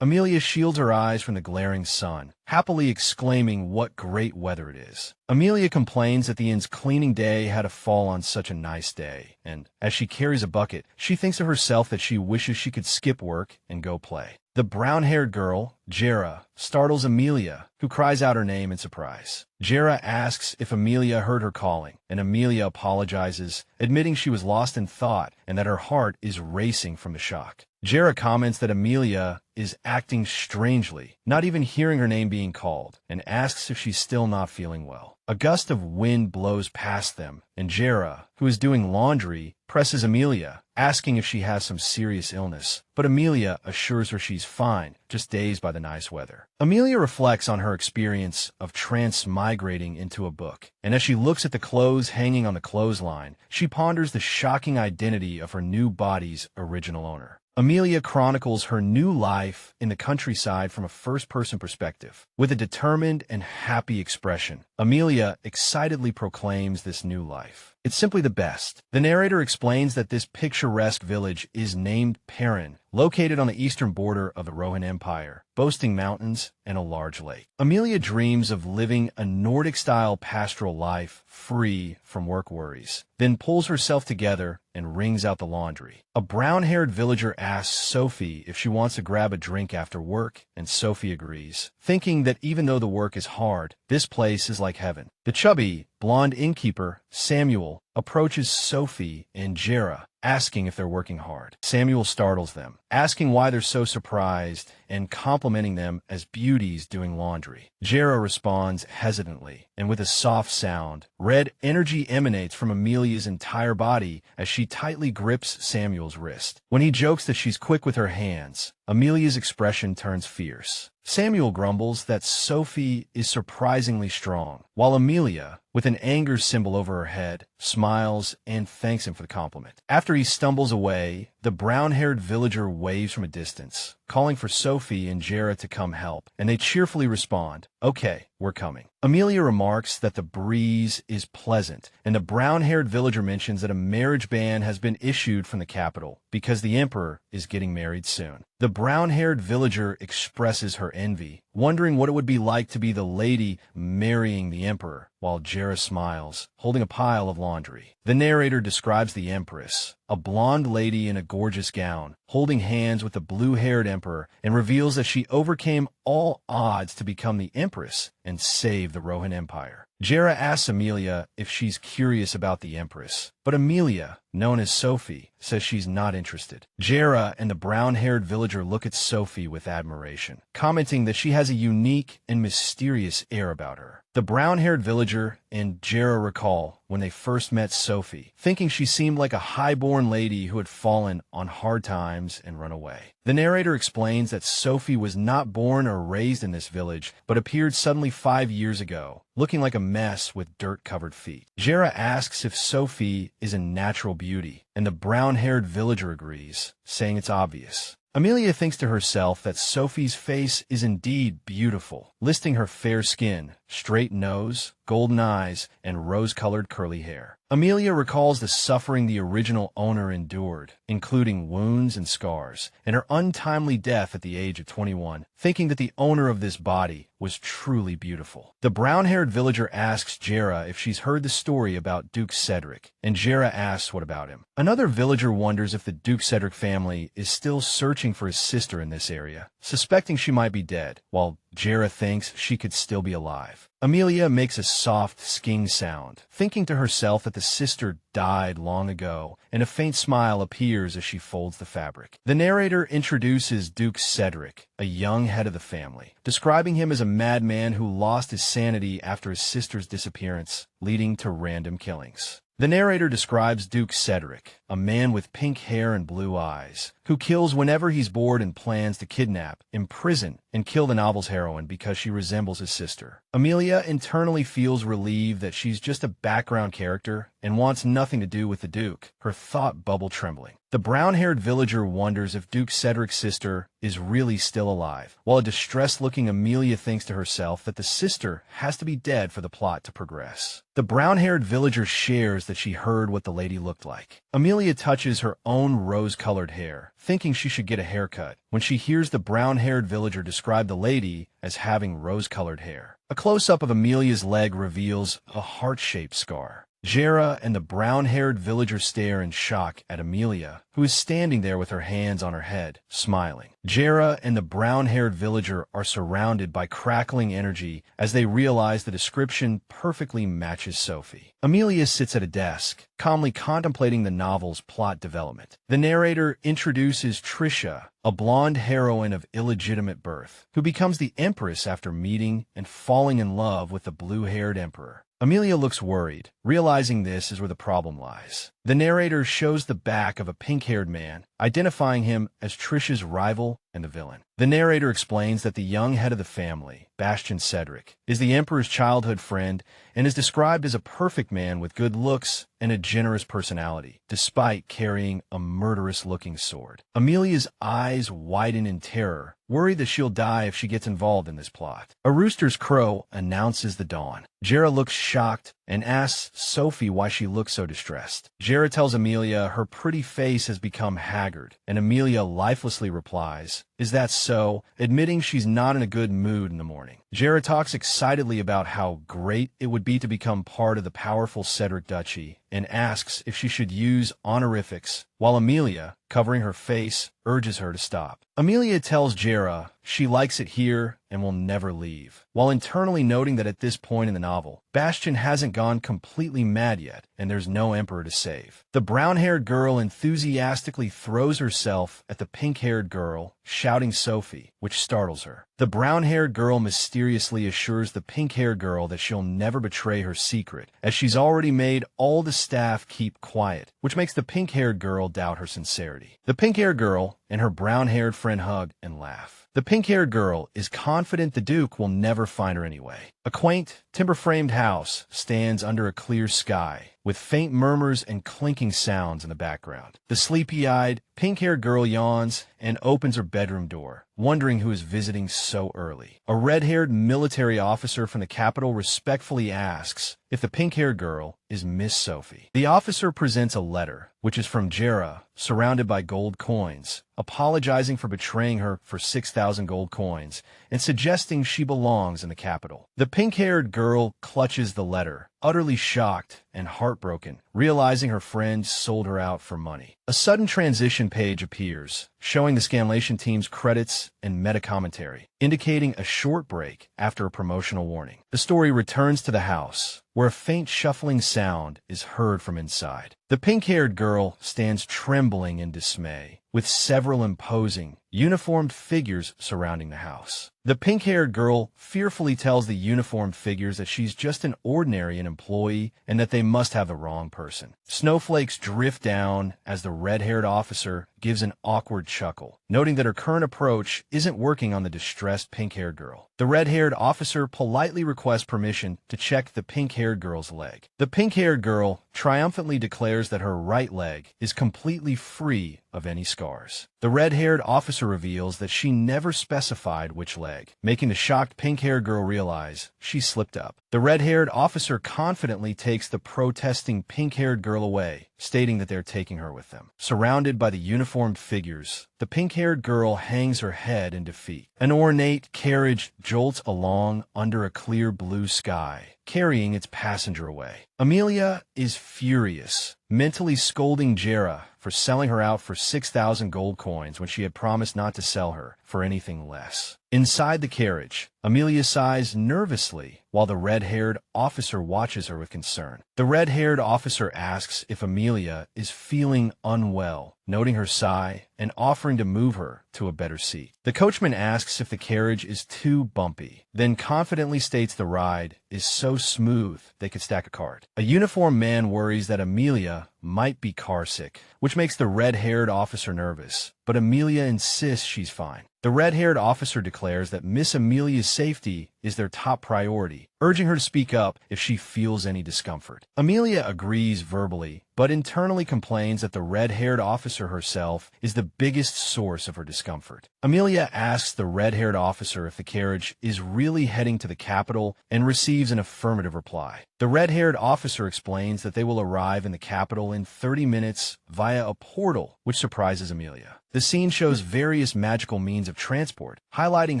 Amelia shields her eyes from the glaring sun, happily exclaiming what great weather it is. Amelia complains that the inn's cleaning day had to fall on such a nice day, and as she carries a bucket, she thinks to herself that she wishes she could skip work and go play. The brown-haired girl, Jera, startles Amelia, who cries out her name in surprise. Jera asks if Amelia heard her calling, and Amelia apologizes, admitting she was lost in thought and that her heart is racing from the shock. Jera comments that Amelia is acting strangely, not even hearing her name being called, and asks if she's still not feeling well. A gust of wind blows past them, and Jera, who is doing laundry, presses Amelia, asking if she has some serious illness, but Amelia assures her she's fine, just dazed by the nice weather. Amelia reflects on her experience of transmigrating into a book, and as she looks at the clothes hanging on the clothesline, she ponders the shocking identity of her new body's original owner. Amelia chronicles her new life in the countryside from a first-person perspective. With a determined and happy expression, Amelia excitedly proclaims this new life. It's simply the best. The narrator explains that this picturesque village is named Perrin, located on the eastern border of the Rohan Empire, boasting mountains and a large lake. Amelia dreams of living a Nordic-style pastoral life free from work worries, then pulls herself together and wrings out the laundry. A brown-haired villager asks Sophie if she wants to grab a drink after work, and Sophie agrees, thinking that even though the work is hard, this place is like heaven. The chubby, blonde innkeeper, Samuel, approaches Sophie and Jera, asking if they're working hard. Samuel startles them, asking why they're so surprised and complimenting them as beauties doing laundry. Jera responds hesitantly, and with a soft sound, red energy emanates from Amelia's entire body as she tightly grips Samuel's wrist. When he jokes that she's quick with her hands, Amelia's expression turns fierce. Samuel grumbles that Sophie is surprisingly strong, while Amelia, with an anger symbol over her head, smiles and thanks him for the compliment. After he stumbles away, the brown-haired villager waves from a distance, calling for Sophie and Jera to come help, and they cheerfully respond, "Okay, we're coming." Amelia remarks that the breeze is pleasant, and the brown-haired villager mentions that a marriage ban has been issued from the capital because the emperor is getting married soon. The brown-haired villager expresses her envy, wondering what it would be like to be the lady marrying the emperor, while Jera smiles, holding a pile of laundry. The narrator describes the empress, a blonde lady in a gorgeous gown, holding hands with the blue-haired emperor, and reveals that she overcame all odds to become the empress and save the Rohan Empire. Jera asks Amelia if she's curious about the empress, but Amelia, known as Sophie, says she's not interested. Jera and the brown-haired villager look at Sophie with admiration, commenting that she has a unique and mysterious air about her. The brown-haired villager and Jera recall when they first met Sophie, thinking she seemed like a high-born lady who had fallen on hard times and run away. The narrator explains that Sophie was not born or raised in this village, but appeared suddenly 5 years ago, looking like a mess with dirt-covered feet. Jera asks if Sophie is a natural beauty, and the brown-haired villager agrees, saying it's obvious. Amelia thinks to herself that Sophie's face is indeed beautiful, listing her fair skin, straight nose, golden eyes, and rose-colored curly hair. Amelia recalls the suffering the original owner endured, including wounds and scars, and her untimely death at the age of 21, thinking that the owner of this body was truly beautiful. The brown-haired villager asks Jera if she's heard the story about Duke Cedric, and Jera asks what about him. Another villager wonders if the Duke Cedric family is still searching for his sister in this area, suspecting she might be dead, while Jera thinks she could still be alive. Amelia makes a soft sking sound, thinking to herself that the sister died long ago, and a faint smile appears as she folds the fabric. The narrator introduces Duke Cedric, a young head of the family, describing him as a madman who lost his sanity after his sister's disappearance, leading to random killings. The narrator describes Duke Cedric, a man with pink hair and blue eyes, who kills whenever he's bored and plans to kidnap, imprison, and kill the novel's heroine because she resembles his sister. Amelia internally feels relieved that she's just a background character and wants nothing to do with the Duke, her thought bubble trembling. The brown-haired villager wonders if Duke Cedric's sister is really still alive, while a distressed-looking Amelia thinks to herself that the sister has to be dead for the plot to progress. The brown-haired villager shares that she heard what the lady looked like. Amelia touches her own rose-colored hair, thinking she should get a haircut, when she hears the brown-haired villager describe the lady as having rose-colored hair. A close-up of Amelia's leg reveals a heart-shaped scar. Jera and the brown-haired villager stare in shock at Amelia, who is standing there with her hands on her head, smiling. Jera and the brown-haired villager are surrounded by crackling energy as they realize the description perfectly matches Sophie. Amelia sits at a desk, calmly contemplating the novel's plot development. The narrator introduces Trisha, a blonde heroine of illegitimate birth, who becomes the empress after meeting and falling in love with the blue-haired emperor. Amelia looks worried, realizing this is where the problem lies. The narrator shows the back of a pink-haired man, identifying him as Trisha's rival and the villain. The narrator explains that the young head of the family, Bastian Cedric, is the Emperor's childhood friend and is described as a perfect man with good looks and a generous personality, despite carrying a murderous-looking sword. Amelia's eyes widen in terror, worried that she'll die if she gets involved in this plot. A rooster's crow announces the dawn. Jera looks shocked and asks Sophie why she looks so distressed. Jera tells Amelia her pretty face has become haggard, and Amelia lifelessly replies, "Is that so?" admitting she's not in a good mood in the morning. Jera talks excitedly about how great it would be to become part of the powerful Cedric Duchy, and asks if she should use honorifics, while Amelia, covering her face, urges her to stop. Amelia tells Jera she likes it here and will never leave, while internally noting that at this point in the novel, Bastian hasn't gone completely mad yet, and there's no emperor to save. The brown-haired girl enthusiastically throws herself at the pink-haired girl, shouting Sophie, which startles her. The brown-haired girl mysteriously assures the pink-haired girl that she'll never betray her secret, as she's already made all the staff keep quiet, which makes the pink-haired girl doubt her sincerity. The pink-haired girl and her brown-haired friend hug and laugh. The pink-haired girl is confident the Duke will never find her anyway. A quaint, timber-framed house stands under a clear sky, with faint murmurs and clinking sounds in the background. The sleepy-eyed, pink-haired girl yawns and opens her bedroom door, wondering who is visiting so early. A red-haired military officer from the capital respectfully asks if the pink-haired girl is Miss Sophie. The officer presents a letter, which is from Jera, surrounded by gold coins, apologizing for betraying her for 6,000 gold coins and suggesting she belongs in the capital. The pink-haired girl clutches the letter, utterly shocked and heartbroken, realizing her friend sold her out for money. A sudden transition page appears, showing the Scanlation team's credits and meta-commentary, indicating a short break after a promotional warning. The story returns to the house, where a faint shuffling sound is heard from inside. The pink-haired girl stands trembling in dismay, with several imposing, uniformed figures surrounding the house. The pink-haired girl fearfully tells the uniformed figures that she's just an ordinary employee and that they must have the wrong person. Snowflakes drift down as the red-haired officer gives an awkward chuckle, noting that her current approach isn't working on the distressed pink-haired girl. The red-haired officer politely requests permission to check the pink-haired girl's leg. The pink-haired girl triumphantly declares that her right leg is completely free of any scars. The red-haired officer reveals that she never specified which leg, making the shocked pink-haired girl realize she slipped up. The red-haired officer confidently takes the protesting pink-haired girl away, stating that they're taking her with them. Surrounded by the uniformed figures, the pink-haired girl hangs her head in defeat. An ornate carriage jolts along under a clear blue sky, carrying its passenger away. Amelia is furious, mentally scolding Jera for selling her out for 6,000 gold coins when she had promised not to sell her for anything less. Inside the carriage, Amelia sighs nervously while the red-haired officer watches her with concern. The red-haired officer asks if Amelia is feeling unwell, noting her sigh and offering to move her to a better seat. The coachman asks if the carriage is too bumpy, then confidently states the ride is so smooth they could stack a card. A uniformed man worries that Amelia might be carsick, which makes the red-haired officer nervous, but Amelia insists she's fine. The red-haired officer declares that Miss Amelia's safety is their top priority, urging her to speak up if she feels any discomfort. Amelia agrees verbally, but internally complains that the red-haired officer herself is the biggest source of her discomfort. Amelia asks the red-haired officer if the carriage is really heading to the capital and receives an affirmative reply. The red-haired officer explains that they will arrive in the capital in 30 minutes via a portal, which surprises Amelia. The scene shows various magical means of transport, highlighting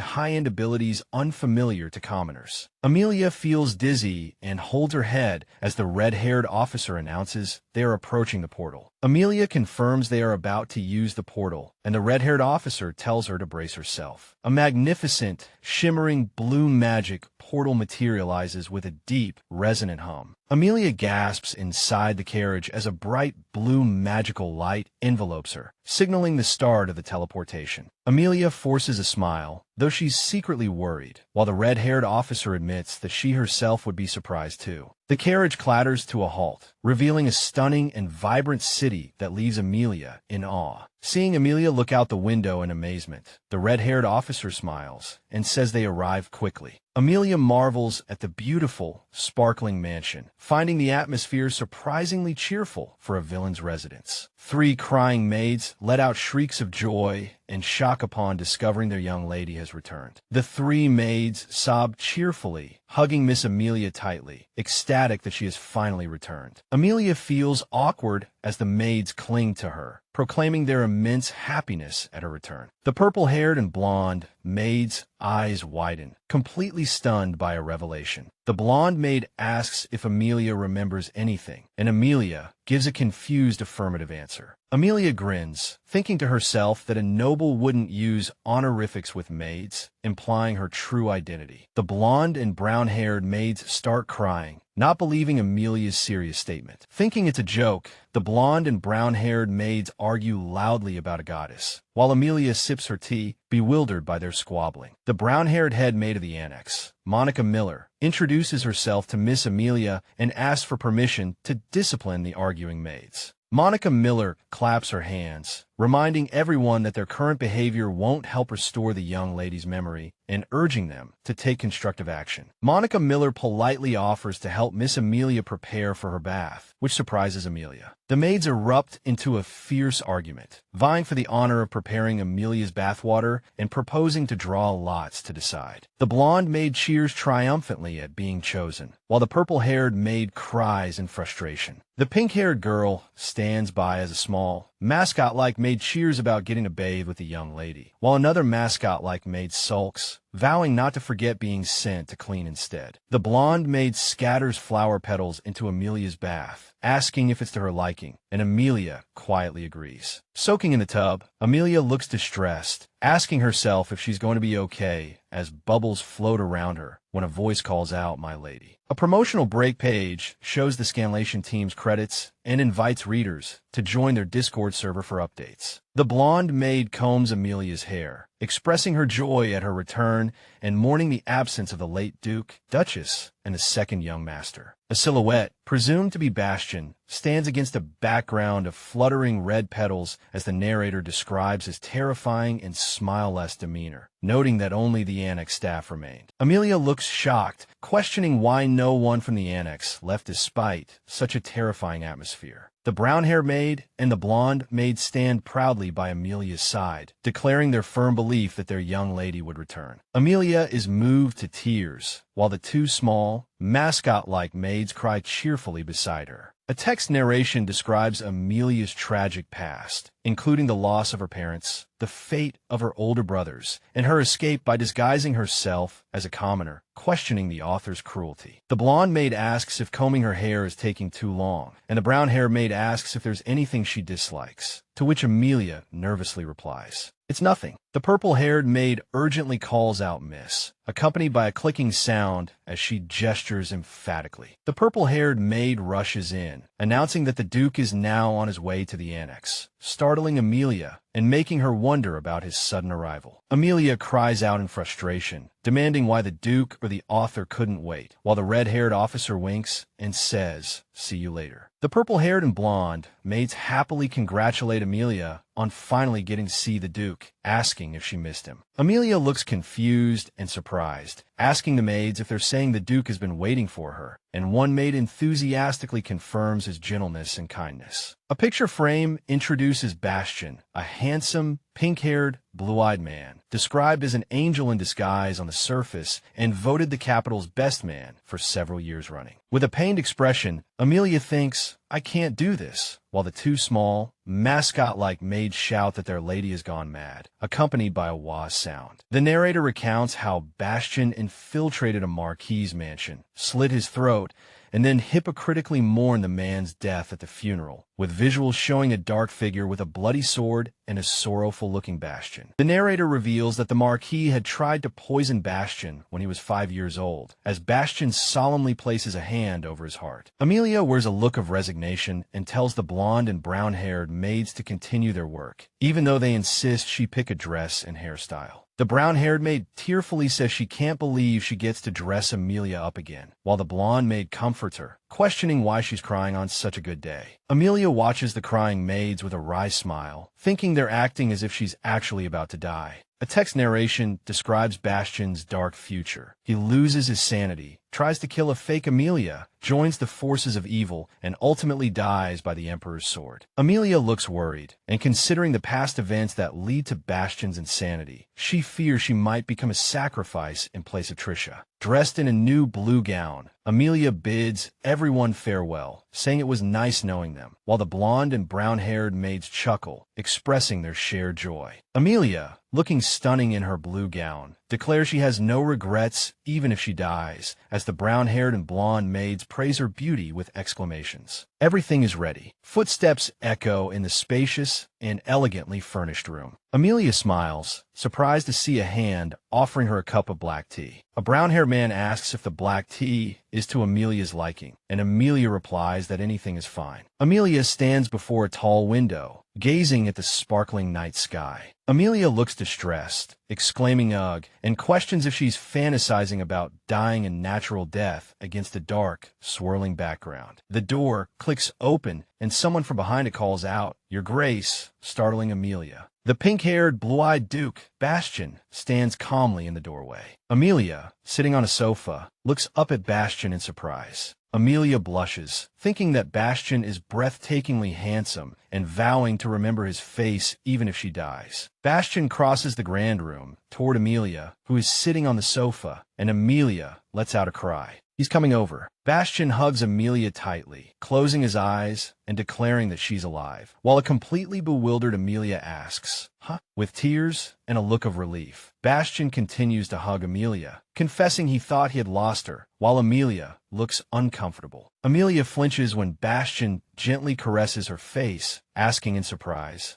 high-end abilities unfamiliar to commoners. Amelia feels dizzy and holds her head as the red-haired officer announces they are approaching the portal. Amelia confirms they are about to use the portal, and the red-haired officer tells her to brace herself. A magnificent, shimmering blue magic portal materializes with a deep, resonant hum. Amelia gasps inside the carriage as a bright blue magical light envelopes her, signaling the start of the teleportation. Amelia forces a smile, though she's secretly worried, while the red-haired officer admits that she herself would be surprised too. The carriage clatters to a halt, revealing a stunning and vibrant city that leaves Amelia in awe. Seeing Amelia look out the window in amazement, the red-haired officer smiles and says they arrive quickly. Amelia marvels at the beautiful, sparkling mansion, finding the atmosphere surprisingly cheerful for a villain's residence. 3 crying maids let out shrieks of joy and shock upon discovering their young lady has returned. The 3 maids sob cheerfully, hugging Miss Amelia tightly, ecstatic that she has finally returned. Amelia feels awkward as the maids cling to her, proclaiming their immense happiness at her return. The purple-haired and blonde maid's eyes widen, completely stunned by a revelation. The blonde maid asks if Amelia remembers anything, and Amelia gives a confused affirmative answer. Amelia grins, thinking to herself that a noble wouldn't use honorifics with maids, implying her true identity. The blonde and brown-haired maids start crying, not believing Amelia's serious statement. Thinking it's a joke, the blonde and brown-haired maids argue loudly about a goddess, while Amelia sips her tea, bewildered by their squabbling. The brown-haired head maid of the annex, Monica Miller, introduces herself to Miss Amelia and asks for permission to discipline the arguing maids. Monica Miller claps her hands, reminding everyone that their current behavior won't help restore the young lady's memory and urging them to take constructive action. Monica Miller politely offers to help Miss Amelia prepare for her bath, which surprises Amelia. The maids erupt into a fierce argument, vying for the honor of preparing Amelia's bathwater and proposing to draw lots to decide. The blonde maid cheers triumphantly at being chosen, while the purple-haired maid cries in frustration. The pink-haired girl stands by as a small, mascot-like maid cheers about getting to bathe with the young lady, while another mascot-like maid sulks, vowing not to forget being sent to clean instead. The blonde maid scatters flower petals into Amelia's bath, asking if it's to her liking, and Amelia quietly agrees. Soaking in the tub, Amelia looks distressed, asking herself if she's going to be okay as bubbles float around her when a voice calls out, "My lady." A promotional break page shows the Scanlation team's credits and invites readers to join their Discord server for updates. The blonde maid combs Amelia's hair, expressing her joy at her return and mourning the absence of the late Duke, Duchess, and the second young master. A silhouette, presumed to be Bastion, stands against a background of fluttering red petals as the narrator describes his terrifying and smile-less demeanor, noting that only the annex staff remained. Amelia looks shocked, questioning why no one from the annex left despite such a terrifying atmosphere. The brown-haired maid and the blonde maid stand proudly by Amelia's side, declaring their firm belief that their young lady would return. Amelia is moved to tears, while the 2 small, mascot-like maids cry cheerfully beside her. A text narration describes Amelia's tragic past, including the loss of her parents, the fate of her older brothers, and her escape by disguising herself as a commoner, questioning the author's cruelty. The blonde maid asks if combing her hair is taking too long, and the brown-haired maid asks if there's anything she dislikes, to which Amelia nervously replies, "It's nothing." The purple-haired maid urgently calls out "Miss," accompanied by a clicking sound as she gestures emphatically. The purple-haired maid rushes in, announcing that the Duke is now on his way to the annex, startling Amelia and making her wonder about his sudden arrival. Amelia cries out in frustration, demanding why the Duke or the author couldn't wait, while the red-haired officer winks and says, "See you later." The purple-haired and blonde maids happily congratulate Amelia on finally getting to see the Duke, asking if she missed him. Amelia looks confused and surprised, asking the maids if they're saying the Duke has been waiting for her, and one maid enthusiastically confirms his gentleness and kindness. A picture frame introduces Bastian, a handsome, pink-haired, blue-eyed man, described as an angel in disguise on the surface and voted the capital's best man for several years running. With a pained expression, Amelia thinks, "I can't do this," while the two small, mascot-like maids shout that their lady has gone mad, accompanied by a wah sound. The narrator recounts how Bastian infiltrated a marquis's mansion, slit his throat, and then hypocritically mourned the man's death at the funeral, with visuals showing a dark figure with a bloody sword and a sorrowful-looking Bastian. The narrator reveals that the Marquis had tried to poison Bastian when he was 5 years old, as Bastian solemnly places a hand over his heart. Amelia wears a look of resignation and tells the blonde and brown-haired maids to continue their work, even though they insist she pick a dress and hairstyle. The brown-haired maid tearfully says she can't believe she gets to dress Amelia up again, while the blonde maid comforts her, questioning why she's crying on such a good day. Amelia watches the crying maids with a wry smile, thinking they're acting as if she's actually about to die. A text narration describes Bastian's dark future. He loses his sanity, tries to kill a fake Amelia, joins the forces of evil, and ultimately dies by the Emperor's sword. Amelia looks worried, and considering the past events that lead to Bastian's insanity, she fears she might become a sacrifice in place of Trisha. Dressed in a new blue gown, Amelia bids everyone farewell, saying it was nice knowing them, while the blonde and brown-haired maids chuckle, expressing their shared joy. Amelia, looking stunning in her blue gown, declares she has no regrets even if she dies, as the brown-haired and blonde maids praise her beauty with exclamations. Everything is ready. Footsteps echo in the spacious and elegantly furnished room. Amelia smiles, surprised to see a hand offering her a cup of black tea. A brown-haired man asks if the black tea is to Amelia's liking, and Amelia replies that anything is fine. Amelia stands before a tall window, gazing at the sparkling night sky. Amelia looks distressed, exclaiming ugh, and questions if she's fantasizing about dying a natural death against a dark, swirling background. The door clicks open, and someone from behind it calls out, "Your Grace," startling Amelia. The pink-haired, blue-eyed Duke, Bastian, stands calmly in the doorway. Amelia, sitting on a sofa, looks up at Bastian in surprise. Amelia blushes, thinking that Bastian is breathtakingly handsome and vowing to remember his face even if she dies. Bastian crosses the grand room toward Amelia, who is sitting on the sofa, and Amelia lets out a cry. He's coming over. Bastian hugs Amelia tightly, closing his eyes and declaring that she's alive, while a completely bewildered Amelia asks, "Huh?" with tears and a look of relief. Bastian continues to hug Amelia, confessing he thought he had lost her, while Amelia looks uncomfortable. Amelia flinches when Bastian gently caresses her face, asking in surprise,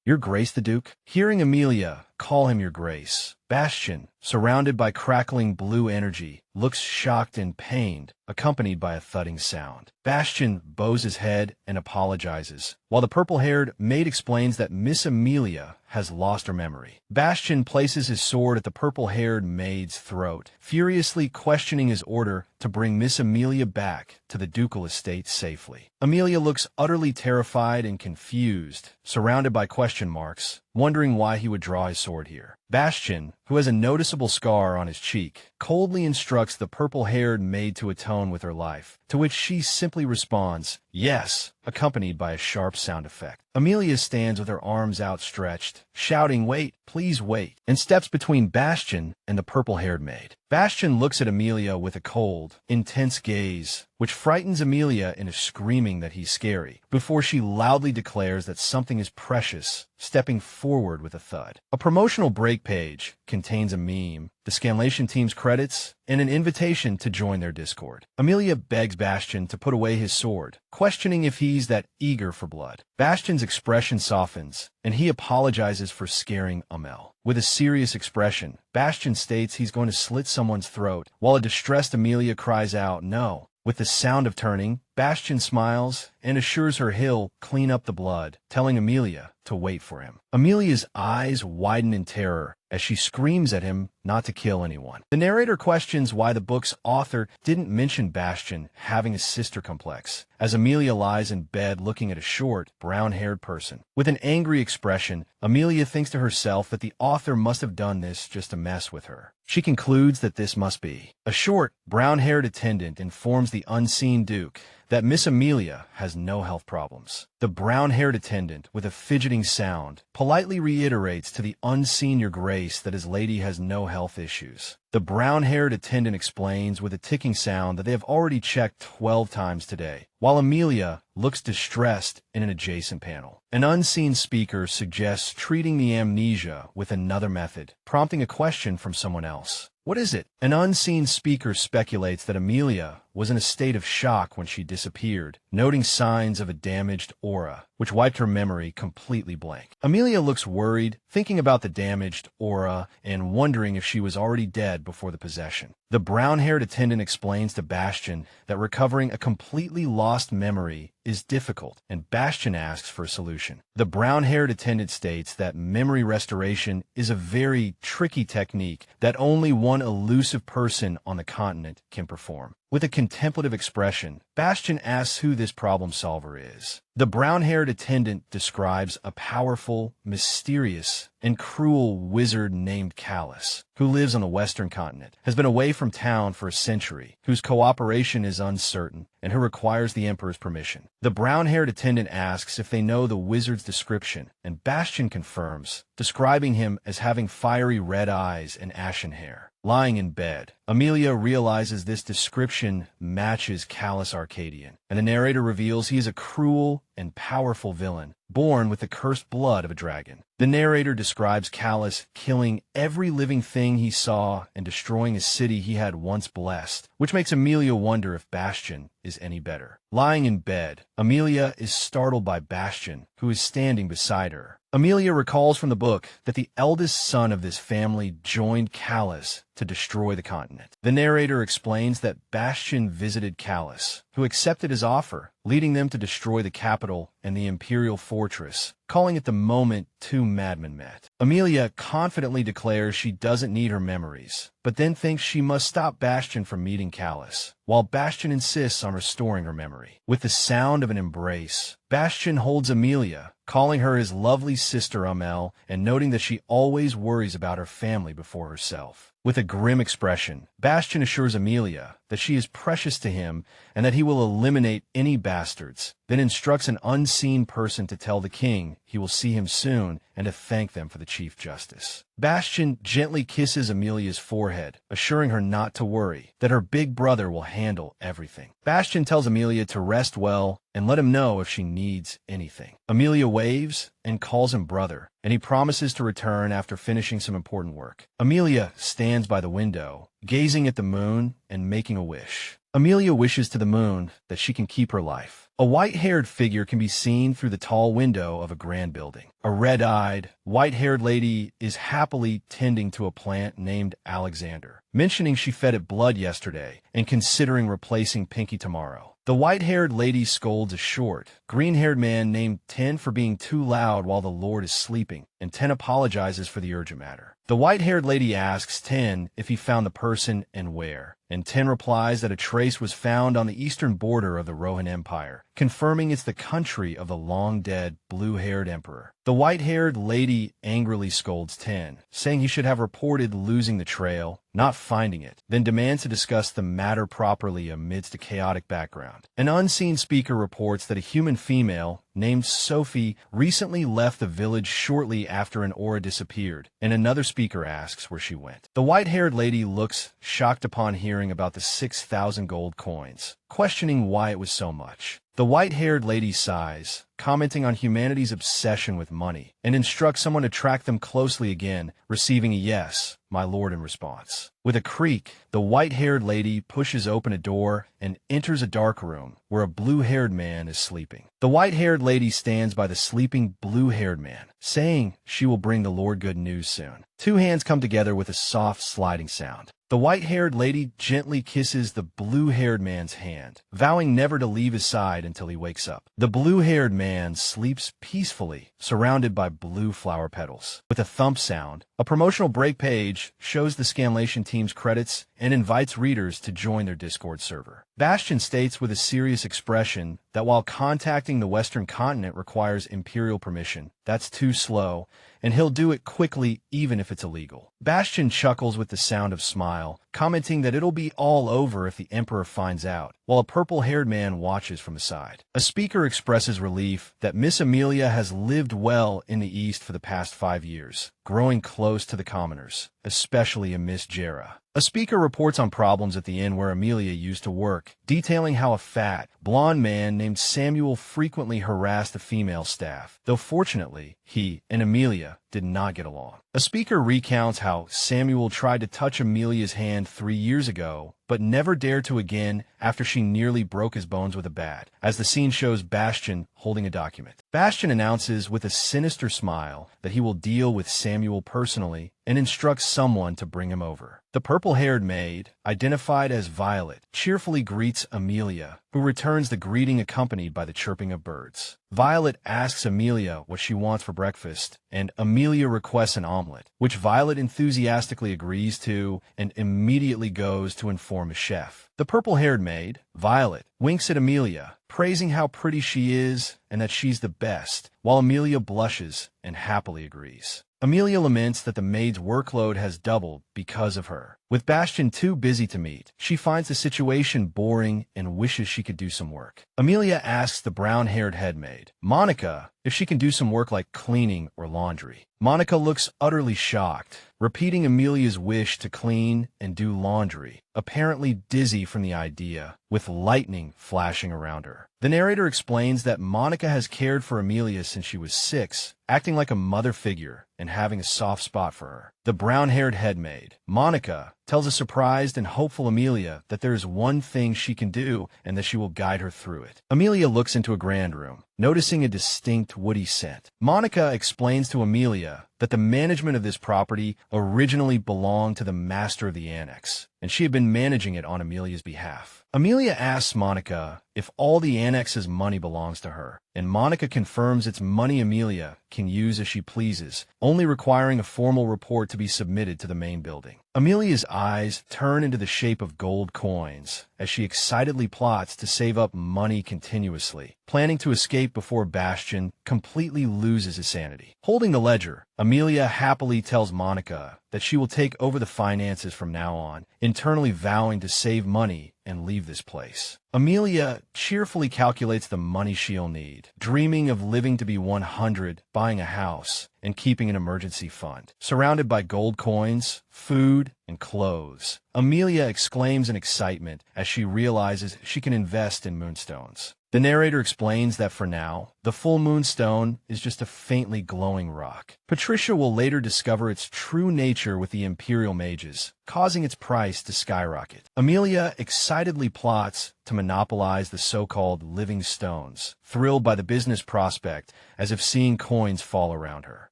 "Your Grace the Duke?" Hearing Amelia call him Your Grace, Bastian, surrounded by crackling blue energy, looks shocked and pained, accompanied by a thudding sound. Bastian bows his head and apologizes, while the purple-haired maid explains that Miss Amelia has lost her memory. Bastian places his sword at the purple-haired maid's throat, furiously questioning his order to bring Miss Amelia back to the ducal estate safely. Amelia looks utterly terrified and confused, surrounded by question marks, wondering why he would draw his sword here. Bastian, who has a noticeable scar on his cheek, coldly instructs the purple-haired maid to atone with her life, to which she simply responds, "Yes," accompanied by a sharp sound effect. Amelia stands with her arms outstretched, shouting, "Wait, please wait," and steps between Bastian and the purple-haired maid. Bastian looks at Amelia with a cold, intense gaze, which frightens Amelia into screaming that he's scary, before she loudly declares that something is precious, stepping forward with a thud. A promotional break page contains a meme, the Scanlation team's credits, and an invitation to join their Discord. Amelia begs Bastian to put away his sword, questioning if he's that eager for blood. Bastian's expression softens, and he apologizes for scaring Amel. With a serious expression, Bastian states he's going to slit someone's throat, while a distressed Amelia cries out, "No." With the sound of turning, Bastion smiles and assures her he'll clean up the blood, telling Amelia to wait for him. Amelia's eyes widen in terror as she screams at him not to kill anyone. The narrator questions why the book's author didn't mention Bastion having a sister complex, as Amelia lies in bed looking at a short, brown-haired person. With an angry expression, Amelia thinks to herself that the author must have done this just to mess with her. She concludes that this must be. A short, brown-haired attendant informs the unseen Duke that Miss Amelia has no health problems. The brown-haired attendant, with a fidgeting sound, politely reiterates to the unseen Your Grace that his lady has no health issues. The brown-haired attendant explains with a ticking sound that they have already checked 12 times today, while Amelia looks distressed in an adjacent panel. An unseen speaker suggests treating the amnesia with another method, prompting a question from someone else. What is it? An unseen speaker speculates that Amelia was in a state of shock when she disappeared, noting signs of a damaged aura, which wiped her memory completely blank. Amelia looks worried, thinking about the damaged aura and wondering if she was already dead before the possession. The brown-haired attendant explains to Bastion that recovering a completely lost memory is difficult, and Bastion asks for a solution. The brown-haired attendant states that memory restoration is a very tricky technique that only one elusive person on the continent can perform. With a contemplative expression, Bastion asks who this problem solver is. The brown-haired attendant describes a powerful, mysterious, and cruel wizard named Callus, who lives on the western continent, has been away from town for a century, whose cooperation is uncertain, and who requires the Emperor's permission. The brown-haired attendant asks if they know the wizard's description, and Bastion confirms, describing him as having fiery red eyes and ashen hair. Lying in bed, Amelia realizes this description matches Callus Arcadian, and the narrator reveals he is a cruel and powerful villain, born with the cursed blood of a dragon. The narrator describes Callus killing every living thing he saw and destroying a city he had once blessed, which makes Amelia wonder if Bastion is any better. Lying in bed, Amelia is startled by Bastion, who is standing beside her. Amelia recalls from the book that the eldest son of this family joined Callus to destroy the continent. The narrator explains that Bastion visited Callus, who accepted his offer, leading them to destroy the capital and the imperial fortress, calling it the moment two madmen met. Amelia confidently declares she doesn't need her memories, but then thinks she must stop Bastion from meeting Callus, while Bastion insists on restoring her memory. With the sound of an embrace, Bastion holds Amelia, calling her his lovely sister Amel, and noting that she always worries about her family before herself. With a grim expression, Bastion assures Amelia that she is precious to him and that he will eliminate any bastards, then instructs an unseen person to tell the king he will see him soon and to thank them for the Chief Justice. Bastion gently kisses Amelia's forehead, assuring her not to worry, that her big brother will handle everything. Bastion tells Amelia to rest well and let him know if she needs anything. Amelia waves and calls him brother, and he promises to return after finishing some important work. Amelia stands by the window, gazing at the moon and making a wish. Amelia wishes to the moon that she can keep her life. A white-haired figure can be seen through the tall window of a grand building. A red-eyed, white-haired lady is happily tending to a plant named Alexander, mentioning she fed it blood yesterday and considering replacing Pinky tomorrow. The white-haired lady scolds a short, green-haired man named Ten for being too loud while the Lord is sleeping, and Ten apologizes for the urgent matter. The white-haired lady asks Ten if he found the person and where, and Ten replies that a trace was found on the eastern border of the Rohan Empire, confirming it's the country of the long-dead, blue-haired emperor. The white-haired lady angrily scolds Ten, saying he should have reported losing the trail, not finding it, then demands to discuss the matter properly amidst a chaotic background. An unseen speaker reports that a human female named Sophie recently left the village shortly after an aura disappeared, and another speaker asks where she went. The white-haired lady looks shocked upon hearing about the 6,000 gold coins, questioning why it was so much. The white-haired lady sighs, commenting on humanity's obsession with money, and instructs someone to track them closely again, receiving a yes, my lord, in response. With a creak, the white-haired lady pushes open a door and enters a dark room where a blue-haired man is sleeping. The white-haired lady stands by the sleeping blue-haired man, saying she will bring the Lord good news soon. Two hands come together with a soft sliding sound. The white-haired lady gently kisses the blue-haired man's hand, vowing never to leave his side until he wakes up. The blue-haired man sleeps peacefully, surrounded by blue flower petals. With a thump sound, a promotional break page shows the Scanlation team's credits and invites readers to join their Discord server. Bastion states with a serious expression that while contacting the Western continent requires Imperial permission, that's too slow, and he'll do it quickly even if it's illegal. Bastion chuckles with the sound of smile, commenting that it'll be all over if the Emperor finds out, while a purple-haired man watches from the side. A speaker expresses relief that Miss Amelia has lived well in the East for the past 5 years, growing close to the commoners, especially a Miss Jera. A speaker reports on problems at the inn where Amelia used to work, detailing how a fat, blonde man named Samuel frequently harassed the female staff, though fortunately, he and Amelia did not get along. A speaker recounts how Samuel tried to touch Amelia's hand 3 years ago, but never dared to again after she nearly broke his bones with a bat, as the scene shows Bastion holding a document. Bastion announces with a sinister smile that he will deal with Samuel personally and instructs someone to bring him over. The purple-haired maid, identified as Violet, cheerfully greets Amelia, who returns the greeting accompanied by the chirping of birds. Violet asks Amelia what she wants for breakfast, and Amelia requests an omelet, which Violet enthusiastically agrees to and immediately goes to inform the chef. The purple-haired maid, Violet, winks at Amelia, praising how pretty she is and that she's the best, while Amelia blushes and happily agrees. Amelia laments that the maid's workload has doubled because of her. With Bastion too busy to meet, she finds the situation boring and wishes she could do some work. Amelia asks the brown-haired head maid, Monica, if she can do some work like cleaning or laundry. Monica looks utterly shocked, repeating Amelia's wish to clean and do laundry, apparently dizzy from the idea, with lightning flashing around her. The narrator explains that Monica has cared for Amelia since she was 6, acting like a mother figure and having a soft spot for her. The brown-haired head maid, Monica, tells a surprised and hopeful Amelia that there is one thing she can do and that she will guide her through it. Amelia looks into a grand room, noticing a distinct woody scent. Monica explains to Amelia that the management of this property originally belonged to the master of the annex, and she had been managing it on Amelia's behalf. Amelia asks Monica if all the annex's money belongs to her, and Monica confirms it's money Amelia can use as she pleases, only requiring a formal report to be submitted to the main building. Amelia's eyes turn into the shape of gold coins as she excitedly plots to save up money continuously, planning to escape before Bastion completely loses his sanity. Holding the ledger, Amelia happily tells Monica that she will take over the finances from now on, internally vowing to save money and leave this place. Amelia cheerfully calculates the money she'll need, dreaming of living to be 100, buying a house, and keeping an emergency fund. Surrounded by gold coins, food, and clothes, Amelia exclaims in excitement as she realizes she can invest in moonstones. The narrator explains that for now, the full moonstone is just a faintly glowing rock. Patricia will later discover its true nature with the Imperial mages, causing its price to skyrocket. Amelia excitedly plots to monopolize the so-called living stones, thrilled by the business prospect as if seeing coins fall around her.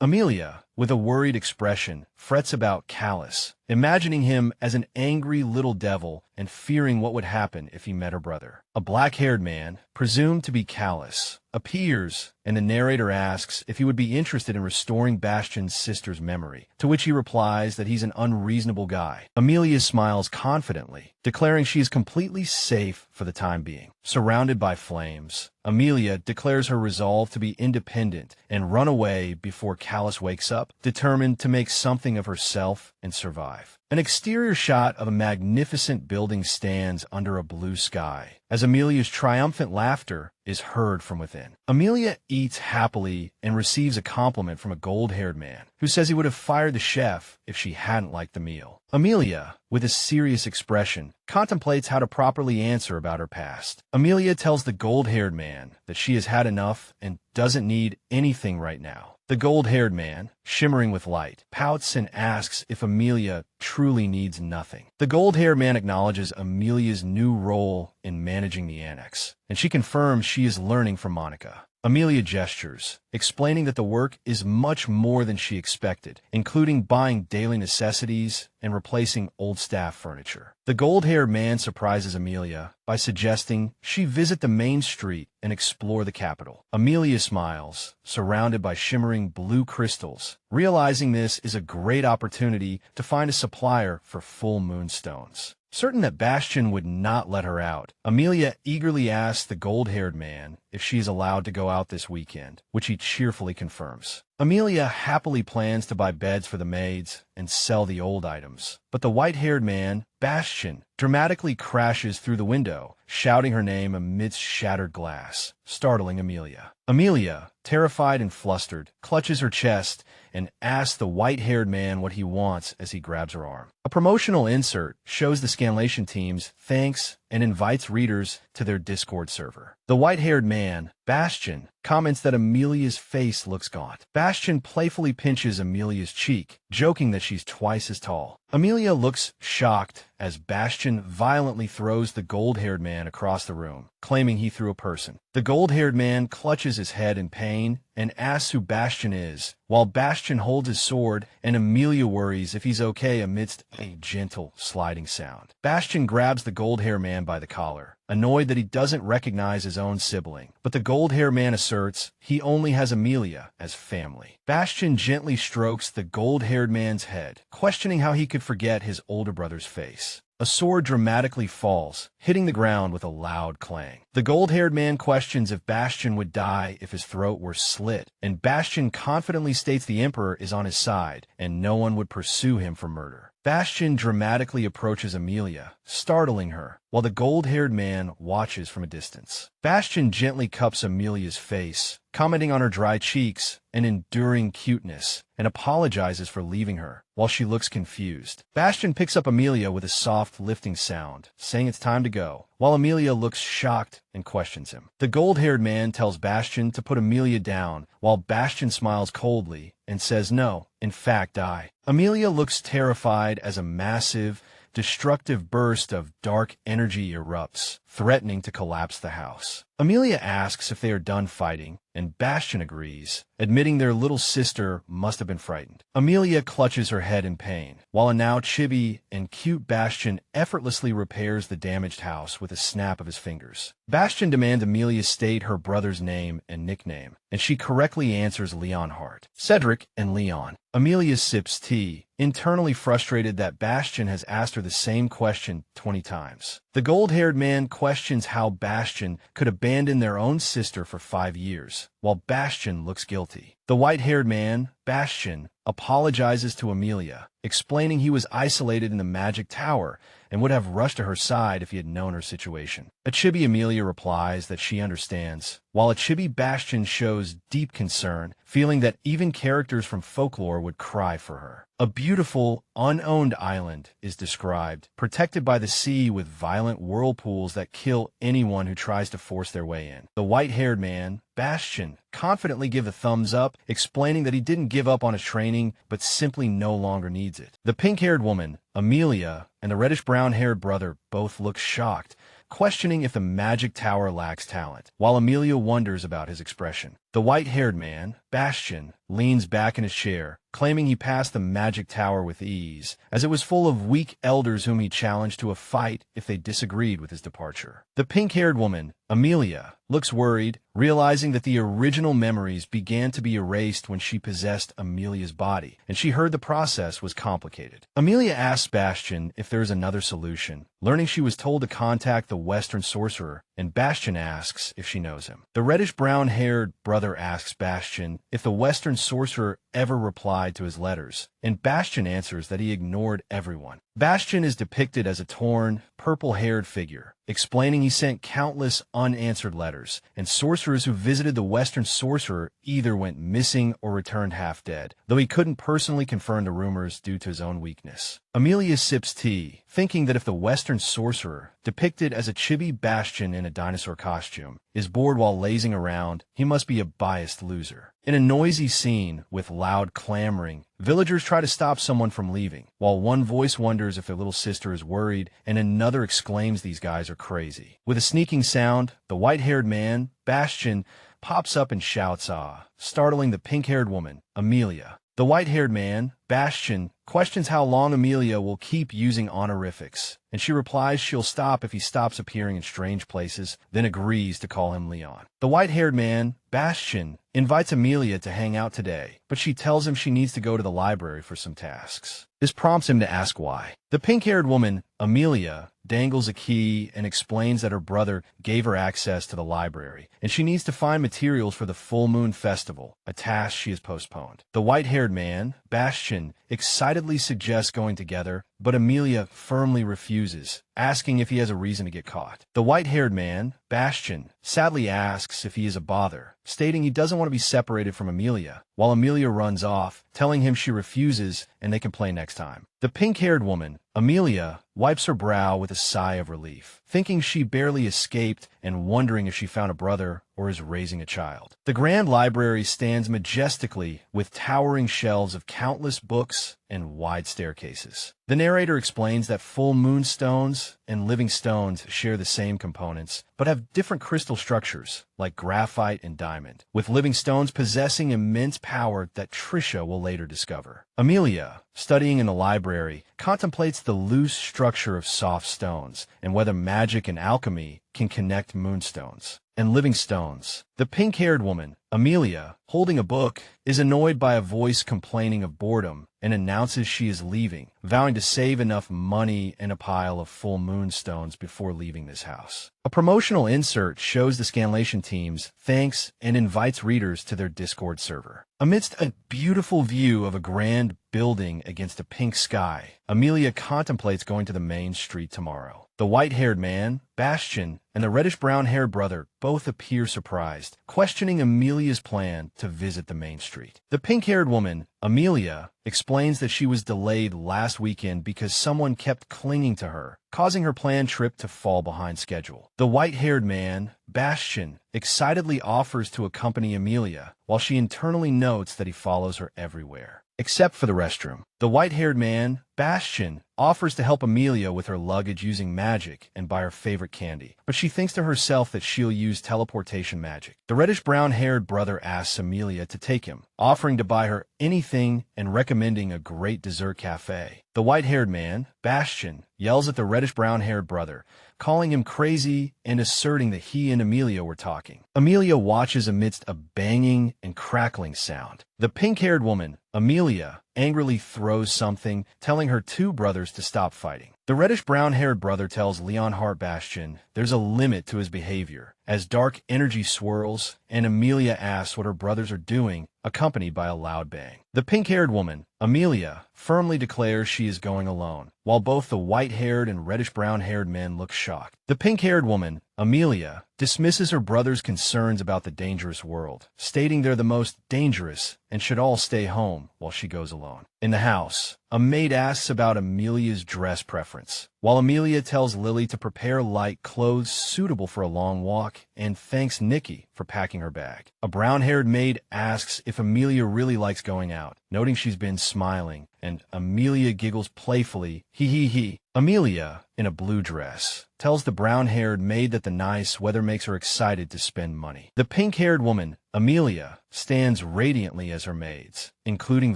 Amelia, with a worried expression, frets about Callus, imagining him as an angry little devil and fearing what would happen if he met her brother. A black-haired man, presumed to be Callus, appears, and the narrator asks if he would be interested in restoring Bastion's sister's memory, to which he replies that he's an unreasonable guy. Amelia smiles confidently, declaring she is completely safe for the time being. Surrounded by flames, Amelia declares her resolve to be independent and run away before Callus wakes up, determined to make something of herself and survive. An exterior shot of a magnificent building stands under a blue sky, as Amelia's triumphant laughter is heard from within. Amelia eats happily and receives a compliment from a gold-haired man, who says he would have fired the chef if she hadn't liked the meal. Amelia, with a serious expression, contemplates how to properly answer about her past. Amelia tells the gold-haired man that she has had enough and doesn't need anything right now, The gold-haired man, shimmering with light, pouts and asks if Amelia truly needs nothing. The gold-haired man acknowledges Amelia's new role in managing the annex, and she confirms she is learning from Monica. Amelia gestures, explaining that the work is much more than she expected, including buying daily necessities and replacing old staff furniture. The gold-haired man surprises Amelia by suggesting she visit the main street and explore the capital. Amelia smiles, surrounded by shimmering blue crystals, realizing this is a great opportunity to find a supplier for full moonstones. Certain that Bastion would not let her out, Amelia eagerly asks the gold-haired man if she is allowed to go out this weekend, which he cheerfully confirms. Amelia happily plans to buy beds for the maids and sell the old items, but the white-haired man, Bastion, dramatically crashes through the window, shouting her name amidst shattered glass, startling Amelia. Amelia, terrified and flustered, clutches her chest and asks the white-haired man what he wants as he grabs her arm. A promotional insert shows the Scanlation team's thanks and invites readers to their Discord server. The white-haired man, Bastion, comments that Amelia's face looks gaunt. Bastion playfully pinches Amelia's cheek, joking that she's twice as tall. Amelia looks shocked as Bastion violently throws the gold-haired man across the room, claiming he threw a person. The gold-haired man clutches his head in pain and asks who Bastion is, while Bastion holds his sword and Amelia worries if he's okay amidst a gentle sliding sound. Bastion grabs the gold-haired man by the collar, annoyed that he doesn't recognize his own sibling, but the gold-haired man asserts he only has Amelia as family. Bastion gently strokes the gold-haired man's head, questioning how he could forget his older brother's face. A sword dramatically falls, hitting the ground with a loud clang. The gold-haired man questions if Bastion would die if his throat were slit, and Bastion confidently states the Emperor is on his side and no one would pursue him for murder. Bastion dramatically approaches Amelia, startling her, while the gold-haired man watches from a distance. Bastion gently cups Amelia's face, commenting on her dry cheeks and enduring cuteness, and apologizes for leaving her, while she looks confused. Bastion picks up Amelia with a soft lifting sound, saying it's time to go, while Amelia looks shocked and questions him. The gold-haired man tells Bastion to put Amelia down, while Bastion smiles coldly and says no, in fact die. Amelia looks terrified as a massive, destructive burst of dark energy erupts, threatening to collapse the house. Amelia asks if they are done fighting, and Bastion agrees, admitting their little sister must have been frightened. Amelia clutches her head in pain, while a now chibi and cute Bastion effortlessly repairs the damaged house with a snap of his fingers. Bastion demands Amelia state her brother's name and nickname, and she correctly answers Leonhardt, Cedric, and Leon. Amelia sips tea, internally frustrated that Bastion has asked her the same question 20 times. The gold-haired man questions how Bastion could abandon their own sister for 5 years, while Bastion looks guilty. The white-haired man, Bastion, apologizes to Amelia, explaining he was isolated in the magic tower and would have rushed to her side if he had known her situation. A chibi Amelia replies that she understands, while a chibi Bastion shows deep concern, feeling that even characters from folklore would cry for her. A beautiful, unowned island is described, protected by the sea with violent whirlpools that kill anyone who tries to force their way in. The white-haired man, Bastion, confidently gives a thumbs up, explaining that he didn't give up on his training, but simply no longer needs it. The pink-haired woman, Amelia, and the reddish-brown-haired brother both look shocked, questioning if the magic tower lacks talent, while Amelia wonders about his expression. The white-haired man, Bastion, leans back in his chair, claiming he passed the magic tower with ease, as it was full of weak elders whom he challenged to a fight if they disagreed with his departure. The pink-haired woman, Amelia, looks worried, realizing that the original memories began to be erased when she possessed Amelia's body, and she heard the process was complicated. Amelia asks Bastion if there is another solution, learning she was told to contact the Western Sorcerer, and Bastion asks if she knows him. The reddish-brown-haired brother asks Bastion if the Western Sorcerer ever replied to his letters, and Bastion answers that he ignored everyone. Bastion is depicted as a torn, purple-haired figure, explaining he sent countless unanswered letters, and sorcerers who visited the Western Sorcerer either went missing or returned half-dead, though he couldn't personally confirm the rumors due to his own weakness. Amelia sips tea, thinking that if the Western Sorcerer, depicted as a chibi Bastion in a dinosaur costume, is bored while lazing around, he must be a biased loser. In a noisy scene with loud clamoring, villagers try to stop someone from leaving, while one voice wonders if their little sister is worried and another exclaims these guys are crazy. With a sneaking sound, the white-haired man, Bastian, pops up and shouts "ah," startling the pink-haired woman, Amelia. The white-haired man, Bastian, questions how long Amelia will keep using honorifics, and she replies she'll stop if he stops appearing in strange places, then agrees to call him Leon. The white-haired man, Bastian, invites Amelia to hang out today, but she tells him she needs to go to the library for some tasks. This prompts him to ask why. The pink-haired woman, Amelia, dangles a key and explains that her brother gave her access to the library, and she needs to find materials for the full moon festival, a task she has postponed. The white-haired man, Bastian, excitedly suggests going together, but Amelia firmly refuses, asking if he has a reason to get caught. The white-haired man, Bastian, sadly asks if he is a bother, stating he doesn't want to be separated from Amelia, while Amelia runs off, telling him she refuses and they can play next time. The pink-haired woman, Amelia, wipes her brow with a sigh of relief, thinking she barely escaped and wondering if she found a brother or is raising a child. The grand library stands majestically with towering shelves of countless books and wide staircases. The narrator explains that full moon stones and living stones share the same components, but have different crystal structures, like graphite and diamond, with living stones possessing immense power that Trisha will later discover. Amelia, studying in the library, contemplates the loose structure of soft stones and whether magic and alchemy can connect moonstones and living stones. The pink-haired woman, Amelia, holding a book, is annoyed by a voice complaining of boredom and announces she is leaving, vowing to save enough money and a pile of full moonstones before leaving this house. A promotional insert shows the scanlation team's thanks and invites readers to their Discord server. Amidst a beautiful view of a grand building against a pink sky, Amelia contemplates going to the main street tomorrow. The white-haired man, Bastian, and the reddish-brown-haired brother both appear surprised, questioning Amelia's plan to visit the main street. The pink-haired woman, Amelia, explains that she was delayed last weekend because someone kept clinging to her, causing her planned trip to fall behind schedule. The white-haired man, Bastian, excitedly offers to accompany Amelia, while she internally notes that he follows her everywhere, except for the restroom. The white-haired man, Bastian, offers to help Amelia with her luggage using magic and buy her favorite candy, but she thinks to herself that she'll use teleportation magic. The reddish-brown-haired brother asks Amelia to take him, offering to buy her anything and recommending a great dessert cafe. The white-haired man, Bastian, yells at the reddish-brown-haired brother, calling him crazy and asserting that he and Amelia were talking. Amelia watches amidst a banging and crackling sound. The pink-haired woman, Amelia, angrily throws something, telling her two brothers to stop fighting. The reddish-brown-haired brother tells Leonhard Bastian there's a limit to his behavior, as dark energy swirls, and Amelia asks what her brothers are doing, accompanied by a loud bang. The pink-haired woman, Amelia, firmly declares she is going alone, while both the white-haired and reddish-brown-haired men look shocked. The pink-haired woman, Amelia, dismisses her brother's concerns about the dangerous world, stating they're the most dangerous and should all stay home while she goes alone. In the house, a maid asks about Amelia's dress preference, while Amelia tells Lily to prepare light clothes suitable for a long walk and thanks Nikki for packing her bag. A brown-haired maid asks if Amelia really likes going out, noting she's been smiling, and Amelia giggles playfully, hee hee hee. Amelia, in a blue dress, tells the brown-haired maid that the nice weather makes her excited to spend money. The pink-haired woman, Amelia, stands radiantly as her maids, including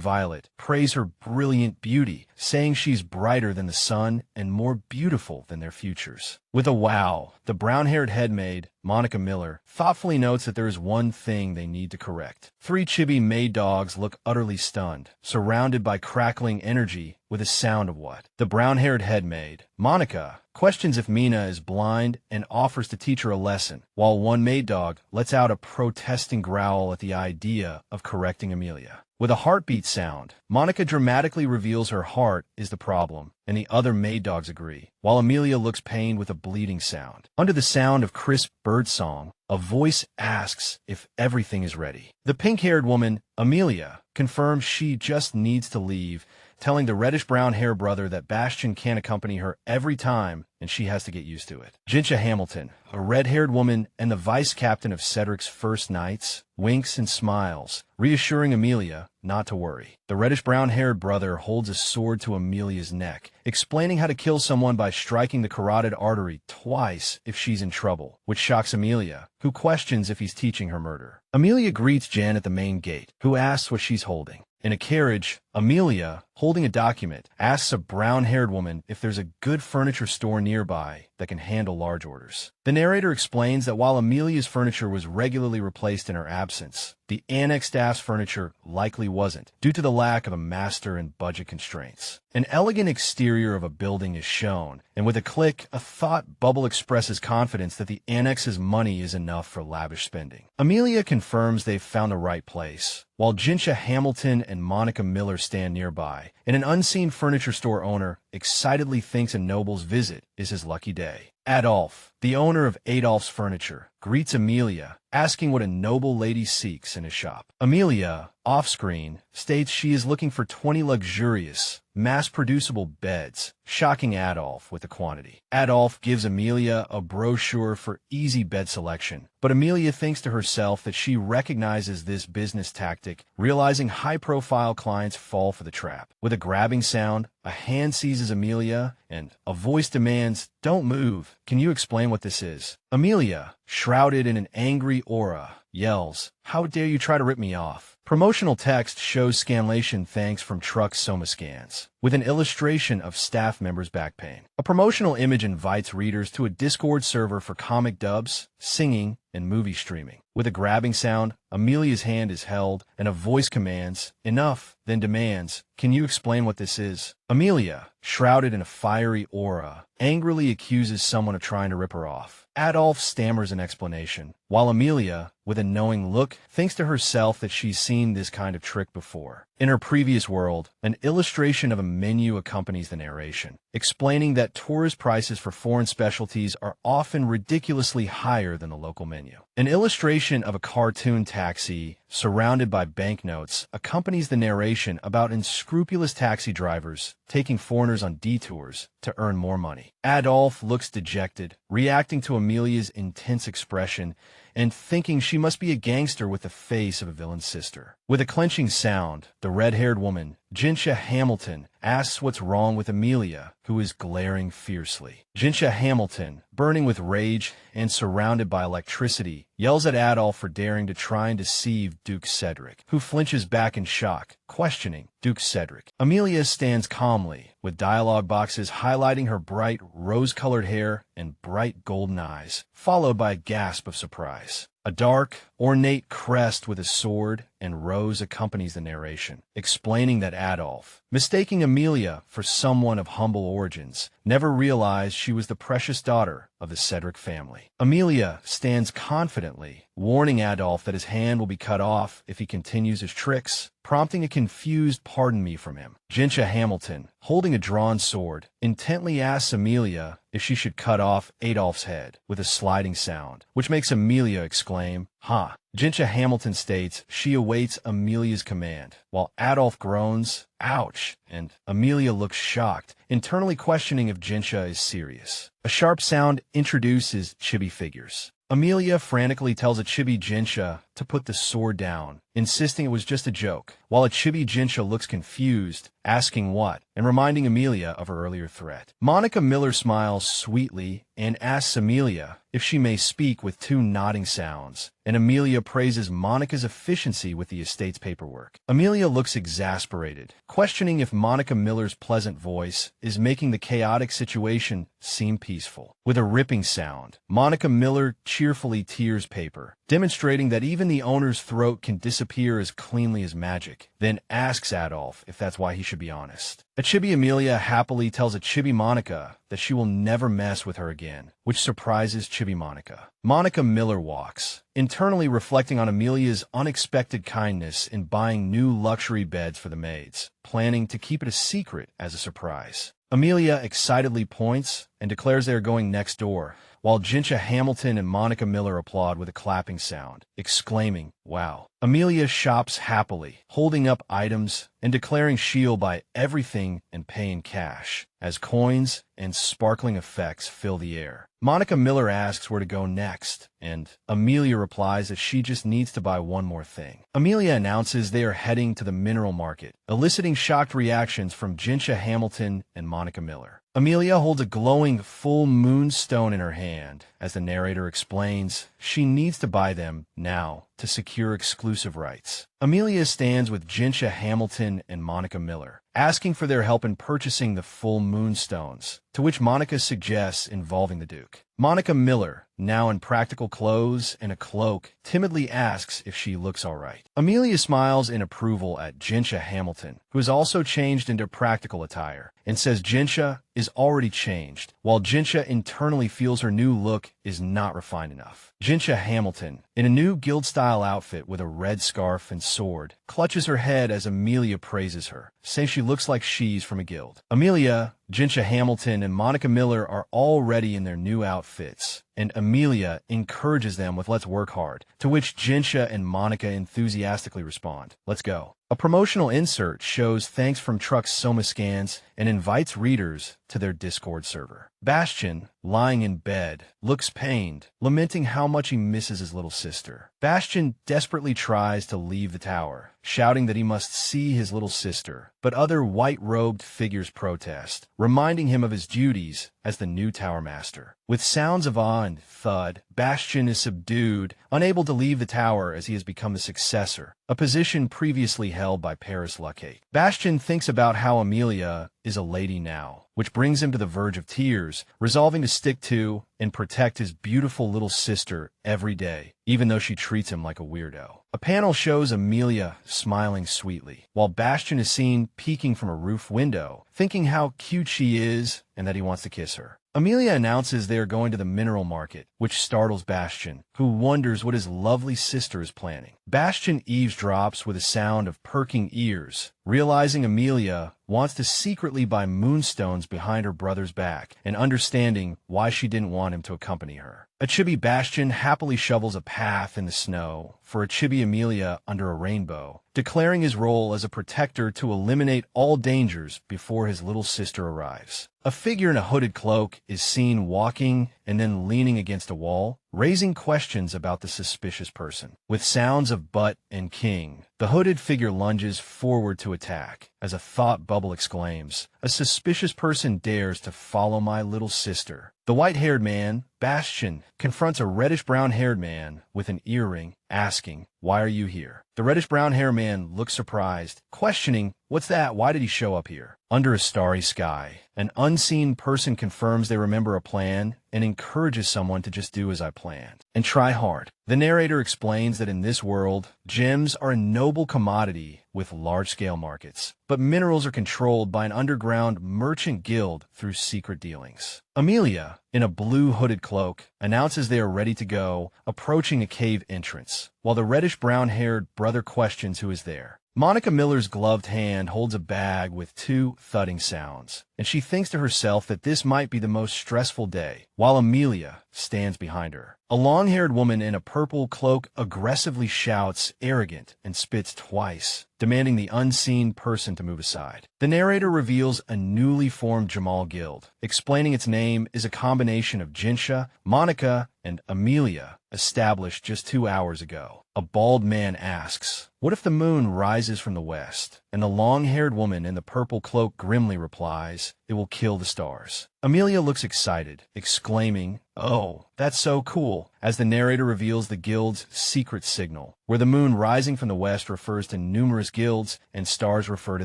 Violet, praise her brilliant beauty, saying she's brighter than the sun and more beautiful than their futures. With a wow, the brown-haired head maid, Monica Miller, thoughtfully notes that there is one thing they need to correct. Three chibi maid dogs look utterly stunned, surrounded by crackling energy with a sound of what? The brown-haired head maid, Monica, questions if Mina is blind and offers to teach her a lesson, while one maid dog lets out a protesting growl at the idea of correcting Amelia. With a heartbeat sound, Monica dramatically reveals her heart is the problem, and the other maid dogs agree, while Amelia looks pained with a bleeding sound. Under the sound of crisp birdsong, a voice asks if everything is ready. The pink-haired woman, Amelia, confirms she just needs to leave, telling the reddish-brown hair brother that Bastion can't accompany her every time and she has to get used to it. Jinsha Hamilton, a red-haired woman and the vice captain of Cedric's first knights, winks and smiles, reassuring Amelia not to worry. The reddish-brown-haired brother holds a sword to Amelia's neck, explaining how to kill someone by striking the carotid artery twice if she's in trouble, which shocks Amelia, who questions if he's teaching her murder. Amelia greets Jan at the main gate, who asks what she's holding. In a carriage, Amelia, holding a document, asks a brown-haired woman if there's a good furniture store nearby that can handle large orders. The narrator explains that while Amelia's furniture was regularly replaced in her absence, the annex staff's furniture likely wasn't, due to the lack of a master and budget constraints. An elegant exterior of a building is shown, and with a click, a thought bubble expresses confidence that the annex's money is enough for lavish spending. Amelia confirms they've found the right place, while Jinsha Hamilton and Monica Miller stand nearby, and an unseen furniture store owner excitedly thinks a noble's visit is his lucky day. Adolph, the owner of Adolph's Furniture, greets Amelia, asking what a noble lady seeks in his shop. Amelia, off-screen, states she is looking for 20 luxurious, mass-producible beds, shocking Adolph with the quantity. Adolph gives Amelia a brochure for easy bed selection, but Amelia thinks to herself that she recognizes this business tactic, realizing high-profile clients fall for the trap. With a grabbing sound, a hand seizes Amelia, and a voice demands, "Don't move. Can you explain what this is?" Amelia, shrouded in an angry aura, yells, "How dare you try to rip me off?" Promotional text shows scanlation thanks from Truck Soma Scans, with an illustration of staff members' back pain. A promotional image invites readers to a Discord server for comic dubs, singing, and movie streaming. With a grabbing sound, Amelia's hand is held, and a voice commands, "Enough," then demands, "Can you explain what this is?" Amelia, shrouded in a fiery aura, angrily accuses someone of trying to rip her off. Adolph stammers an explanation, while Amelia, with a knowing look, thinks to herself that she's seen this kind of trick before. In her previous world, an illustration of a menu accompanies the narration, explaining that tourist prices for foreign specialties are often ridiculously higher than the local menu. An illustration of a cartoon taxi, surrounded by banknotes, accompanies the narration about unscrupulous taxi drivers taking foreigners on detours to earn more money. Adolph looks dejected, reacting to Amelia's intense expression and thinking she must be a gangster with the face of a villain's sister. With a clenching sound, the red-haired woman, Jinsha Hamilton, asks what's wrong with Amelia, who is glaring fiercely. Jinsha Hamilton, burning with rage and surrounded by electricity, yells at Adolph for daring to try and deceive Duke Cedric, who flinches back in shock, questioning Duke Cedric. Amelia stands calmly, with dialogue boxes highlighting her bright rose-colored hair and bright golden eyes, followed by a gasp of surprise. A dark, ornate crest with a sword and rose accompanies the narration, explaining that Adolph, mistaking Amelia for someone of humble origins, never realized she was the precious daughter of the Cedric family. Amelia stands confidently, warning Adolph that his hand will be cut off if he continues his tricks, prompting a confused "pardon me" from him. Jinsha Hamilton, holding a drawn sword, intently asks Amelia if she should cut off Adolph's head with a sliding sound, which makes Amelia exclaim, "Ha!" Jinsha Hamilton states she awaits Amelia's command, while Adolph groans, "Ouch!" and Amelia looks shocked, internally questioning if Jinsha is serious. A sharp sound introduces chibi figures. Amelia frantically tells a chibi Jinsha to put the sword down, insisting it was just a joke, while a chibi Jinsha looks confused, asking what, and reminding Amelia of her earlier threat. Monica Miller smiles sweetly and asks Amelia if she may speak with two nodding sounds, and Amelia praises Monica's efficiency with the estate's paperwork. Amelia looks exasperated, questioning if Monica Miller's pleasant voice is making the chaotic situation seem peaceful. With a ripping sound, Monica Miller cheerfully tears paper, demonstrating that even the owner's throat can disappear as cleanly as magic, then asks Adolph if that's why he should be honest. A chibi Amelia happily tells a chibi Monica that she will never mess with her again, which surprises chibi Monica. Monica Miller walks, internally reflecting on Amelia's unexpected kindness in buying new luxury beds for the maids, planning to keep it a secret as a surprise. Amelia excitedly points and declares they are going next door, while Jinsha Hamilton and Monica Miller applaud with a clapping sound, exclaiming, "Wow." Amelia shops happily, holding up items and declaring she'll buy everything and pay in cash, as coins and sparkling effects fill the air. Monica Miller asks where to go next, and Amelia replies that she just needs to buy one more thing. Amelia announces they are heading to the mineral market, eliciting shocked reactions from Jinsha Hamilton and Monica Miller. Amelia holds a glowing full moon stone in her hand. As the narrator explains, she needs to buy them now to secure exclusive rights. Amelia stands with Jinsha Hamilton and Monica Miller, asking for their help in purchasing the full moonstones, to which Monica suggests involving the Duke. Monica Miller, now in practical clothes and a cloak, timidly asks if she looks all right. Amelia smiles in approval at Jinsha Hamilton, who has also changed into practical attire, and says Jinsha is already changed, while Jinsha internally feels her new look is not refined enough. Jinsha Hamilton, in a new guild-style outfit with a red scarf and sword, clutches her head as Amelia praises her, saying she looks like she's from a guild. Amelia, Jinsha Hamilton, and Monica Miller are already in their new outfits, and Amelia encourages them with "let's work hard," to which Jinsha and Monica enthusiastically respond, "Let's go." A promotional insert shows thanks from Truck's Soma scans and invites readers to their Discord server. Bastion, lying in bed, looks pained, lamenting how much he misses his little sister. Bastion desperately tries to leave the tower, shouting that he must see his little sister, but other white-robed figures protest, reminding him of his duties as the new tower master. With sounds of awe and thud, Bastion is subdued, unable to leave the tower as he has become the successor, a position previously held by Paris Luckate. Bastion thinks about how Amelia is a lady now, which brings him to the verge of tears, resolving to stick to and protect his beautiful little sister every day, even though she treats him like a weirdo. A panel shows Amelia smiling sweetly, while Bastion is seen peeking from a roof window, thinking how cute she is and that he wants to kiss her. Amelia announces they are going to the mineral market, which startles Bastion, who wonders what his lovely sister is planning. Bastion eavesdrops with a sound of perking ears, realizing Amelia wants to secretly buy moonstones behind her brother's back, and understanding why she didn't want him to accompany her. A chibi Bastion happily shovels a path in the snow for a chibi Amelia under a rainbow, declaring his role as a protector to eliminate all dangers before his little sister arrives. A figure in a hooded cloak is seen walking and then leaning against a wall, raising questions about the suspicious person. With sounds of butt and king, the hooded figure lunges forward to attack. As a thought bubble exclaims, "A suspicious person dares to follow my little sister." The white-haired man, Bastion, confronts a reddish-brown-haired man with an earring, asking, "Why are you here?" The reddish-brown-haired man looks surprised, questioning, "What's that? Why did he show up here?" Under a starry sky, an unseen person confirms they remember a plan and encourages someone to just do as I planned and try hard. The narrator explains that in this world, gems are a noble commodity with large-scale markets, but minerals are controlled by an underground merchant guild through secret dealings. Amelia, in a blue hooded cloak, announces they are ready to go, approaching a cave entrance, while the reddish-brown-haired brother questions who is there. Monica Miller's gloved hand holds a bag with two thudding sounds, and she thinks to herself that this might be the most stressful day, while Amelia stands behind her. A long-haired woman in a purple cloak aggressively shouts, "Arrogant," and spits twice, demanding the unseen person to move aside. The narrator reveals a newly formed Jamal guild, explaining its name is a combination of Jinsha, Monica, and Amelia, established just 2 hours ago. A bald man asks, "What if the moon rises from the west?" And the long-haired woman in the purple cloak grimly replies, "It will kill the stars." Amelia looks excited, exclaiming, "Oh, that's so cool," as the narrator reveals the guild's secret signal, where the moon rising from the west refers to numerous guilds and stars refer to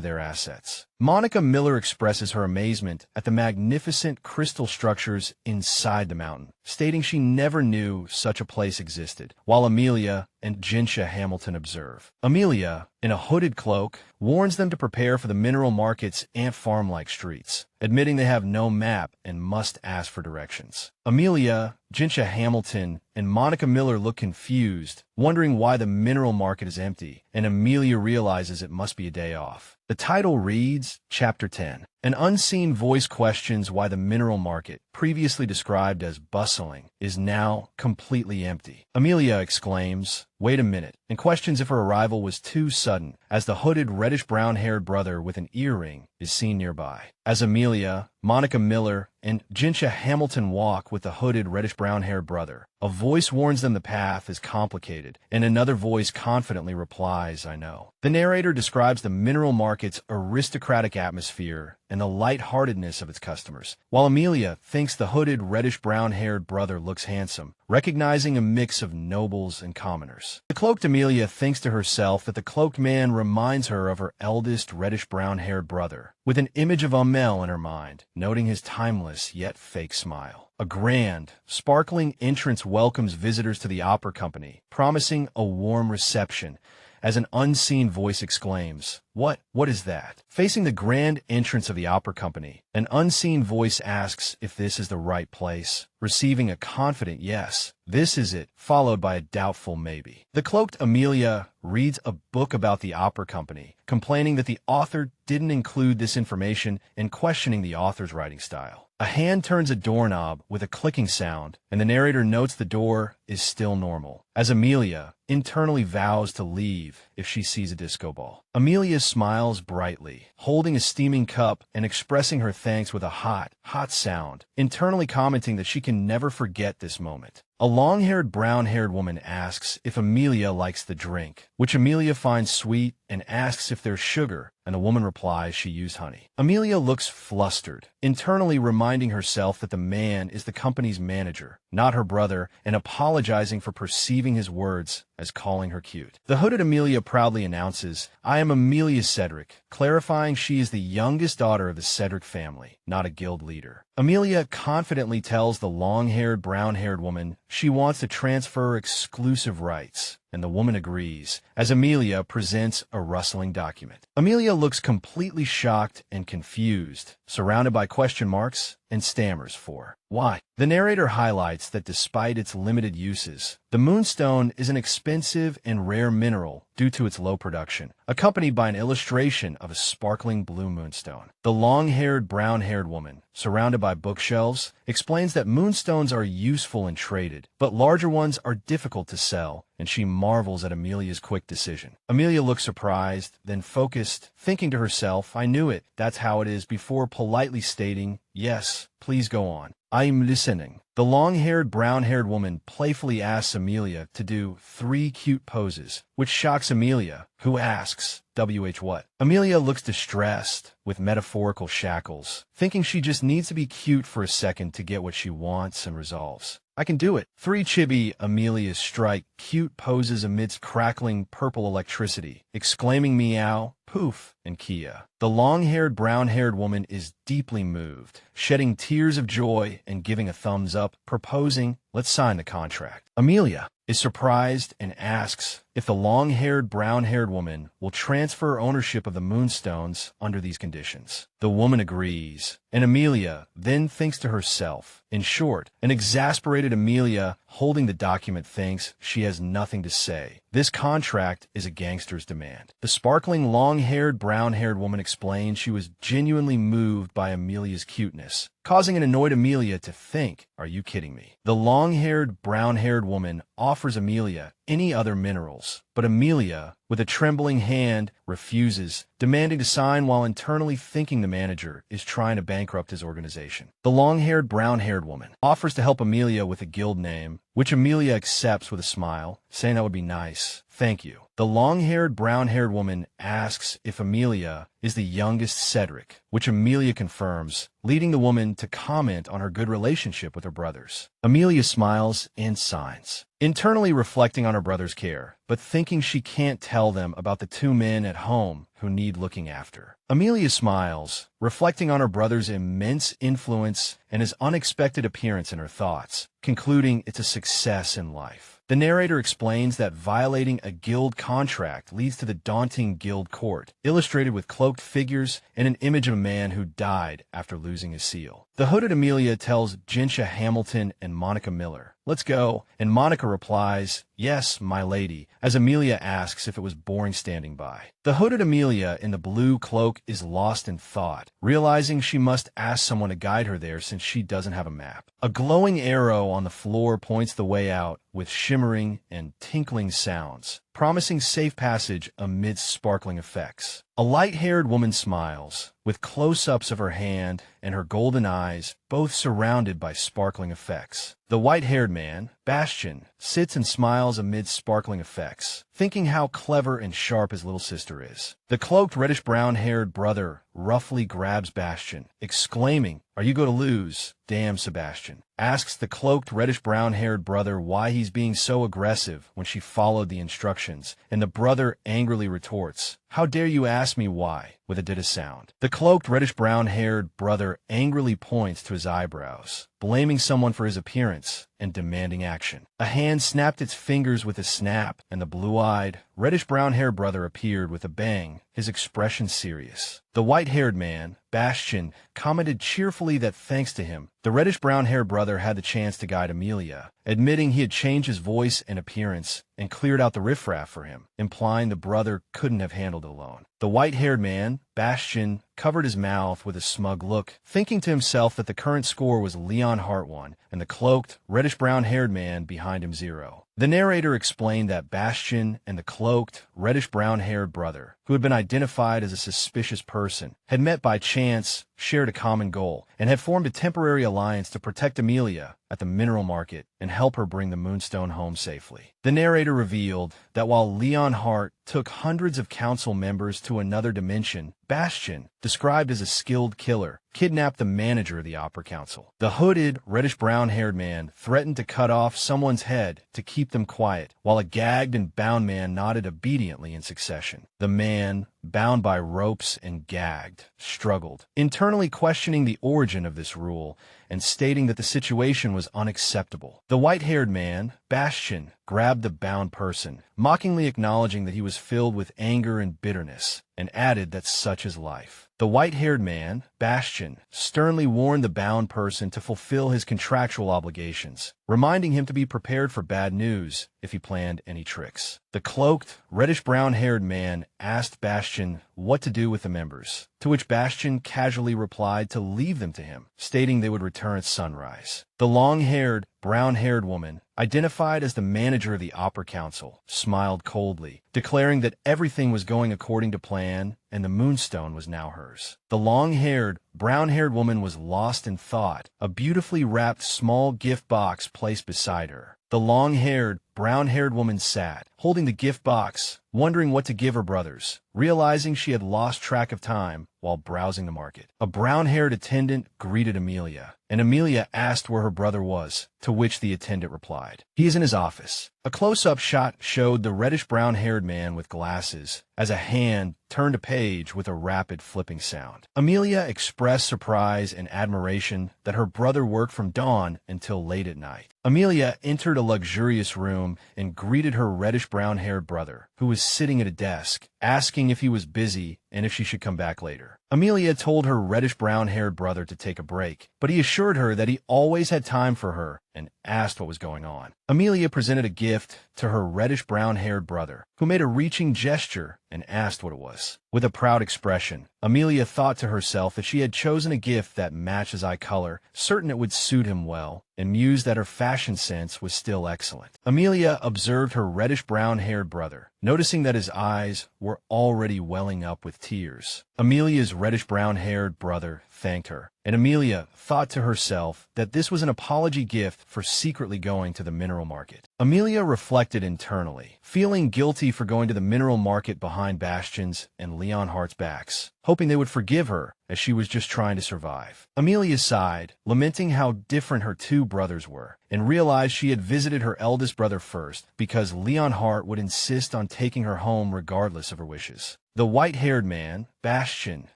their assets. Monica Miller expresses her amazement at the magnificent crystal structures inside the mountain, stating she never knew such a place existed, while Amelia and Jinsha Hamilton observe. Amelia, in a hooded cloak, warns them to prepare for the mineral market's ant farm-like streets, admitting they have no map and must ask for directions. Amelia, Jinsha Hamilton, and Monica Miller look confused, wondering why the mineral market is empty, and Amelia realizes it must be a day off. The title reads, Chapter 10. An unseen voice questions why the mineral market, previously described as bustling, is now completely empty. Amelia exclaims, "Wait a minute," and questions if her arrival was too sudden, as the hooded reddish-brown-haired brother with an earring is seen nearby. As Amelia, Monica Miller, and Jinsha Hamilton walk with the hooded reddish-brown-haired brother, a voice warns them the path is complicated, and another voice confidently replies, "I know." The narrator describes the mineral market's aristocratic atmosphere and the light-heartedness of its customers, while Amelia thinks the hooded reddish-brown-haired brother looks handsome, recognizing a mix of nobles and commoners. The cloaked Amelia thinks to herself that the cloaked man reminds her of her eldest reddish-brown-haired brother, with an image of Amel in her mind, noting his timeless yet fake smile. A grand, sparkling entrance welcomes visitors to the opera company, promising a warm reception, as an unseen voice exclaims, What is that?" Facing the grand entrance of the opera company, an unseen voice asks if this is the right place, receiving a confident yes, "This is it," followed by a doubtful maybe. The cloaked Amelia reads a book about the opera company, complaining that the author didn't include this information and questioning the author's writing style. A hand turns a doorknob with a clicking sound, and the narrator notes the door is still normal, as Amelia internally vows to leave if she sees a disco ball. Amelia smiles brightly, holding a steaming cup and expressing her thanks with a hot sound, internally commenting that she can never forget this moment. A long-haired, brown-haired woman asks if Amelia likes the drink, which Amelia finds sweet and asks if there's sugar, and the woman replies she used honey. Amelia looks flustered, internally reminding herself that the man is the company's manager, not her brother, and apologizing for perceiving his words as calling her cute. The hooded Amelia proudly announces, "I am Amelia Cedric," clarifying she is the youngest daughter of the Cedric family, not a guild leader. Amelia confidently tells the long-haired, brown-haired woman she wants to transfer exclusive rights, and the woman agrees, as Amelia presents a rustling document. Amelia looks completely shocked and confused, surrounded by question marks, and stammers for why. The narrator highlights that despite its limited uses, the moonstone is an expensive and rare mineral due to its low production, accompanied by an illustration of a sparkling blue moonstone. The long-haired, brown-haired woman, surrounded by bookshelves, explains that moonstones are useful and traded, but larger ones are difficult to sell, and she marvels at Amelia's quick decision. Amelia looks surprised, then focused, thinking to herself, "I knew it, that's how it is," before politely stating, "Yes, please go on. I'm listening." The long-haired, brown-haired woman playfully asks Amelia to do 3 cute poses, which shocks Amelia, who asks, "WH what?" Amelia looks distressed, with metaphorical shackles, thinking she just needs to be cute for a second to get what she wants, and resolves, "I can do it." 3 chibi Amelias strike cute poses amidst crackling purple electricity, exclaiming meow, poof, and Kia. The long-haired, brown-haired woman is deeply moved, shedding tears of joy and giving a thumbs up, proposing, "Let's sign the contract." Amelia is surprised and asks if the long-haired, brown-haired woman will transfer ownership of the moonstones under these conditions. The woman agrees, and Amelia then thinks to herself. In short, an exasperated Amelia holding the document thinks she has nothing to say. This contract is a gangster's demand. The sparkling long-haired, brown-haired woman explains she was genuinely moved by Amelia's cuteness, causing an annoyed Amelia to think, "Are you kidding me?" The long-haired, brown-haired woman offers Amelia any other minerals, but Amelia, with a trembling hand, refuses, demanding to sign while internally thinking the manager is trying to bankrupt his organization. The long-haired, brown-haired woman offers to help Amelia with a guild name, which Amelia accepts with a smile, saying that would be nice. "Thank you." The long-haired, brown-haired woman asks if Amelia is the youngest Cedric, which Amelia confirms, leading the woman to comment on her good relationship with her brothers. Amelia smiles and signs, internally reflecting on her brother's care, but thinking she can't tell them about the 2 men at home who need looking after. Amelia smiles, reflecting on her brother's immense influence and his unexpected appearance in her thoughts, concluding it's a success in life. The narrator explains that violating a guild contract leads to the daunting guild court, illustrated with cloaked figures and an image of a man who died after losing his seal. The hooded Amelia tells Jinsha Hamilton and Monica Miller, "Let's go," and Monica replies, "Yes, my lady," as Amelia asks if it was boring standing by. The hooded Amelia Amelia in the blue cloak is lost in thought, realizing she must ask someone to guide her there since she doesn't have a map. A glowing arrow on the floor points the way out with shimmering and tinkling sounds, promising safe passage amidst sparkling effects. A light-haired woman smiles, with close-ups of her hand and her golden eyes, both surrounded by sparkling effects. The white-haired man, Bastion, sits and smiles amidst sparkling effects, thinking how clever and sharp his little sister is. The cloaked reddish-brown-haired brother roughly grabs Bastion, exclaiming, "Are you going to lose? Damn, Sebastian." Asks the cloaked reddish-brown-haired brother why he's being so aggressive when she followed the instructions, and the brother angrily retorts, "How dare you ask me why?" with a did a sound. The cloaked reddish-brown-haired brother angrily points to his eyebrows, blaming someone for his appearance and demanding action. A hand snapped its fingers with a snap, and the blue-eyed, reddish-brown-haired brother appeared with a bang, his expression serious. The white-haired man, Bastion, commented cheerfully that thanks to him, the reddish-brown-haired brother had the chance to guide Amelia, admitting he had changed his voice and appearance and cleared out the riffraff for him, implying the brother couldn't have handled it alone. The white-haired man, Bastion, covered his mouth with a smug look, thinking to himself that the current score was Leon Hart 1 and the cloaked, reddish-brown-haired man behind him 0. The narrator explained that Bastion and the cloaked, reddish-brown-haired brother, who had been identified as a suspicious person, had met by chance, shared a common goal, and had formed a temporary alliance to protect Amelia at the mineral market and help her bring the Moonstone home safely. The narrator revealed that while Leon Hart took hundreds of council members to another dimension, Bastion, described as a skilled killer, kidnapped the manager of the Opera Council. The hooded, reddish-brown-haired man threatened to cut off someone's head to keep them quiet, while a gagged and bound man nodded obediently in succession. The man, bound by ropes and gagged, struggled, internally questioning the origin of this rule and stating that the situation was unacceptable. The white-haired man, Bastion, grabbed the bound person, mockingly acknowledging that he was filled with anger and bitterness, and added that such is life. The white-haired man, Bastion, sternly warned the bound person to fulfill his contractual obligations, reminding him to be prepared for bad news if he planned any tricks. The cloaked, reddish-brown-haired man asked Bastion what to do with the members, to which Bastion casually replied to leave them to him, stating they would return at sunrise. The long-haired, brown-haired woman, identified as the manager of the Opera Council, smiled coldly, declaring that everything was going according to plan and the Moonstone was now hers. The long-haired, brown-haired woman was lost in thought, a beautifully wrapped small gift box placed beside her. The long-haired, brown-haired woman sat, holding the gift box, wondering what to give her brothers, realizing she had lost track of time while browsing the market. A brown-haired attendant greeted Amelia, and Amelia asked where her brother was, to which the attendant replied, "He is in his office." A close-up shot showed the reddish-brown-haired man with glasses, as a hand turned a page with a rapid flipping sound. Amelia expressed surprise and admiration that her brother worked from dawn until late at night. Amelia entered a luxurious room and greeted her reddish-brown-haired brother, who was sitting at a desk, asking if he was busy and if she should come back later. Amelia told her reddish-brown-haired brother to take a break, but he assured her that he always had time for her and asked what was going on. Amelia presented a gift to her reddish-brown-haired brother, who made a reaching gesture and asked what it was. With a proud expression, Amelia thought to herself that she had chosen a gift that matched his eye color, certain it would suit him well, and mused that her fashion sense was still excellent. Amelia observed her reddish-brown-haired brother, noticing that his eyes were already welling up with tears. Amelia's reddish-brown-haired brother thanked her, and Amelia thought to herself that this was an apology gift for secretly going to the mineral market. Amelia reflected internally, feeling guilty for going to the mineral market behind Bastion's and Leon Hart's backs, hoping they would forgive her as she was just trying to survive. Amelia sighed, lamenting how different her two brothers were, and realized she had visited her eldest brother first because Leon Hart would insist on taking her home regardless of her wishes. The white-haired man, Bastion,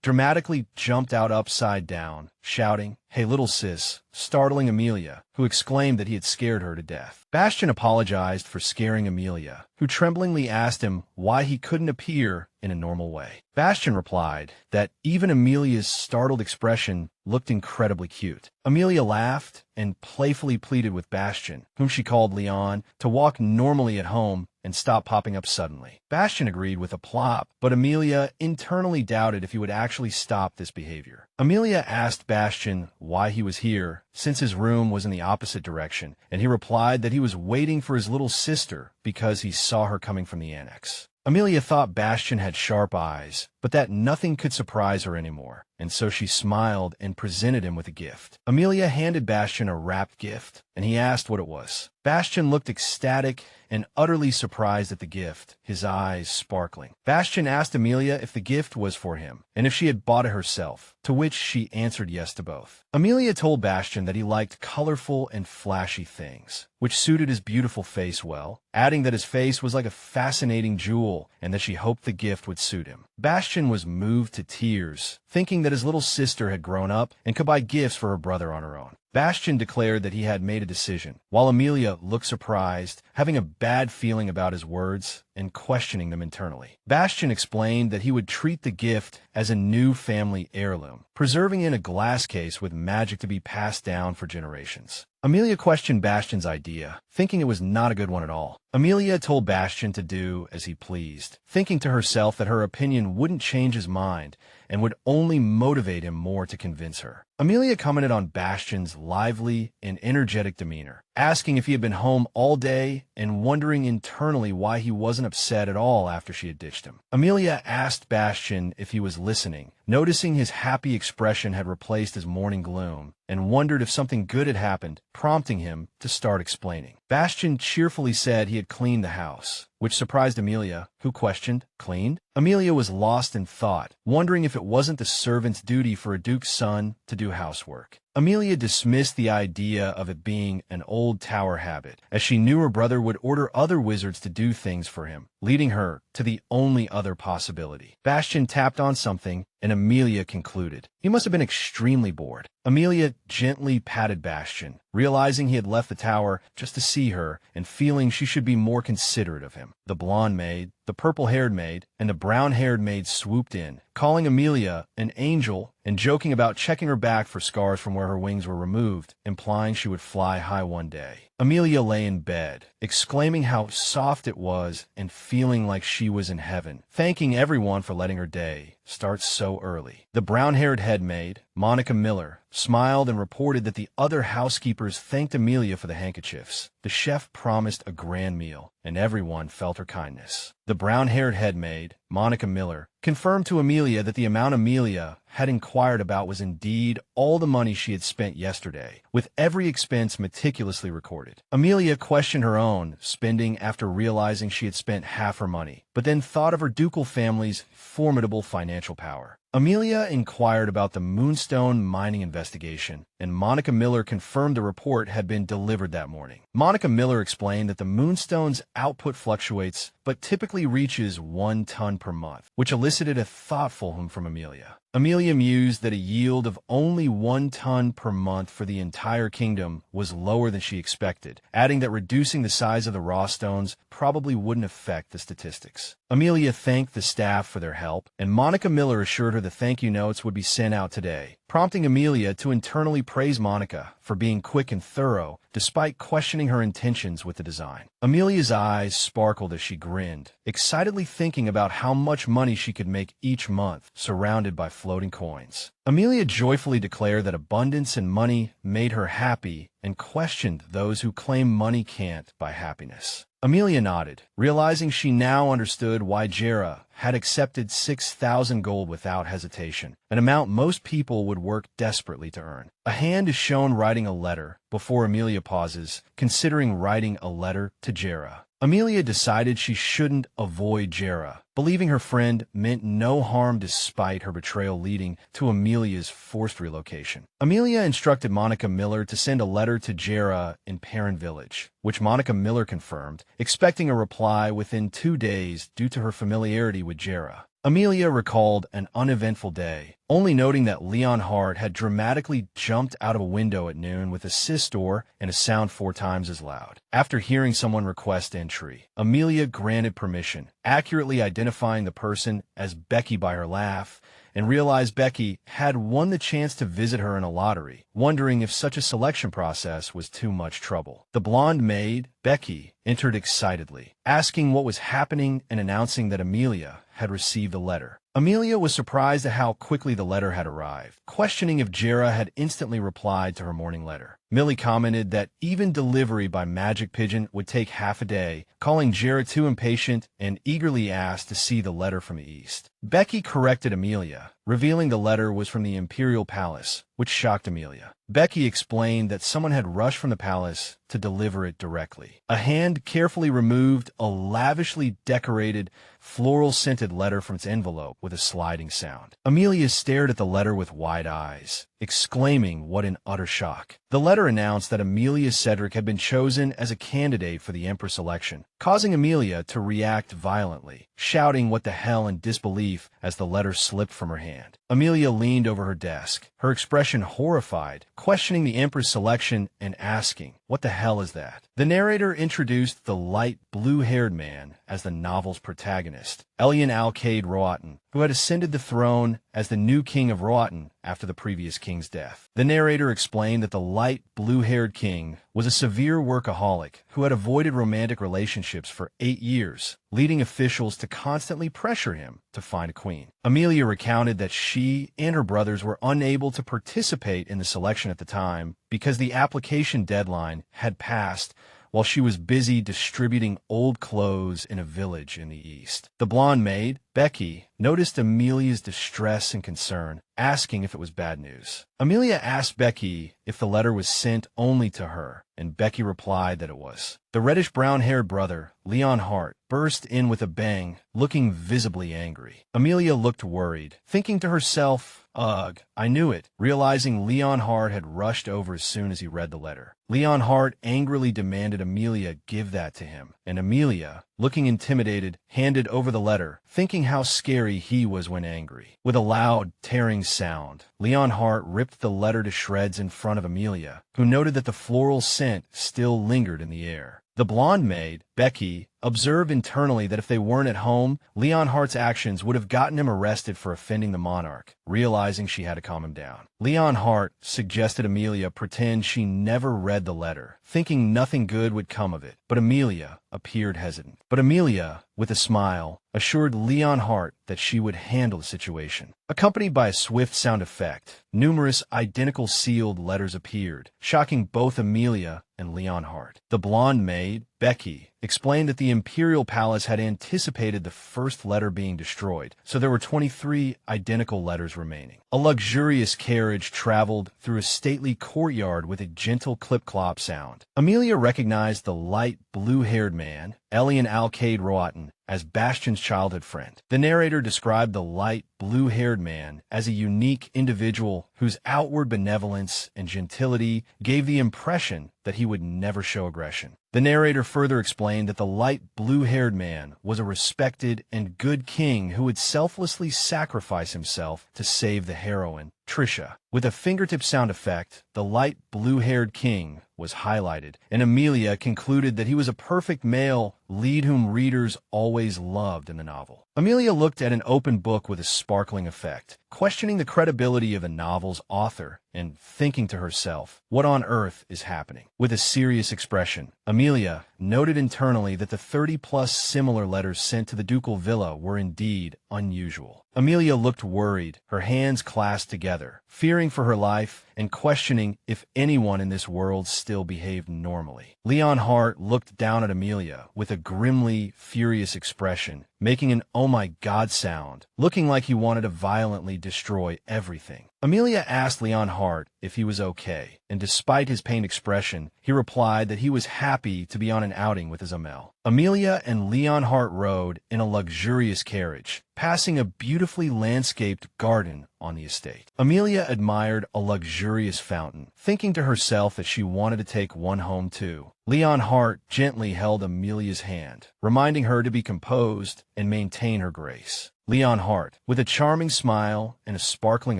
dramatically jumped out upside down, shouting, "Hey, little sis," startling Amelia, who exclaimed that he had scared her to death. Bastion apologized for scaring Amelia, who tremblingly asked him why he couldn't appear in a normal way. Bastion replied that even Amelia's startled expression looked incredibly cute. Amelia laughed and playfully pleaded with Bastian, whom she called Leon, to walk normally at home and stop popping up suddenly. Bastian agreed with a plop, but Amelia internally doubted if he would actually stop this behavior. Amelia asked Bastian why he was here, since his room was in the opposite direction, and he replied that he was waiting for his little sister because he saw her coming from the annex. Amelia thought Bastian had sharp eyes, but that nothing could surprise her anymore, and so she smiled and presented him with a gift. Amelia handed Bastian a wrapped gift, and he asked what it was. Bastian looked ecstatic and utterly surprised at the gift, his eyes sparkling. Bastian asked Amelia if the gift was for him, and if she had bought it herself, to which she answered yes to both. Amelia told Bastian that he liked colorful and flashy things, which suited his beautiful face well, adding that his face was like a fascinating jewel and that she hoped the gift would suit him. Bastian was moved to tears, thinking that his little sister had grown up and could buy gifts for her brother on her own. Bastian declared that he had made a decision, while Amelia looked surprised, having a bad feeling about his words and questioning them internally. Bastian explained that he would treat the gift as a new family heirloom, preserving it in a glass case with magic to be passed down for generations. Amelia questioned Bastian's idea, thinking it was not a good one at all. Amelia told Bastian to do as he pleased, thinking to herself that her opinion wouldn't change his mind and would only motivate him more to convince her. Amelia commented on Bastian's lively and energetic demeanor, asking if he had been home all day and wondering internally why he wasn't upset at all after she had ditched him. Amelia asked Bastian if he was listening, noticing his happy expression had replaced his morning gloom, and wondered if something good had happened, prompting him to start explaining. Bastian cheerfully said he had cleaned the house, which surprised Amelia, who questioned, "Cleaned?" Amelia was lost in thought, wondering if it wasn't the servant's duty for a duke's son to do housework. Amelia dismissed the idea of it being an old tower habit, as she knew her brother would order other wizards to do things for him, leading her to the only other possibility. Bastian tapped on something, and Amelia concluded. He must have been extremely bored. Amelia gently patted Bastian, realizing he had left the tower just to see her and feeling she should be more considerate of him. The blonde maid, the purple-haired maid, and the brown-haired maid swooped in, calling Amelia an angel and joking about checking her back for scars from where her wings were removed, implying she would fly high one day. Amelia lay in bed, exclaiming how soft it was and feeling like she was in heaven, thanking everyone for letting her day start so early. The brown-haired head maid, Monica Miller, smiled and reported that the other housekeepers thanked Amelia for the handkerchiefs. The chef promised a grand meal, and everyone felt her kindness. The brown-haired head maid, Monica Miller, confirmed to Amelia that the amount Amelia had inquired about was indeed all the money she had spent yesterday, with every expense meticulously recorded. Amelia questioned her own spending after realizing she had spent half her money, but then thought of her ducal family's formidable financial power. Amelia inquired about the Moonstone mining investigation, and Monica Miller confirmed the report had been delivered that morning. Monica Miller explained that the Moonstone's output fluctuates, but typically reaches 1 ton per month, which elicited a thoughtful hum from Amelia. Amelia mused that a yield of only 1 ton per month for the entire kingdom was lower than she expected, adding that reducing the size of the raw stones probably wouldn't affect the statistics. Amelia thanked the staff for their help, and Monica Miller assured her the thank you notes would be sent out today, prompting Amelia to internally praise Monica for being quick and thorough, despite questioning her intentions with the design. Amelia's eyes sparkled as she grinned, excitedly thinking about how much money she could make each month, surrounded by floating coins. Amelia joyfully declared that abundance and money made her happy and questioned those who claim money can't buy happiness. Amelia nodded, realizing she now understood why Jera had accepted 6,000 gold without hesitation, an amount most people would work desperately to earn. A hand is shown writing a letter before Amelia pauses, considering writing a letter to Jera. Amelia decided she shouldn't avoid Jera, believing her friend meant no harm despite her betrayal leading to Amelia's forced relocation. Amelia instructed Monica Miller to send a letter to Jera in Perrin Village, which Monica Miller confirmed, expecting a reply within 2 days due to her familiarity with Jera. Amelia recalled an uneventful day, only noting that Leon Hart had dramatically jumped out of a window at noon with a cis door and a sound 4 times as loud. After hearing someone request entry, Amelia granted permission, accurately identifying the person as Becky by her laugh, and realized Becky had won the chance to visit her in a lottery, wondering if such a selection process was too much trouble. The blonde maid, Becky, entered excitedly, asking what was happening and announcing that Amelia had received a letter. Amelia was surprised at how quickly the letter had arrived, questioning if Jera had instantly replied to her morning letter. Millie commented that even delivery by magic pigeon would take half a day, calling Jera too impatient and eagerly asked to see the letter from the east. Becky corrected Amelia, revealing the letter was from the Imperial Palace, which shocked Amelia. Becky explained that someone had rushed from the palace to deliver it directly. A hand carefully removed a lavishly decorated, floral-scented letter from its envelope with a sliding sound. Amelia stared at the letter with wide eyes, exclaiming what in utter shock. The letter announced that Amelia Cedric had been chosen as a candidate for the Empress election, causing Amelia to react violently, shouting what the hell in disbelief as the letter slipped from her hand. Amelia leaned over her desk, her expression horrified, questioning the Empress selection and asking, "What the hell is that?" The narrator introduced the light blue-haired man as the novel's protagonist, Elian Alcade Roatan, who had ascended the throne as the new king of Roatan after the previous king's death. The narrator explained that the light blue-haired king was a severe workaholic who had avoided romantic relationships for 8 years, leading officials to constantly pressure him to find a queen. Amelia recounted that she and her brothers were unable to participate in the selection at the time because the application deadline had passed while she was busy distributing old clothes in a village in the east. The blonde maid, Becky, noticed Amelia's distress and concern, asking if it was bad news. Amelia asked Becky if the letter was sent only to her, and Becky replied that it was. The reddish-brown-haired brother, Leon Hart, burst in with a bang, looking visibly angry. Amelia looked worried, thinking to herself, "Ugh, I knew it," realizing Leon Hart had rushed over as soon as he read the letter. Leon Hart angrily demanded Amelia give that to him, and Amelia, looking intimidated, handed over the letter, thinking how scary he was when angry. With a loud, tearing sound, Leon Hart ripped the letter to shreds in front of Amelia, who noted that the floral scent still lingered in the air. The blonde maid, Becky, observed internally that if they weren't at home, Leon Hart's actions would have gotten him arrested for offending the monarch, realizing she had to calm him down. Leon Hart suggested Amelia pretend she never read the letter, thinking nothing good would come of it, but Amelia appeared hesitant. But Amelia, with a smile, assured Leon Hart that she would handle the situation. Accompanied by a swift sound effect, numerous identical sealed letters appeared, shocking both Amelia and Leon Hart. The blonde maid, Becky, explained that the Imperial Palace had anticipated the first letter being destroyed, so there were 23 identical letters remaining. A luxurious carriage traveled through a stately courtyard with a gentle clip-clop sound. Amelia recognized the light blue-haired man, Elian Alcade Roatan, as Bastian's childhood friend. The narrator described the light blue-haired man as a unique individual whose outward benevolence and gentility gave the impression that he would never show aggression. The narrator further explained that the light blue-haired man was a respected and good king who would selflessly sacrifice himself to save the heroine, Trisha. With a fingertip sound effect, the light blue-haired king was highlighted, and Amelia concluded that he was a perfect male lead whom readers always loved in the novel. Amelia looked at an open book with a sparkling effect, questioning the credibility of the novel's author and thinking to herself, what on earth is happening? With a serious expression, Amelia noted internally that the 30-plus similar letters sent to the ducal villa were indeed unusual. Amelia looked worried, her hands clasped together, fearing for her life and questioning if anyone in this world still behaved normally. Leon Hart looked down at Amelia with a grimly furious expression, making an "oh my god" sound, looking like he wanted to violently destroy everything. Amelia asked Leon Hart if he was okay, and despite his pained expression, he replied that he was happy to be on an outing with his Amel. Amelia and Leon Hart rode in a luxurious carriage, passing a beautifully landscaped garden on the estate. Amelia admired a luxurious fountain, thinking to herself that she wanted to take one home too. Leon Hart gently held Amelia's hand, reminding her to be composed and maintain her grace. Leon Hart, with a charming smile and a sparkling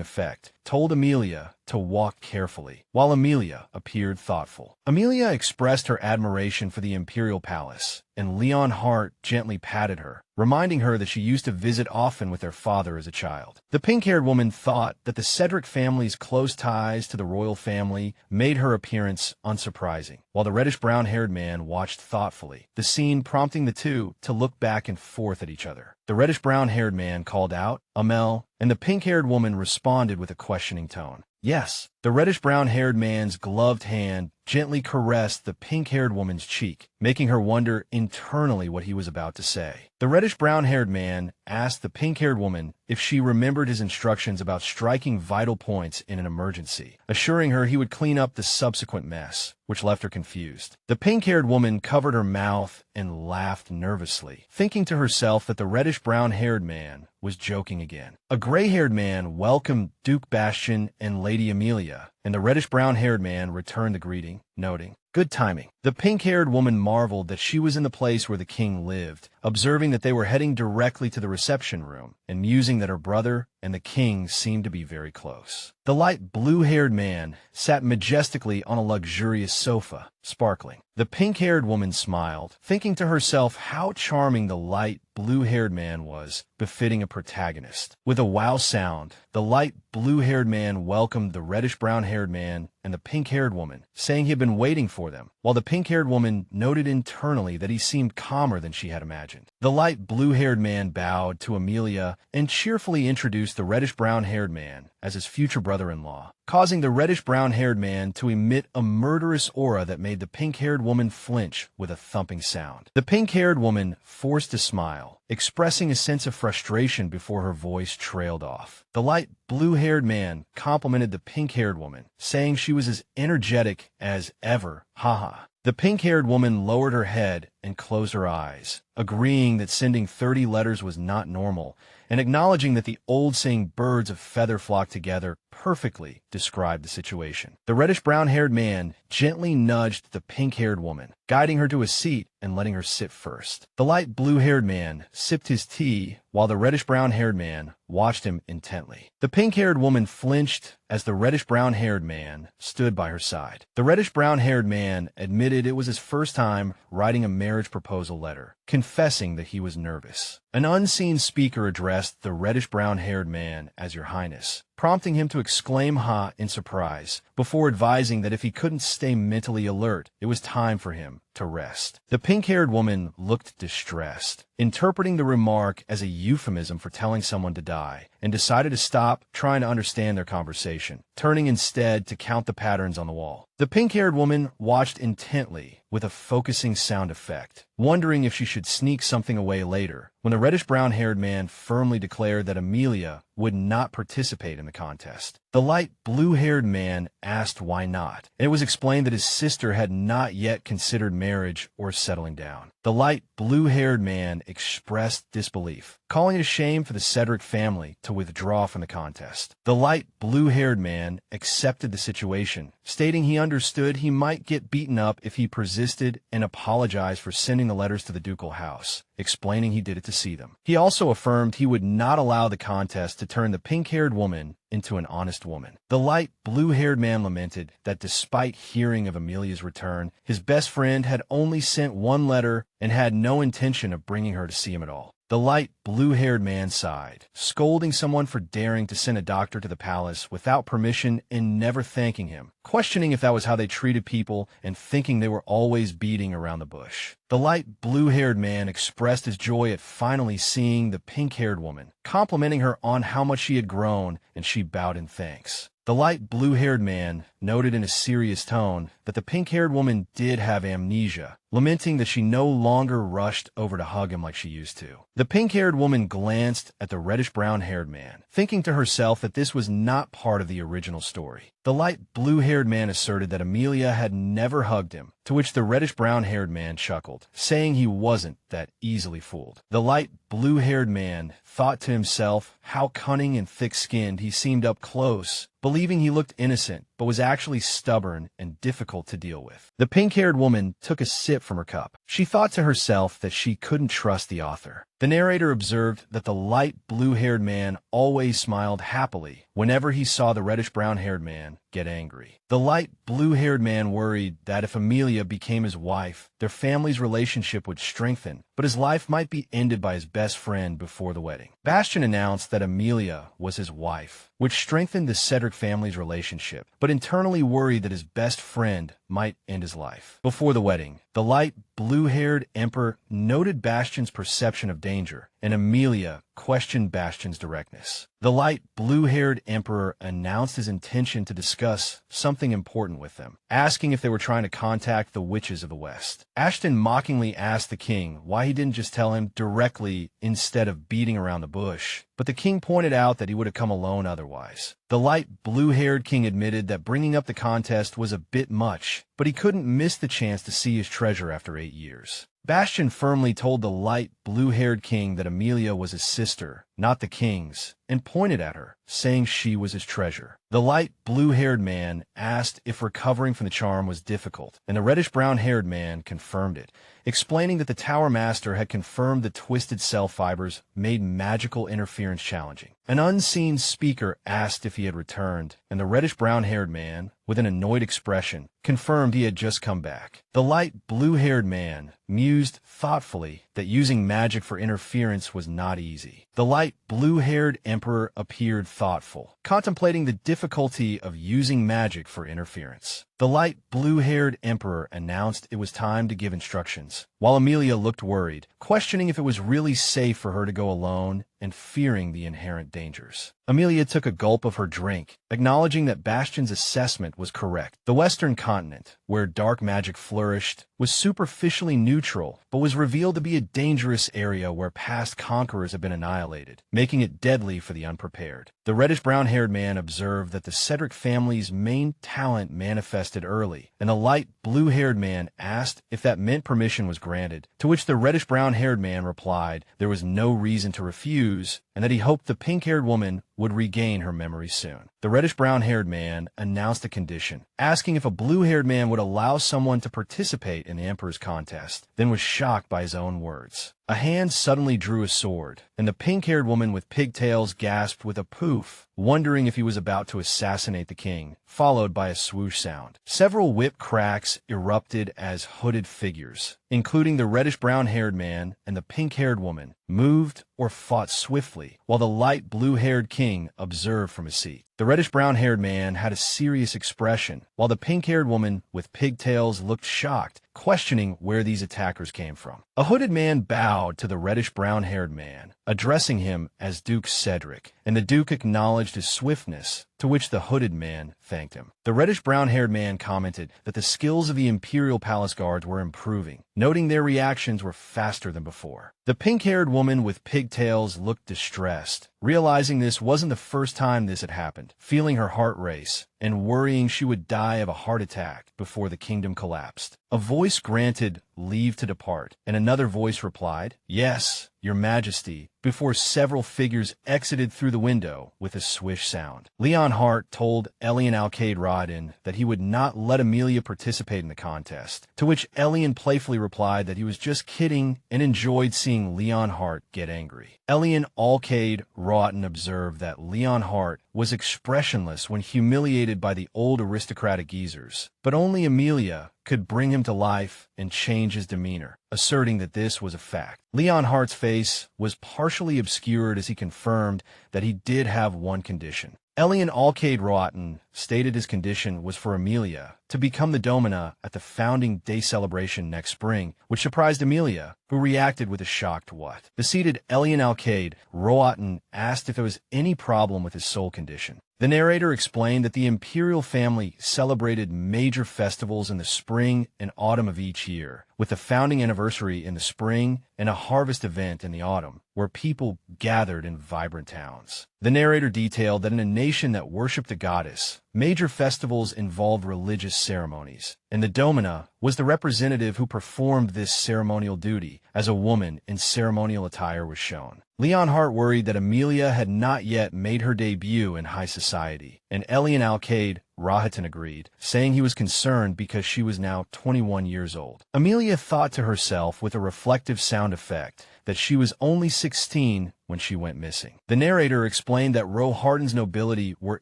effect, told Amelia to walk carefully, while Amelia appeared thoughtful. Amelia expressed her admiration for the imperial palace, and Leonhardt gently patted her, reminding her that she used to visit often with their father as a child. The pink-haired woman thought that the Cedric family's close ties to the royal family made her appearance unsurprising, while the reddish-brown-haired man watched thoughtfully, the scene prompting the two to look back and forth at each other. The reddish-brown-haired man called out, "Amel," and the pink-haired woman responded with a questioning tone. "Yes." The reddish-brown-haired man's gloved hand gently caressed the pink-haired woman's cheek, making her wonder internally what he was about to say. The reddish-brown-haired man asked the pink-haired woman if she remembered his instructions about striking vital points in an emergency, assuring her he would clean up the subsequent mess, which left her confused. The pink-haired woman covered her mouth and laughed nervously, thinking to herself that the reddish-brown-haired man was joking again. A gray-haired man welcomed Duke Bastian and Lady Amelia, and the reddish-brown-haired man returned the greeting, noting, "Good timing." The pink-haired woman marveled that she was in the place where the king lived, observing that they were heading directly to the reception room, and musing that her brother and the king seemed to be very close. The light blue-haired man sat majestically on a luxurious sofa, sparkling. The pink-haired woman smiled, thinking to herself how charming the light blue-haired man was, befitting a protagonist. With a wow sound, the light blue-haired man welcomed the reddish-brown-haired man and the pink-haired woman, saying he had been waiting for them, while the pink-haired woman noted internally that he seemed calmer than she had imagined. The light blue-haired man bowed to Amelia and cheerfully introduced the reddish-brown-haired man as his future brother-in-law, causing the reddish-brown-haired man to emit a murderous aura that made the pink-haired woman flinch with a thumping sound. The pink-haired woman forced a smile, expressing a sense of frustration before her voice trailed off. The light blue-haired man complimented the pink-haired woman, saying she was as energetic as ever. Haha. The pink-haired woman lowered her head and closed her eyes, agreeing that sending 30 letters was not normal, and acknowledging that the old saying "birds of feather flock together" perfectly described the situation. The reddish-brown-haired man gently nudged the pink-haired woman, guiding her to a seat and letting her sit first. The light blue-haired man sipped his tea while the reddish-brown-haired man watched him intently. The pink-haired woman flinched as the reddish-brown-haired man stood by her side. The reddish-brown-haired man admitted it was his first time writing a marriage proposal letter, confessing that he was nervous. An unseen speaker addressed the reddish-brown-haired man as "Your Highness," prompting him to exclaim "Ha" in surprise, before advising that if he couldn't stay mentally alert, it was time for him to rest. The pink-haired woman looked distressed, interpreting the remark as a euphemism for telling someone to die, and decided to stop trying to understand their conversation, turning instead to count the patterns on the wall. The pink-haired woman watched intently with a focusing sound effect, wondering if she should sneak something away later, when the reddish-brown-haired man firmly declared that Amelia would not participate in the contest. The light blue-haired man asked why not, and it was explained that his sister had not yet considered marriage or settling down. The light blue-haired man expressed disbelief, calling it a shame for the Cedric family to withdraw from the contest. The light blue-haired man accepted the situation, stating he understood he might get beaten up if he persisted, and apologized for sending the letters to the ducal house, explaining he did it to see them. He also affirmed he would not allow the contest to turn the pink-haired woman into an honest woman. The light blue-haired man lamented that despite hearing of Amelia's return, his best friend had only sent one letter and had no intention of bringing her to see him at all. The light blue-haired man sighed, scolding someone for daring to send a doctor to the palace without permission and never thanking him, questioning if that was how they treated people and thinking they were always beating around the bush. The light blue-haired man expressed his joy at finally seeing the pink-haired woman, complimenting her on how much she had grown, and she bowed in thanks. The light blue-haired man noted in a serious tone that the pink-haired woman did have amnesia, lamenting that she no longer rushed over to hug him like she used to. The pink-haired woman glanced at the reddish-brown-haired man, thinking to herself that this was not part of the original story. The light blue-haired man asserted that Amelia had never hugged him, to which the reddish-brown-haired man chuckled, saying he wasn't that easily fooled. The light blue-haired man thought to himself how cunning and thick-skinned he seemed up close, believing he looked innocent, but was actually stubborn and difficult to deal with. The pink-haired woman took a sip from her cup, She thought to herself that she couldn't trust the author. The narrator observed that the light blue-haired man always smiled happily whenever he saw the reddish-brown-haired man get angry. The light blue-haired man worried that if Amelia became his wife, their family's relationship would strengthen, but his life might be ended by his best friend before the wedding. Bastian announced that Amelia was his wife, which strengthened the Cedric family's relationship, but internally worried that his best friend might end his life. Before the wedding, the light blue-haired emperor noted Bastian's perception of danger, and Amelia questioned Bastian's directness. The light blue-haired emperor announced his intention to discuss something important with them, asking if they were trying to contact the witches of the West. Ashton mockingly asked the king why he didn't just tell him directly instead of beating around the bush, but the king pointed out that he would have come alone otherwise. The light blue-haired king admitted that bringing up the contest was a bit much, but he couldn't miss the chance to see his treasure after 8 years. Bastian firmly told the light blue-haired king that Amelia was his sister, not the king's, and pointed at her, saying she was his treasure. The light blue-haired man asked if recovering from the charm was difficult, and the reddish-brown-haired man confirmed it, explaining that the Tower Master had confirmed the twisted cell fibers made magical interference challenging. An unseen speaker asked if he had returned, and the reddish-brown-haired man, with an annoyed expression, confirmed he had just come back. The light blue-haired man mused thoughtfully that using magic for interference was not easy. The light blue-haired emperor appeared thoughtful, contemplating the difficulty of using magic for interference. The light blue-haired emperor announced it was time to give instructions, while Amelia looked worried, questioning if it was really safe for her to go alone and fearing the inherent dangers. Amelia took a gulp of her drink, acknowledging that Bastian's assessment was correct. The Western continent, where dark magic flourished, was superficially neutral, but was revealed to be a dangerous area where past conquerors had been annihilated, making it deadly for the unprepared. The reddish-brown-haired man observed that the Cedric family's main talent manifested early, and the light blue-haired man asked if that meant permission was granted, to which the reddish-brown-haired man replied there was no reason to refuse, and that he hoped the pink-haired woman would regain her memory soon. The reddish-brown-haired man announced a condition, asking if a blue-haired man would allow someone to participate in the Emperor's contest, then was shocked by his own words. A hand suddenly drew a sword, and the pink-haired woman with pigtails gasped with a poof, wondering if he was about to assassinate the king, followed by a swoosh sound. Several whip cracks erupted as hooded figures, including the reddish-brown-haired man and the pink-haired woman, moved or fought swiftly, while the light blue-haired king observed from his seat. The reddish-brown-haired man had a serious expression, while the pink-haired woman with pigtails looked shocked, questioning where these attackers came from. A hooded man bowed to the reddish-brown-haired man, addressing him as Duke Cedric, and the Duke acknowledged his swiftness, to which the hooded man thanked him. The reddish-brown-haired man commented that the skills of the Imperial Palace Guards were improving, noting their reactions were faster than before. The pink-haired woman with pigtails looked distressed, realizing this wasn't the first time this had happened, feeling her heart race, and worrying she would die of a heart attack before the kingdom collapsed. A voice granted leave to depart, and another voice replied, "Yes, Your Majesty," before several figures exited through the window with a swish sound. Leon Hart told Elian Alcade Rodin that he would not let Amelia participate in the contest, to which Elian playfully replied that he was just kidding and enjoyed seeing Leon Hart get angry. Elian Alcade Rodin observed that Leon Hart was expressionless when humiliated by the old aristocratic geezers, but only Amelia could bring him to life and change his demeanor, asserting that this was a fact. Leon Hart's face was partially obscured as he confirmed that he did have one condition. Elian Alcade Rotten stated his condition was for Amelia to become the domina at the founding day celebration next spring, which surprised Amelia, who reacted with a shocked what. The seated Elian Alcade Rotten asked if there was any problem with his soul condition. The narrator explained that the imperial family celebrated major festivals in the spring and autumn of each year, with the founding anniversary in the spring and a harvest event in the autumn, where people gathered in vibrant towns. The narrator detailed that in a nation that worshipped the goddess, major festivals involved religious ceremonies, and the domina was the representative who performed this ceremonial duty, as a woman in ceremonial attire was shown. Leon Hart worried that Amelia had not yet made her debut in high society, and Elian Alcade Rohatyn agreed, saying he was concerned because she was now 21 years old. Amelia thought to herself with a reflective sound effect that she was only 16 when she went missing. The narrator explained that Rohatyn's nobility were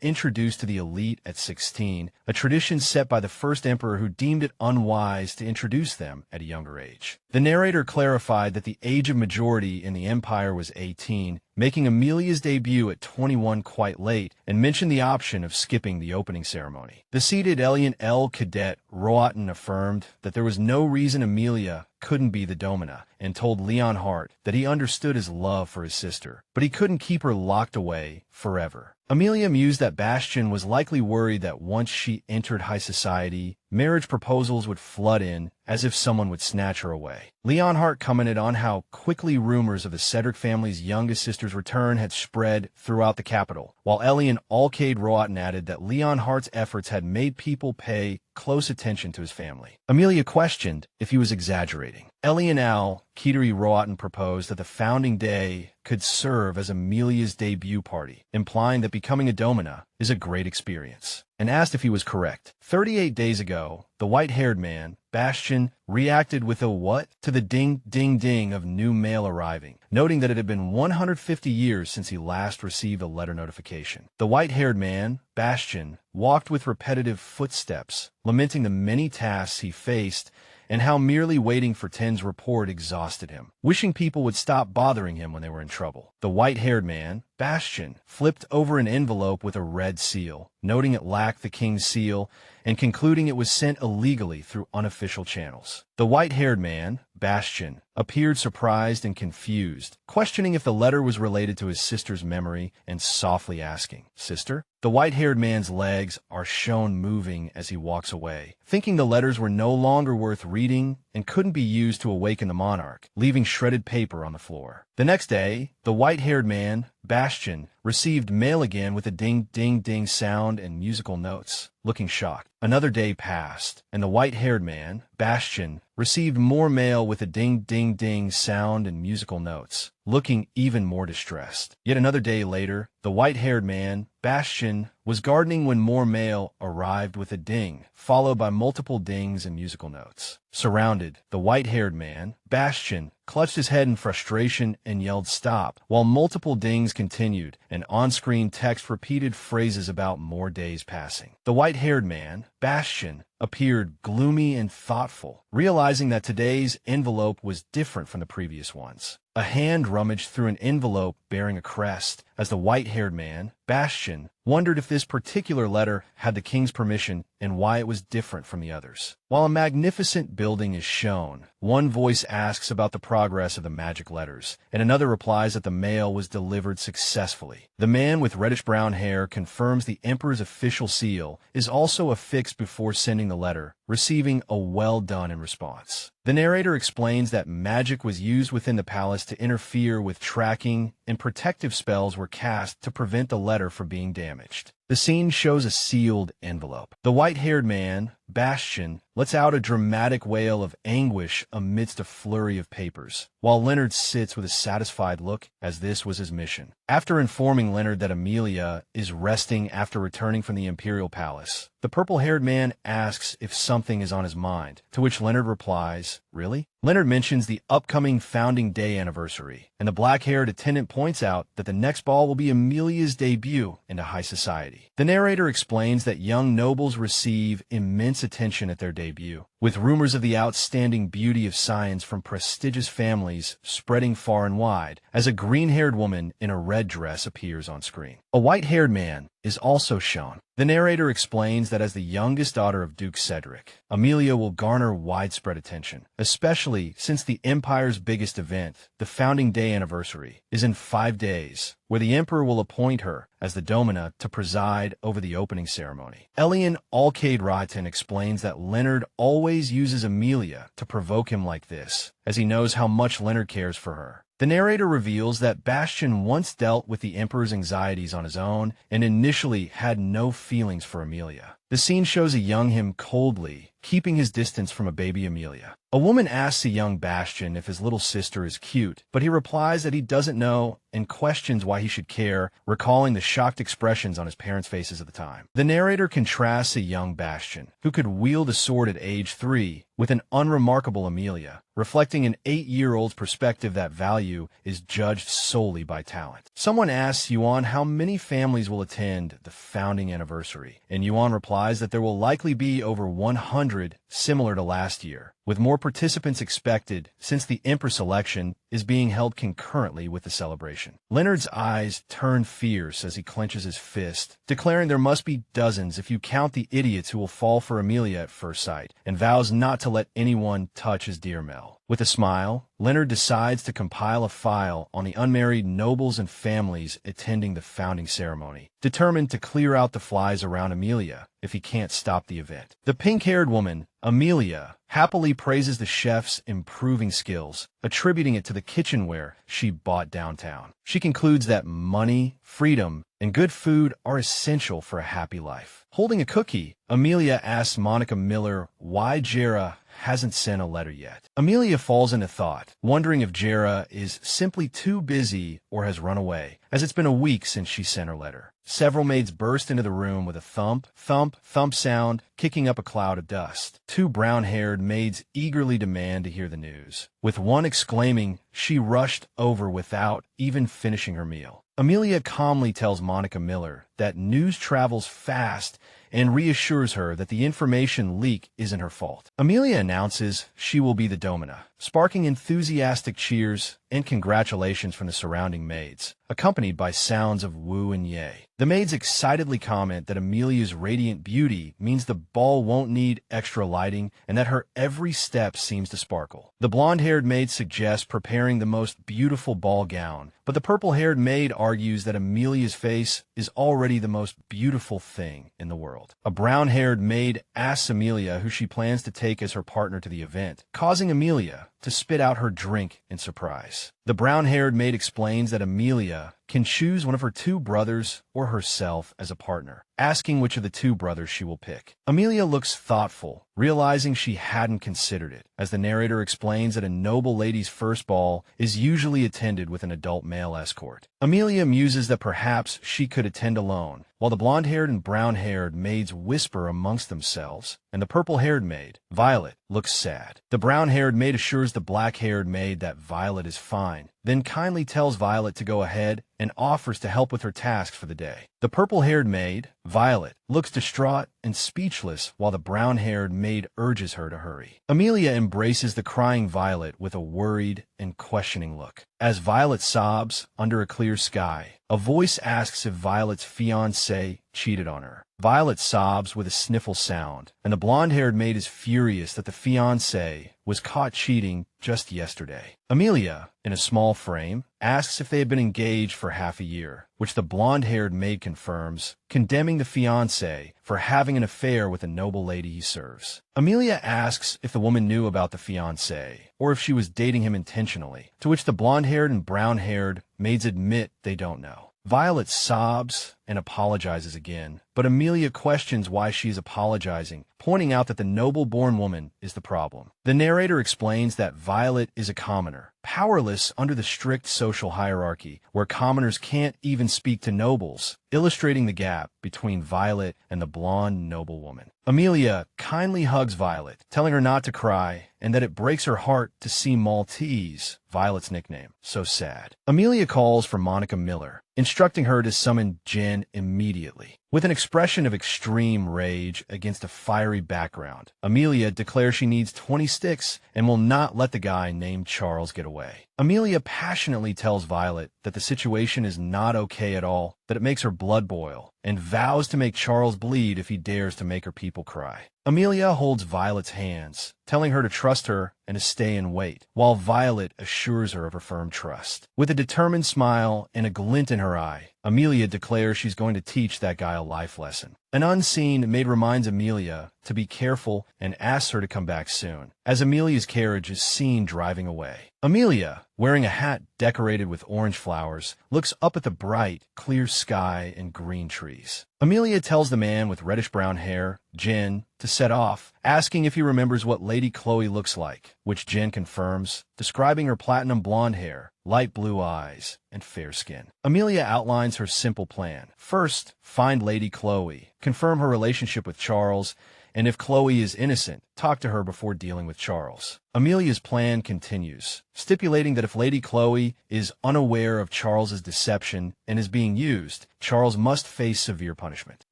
introduced to the elite at 16, a tradition set by the first emperor who deemed it unwise to introduce them at a younger age. The narrator clarified that the age of majority in the empire was 18, making Amelia's debut at 21 quite late, and mentioned the option of skipping the opening ceremony. The seated Elian L. Cadet Rohatyn affirmed that there was no reason Amelia couldn't be the domina, and told Leonhart that he understood his love for his sister, but he couldn't keep her locked away forever. Amelia mused that Bastian was likely worried that once she entered high society, marriage proposals would flood in as if someone would snatch her away. Leonhart commented on how quickly rumors of the Cedric family's youngest sister's return had spread throughout the capital, while Elian Alcade Rohatyn added that Leonhart's efforts had made people pay close attention to his family. Amelia questioned if he was exaggerating. Elian Al Kiteri Rohatyn proposed that the founding day could serve as Amelia's debut party, implying that becoming a domina is a great experience, and asked if he was correct. 38 days ago, the white-haired man, Bastian, reacted with a what to the ding-ding-ding of new mail arriving, noting that it had been 150 years since he last received a letter notification. The white-haired man, Bastian, walked with repetitive footsteps, lamenting the many tasks he faced and how merely waiting for Ten's report exhausted him, wishing people would stop bothering him when they were in trouble. The white-haired man, Bastian, flipped over an envelope with a red seal, noting it lacked the king's seal and concluding it was sent illegally through unofficial channels. The white-haired man, Bastian, appeared surprised and confused, questioning if the letter was related to his sister's memory and softly asking, "Sister?" The white-haired man's legs are shown moving as he walks away, thinking the letters were no longer worth reading and couldn't be used to awaken the monarch, leaving shredded paper on the floor. The next day, the white-haired man, Bastian, received mail again with a ding-ding-ding sound and musical notes, looking shocked. Another day passed, and the white-haired man, Bastian, received more mail with a ding-ding-ding sound and musical notes, looking even more distressed. Yet another day later, the white-haired man, Bastian, was gardening when more mail arrived with a ding, followed by multiple dings and musical notes. Surrounded, the white-haired man, Bastian, clutched his head in frustration and yelled stop, while multiple dings continued, and on-screen text repeated phrases about more days passing. The white-haired man, Bastian, appeared gloomy and thoughtful, realizing that today's envelope was different from the previous ones. A hand rummaged through an envelope bearing a crest, as the white-haired man, Bastian, wondered if this particular letter had the king's permission and why it was different from the others. While a magnificent building is shown, one voice asks about the progress of the magic letters, and another replies that the mail was delivered successfully. The man with reddish-brown hair confirms the emperor's official seal is also affixed before sending the letter, receiving a well done in response. The narrator explains that magic was used within the palace to interfere with tracking, and protective spells were cast to prevent the letter from being damaged. The scene shows a sealed envelope. The white-haired man, Bastian, lets out a dramatic wail of anguish amidst a flurry of papers, while Leonard sits with a satisfied look, as this was his mission. After informing Leonard that Amelia is resting after returning from the imperial palace, the purple-haired man asks if something is on his mind, to which Leonard replies, "Really?" Leonard mentions the upcoming founding day anniversary, and the black-haired attendant points out that the next ball will be Amelia's debut into high society. The narrator explains that young nobles receive immense attention at their debut, with rumors of the outstanding beauty of science from prestigious families spreading far and wide, as a green-haired woman in a red dress appears on screen. A white-haired man is also shown. The narrator explains that as the youngest daughter of Duke Cedric, Amelia will garner widespread attention, especially since the Empire's biggest event, the founding day anniversary, is in 5 days, where the Emperor will appoint her as the domina to preside over the opening ceremony. Elian Alcade Rohatyn explains that Leonard always uses Amelia to provoke him like this, as he knows how much Leonard cares for her. The narrator reveals that Bastian once dealt with the Emperor's anxieties on his own and initially had no feelings for Amelia. The scene shows a young him coldly, keeping his distance from a baby Amelia. A woman asks a young Bastian if his little sister is cute, but he replies that he doesn't know and questions why he should care, recalling the shocked expressions on his parents' faces at the time. The narrator contrasts a young Bastian, who could wield a sword at age 3, with an unremarkable Amelia, reflecting an 8-year-old's perspective that value is judged solely by talent. Someone asks Yuan how many families will attend the founding anniversary, and Yuan replies that there will likely be over 100, similar to last year, with more participants expected since the Empress election is being held concurrently with the celebration. Leonard's eyes turn fierce as he clenches his fist, declaring there must be dozens if you count the idiots who will fall for Amelia at first sight, and vows not to let anyone touch his dear Mel. With a smile, Leonard decides to compile a file on the unmarried nobles and families attending the founding ceremony, determined to clear out the flies around Amelia if he can't stop the event. The pink-haired woman, Amelia, happily praises the chef's improving skills, attributing it to the kitchenware she bought downtown. She concludes that money, freedom, and good food are essential for a happy life. Holding a cookie, Amelia asks Monica Miller why Jera hasn't sent a letter yet. Amelia falls into thought, wondering if Jera is simply too busy or has run away, as it's been a week since she sent her letter. Several maids burst into the room with a thump, thump, thump sound, kicking up a cloud of dust. 2 brown-haired maids eagerly demand to hear the news, with one exclaiming she rushed over without even finishing her meal. Amelia calmly tells Monica Miller that news travels fast and reassures her that the information leak isn't her fault. Amelia announces she will be the domina, sparking enthusiastic cheers and congratulations from the surrounding maids, accompanied by sounds of woo and yay. The maids excitedly comment that Amelia's radiant beauty means the ball won't need extra lighting and that her every step seems to sparkle. The blonde-haired maid suggests preparing the most beautiful ball gown, but the purple-haired maid argues that Amelia's face is already the most beautiful thing in the world. A brown-haired maid asks Amelia who she plans to take as her partner to the event, causing Amelia to spit out her drink in surprise. The brown-haired maid explains that Amelia can choose one of her 2 brothers or herself as a partner, asking which of the 2 brothers she will pick. Amelia looks thoughtful, realizing she hadn't considered it, as the narrator explains that a noble lady's first ball is usually attended with an adult male escort. Amelia muses that perhaps she could attend alone, while the blonde-haired and brown-haired maids whisper amongst themselves, and the purple-haired maid, Violet, looks sad. The brown-haired maid assures the black-haired maid that Violet is fine, then kindly tells Violet to go ahead and offers to help with her tasks for the day. The purple-haired maid, Violet, looks distraught and speechless while the brown-haired maid urges her to hurry. Amelia embraces the crying Violet with a worried and questioning look. As Violet sobs under a clear sky, a voice asks if Violet's fiancé cheated on her. Violet sobs with a sniffle sound, and the blonde-haired maid is furious that the fiancé was caught cheating just yesterday. Amelia, in a small frame, asks if they had been engaged for half a year, which the blonde-haired maid confirms, condemning the fiancé for having an affair with a noble lady he serves. Amelia asks if the woman knew about the fiancé, or if she was dating him intentionally, to which the blonde-haired and brown-haired maids admit they don't know. Violet sobs and apologizes again, but Amelia questions why she is apologizing, pointing out that the noble-born woman is the problem. The narrator explains that Violet is a commoner, powerless under the strict social hierarchy, where commoners can't even speak to nobles, illustrating the gap between Violet and the blonde noblewoman. Amelia kindly hugs Violet, telling her not to cry, and that it breaks her heart to see Maltese, Violet's nickname, so sad. Amelia calls for Monica Miller, instructing her to summon Jen immediately. With an expression of extreme rage against a fiery background, Amelia declares she needs 20 sticks and will not let the guy named Charles get away. Amelia passionately tells Violet that the situation is not okay at all, that it makes her blood boil, and vows to make Charles bleed if he dares to make her people cry. Amelia holds Violet's hands, telling her to trust her and to stay and wait, while Violet assures her of her firm trust. With a determined smile and a glint in her eye, Amelia declares she's going to teach that guy a life lesson. An unseen maid reminds Amelia to be careful and asks her to come back soon, as Amelia's carriage is seen driving away. Amelia, wearing a hat decorated with orange flowers, looks up at the bright, clear sky and green trees. Amelia tells the man with reddish-brown hair, Jin, to set off, asking if he remembers what Lady Chloe looks like, which Jin confirms, describing her platinum blonde hair, light blue eyes, and fair skin. Amelia outlines her simple plan. First, find Lady Chloe, confirm her relationship with Charles, and if Chloe is innocent, talk to her before dealing with Charles. Amelia's plan continues, stipulating that if Lady Chloe is unaware of Charles's deception and is being used, Charles must face severe punishment.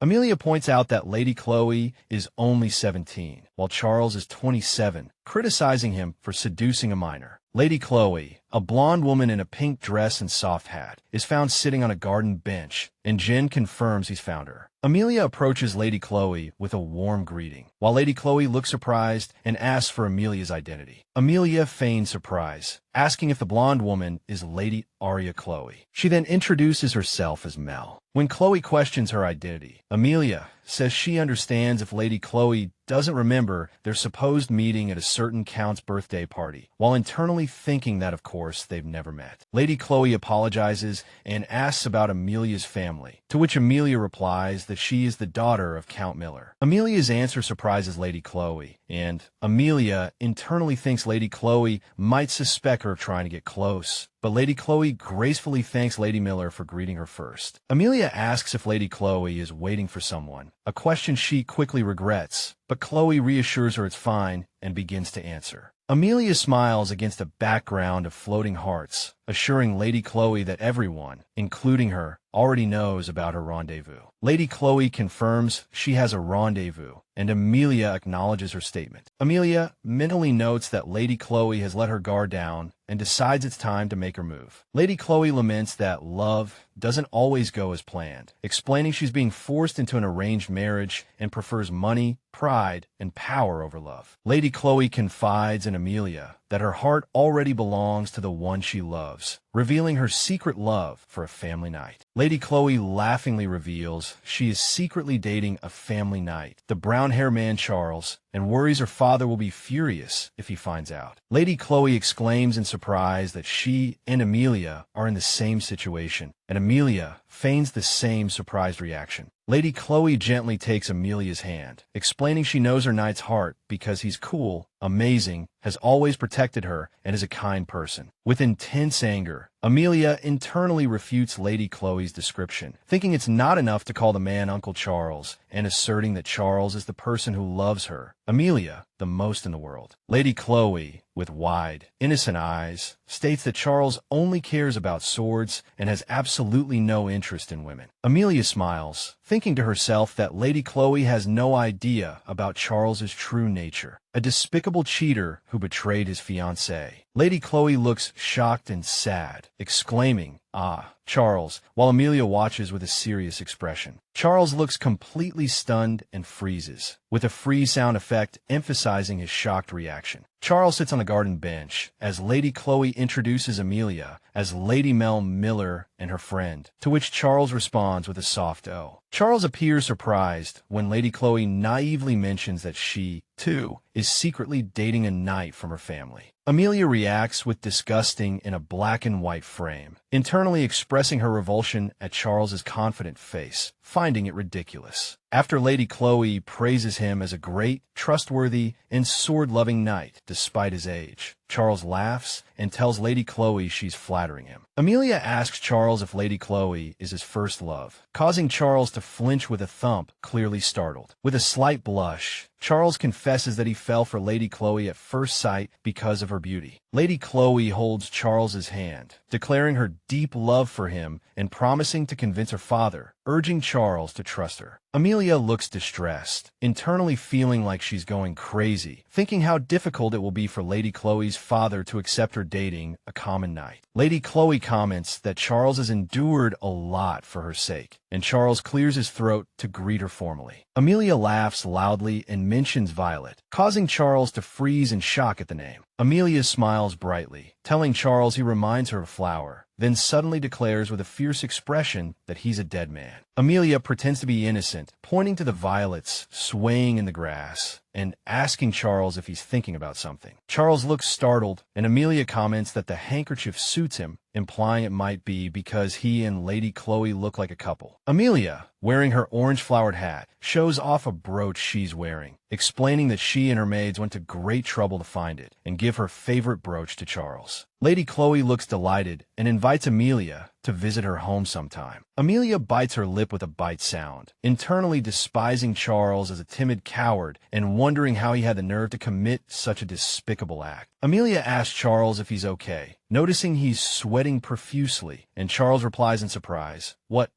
Amelia points out that Lady Chloe is only 17, while Charles is 27, criticizing him for seducing a minor. Lady Chloe, a blonde woman in a pink dress and soft hat, is found sitting on a garden bench, and Jin confirms he's found her. Amelia approaches Lady Chloe with a warm greeting, while Lady Chloe looks surprised and asks for Amelia's identity. Amelia feigns surprise, asking if the blonde woman is Lady Arya Chloe. She then introduces herself as Mel. When Chloe questions her identity, Amelia says she understands if Lady Chloe doesn't remember their supposed meeting at a certain count's birthday party, while internally thinking that, of course, they've never met. Lady Chloe apologizes and asks about Amelia's family, to which Amelia replies that she is the daughter of Count Miller. Amelia's answer surprises Lady Chloe, and Amelia internally thinks Lady Chloe might suspect her of trying to get close. But Lady Chloe gracefully thanks Lady Miller for greeting her first. Amelia asks if Lady Chloe is waiting for someone, a question she quickly regrets, but Chloe reassures her it's fine and begins to answer. Amelia smiles against a background of floating hearts, assuring Lady Chloe that everyone, including her, already knows about her rendezvous. Lady Chloe confirms she has a rendezvous, and Amelia acknowledges her statement. Amelia mentally notes that Lady Chloe has let her guard down and decides it's time to make her move. Lady Chloe laments that love doesn't always go as planned, explaining she's being forced into an arranged marriage and prefers money, pride, and power over love. Lady Chloe confides in Amelia that her heart already belongs to the one she loves, revealing her secret love for a family night. Lady Chloe laughingly reveals she is secretly dating a family knight, the brown-haired man Charles, and worries her father will be furious if he finds out. Lady Chloe exclaims in surprise that she and Amelia are in the same situation, and Amelia feigns the same surprised reaction. Lady Chloe gently takes Amelia's hand, explaining she knows her knight's heart because he's cool, amazing, has always protected her, and is a kind person. With intense anger, Amelia internally refutes Lady Chloe's description, thinking it's not enough to call the man Uncle Charles, and asserting that Charles is the person who loves her, Amelia, the most in the world. Lady Chloe, with wide, innocent eyes, states that Charles only cares about swords and has absolutely no interest in women. Amelia smiles, thinking to herself that Lady Chloe has no idea about Charles's true nature, a despicable cheater who betrayed his fiancée. Lady Chloe looks shocked and sad, exclaiming, "Ah, Charles," while Amelia watches with a serious expression. Charles looks completely stunned and freezes, with a freeze sound effect emphasizing his shocked reaction. Charles sits on the garden bench as Lady Chloe introduces Amelia as Lady Mel Miller and her friend, to which Charles responds with a soft "oh." Charles appears surprised when Lady Chloe naively mentions that she, too, is secretly dating a knight from her family. Amelia reacts with disgusting in a black and white frame, internally expressing her revulsion at Charles's confident face, finding it ridiculous. After Lady Chloe praises him as a great, trustworthy, and sword-loving knight despite his age, Charles laughs and tells Lady Chloe she's flattering him. Amelia asks Charles if Lady Chloe is his first love, causing Charles to flinch with a thump, clearly startled. With a slight blush, Charles confesses that he fell for Lady Chloe at first sight because of her beauty. Lady Chloe holds Charles's hand, declaring her deep love for him and promising to convince her father, urging Charles to trust her. Amelia looks distressed, internally feeling like she's going crazy, thinking how difficult it will be for Lady Chloe's father to accept her dating a common knight. Lady Chloe comments that Charles has endured a lot for her sake, and Charles clears his throat to greet her formally. Amelia laughs loudly and mentions Violet, causing Charles to freeze in shock at the name. Amelia smiles brightly, telling Charles he reminds her of a flower, then suddenly declares with a fierce expression that he's a dead man. Amelia pretends to be innocent, pointing to the violets swaying in the grass and asking Charles if he's thinking about something. Charles looks startled, and Amelia comments that the handkerchief suits him, implying it might be because he and Lady Chloe look like a couple. Amelia, wearing her orange-flowered hat, shows off a brooch she's wearing, explaining that she and her maids went to great trouble to find it and give her favorite brooch to Charles. Lady Chloe looks delighted and invites Amelia to visit her home sometime. Amelia bites her lip with a bite sound, internally despising Charles as a timid coward and wondering how he had the nerve to commit such a despicable act. Amelia asks Charles if he's okay, noticing he's sweating profusely, and Charles replies in surprise, What?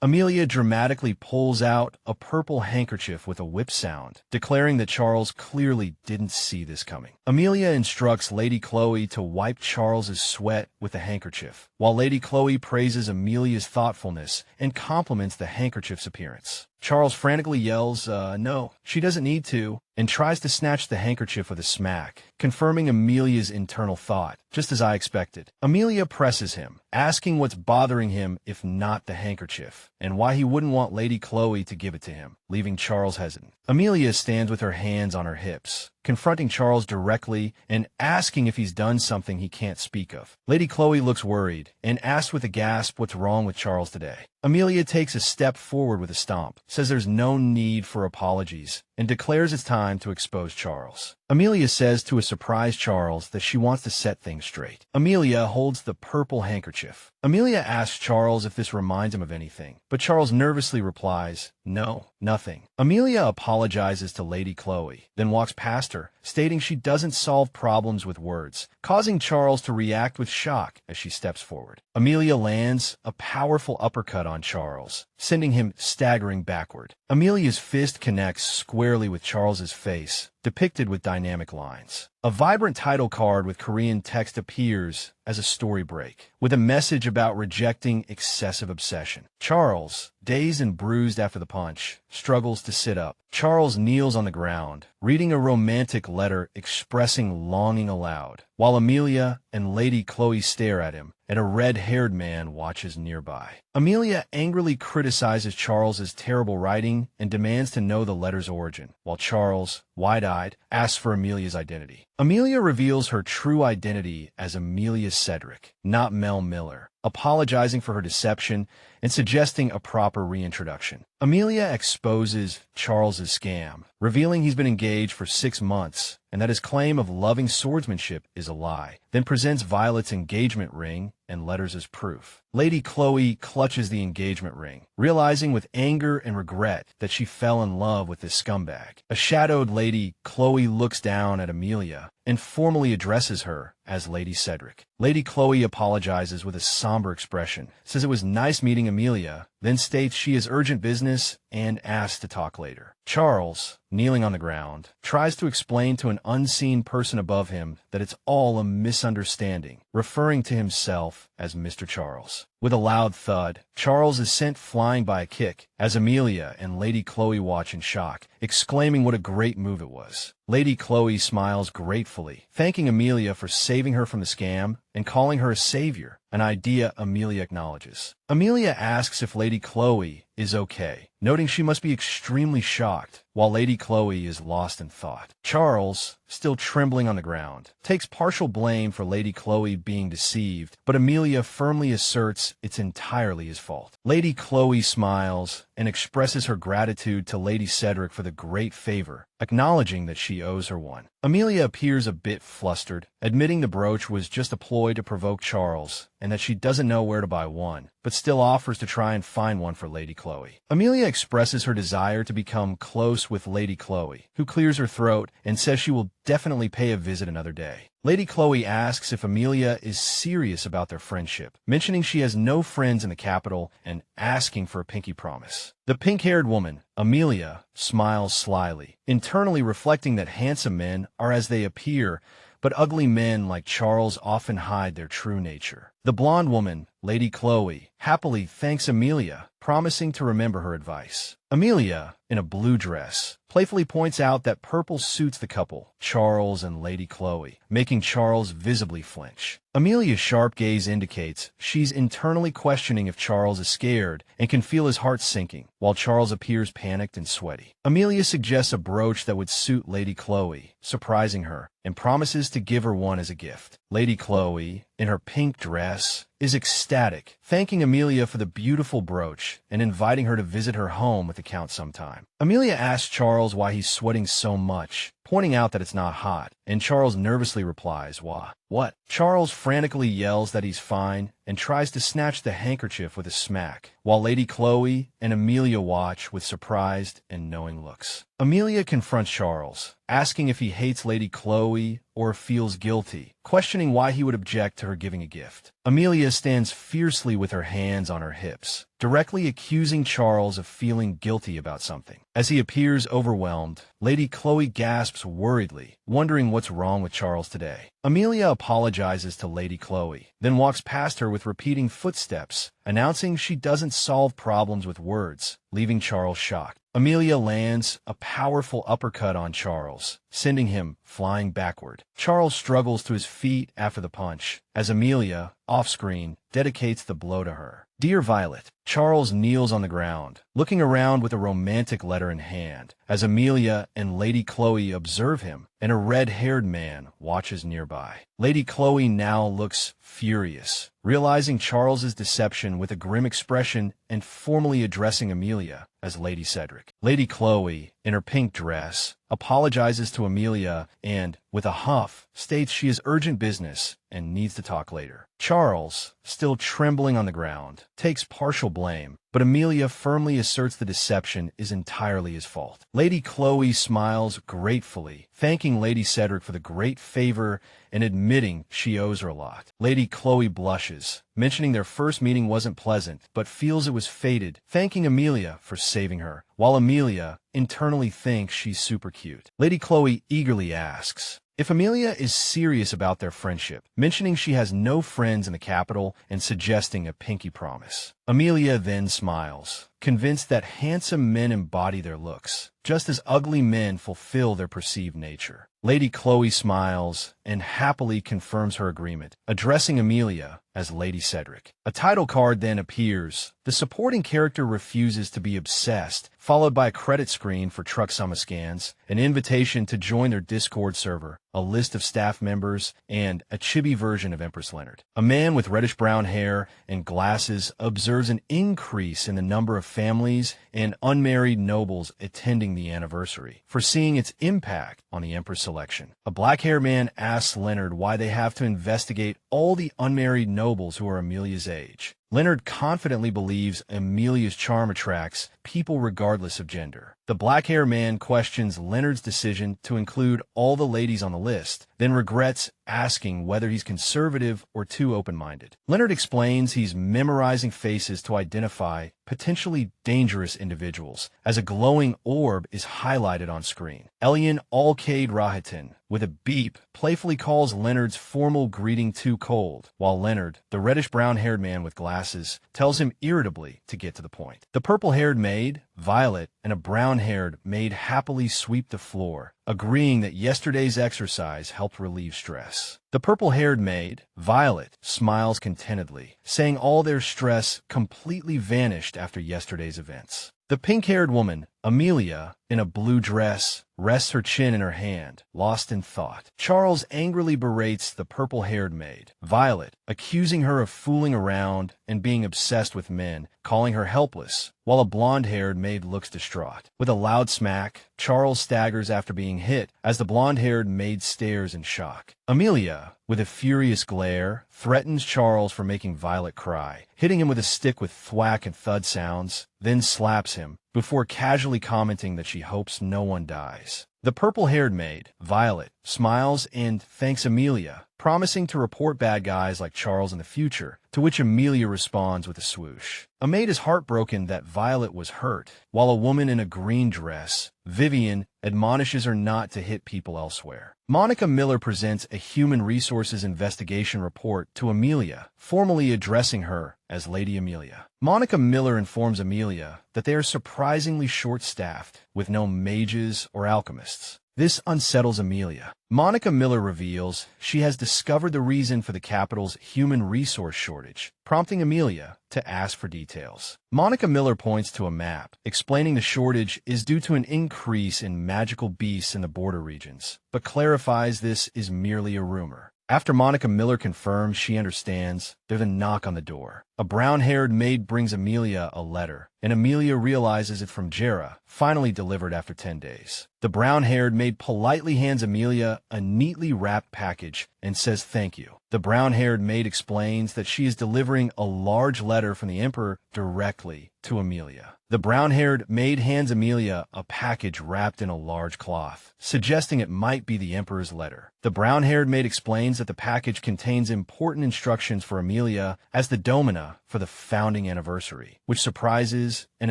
Amelia dramatically pulls out a purple handkerchief with a whip sound, declaring that Charles clearly didn't see this coming. Amelia instructs Lady Chloe to wipe Charles's sweat with the handkerchief, while Lady Chloe praises Amelia's thoughtfulness and compliments the handkerchief's appearance. Charles frantically yells, no, she doesn't need to, and tries to snatch the handkerchief with a smack, confirming Amelia's internal thought, just as I expected. Amelia presses him, asking what's bothering him if not the handkerchief, and why he wouldn't want Lady Chloe to give it to him, leaving Charles hesitant. Amelia stands with her hands on her hips, confronting Charles directly and asking if he's done something he can't speak of. Lady Chloe looks worried and asks with a gasp what's wrong with Charles today. Amelia takes a step forward with a stomp, says there's no need for apologies, and declares it's time to expose Charles. Amelia says to a surprised Charles that she wants to set things straight. Amelia holds the purple handkerchief. Amelia asks Charles if this reminds him of anything, but Charles nervously replies, no, nothing. Amelia apologizes to Lady Chloe, then walks past her, stating she doesn't solve problems with words, causing Charles to react with shock as she steps forward. Amelia lands a powerful uppercut on Charles, sending him staggering backward. Amelia's fist connects squarely with Charles's face, depicted with dynamic lines. A vibrant title card with Korean text appears as a story break, with a message about rejecting excessive obsession. Charles, dazed and bruised after the punch, struggles to sit up. Charles kneels on the ground, reading a romantic letter expressing longing aloud, while Amelia and Lady Chloe stare at him, and a red-haired man watches nearby. Amelia angrily criticizes Charles's terrible writing and demands to know the letter's origin, while Charles, wide-eyed, asks for Amelia's identity. Amelia reveals her true identity as Amelia Cedric, not Mel Miller, apologizing for her deception and suggesting a proper reintroduction. Amelia exposes Charles's scam, revealing he's been engaged for 6 months and that his claim of loving swordsmanship is a lie, then presents Violet's engagement ring and letters as proof. Lady Chloe clutches the engagement ring, realizing with anger and regret that she fell in love with this scumbag. A shadowed Lady Chloe looks down at Amelia and formally addresses her as Lady Cedric. Lady Chloe apologizes with a somber expression, says it was nice meeting Amelia, then states she has urgent business and asks to talk later. Charles, kneeling on the ground, tries to explain to an unseen person above him that it's all a misunderstanding, referring to himself as Mr. Charles. With a loud thud, Charles is sent flying by a kick as Amelia and Lady Chloe watch in shock, exclaiming what a great move it was. Lady Chloe smiles gratefully, thanking Amelia for saving her from the scam and calling her a savior, an idea Amelia acknowledges. Amelia asks if Lady Chloe is okay, noting she must be extremely shocked, while Lady Chloe is lost in thought. Charles, still trembling on the ground, takes partial blame for Lady Chloe being deceived, but Amelia firmly asserts it's entirely his fault. Lady Chloe smiles and expresses her gratitude to Lady Cedric for the great favor, acknowledging that she owes her one. Amelia appears a bit flustered, admitting the brooch was just a ploy to provoke Charles, and that she doesn't know where to buy one, but still offers to try and find one for Lady Chloe. Amelia expresses her desire to become close with Lady Chloe, who clears her throat and says she will definitely pay a visit another day. Lady Chloe asks if Amelia is serious about their friendship, mentioning she has no friends in the capital and asking for a pinky promise. The pink-haired woman, Amelia, smiles slyly, internally reflecting that handsome men are as they appear, but ugly men like Charles often hide their true nature. The blonde woman, Lady Chloe, happily thanks Amelia, promising to remember her advice. Amelia, in a blue dress, playfully points out that purple suits the couple, Charles and Lady Chloe, making Charles visibly flinch. Amelia's sharp gaze indicates she's internally questioning if Charles is scared and can feel his heart sinking, while Charles appears panicked and sweaty. Amelia suggests a brooch that would suit Lady Chloe, surprising her, and promises to give her one as a gift. Lady Chloe, in her pink dress, is ecstatic, thanking Amelia for the beautiful brooch and inviting her to visit her home with the Count sometime. Amelia asks Charles why he's sweating so much, pointing out that it's not hot, and Charles nervously replies, "Why? What?" Charles frantically yells that he's fine and tries to snatch the handkerchief with a smack, while Lady Chloe and Amelia watch with surprised and knowing looks. Amelia confronts Charles, asking if he hates Lady Chloe or feels guilty, questioning why he would object to her giving a gift. Amelia stands fiercely with her hands on her hips, directly accusing Charles of feeling guilty about something. As he appears overwhelmed, Lady Chloe gasps worriedly, wondering what's wrong with Charles today. Amelia apologizes to Lady Chloe, then walks past her with repeating footsteps, announcing she doesn't solve problems with words, leaving Charles shocked. Amelia lands a powerful uppercut on Charles, sending him flying backward. Charles struggles to his feet after the punch, as Amelia, off-screen, dedicates the blow to her. "Dear Violet," Charles kneels on the ground, looking around with a romantic letter in hand, as Amelia and Lady Chloe observe him, and a red-haired man watches nearby. Lady Chloe now looks furious, realizing Charles's deception with a grim expression and formally addressing Amelia as Lady Cedric. Lady Chloe, in her pink dress, apologizes to Amelia and, with a huff, states she has urgent business and needs to talk later. Charles, still trembling on the ground, takes partial blame, but Amelia firmly asserts the deception is entirely his fault. Lady Chloe smiles gratefully, thanking Lady Cedric for the great favor and admitting she owes her a lot. Lady Chloe blushes, mentioning their first meeting wasn't pleasant, but feels it was fated, thanking Amelia for saving her, while Amelia internally thinks she's super cute. Lady Chloe eagerly asks if Amelia is serious about their friendship, mentioning she has no friends in the capital and suggesting a pinky promise. Amelia then smiles, convinced that handsome men embody their looks, just as ugly men fulfill their perceived nature. Lady Chloe smiles and happily confirms her agreement, addressing Amelia as Lady Cedric. A title card then appears. The supporting character refuses to be obsessed, followed by a credit screen for Truck Summa scans, an invitation to join their Discord server, a list of staff members, and a chibi version of Empress Leonard. A man with reddish-brown hair and glasses observes an increase in the number of families and unmarried nobles attending the anniversary, foreseeing its impact on the Empress selection. A black-haired man asks Leonard why they have to investigate all the unmarried nobles who are Amelia's age. Leonard confidently believes Amelia's charm attracts people regardless of gender. The black-haired man questions Leonard's decision to include all the ladies on the list, then regrets asking whether he's conservative or too open-minded. Leonard explains he's memorizing faces to identify potentially dangerous individuals, as a glowing orb is highlighted on screen. Elian Alcade Rahitan, with a beep, playfully calls Leonard's formal greeting too cold, while Leonard, the reddish-brown-haired man with glasses, tells him irritably to get to the point. The purple-haired maid, Violet, and a brown-haired maid happily sweep the floor, agreeing that yesterday's exercise helped relieve stress. The purple-haired maid, Violet, smiles contentedly, saying all their stress completely vanished after yesterday's events. The pink-haired woman, Amelia, in a blue dress, rests her chin in her hand, lost in thought. Charles angrily berates the purple-haired maid, Violet, accusing her of fooling around and being obsessed with men, calling her helpless, while a blonde-haired maid looks distraught. With a loud smack, Charles staggers after being hit as the blonde-haired maid stares in shock. Amelia, with a furious glare, threatens Charles for making Violet cry, hitting him with a stick with thwack and thud sounds, then slaps him, before casually commenting that she hopes no one dies. The purple-haired maid, Violet, smiles and thanks Amelia, promising to report bad guys like Charles in the future, to which Amelia responds with a swoosh. Amade is heartbroken that Violet was hurt, while a woman in a green dress, Vivian, admonishes her not to hit people elsewhere. Monica Miller presents a human resources investigation report to Amelia, formally addressing her as Lady Amelia. Monica Miller informs Amelia that they are surprisingly short-staffed, with no mages or alchemists. This unsettles Amelia. Monica Miller reveals she has discovered the reason for the capital's human resource shortage, prompting Amelia to ask for details. Monica Miller points to a map, explaining the shortage is due to an increase in magical beasts in the border regions, but clarifies this is merely a rumor. After Monica Miller confirms she understands, there's a knock on the door. A brown-haired maid brings Amelia a letter, and Amelia realizes it from Jera, finally delivered after 10 days. The brown-haired maid politely hands Amelia a neatly wrapped package and says thank you. The brown-haired maid explains that she is delivering a large letter from the Emperor directly to Amelia. The brown-haired maid hands Amelia a package wrapped in a large cloth, suggesting it might be the Emperor's letter. The brown-haired maid explains that the package contains important instructions for Amelia as the domina for the founding anniversary, which surprises and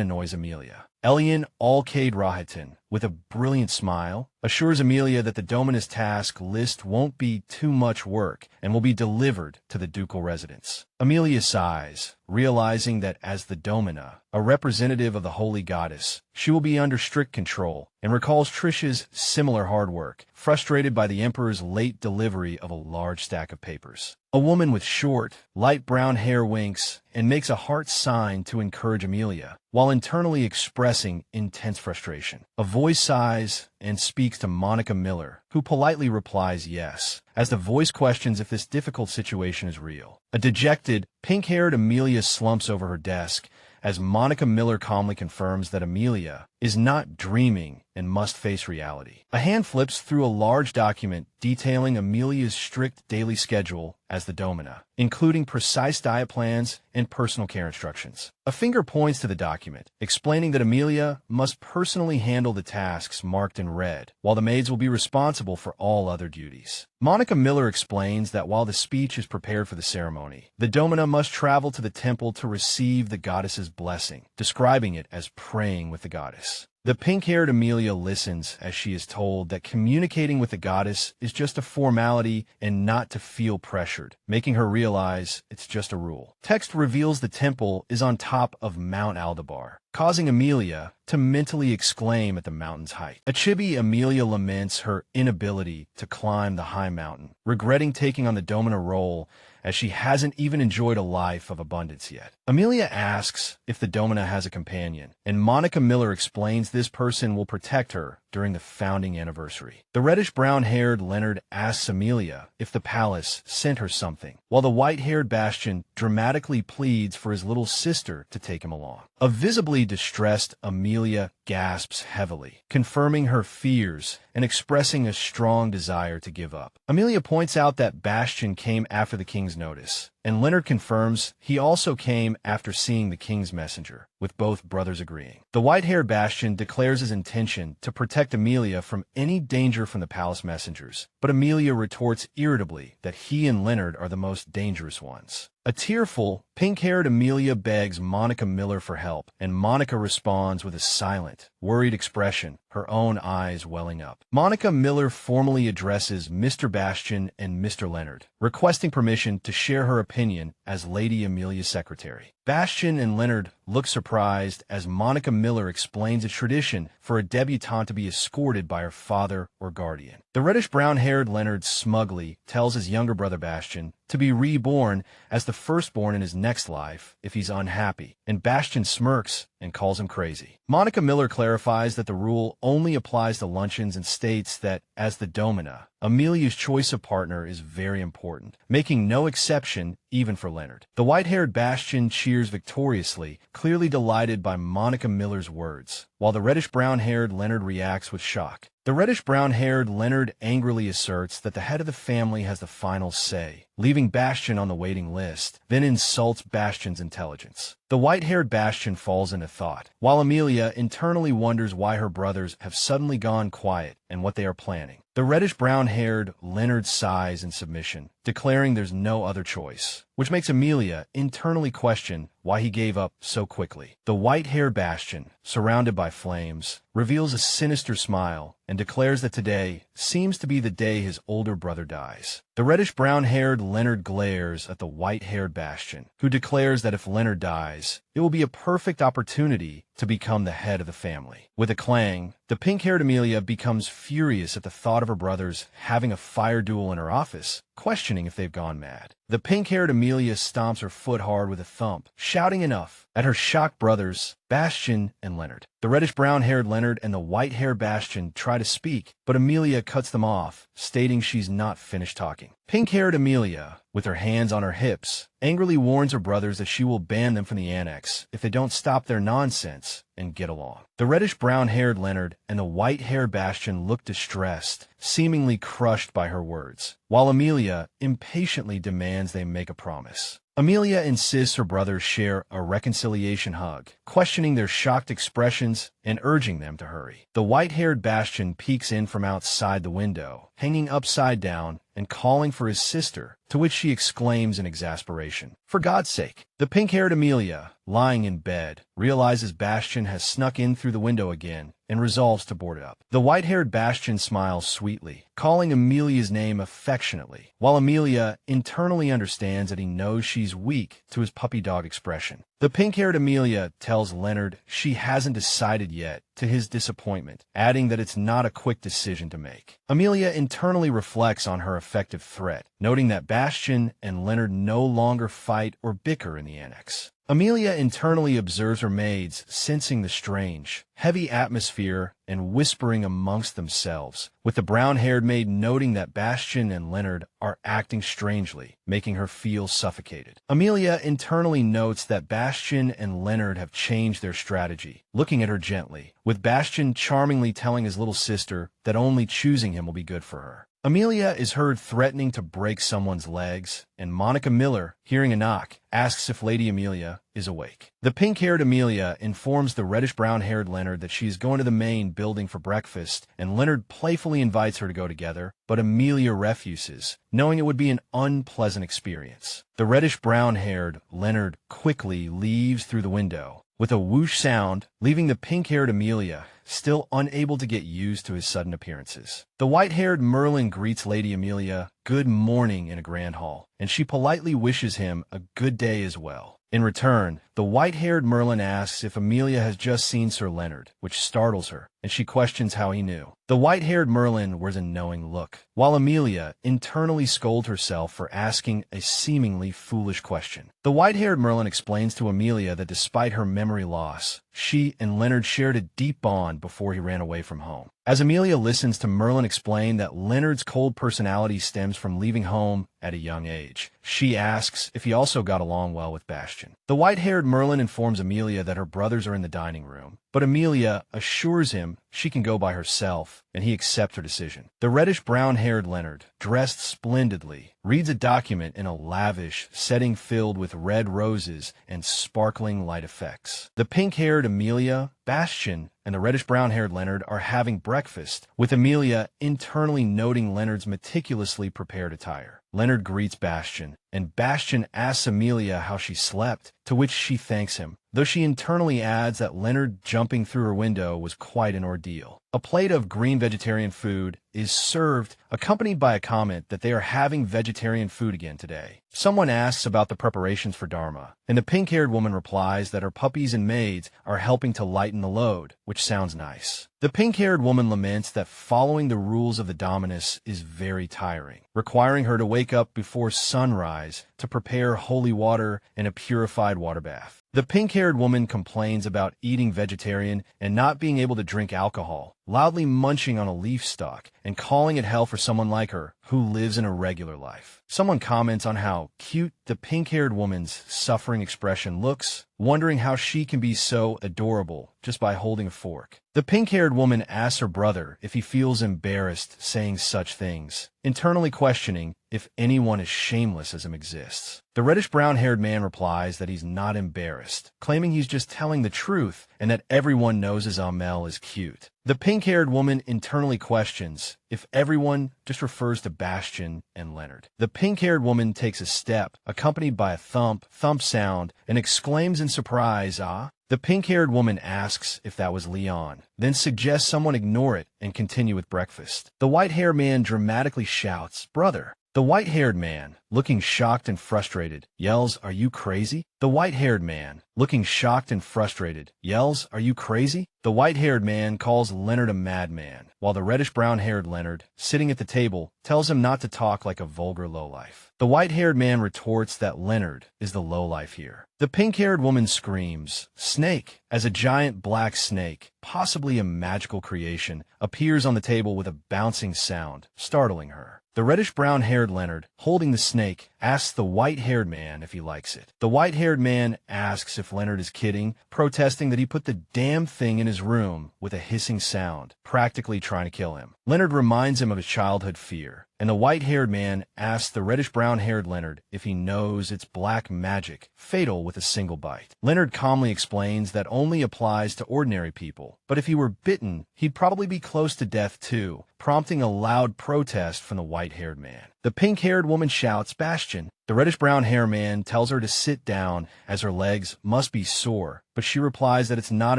annoys Amelia. Elian Alcade Rahitan, with a brilliant smile, assures Amelia that the Dominus task list won't be too much work and will be delivered to the ducal residence. Amelia sighs, realizing that as the Domina, a representative of the Holy Goddess, she will be under strict control, and recalls Trisha's similar hard work, frustrated by the Emperor's late delivery of a large stack of papers. A woman with short, light brown hair winks and makes a heart sign to encourage Amelia, while internally expressing intense frustration. A voice sighs and speaks to Monica Miller, who politely replies yes, as the voice questions if this difficult situation is real. A dejected, pink-haired Amelia slumps over her desk, as Monica Miller calmly confirms that Amelia is not dreaming and must face reality. A hand flips through a large document detailing Amelia's strict daily schedule as the Domina, including precise diet plans and personal care instructions. A finger points to the document, explaining that Amelia must personally handle the tasks marked in red, while the maids will be responsible for all other duties. Monica Miller explains that while the speech is prepared for the ceremony, the Domina must travel to the temple to receive the goddess's blessing, describing it as praying with the goddess. The pink-haired Amelia listens as she is told that communicating with the goddess is just a formality and not to feel pressured, making her realize it's just a rule. Text reveals the temple is on top of Mount Aldebar, causing Amelia to mentally exclaim at the mountain's height. A chibi Amelia laments her inability to climb the high mountain, regretting taking on the Domina role as she hasn't even enjoyed a life of abundance yet. Amelia asks if the Domina has a companion, and Monica Miller explains this person will protect her during the founding anniversary. The reddish-brown-haired Leonard asks Amelia if the palace sent her something, while the white-haired Bastion dramatically pleads for his little sister to take him along. A visibly distressed Amelia gasps heavily, confirming her fears and expressing a strong desire to give up. Amelia points out that Bastion came after the king's notice, and Leonard confirms he also came after seeing the king's messenger, with both brothers agreeing. The white-haired Bastion declares his intention to protect Amelia from any danger from the palace messengers, but Amelia retorts irritably that he and Leonard are the most dangerous ones. A tearful, pink-haired Amelia begs Monica Miller for help, and Monica responds with a silent, worried expression, her own eyes welling up. Monica Miller formally addresses Mr. Bastion and Mr. Leonard, requesting permission to share her opinion as Lady Amelia's secretary. Bastion and Leonard look surprised as Monica Miller explains a tradition for a debutante to be escorted by her father or guardian. The reddish-brown-haired Leonard smugly tells his younger brother Bastion to be reborn as the firstborn in his next life if he's unhappy, and Bastion smirks and calls him crazy. Monica Miller clarifies that the rule only applies to luncheons and states that, as the Domina, Amelia's choice of partner is very important, making no exception even for Leonard. The white-haired Bastion cheers victoriously, clearly delighted by Monica Miller's words, while the reddish-brown-haired Leonard reacts with shock. The reddish-brown-haired Leonard angrily asserts that the head of the family has the final say, leaving Bastion on the waiting list, then insults Bastion's intelligence. The white-haired Bastion falls into thought, while Amelia internally wonders why her brothers have suddenly gone quiet and what they are planning. The reddish-brown-haired Leonard sighs in submission, declaring there's no other choice, which makes Amelia internally question why he gave up so quickly. The white-haired Bastion, surrounded by flames, reveals a sinister smile and declares that today seems to be the day his older brother dies. The reddish-brown-haired Leonard glares at the white-haired Bastion, who declares that if Leonard dies, it will be a perfect opportunity to become the head of the family. With a clang, the pink-haired Amelia becomes furious at the thought of her brothers having a fire duel in her office, questioning if they've gone mad. The pink-haired Amelia stomps her foot hard with a thump, shouting enough at her shocked brothers, Bastion and Leonard. The reddish-brown-haired Leonard and the white-haired Bastion try to speak, but Amelia cuts them off, stating she's not finished talking. Pink-haired Amelia, with her hands on her hips, angrily warns her brothers that she will ban them from the annex if they don't stop their nonsense and get along. The reddish-brown-haired Leonard and the white-haired Bastion look distressed, seemingly crushed by her words, while Amelia impatiently demands they make a promise. Amelia insists her brothers share a reconciliation hug, questioning their shocked expressions and urging them to hurry. The white-haired Bastion peeks in from outside the window, hanging upside down and calling for his sister, to which she exclaims in exasperation, "For God's sake!" The pink-haired Amelia, lying in bed, realizes Bastion has snuck in through the window again and resolves to board it up. The white-haired Bastion smiles sweetly, calling Amelia's name affectionately, while Amelia internally understands that he knows she's weak to his puppy dog expression. The pink-haired Amelia tells Leonard she hasn't decided yet, to his disappointment, adding that it's not a quick decision to make. Amelia internally reflects on her effective threat, noting that Bastion and Leonard no longer fight or bicker in the annex. Amelia internally observes her maids, sensing the strange, heavy atmosphere and whispering amongst themselves, with the brown-haired maid noting that Bastion and Leonard are acting strangely, making her feel suffocated. Amelia internally notes that Bastion and Leonard have changed their strategy, looking at her gently, with Bastion charmingly telling his little sister that only choosing him will be good for her. Amelia is heard threatening to break someone's legs, and Monica Miller, hearing a knock, asks if Lady Amelia is awake. The pink-haired Amelia informs the reddish-brown-haired Leonard that she is going to the main building for breakfast, and Leonard playfully invites her to go together, but Amelia refuses, knowing it would be an unpleasant experience. The reddish-brown-haired Leonard quickly leaves through the window, with a whoosh sound, leaving the pink-haired Amelia still unable to get used to his sudden appearances. The white-haired Merlin greets Lady Amelia good morning in a grand hall, and she politely wishes him a good day as well. In return, the white-haired Merlin asks if Amelia has just seen Sir Leonard, which startles her, and she questions how he knew. The white-haired Merlin wears a knowing look, while Amelia internally scolds herself for asking a seemingly foolish question. The white-haired Merlin explains to Amelia that despite her memory loss, she and Leonard shared a deep bond before he ran away from home. As Amelia listens to Merlin explain that Leonard's cold personality stems from leaving home at a young age, she asks if he also got along well with Bastion. The white-haired Merlin informs Amelia that her brothers are in the dining room, but Amelia assures him she can go by herself, and he accepts her decision. The reddish-brown-haired Leonard, dressed splendidly, reads a document in a lavish setting filled with red roses and sparkling light effects. The pink-haired Amelia, Bastion, and the reddish-brown-haired Leonard are having breakfast, with Amelia internally noting Leonard's meticulously prepared attire. Leonard greets Bastion, and Bastion asks Amelia how she slept, to which she thanks him, though she internally adds that Leonard jumping through her window was quite an ordeal. A plate of green vegetarian food is served, accompanied by a comment that they are having vegetarian food again today. Someone asks about the preparations for Dharma, and the pink-haired woman replies that her puppies and maids are helping to lighten the load, which sounds nice. The pink-haired woman laments that following the rules of the Dominus is very tiring, requiring her to wake up before sunrise to prepare holy water and a purified water bath. The pink-haired woman complains about eating vegetarian and not being able to drink alcohol, loudly munching on a leaf stalk and calling it hell for someone like her who lives in a regular life. Someone comments on how cute the pink-haired woman's suffering expression looks, wondering how she can be so adorable just by holding a fork. The pink-haired woman asks her brother if he feels embarrassed saying such things, internally questioning if anyone as shameless as him exists. The reddish-brown-haired man replies that he's not embarrassed, claiming he's just telling the truth and that everyone knows his Amelia is cute. The pink-haired woman internally questions if everyone just refers to Bastian and Leonard. The pink-haired woman takes a step, accompanied by a thump sound, and exclaims in surprise, "Ah?" The pink-haired woman asks if that was Leon, then suggests someone ignore it and continue with breakfast. The white-haired man dramatically shouts, "Brother!" The white-haired man, looking shocked and frustrated, yells, "Are you crazy?" The white-haired man, looking shocked and frustrated, yells, "Are you crazy?" The white-haired man calls Leonard a madman, while the reddish-brown-haired Leonard, sitting at the table, tells him not to talk like a vulgar lowlife. The white-haired man retorts that Leonard is the lowlife here. The pink-haired woman screams, "Snake!" as a giant black snake, possibly a magical creation, appears on the table with a bouncing sound, startling her. The reddish-brown-haired Leonard, holding the snake, asks the white-haired man if he likes it. The white-haired man asks if Leonard is kidding, protesting that he put the damn thing in his room with a hissing sound, practically trying to kill him. Leonard reminds him of his childhood fear, and the white-haired man asks the reddish-brown-haired Leonard if he knows it's black magic, fatal with a single bite. Leonard calmly explains that only applies to ordinary people, but if he were bitten, he'd probably be close to death too, prompting a loud protest from the white-haired man. The pink-haired woman shouts, "Bastian!" The reddish-brown-haired man tells her to sit down as her legs must be sore, but she replies that it's not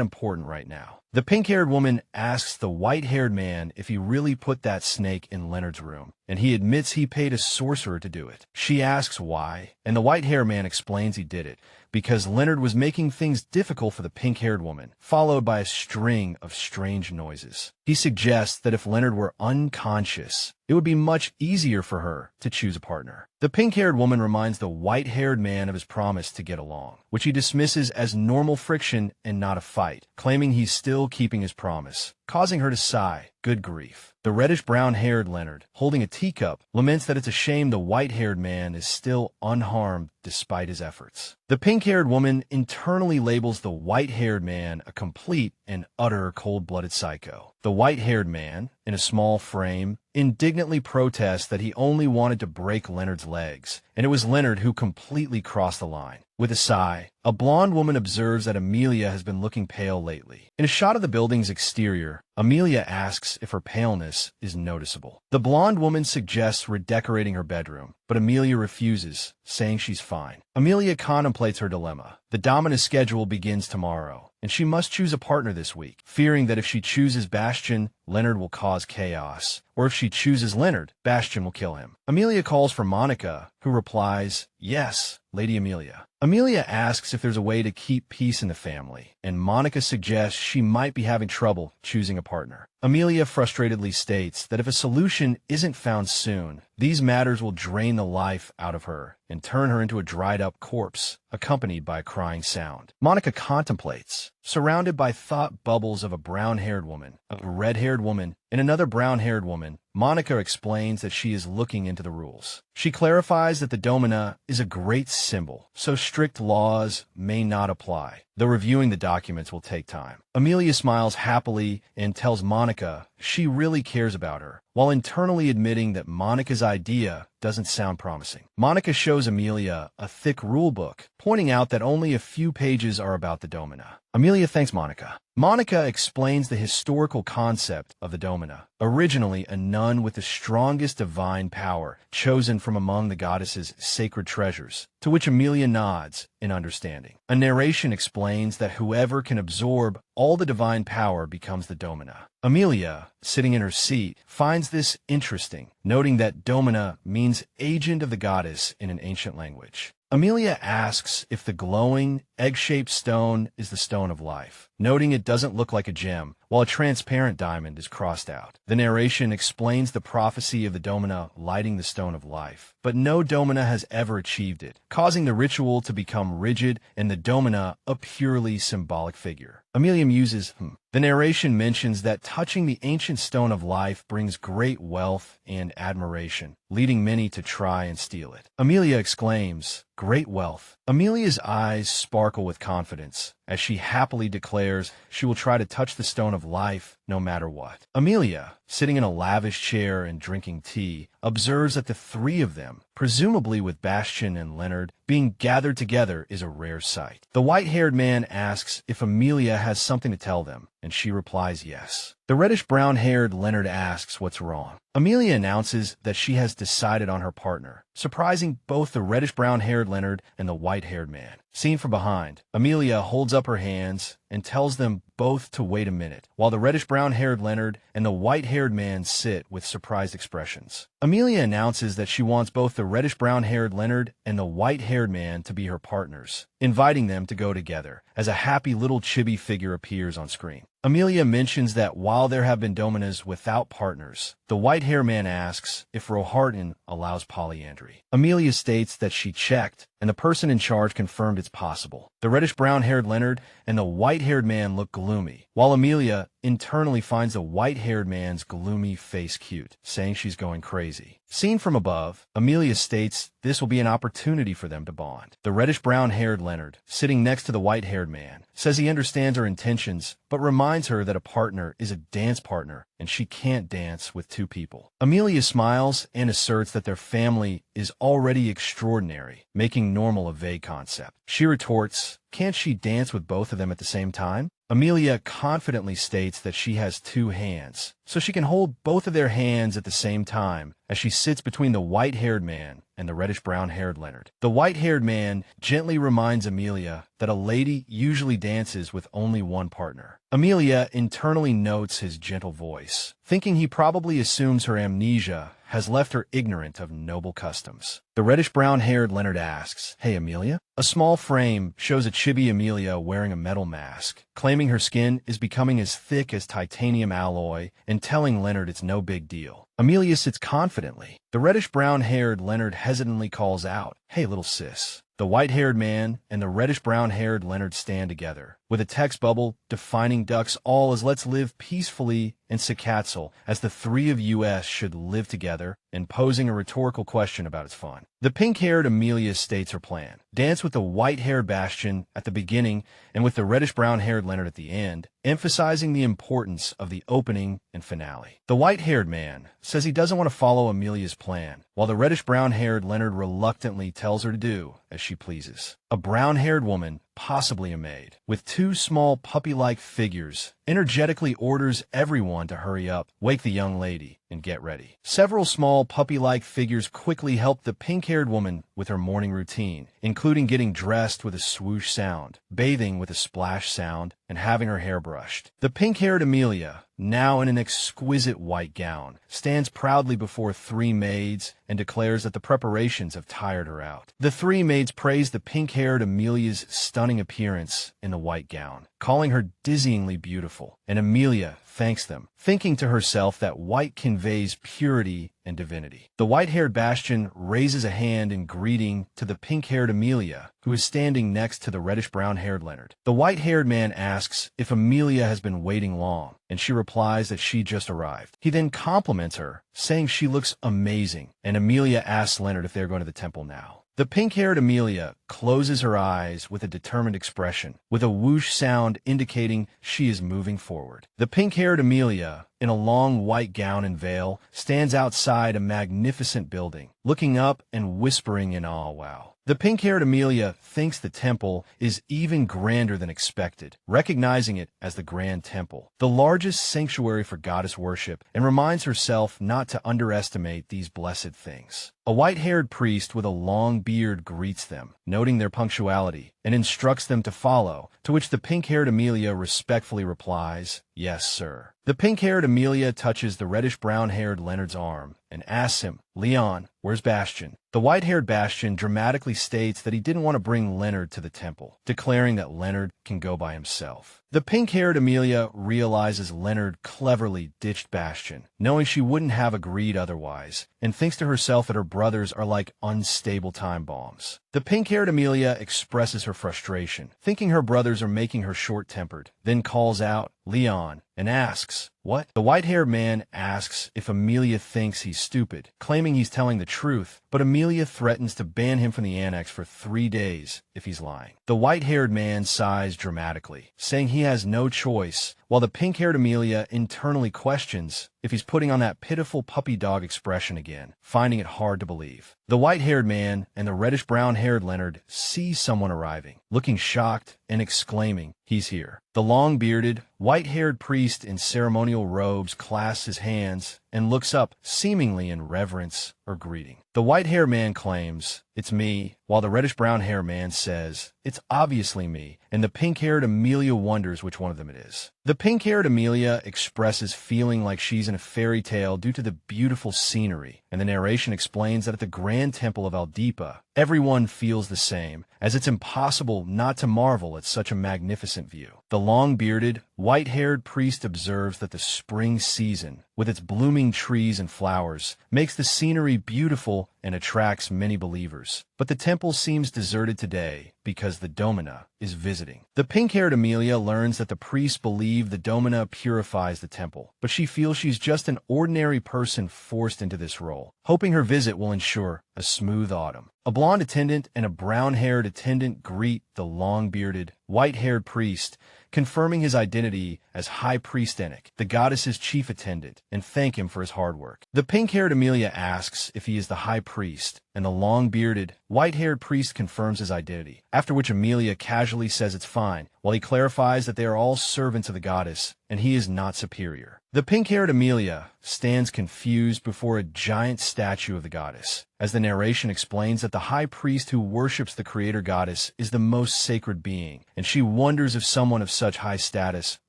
important right now. The pink-haired woman asks the white-haired man if he really put that snake in Leonard's room, and he admits he paid a sorcerer to do it. She asks why, and the white-haired man explains he did it because Leonard was making things difficult for the pink-haired woman, followed by a string of strange noises. He suggests that if Leonard were unconscious, it would be much easier for her to choose a partner. The pink-haired woman reminds the white-haired man of his promise to get along, which he dismisses as normal friction and not a fight, claiming he's still keeping his promise, causing her to sigh. Good grief. The reddish-brown-haired Leonard, holding a teacup, laments that it's a shame the white-haired man is still unharmed despite his efforts. The pink-haired woman internally labels the white-haired man a complete and utter cold-blooded psycho. The white-haired man, in a small frame, indignantly protests that he only wanted to break Leonard's legs, and it was Leonard who completely crossed the line. With a sigh, a blonde woman observes that Amelia has been looking pale lately. In a shot of the building's exterior, Amelia asks if her paleness is noticeable. The blonde woman suggests redecorating her bedroom, but Amelia refuses, saying she's fine. Amelia contemplates her dilemma. The Domina schedule begins tomorrow, and she must choose a partner this week, fearing that if she chooses Bastian, Leonard will cause chaos, or if she chooses Leonard, Bastian will kill him. Amelia calls for Monica, who replies, "Yes, Lady Amelia." Amelia asks if there's a way to keep peace in the family, and Monica suggests she might be having trouble choosing a partner. Amelia frustratedly states that if a solution isn't found soon, these matters will drain the life out of her and turn her into a dried-up corpse, accompanied by a crying sound. Monica contemplates, surrounded by thought bubbles of a brown-haired woman, a red-haired woman, and another brown-haired woman. Monica explains that she is looking into the rules. She clarifies that the Domina is a great symbol, so strict laws may not apply, though reviewing the documents will take time. Amelia smiles happily and tells Monica she really cares about her, while internally admitting that Monica's idea doesn't sound promising. Monica shows Amelia a thick rulebook, pointing out that only a few pages are about the Domina. Amelia thanks Monica. Monica explains the historical concept of the Domina. Originally a nun with the strongest divine power, chosen from among the goddess's sacred treasures, to which Amelia nods in understanding. A narration explains that whoever can absorb all the divine power becomes the Domina. Amelia, sitting in her seat, finds this interesting, noting that Domina means agent of the goddess in an ancient language. Amelia asks if the glowing, egg-shaped stone is the stone of life, noting it doesn't look like a gem, while a transparent diamond is crossed out. The narration explains the prophecy of the Domina lighting the stone of life, but no Domina has ever achieved it, causing the ritual to become rigid and the Domina a purely symbolic figure. Amelia muses, The narration mentions that touching the ancient stone of life brings great wealth and admiration, leading many to try and steal it. Amelia exclaims, "Great wealth." Amelia's eyes sparkle with confidence as she happily declares she will try to touch the stone of life no matter what. Amelia, sitting in a lavish chair and drinking tea, observes that the three of them, presumably with Bastian and Leonard, being gathered together is a rare sight. The white-haired man asks if Amelia has something to tell them, and she replies yes. The reddish-brown-haired Leonard asks what's wrong. Amelia announces that she has decided on her partner, surprising both the reddish-brown-haired Leonard and the white-haired man. Seen from behind, Amelia holds up her hands and tells them both to wait a minute, while the reddish-brown-haired Leonard and the white-haired man sit with surprised expressions. Amelia announces that she wants both the reddish-brown-haired Leonard and the white-haired man to be her partners, inviting them to go together, as a happy little chibi figure appears on screen. Amelia mentions that while there have been dominas without partners, the white-haired man asks if Roharton allows polyandry. Amelia states that she checked, and the person in charge confirmed it's possible. The reddish-brown-haired Leonard and the white-haired man look gloomy, while Amelia internally finds the white-haired man's gloomy face cute, saying she's going crazy. Seen from above, Amelia states this will be an opportunity for them to bond. The reddish-brown-haired Leonard, sitting next to the white-haired man, says he understands her intentions, but reminds her that a partner is a dance partner, and she can't dance with two people. Amelia smiles and asserts that their family is already extraordinary, making normal a vague concept. She retorts, can't she dance with both of them at the same time? Amelia confidently states that she has two hands, so she can hold both of their hands at the same time as she sits between the white-haired man and the reddish-brown-haired Leonard. The white-haired man gently reminds Amelia that a lady usually dances with only one partner. Amelia internally notes his gentle voice, thinking he probably assumes her amnesia has left her ignorant of noble customs. The reddish-brown-haired Leonard asks, "Hey, Amelia?" A small frame shows a chibi Amelia wearing a metal mask, claiming her skin is becoming as thick as titanium alloy and telling Leonard it's no big deal. Amelia sits confidently. The reddish-brown-haired Leonard hesitantly calls out, "Hey, little sis." The white-haired man and the reddish-brown-haired Leonard stand together, with a text bubble defining ducks all as let's live peacefully and Sakatzel, as the three of us should live together, and posing a rhetorical question about its fun. The pink-haired Amelia states her plan. Dance with the white-haired Bastian at the beginning and with the reddish-brown-haired Leonard at the end, emphasizing the importance of the opening and finale. The white-haired man says he doesn't want to follow Amelia's plan, while the reddish-brown-haired Leonard reluctantly tells her to do as she pleases. A brown-haired woman, possibly a maid, with two small puppy-like figures, energetically orders everyone to hurry up, wake the young lady, and get ready. Several small puppy-like figures quickly help the pink-haired woman with her morning routine, including getting dressed with a swoosh sound, bathing with a splash sound, and having her hair brushed. The pink-haired Amelia, now in an exquisite white gown, stands proudly before three maids and declares that the preparations have tired her out. The three maids praise the pink-haired Amelia's stunning appearance in the white gown, calling her dizzyingly beautiful, and Amelia thanks them, thinking to herself that white conveys purity and divinity. The white-haired Bastian raises a hand in greeting to the pink-haired Amelia, who is standing next to the reddish-brown-haired Leonard. The white-haired man asks if Amelia has been waiting long, and she replies that she just arrived. He then compliments her, saying she looks amazing, and Amelia asks Leonard if they're going to the temple now. The pink-haired Amelia closes her eyes with a determined expression, with a whoosh sound indicating she is moving forward. The pink-haired Amelia, in a long white gown and veil, stands outside a magnificent building, looking up and whispering in awe, wow. The pink-haired Amelia thinks the temple is even grander than expected, recognizing it as the Grand Temple, the largest sanctuary for goddess worship, and reminds herself not to underestimate these blessed things. A white-haired priest with a long beard greets them, noting their punctuality, and instructs them to follow, to which the pink-haired Amelia respectfully replies, "Yes, sir." The pink-haired Amelia touches the reddish-brown-haired Leonard's arm and asks him, "Leon, where's Bastian?" The white-haired Bastian dramatically states that he didn't want to bring Leonard to the temple, declaring that Leonard can go by himself. The pink-haired Amelia realizes Leonard cleverly ditched Bastian, knowing she wouldn't have agreed otherwise, and thinks to herself that her brothers are like unstable time bombs. The pink-haired Amelia expresses her frustration, thinking her brothers are making her short-tempered, then calls out, "Leon," and asks, "What?" The white-haired man asks if Amelia thinks he's stupid, claiming he's telling the truth, but Amelia threatens to ban him from the annex for 3 days if he's lying. The white-haired man sighs dramatically, saying he has no choice, while the pink-haired Amelia internally questions if he's putting on that pitiful puppy dog expression again, finding it hard to believe. The white-haired man and the reddish-brown-haired Leonard see someone arriving, looking shocked and exclaiming, "He's here." The long-bearded, white-haired priest in ceremonial robes clasps his hands and looks up, seemingly in reverence or greeting. The white-haired man claims, "It's me," while the reddish-brown-haired man says, "It's obviously me," and the pink-haired Amelia wonders which one of them it is. The pink-haired Amelia expresses feeling like she's in a fairy tale due to the beautiful scenery, and the narration explains that at the Grand Temple of Aldepa, everyone feels the same, as it's impossible not to marvel at such a magnificent view. The long-bearded, white-haired priest observes that the spring season, with its blooming trees and flowers, makes the scenery beautiful and attracts many believers. But the temple seems deserted today because the Domina is visiting. The pink-haired Amelia learns that the priests believe the Domina purifies the temple, but she feels she's just an ordinary person forced into this role, hoping her visit will ensure a smooth autumn. A blonde attendant and a brown-haired attendant greet the long-bearded, white-haired priest, confirming his identity as High Priest Enoch, the goddess's chief attendant, and thank him for his hard work. The pink-haired Amelia asks if he is the High Priest, and the long-bearded, white-haired priest confirms his identity, after which Amelia casually says it's fine, while he clarifies that they are all servants of the goddess, and he is not superior. The pink-haired Amelia stands confused before a giant statue of the goddess, as the narration explains that the high priest who worships the creator goddess is the most sacred being, and she wonders if someone of such high status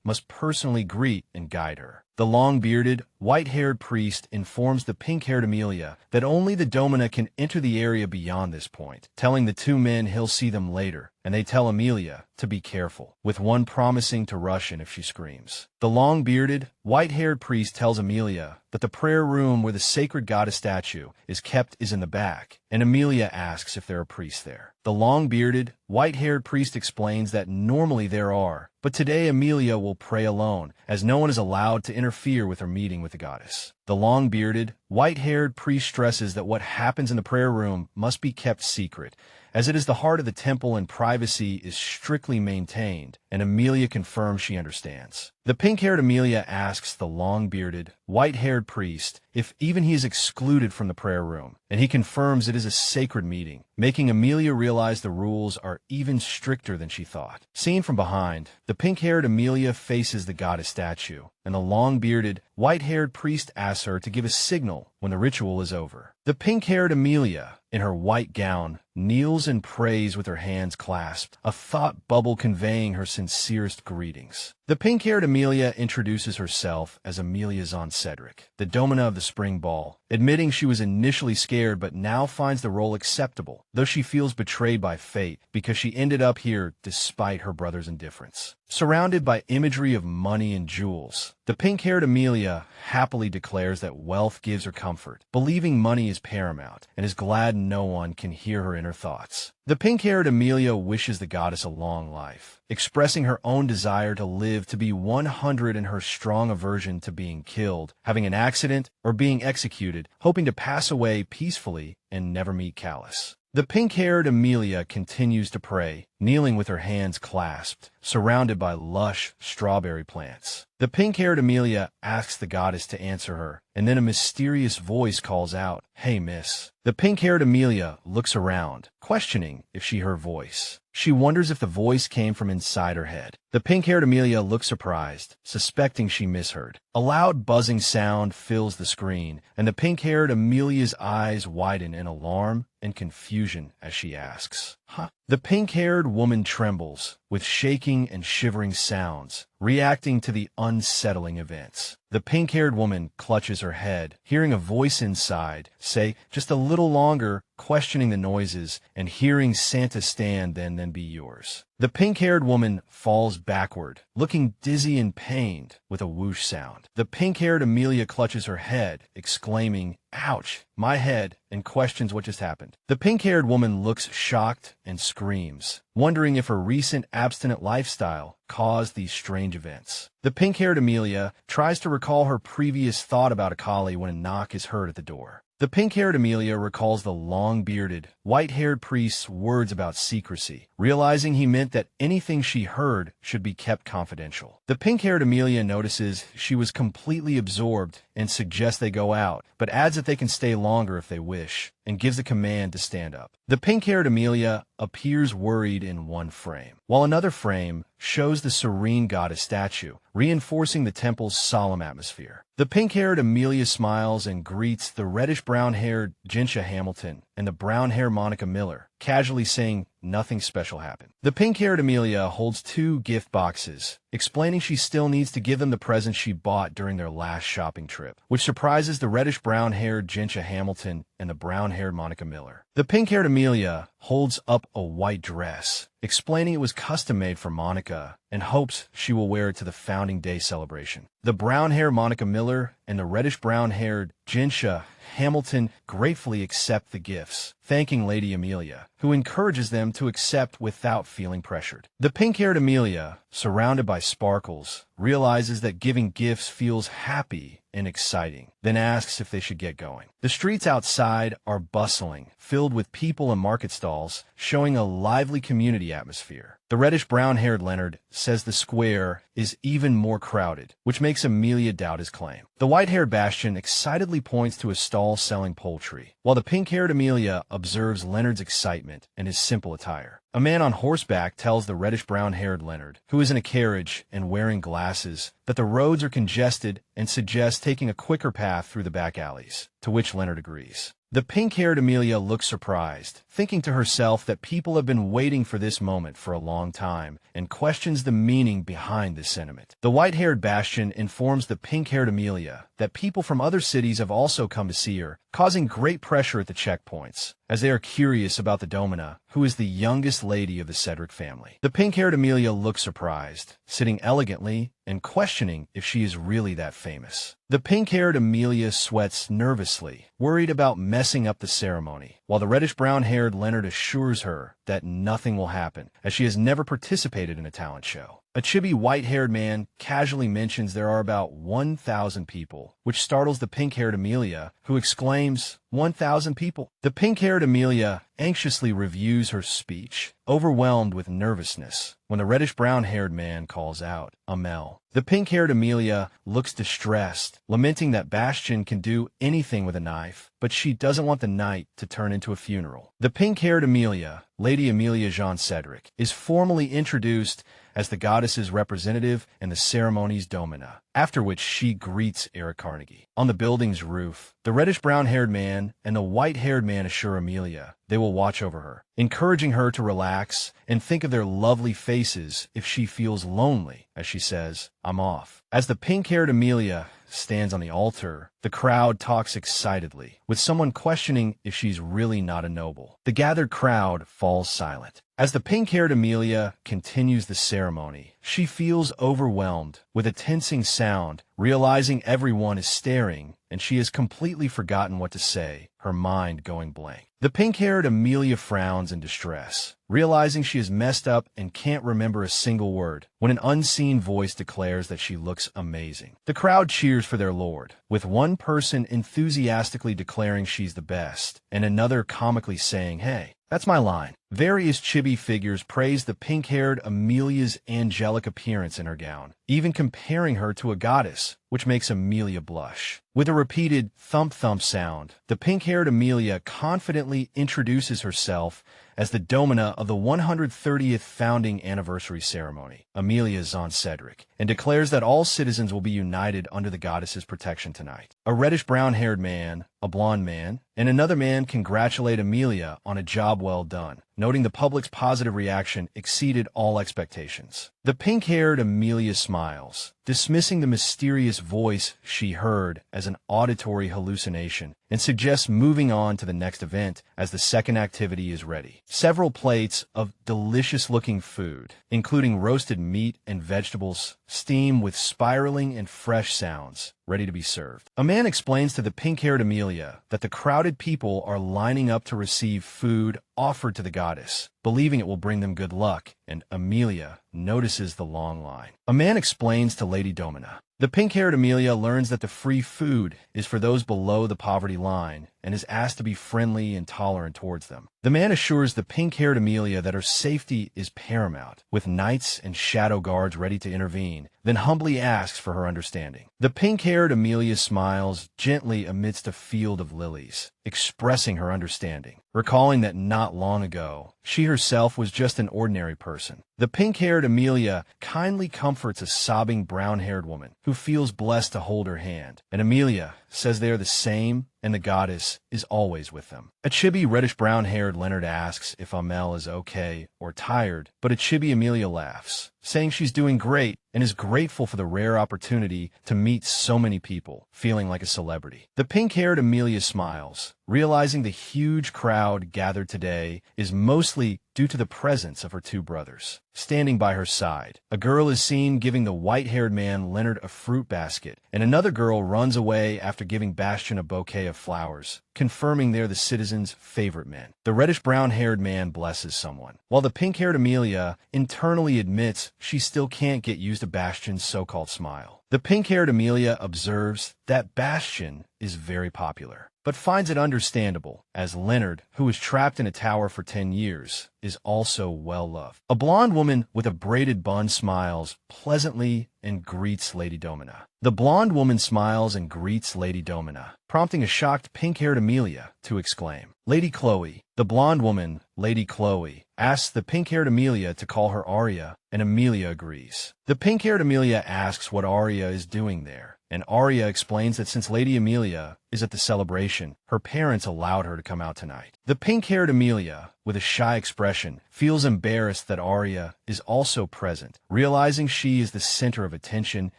must personally greet and guide her. The long-bearded, white-haired priest informs the pink-haired Amelia that only the Domina can enter the area beyond this point, telling the two men he'll see them later, and they tell Amelia to be careful, with one promising to rush in if she screams. The long-bearded, white-haired priest tells Amelia that the prayer room where the sacred goddess statue is kept is in the back, and Amelia asks if there are priests there. The long-bearded, white-haired priest explains that normally there are, but today Amelia will pray alone, as no one is allowed to interfere with her meeting with the goddess. The long-bearded, white-haired priest stresses that what happens in the prayer room must be kept secret, as it is the heart of the temple and privacy is strictly maintained, and Amelia confirms she understands. The pink-haired Amelia asks the long-bearded, white-haired priest if even he is excluded from the prayer room, and he confirms it is a sacred meeting, making Amelia realize the rules are even stricter than she thought. Seen from behind, the pink-haired Amelia faces the goddess statue, and the long-bearded, white-haired priest asks her to give a signal when the ritual is over. The pink-haired Amelia, in her white gown, kneels and prays with her hands clasped, a thought bubble conveying her sincerest greetings. The pink-haired Amelia introduces herself as Amelia Zahn Cedric, the Domina of the Spring Ball, admitting she was initially scared but now finds the role acceptable, though she feels betrayed by fate because she ended up here despite her brother's indifference. Surrounded by imagery of money and jewels, the pink-haired Amelia happily declares that wealth gives her comfort, believing money is paramount, and is glad no one can hear her inner thoughts. The pink-haired Amelia wishes the goddess a long life, expressing her own desire to live to be 100 and her strong aversion to being killed, having an accident, or being executed, hoping to pass away peacefully and never meet Callus. The pink-haired Amelia continues to pray, kneeling with her hands clasped, surrounded by lush strawberry plants. The pink-haired Amelia asks the goddess to answer her, and then a mysterious voice calls out, "Hey, miss." The pink-haired Amelia looks around, questioning if she heard voice. She wonders if the voice came from inside her head. The pink-haired Amelia looks surprised, suspecting she misheard. A loud buzzing sound fills the screen, and the pink-haired Amelia's eyes widen in alarm and confusion as she asks, "Huh?" The pink-haired woman trembles, with shaking and shivering sounds, reacting to the unsettling events. The pink-haired woman clutches her head, hearing a voice inside say, "Just a little longer," questioning the noises, and hearing Santa stand then be yours. The pink-haired woman falls backward, looking dizzy and pained, with a whoosh sound. The pink-haired Amelia clutches her head, exclaiming, "Ouch, my head," and questions what just happened. The pink-haired woman looks shocked and screams, wondering if her recent abstinent lifestyle caused these strange events. The pink-haired Amelia tries to recall her previous thought about Akali when a knock is heard at the door. The pink-haired Amelia recalls the long-bearded, white-haired priest's words about secrecy, realizing he meant that anything she heard should be kept confidential. The pink-haired Amelia notices she was completely absorbed and suggests they go out, but adds that they can stay longer if they wish, and gives a command to stand up. The pink-haired Amelia appears worried in one frame, while another frame shows the serene goddess statue, reinforcing the temple's solemn atmosphere. The pink-haired Amelia smiles and greets the reddish-brown-haired Jinsha Hamilton and the brown-haired Monica Miller, casually saying nothing special happened. The pink-haired Amelia holds 2 gift boxes, explaining she still needs to give them the presents she bought during their last shopping trip, which surprises the reddish-brown-haired Jinsha Hamilton and the brown-haired Monica Miller. The pink-haired Amelia holds up a white dress, explaining it was custom-made for Monica and hopes she will wear it to the Founding Day celebration. The brown-haired Monica Miller and the reddish-brown-haired Jinsha Hamilton gratefully accept the gifts, thanking Lady Amelia, who encourages them to accept without feeling pressured. The pink-haired Amelia, surrounded by sparkles, realizes that giving gifts feels happy and exciting, then asks if they should get going. The streets outside are bustling, filled with people and market stalls, showing a lively community atmosphere. The reddish-brown-haired Leonard says the square is even more crowded, which makes Amelia doubt his claim. The white-haired Bastian excitedly points to a stall selling poultry, while the pink-haired Amelia observes Leonard's excitement and his simple attire. A man on horseback tells the reddish-brown-haired Leonard, who is in a carriage and wearing glasses, that the roads are congested and suggests taking a quicker path through the back alleys, to which Leonard agrees. The pink-haired Amelia looks surprised, thinking to herself that people have been waiting for this moment for a long time, and questions the meaning behind this sentiment. The white-haired Bastian informs the pink-haired Amelia that people from other cities have also come to see her, causing great pressure at the checkpoints, as they are curious about the Domina, who is the youngest lady of the Cedric family. The pink-haired Amelia looks surprised, sitting elegantly and questioning if she is really that famous. The pink-haired Amelia sweats nervously, worried about messing up the ceremony, while the reddish-brown-haired Leonard assures her that nothing will happen, as she has never participated in a talent show. A chibi white-haired man casually mentions there are about 1,000 people, which startles the pink-haired Amelia, who exclaims, 1,000 people? The pink-haired Amelia anxiously reviews her speech, overwhelmed with nervousness, when the reddish-brown-haired man calls out, Amel. The pink-haired Amelia looks distressed, lamenting that Bastian can do anything with a knife, but she doesn't want the night to turn into a funeral. The pink-haired Amelia, Lady Amelia Jean Cedric, is formally introduced as the goddess's representative in the ceremony's domina, after which she greets Eric Carnegie. On the building's roof, the reddish-brown-haired man and the white-haired man assure Amelia they will watch over her, encouraging her to relax and think of their lovely faces if she feels lonely, as she says, I'm off. As the pink-haired Amelia stands on the altar, the crowd talks excitedly, with someone questioning if she's really not a noble. The gathered crowd falls silent. As the pink-haired Amelia continues the ceremony, she feels overwhelmed with a tensing sound, realizing everyone is staring, and she has completely forgotten what to say, her mind going blank. The pink-haired Amelia frowns in distress, realizing she has messed up and can't remember a single word, when an unseen voice declares that she looks amazing. The crowd cheers for their lord, with one person enthusiastically declaring she's the best, and another comically saying, hey, that's my line. Various chibi figures praise the pink-haired Amelia's angelic appearance in her gown, even comparing her to a goddess, which makes Amelia blush. With a repeated thump-thump sound, the pink-haired Amelia confidently introduces herself as the domina of the 130th founding anniversary ceremony, Amelia Jean Cedric, and declares that all citizens will be united under the goddess's protection tonight. A reddish-brown-haired man, a blonde man, and another man congratulate Amelia on a job well done, noting the public's positive reaction exceeded all expectations. The pink-haired Amelia smiles, dismissing the mysterious voice she heard as an auditory hallucination, and suggests moving on to the next event as the second activity is ready. Several plates of delicious-looking food, including roasted meat and vegetables, steam with spiraling and fresh sounds, ready to be served. A man explains to the pink-haired Amelia that the crowded people are lining up to receive food offered to the goddess, believing it will bring them good luck, and Amelia notices the long line. A man explains to Lady Domina The pink-haired Amelia learns that the free food is for those below the poverty line and is asked to be friendly and tolerant towards them. The man assures the pink-haired Amelia that her safety is paramount, with knights and shadow guards ready to intervene, then humbly asks for her understanding. The pink-haired Amelia smiles gently amidst a field of lilies, expressing her understanding, recalling that not long ago, she herself was just an ordinary person. The pink-haired Amelia kindly comforts a sobbing brown-haired woman who feels blessed to hold her hand, and Amelia says they are the same and the goddess is always with them. A chibi reddish-brown-haired Leonard asks if Amel is okay or tired, but a chibi Amelia laughs, saying she's doing great and is grateful for the rare opportunity to meet so many people, feeling like a celebrity. The pink-haired Amelia smiles, realizing the huge crowd gathered today is mostly due to the presence of her two brothers. Standing by her side, a girl is seen giving the white-haired man Leonard a fruit basket, and another girl runs away after giving Bastion a bouquet of flowers, confirming they're the citizens' favorite men. The reddish-brown-haired man blesses someone, while the pink-haired Amelia internally admits she still can't get used to Bastion's so-called smile. The pink-haired Amelia observes that Bastion is very popular, but finds it understandable, as Leonard, who was trapped in a tower for 10 years, is also well-loved. A blonde woman with a braided bun smiles pleasantly and greets Lady Domina. The blonde woman smiles and greets Lady Domina, prompting a shocked pink-haired Amelia to exclaim, "Lady Chloe." The blonde woman, Lady Chloe, asks the pink-haired Amelia to call her Arya, and Amelia agrees. The pink-haired Amelia asks what Arya is doing there, and Arya explains that since Lady Amelia is at the celebration, her parents allowed her to come out tonight. The pink-haired Amelia, with a shy expression, feels embarrassed that Arya is also present, realizing she is the center of attention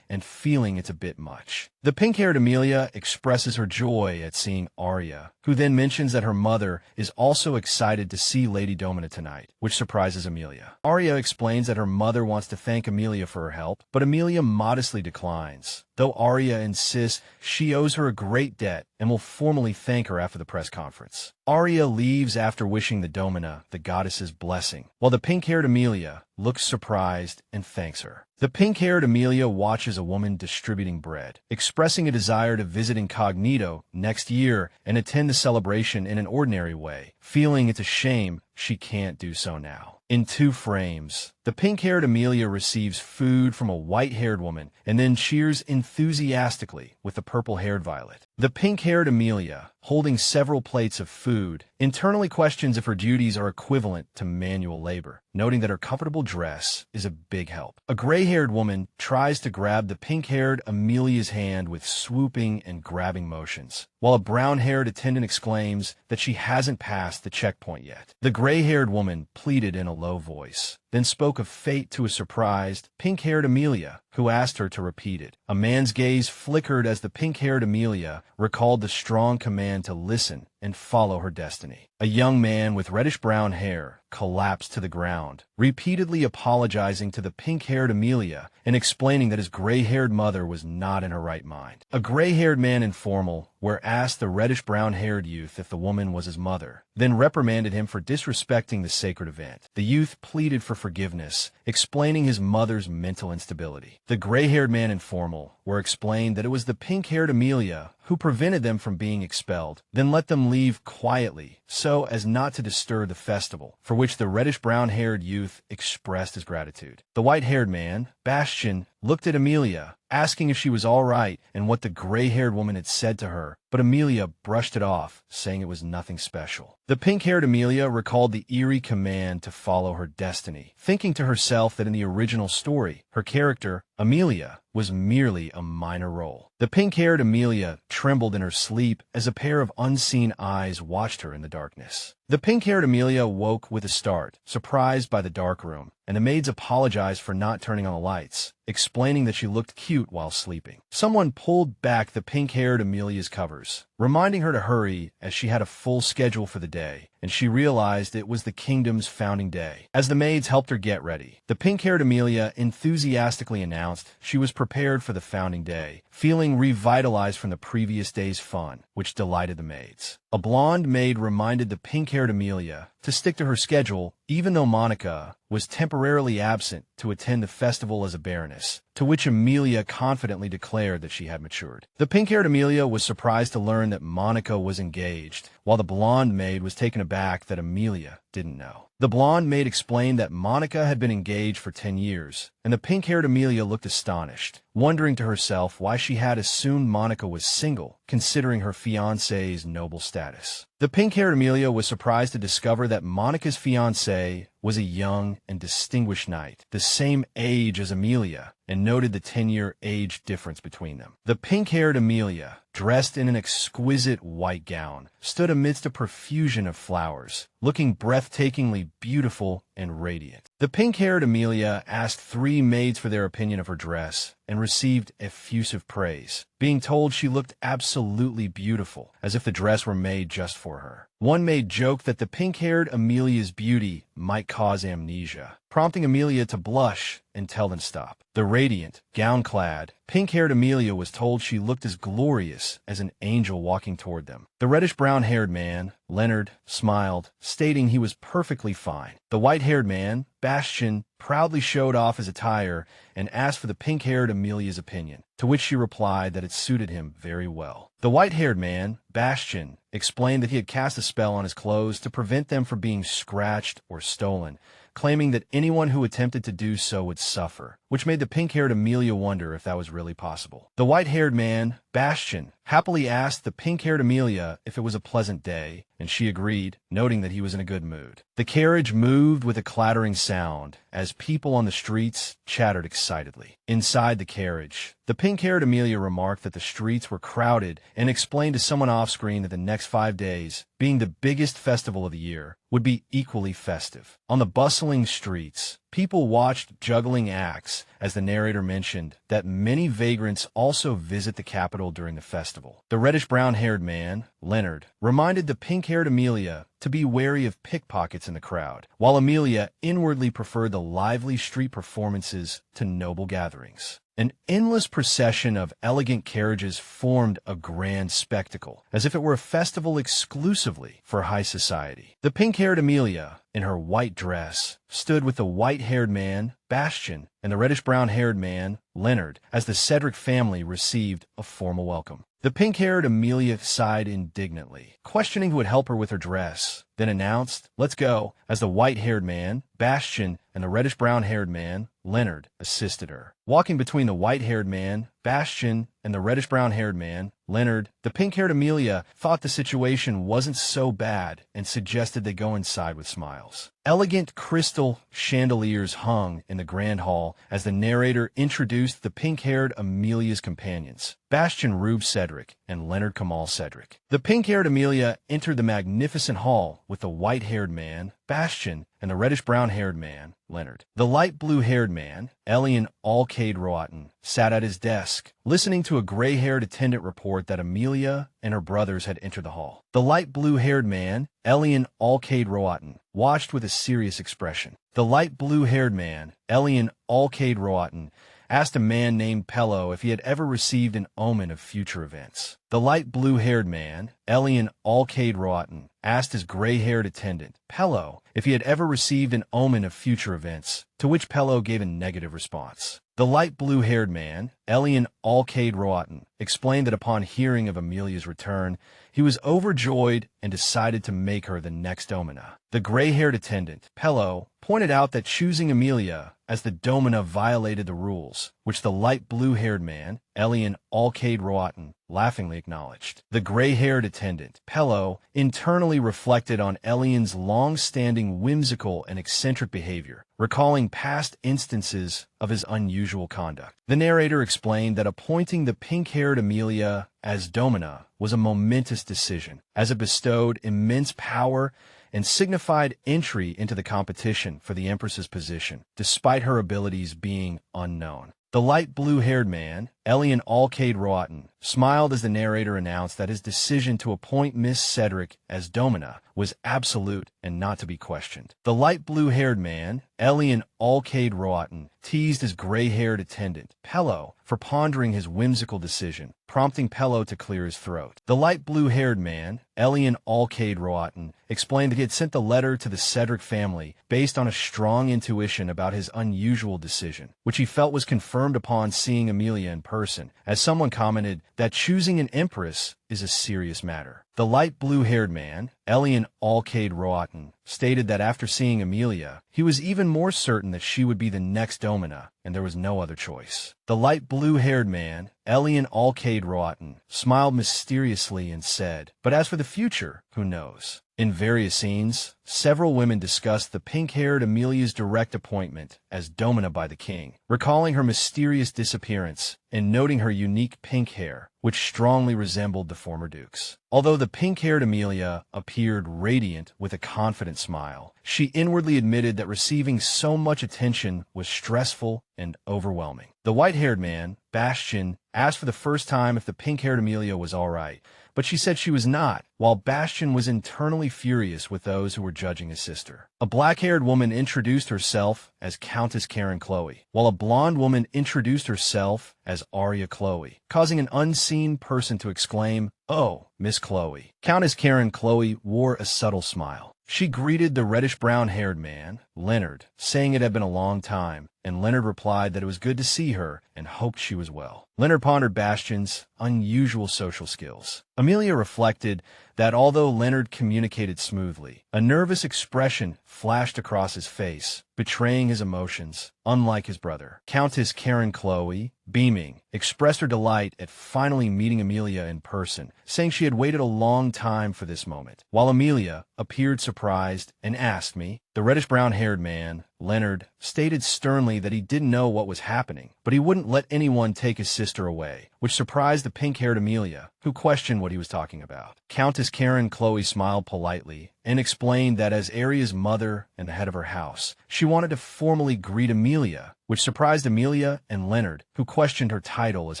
and feeling it's a bit much. The pink-haired Amelia expresses her joy at seeing Arya, who then mentions that her mother is also excited to see Lady Domina tonight, which surprises Amelia. Arya explains that her mother wants to thank Amelia for her help, but Amelia modestly declines, though Arya insists she owes her a great debt and will formally thank her after the press conference. Arya leaves after wishing the Domina the goddess's blessing, while the pink-haired Amelia looks surprised and thanks her. The pink-haired Amelia watches a woman distributing bread, expressing a desire to visit incognito next year and attend the celebration in an ordinary way, feeling it's a shame she can't do so now. In 2 frames, the pink-haired Amelia receives food from a white-haired woman and then cheers enthusiastically with the purple-haired Violet. The pink-haired Amelia, holding several plates of food, internally questions if her duties are equivalent to manual labor, noting that her comfortable dress is a big help. A gray-haired woman tries to grab the pink-haired Amelia's hand with swooping and grabbing motions, while a brown-haired attendant exclaims that she hasn't passed the checkpoint yet. The gray-haired woman pleaded in a low voice, then spoke of fate to a surprised, pink-haired Amelia, who asked her to repeat it. A man's gaze flickered as the pink-haired Amelia recalled the strong command to listen and follow her destiny. A young man with reddish-brown hair collapsed to the ground, repeatedly apologizing to the pink-haired Amelia and explaining that his gray-haired mother was not in her right mind. A gray-haired man in formal asked the reddish-brown-haired youth if the woman was his mother, then reprimanded him for disrespecting the sacred event. The youth pleaded for forgiveness, explaining his mother's mental instability. The gray-haired man in formal explained that it was the pink-haired Amelia who prevented them from being expelled, then let them leave quietly so as not to disturb the festival, for which the reddish-brown-haired youth expressed his gratitude. The white-haired man, Bastion, looked at Amelia, asking if she was all right and what the gray-haired woman had said to her, but Amelia brushed it off, saying it was nothing special. The pink-haired Amelia recalled the eerie command to follow her destiny, thinking to herself that in the original story, her character, Amelia, was merely a minor role. The pink-haired Amelia trembled in her sleep as a pair of unseen eyes watched her in the darkness. The pink-haired Amelia woke with a start, surprised by the dark room, and the maids apologized for not turning on the lights, explaining that she looked cute while sleeping. Someone pulled back the pink-haired Amelia's covers, reminding her to hurry as she had a full schedule for the day, and she realized it was the kingdom's founding day. As the maids helped her get ready, the pink-haired Amelia enthusiastically announced she was prepared for the founding day, feeling revitalized from the previous day's fun, which delighted the maids. A blonde maid reminded the pink-haired Amelia to stick to her schedule, even though Monica was temporarily absent to attend the festival as a baroness, to which Amelia confidently declared that she had matured. The pink-haired Amelia was surprised to learn that Monica was engaged, while the blonde maid was taken aback that Amelia didn't know. The blonde maid explained that Monica had been engaged for 10 years, and the pink-haired Amelia looked astonished, wondering to herself why she had assumed Monica was single, considering her fiancé's noble status. The pink-haired Amelia was surprised to discover that Monica's fiancé was a young and distinguished knight, the same age as Amelia, and noted the 10-year age difference between them. The pink-haired Amelia, dressed in an exquisite white gown, stood amidst a profusion of flowers, looking breathtakingly beautiful and radiant. The pink-haired Amelia asked 3 maids for their opinion of her dress and received effusive praise, being told she looked absolutely beautiful, as if the dress were made just for her. One maid joked that the pink-haired Amelia's beauty might cause amnesia, prompting Amelia to blush and tell them stop. The radiant, gown-clad, pink-haired Amelia was told she looked as glorious as an angel walking toward them. The reddish-brown-haired man, Leonard, smiled, stating he was perfectly fine. The white-haired man, Bastian, proudly showed off his attire and asked for the pink-haired Amelia's opinion, to which she replied that it suited him very well. The white-haired man, Bastian, explained that he had cast a spell on his clothes to prevent them from being scratched or stolen, claiming that anyone who attempted to do so would suffer, which made the pink-haired Amelia wonder if that was really possible. The white-haired man, Bastian, happily asked the pink-haired Amelia if it was a pleasant day, and she agreed, noting that he was in a good mood. The carriage moved with a clattering sound as people on the streets chattered excitedly. Inside the carriage, the pink-haired Amelia remarked that the streets were crowded and explained to someone off-screen that the next 5 days, being the biggest festival of the year, would be equally festive. On the bustling streets, people watched juggling acts as the narrator mentioned that many vagrants also visit the capital during the festival. The reddish-brown-haired man, Leonard, reminded the pink-haired Amelia to be wary of pickpockets in the crowd, while Amelia inwardly preferred the lively street performances to noble gatherings. An endless procession of elegant carriages formed a grand spectacle, as if it were a festival exclusively for high society. The pink-haired Amelia, in her white dress, stood with the white-haired man, Bastian, and the reddish-brown-haired man, Leonard, as the Cedric family received a formal welcome. The pink-haired Amelia sighed indignantly, questioning who would help her with her dress, then announced, "Let's go," as the white-haired man, Bastian, and the reddish-brown-haired man, Leonard, assisted her. Walking between the white-haired man, Bastian, and the reddish-brown-haired man, Leonard, the pink-haired Amelia thought the situation wasn't so bad and suggested they go inside with smiles. Elegant crystal chandeliers hung in the grand hall as the narrator introduced the pink-haired Amelia's companions, Bastian Rube Cedric and Leonard Kamal Cedric. The pink-haired Amelia entered the magnificent hall with the white-haired man, Bastian, and the reddish-brown-haired man, Leonard. The light blue-haired man, Elian Alcade Roaten, sat at his desk, listening to a gray-haired attendant report that Amelia and her brothers had entered the hall. The light blue-haired man, Elian Alcade Roaten, watched with a serious expression. The light blue-haired man, Elian Alcade Roaten, asked a man named Pello if he had ever received an omen of future events. The light blue-haired man, Elian Alcade Roaten, asked his gray-haired attendant, Pello, if he had ever received an omen of future events, to which Pello gave a negative response. The light blue-haired man, Elian Alcade Roaten, explained that upon hearing of Amelia's return, he was overjoyed and decided to make her the next domina. The gray-haired attendant, Pello, pointed out that choosing Amelia as the domina violated the rules, which the light blue-haired man, Elian Alcade Roaten, laughingly acknowledged. The gray-haired attendant, Pello, internally reflected on Elian's long-standing whimsical and eccentric behavior, recalling past instances of his unusual conduct. The narrator explained that appointing the pink-haired Amelia as domina was a momentous decision, as it bestowed immense power and signified entry into the competition for the Empress's position, despite her abilities being unknown. The light blue-haired man, Elian Alcade Roatan, smiled as the narrator announced that his decision to appoint Miss Cedric as domina was absolute and not to be questioned. The light blue-haired man, Elian Alcade Roatan, teased his gray-haired attendant, Pello, for pondering his whimsical decision, prompting Pello to clear his throat. The light blue-haired man, Elian Alcade Roatan, explained that he had sent the letter to the Cedric family based on a strong intuition about his unusual decision, which he felt was confirmed upon seeing Amelia in person, as someone commented that choosing an empress is a serious matter. The light blue-haired man, Elian Alcade Roatan, stated that after seeing Amelia, he was even more certain that she would be the next domina, and there was no other choice. The light blue-haired man, Elian Alcade Roatan, smiled mysteriously and said, "But as for the future, who knows?" In various scenes, several women discussed the pink-haired Amelia's direct appointment as domina by the king, recalling her mysterious disappearance and noting her unique pink hair, which strongly resembled the former duke's. Although the pink-haired Amelia appeared radiant with a confident smile, she inwardly admitted that receiving so much attention was stressful and overwhelming. The white-haired man, Bastian, asked for the first time if the pink-haired Amelia was all right, but she said she was not, while Bastian was internally furious with those who were judging his sister. A black-haired woman introduced herself as Countess Karen Chloe, while a blonde woman introduced herself as Arya Chloe, causing an unseen person to exclaim, "Oh, Miss Chloe." Countess Karen Chloe wore a subtle smile. She greeted the reddish-brown-haired man, Leonard, saying it had been a long time, and Leonard replied that it was good to see her and hoped she was well. Leonard pondered Bastian's unusual social skills. Amelia reflected that although Leonard communicated smoothly, a nervous expression flashed across his face, betraying his emotions, unlike his brother. Countess Karen Chloe, beaming, expressed her delight at finally meeting Amelia in person, saying she had waited a long time for this moment, while Amelia appeared surprised and asked me. The reddish-brown-haired man, Leonard, stated sternly that he didn't know what was happening, but he wouldn't let anyone take his sister away, which surprised the pink-haired Amelia, who questioned what he was talking about. Countess Karen Chloe smiled politely and explained that as Arya's mother and the head of her house, she wanted to formally greet Amelia, which surprised Amelia and Leonard, who questioned her title as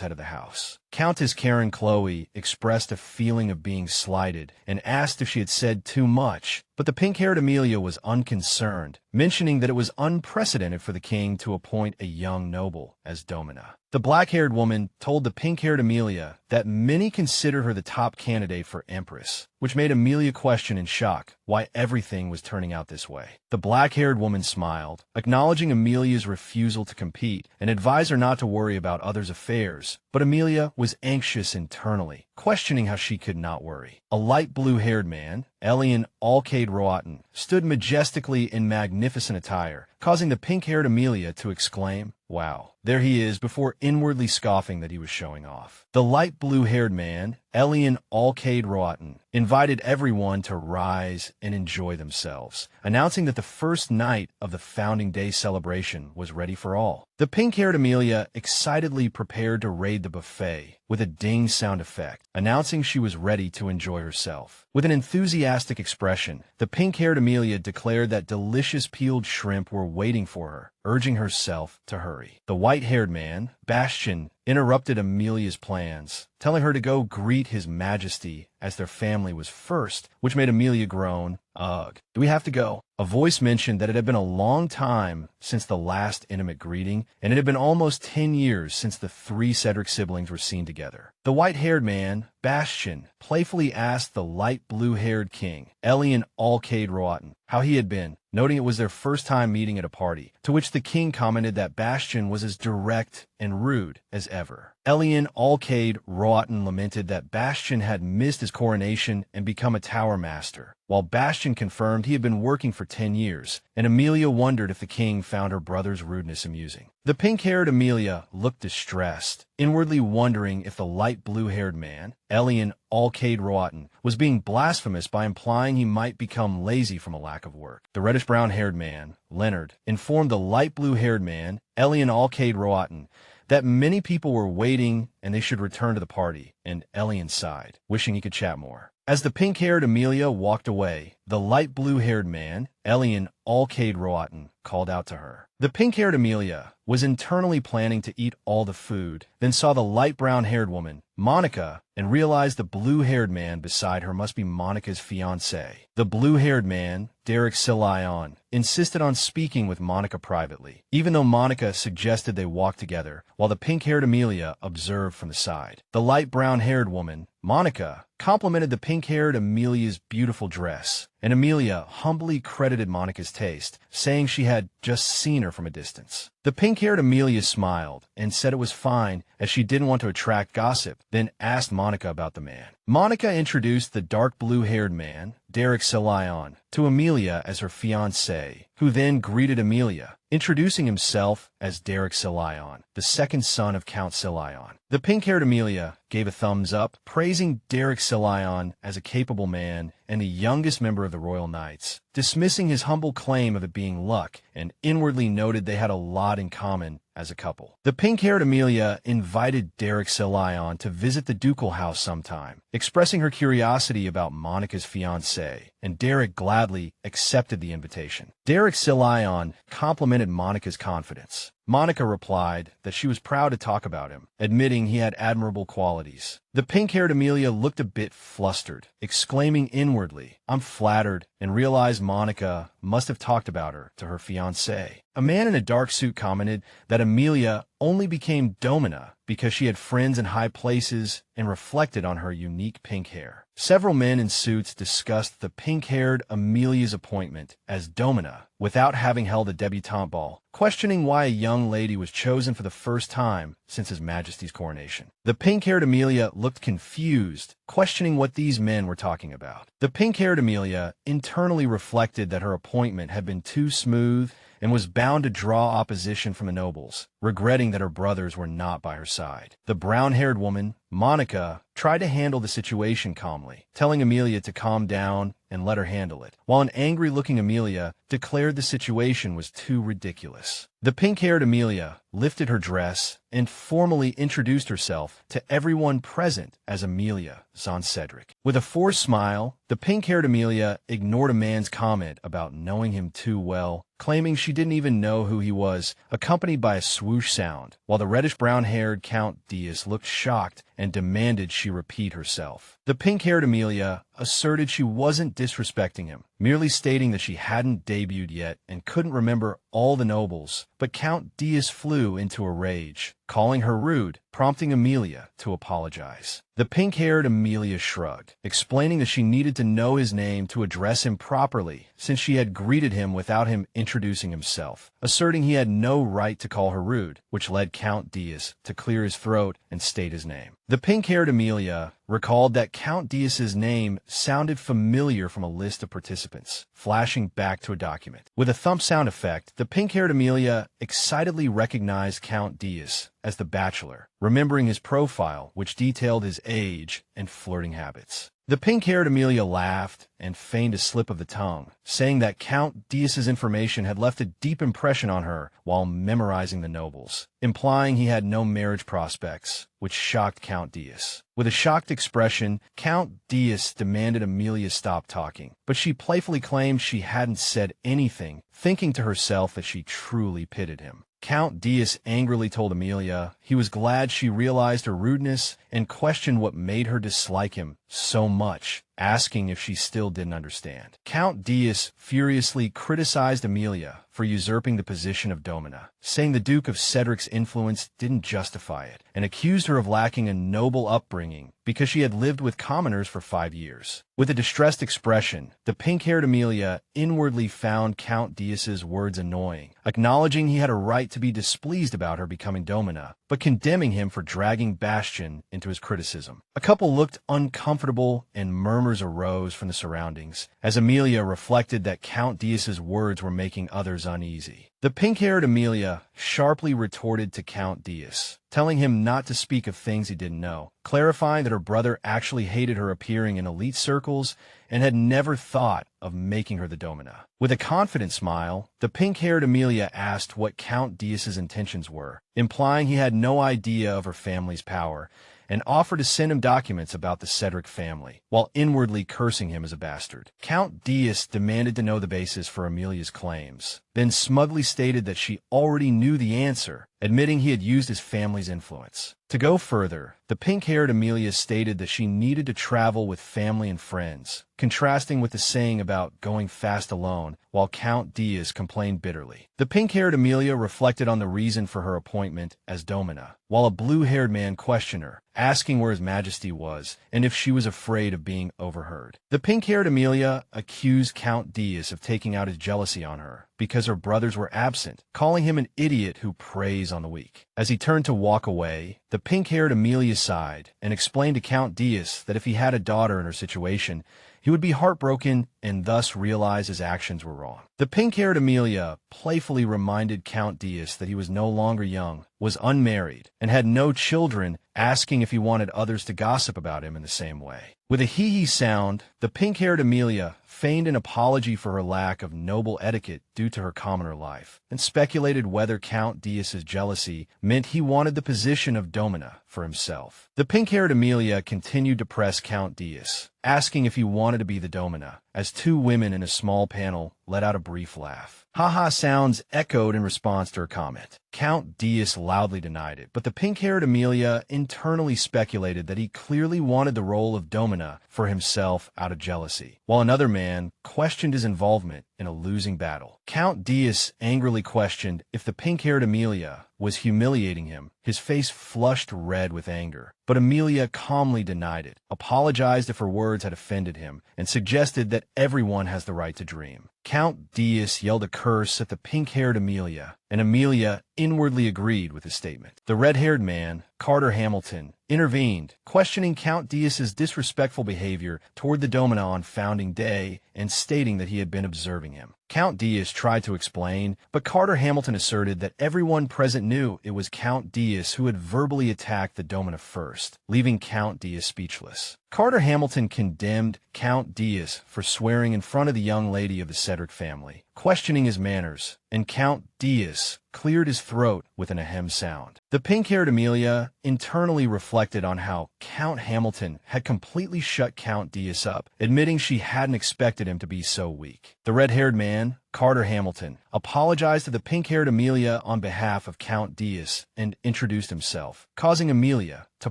head of the house. Countess Karen Chloe expressed a feeling of being slighted and asked if she had said too much, but the pink-haired Amelia was unconcerned, mentioning that it was unprecedented for the king to appoint a young noble as domina. The black-haired woman told the pink-haired Amelia that many consider her the top candidate for empress, which made Amelia question in shock why everything was turning out this way. The black-haired woman smiled, acknowledging Amelia's refusal to compete, and advised her not to worry about others' affairs, but Amelia was anxious internally, questioning how she could not worry. A light blue-haired man, Elian Alcade Roatan, stood majestically in magnificent attire, causing the pink-haired Amelia to exclaim, "Wow, there he is," before inwardly scoffing that he was showing off. The light blue-haired man, Elian Alcade Roatan, invited everyone to rise and enjoy themselves, announcing that the first night of the Founding Day celebration was ready for all. The pink-haired Amelia excitedly prepared to raid the buffet with a ding sound effect, announcing she was ready to enjoy herself. With an enthusiastic expression, the pink-haired Amelia declared that delicious peeled shrimp were waiting for her, urging herself to hurry. The white-haired man, Bastian, interrupted Amelia's plans, telling her to go greet His Majesty as their family was first, which made Amelia groan, "Ugh, do we have to go?" A voice mentioned that it had been a long time since the last intimate greeting, and it had been almost 10 years since the 3 Cedric siblings were seen together. The white-haired man, Bastian, playfully asked the light blue-haired king, Elian Alcade Roatan, how he had been, noting it was their first time meeting at a party, to which the king commented that Bastian was as direct and rude as ever. Elian Alcade Roatan lamented that Bastian had missed his coronation and become a tower master, while Bastian confirmed he had been working for 10 years, and Amelia wondered if the king found her brother's rudeness amusing. The pink-haired Amelia looked distressed, inwardly wondering if the light blue-haired man, Elian Alcade Roatan, was being blasphemous by implying he might become lazy from a lack of work. The reddish-brown-haired man, Leonard, informed the light blue-haired man, Elian Alcade Roatan, that many people were waiting and they should return to the party, and Elian sighed, wishing he could chat more. As the pink-haired Amelia walked away, the light blue-haired man, Elian Alcade Roatan, called out to her. The pink-haired Amelia was internally planning to eat all the food, then saw the light brown-haired woman, Monica, and realized the blue-haired man beside her must be Monica's fiancé. The blue-haired man, Derek Silion, insisted on speaking with Monica privately, even though Monica suggested they walk together, while the pink-haired Amelia observed from the side. The light brown-haired woman, Monica, complimented the pink-haired Amelia's beautiful dress, and Amelia humbly credited Monica's taste, saying she had just seen her from a distance. The pink-haired Amelia smiled and said it was fine as she didn't want to attract gossip, then asked Monica about the man. Monica introduced the dark blue-haired man, Derek Silion, to Amelia as her fiancé, who then greeted Amelia, introducing himself as Derek Silion, the second son of Count Silion. The pink-haired Amelia gave a thumbs up, praising Derek Silion as a capable man and the youngest member of the Royal Knights, dismissing his humble claim of it being luck, and inwardly noted they had a lot in common as a couple. The pink-haired Amelia invited Derek Silion to visit the ducal house sometime, expressing her curiosity about Monica's fiancé, and Derek gladly accepted the invitation. Derek Silion complimented Monica's confidence. Monica replied that she was proud to talk about him, admitting he had admirable qualities. The pink-haired Amelia looked a bit flustered, exclaiming inwardly, "I'm flattered," and realized Monica must have talked about her to her fiancé. A man in a dark suit commented that Amelia only became domina because she had friends in high places and reflected on her unique pink hair. Several men in suits discussed the pink-haired Amelia's appointment as domina without having held a debutante ball, questioning why a young lady was chosen for the first time since His Majesty's coronation. The pink-haired Amelia looked confused, questioning what these men were talking about. The pink-haired Amelia internally reflected that her appointment had been too smooth and was bound to draw opposition from the nobles, regretting that her brothers were not by her side. The brown-haired woman, Monica, tried to handle the situation calmly, telling Amelia to calm down and let her handle it, while an angry-looking Amelia declared the situation was too ridiculous. The pink-haired Amelia lifted her dress and formally introduced herself to everyone present as Amelia Cedric. With a forced smile, the pink-haired Amelia ignored a man's comment about knowing him too well, claiming she didn't even know who he was, accompanied by a swoosh sound, while the reddish-brown-haired Count Diaz looked shocked and demanded she repeat herself. The pink-haired Amelia asserted she wasn't disrespecting him, merely stating that she hadn't debuted yet and couldn't remember all the nobles, but Count Diaz flew into a rage, calling her rude, prompting Amelia to apologize. The pink-haired Amelia shrugged, explaining that she needed to know his name to address him properly, since she had greeted him without him introducing himself, asserting he had no right to call her rude, which led Count Diaz to clear his throat and state his name. The pink-haired Amelia recalled that Count Diaz's name sounded familiar from a list of participants, flashing back to a document. With a thump sound effect, the pink-haired Amelia excitedly recognized Count Diaz as the Bachelor, remembering his profile, which detailed his age and flirting habits. The pink-haired Amelia laughed and feigned a slip of the tongue, saying that Count Diaz's information had left a deep impression on her while memorizing the nobles, implying he had no marriage prospects, which shocked Count Diaz. With a shocked expression, Count Diaz demanded Amelia stop talking, but she playfully claimed she hadn't said anything, thinking to herself that she truly pitied him. Count Diaz angrily told Amelia he was glad she realized her rudeness and questioned what made her dislike him so much, asking if she still didn't understand. Count Diaz furiously criticized Amelia for usurping the position of domina, saying the Duke of Cedric's influence didn't justify it, and accused her of lacking a noble upbringing because she had lived with commoners for 5 years. With a distressed expression, the pink-haired Amelia inwardly found Count Diaz's words annoying, acknowledging he had a right to be displeased about her becoming domina, but condemning him for dragging Bastion into his criticism. A couple looked uncomfortable and murmurs arose from the surroundings, as Amelia reflected that Count Diaz's words were making others uneasy. The pink-haired Amelia sharply retorted to Count Diaz, telling him not to speak of things he didn't know, clarifying that her brother actually hated her appearing in elite circles and had never thought of making her the domina. With a confident smile, the pink-haired Amelia asked what Count Diaz's intentions were, implying he had no idea of her family's power, and offered to send him documents about the Cedric family, while inwardly cursing him as a bastard. Count Diaz demanded to know the basis for Amelia's claims, then smugly stated that she already knew the answer, admitting he had used his family's influence. To go further, the pink-haired Amelia stated that she needed to travel with family and friends, contrasting with the saying about going fast alone, while Count Diaz complained bitterly. The pink-haired Amelia reflected on the reason for her appointment as domina, while a blue-haired man questioned her, asking where His Majesty was and if she was afraid of being overheard. The pink-haired Amelia accused Count Diaz of taking out his jealousy on her because her brothers were absent, calling him an idiot who preys on the weak. As he turned to walk away, the pink-haired Amelia sighed and explained to Count Diaz that if he had a daughter in her situation, he would be heartbroken and thus realize his actions were wrong. The pink-haired Amelia playfully reminded Count Diaz that he was no longer young, was unmarried, and had no children, asking if he wanted others to gossip about him in the same way. With a hee-hee sound, the pink-haired Amelia feigned an apology for her lack of noble etiquette due to her commoner life, and speculated whether Count Diaz's jealousy meant he wanted the position of domina for himself. The pink-haired Amelia continued to press Count Diaz, asking if he wanted to be the domina, as two women in a small panel let out a brief laugh. Ha-ha sounds echoed in response to her comment. Count Diaz loudly denied it, but the pink-haired Amelia internally speculated that he clearly wanted the role of domina for himself out of jealousy, while another man questioned his involvement in a losing battle. Count Diaz angrily questioned if the pink-haired Amelia was humiliating him, his face flushed red with anger. But Amelia calmly denied it, apologized if her words had offended him, and suggested that everyone has the right to dream. Count Diaz yelled a curse at the pink-haired Amelia, and Amelia inwardly agreed with his statement. The red-haired man, Carter Hamilton, intervened, questioning Count Diaz's disrespectful behavior toward the domina on founding day and stating that he had been observing him. Count Diaz tried to explain, but Carter Hamilton asserted that everyone present knew it was Count Diaz who had verbally attacked the domina first, leaving Count Diaz speechless. Carter Hamilton condemned Count Diaz for swearing in front of the young lady of the Cedric family, questioning his manners, and Count Diaz cleared his throat with an ahem sound. The pink-haired Amelia internally reflected on how Count Hamilton had completely shut Count Diaz up, admitting she hadn't expected him to be so weak. The red-haired man, Carter Hamilton, apologized to the pink-haired Amelia on behalf of Count Diaz and introduced himself, causing Amelia to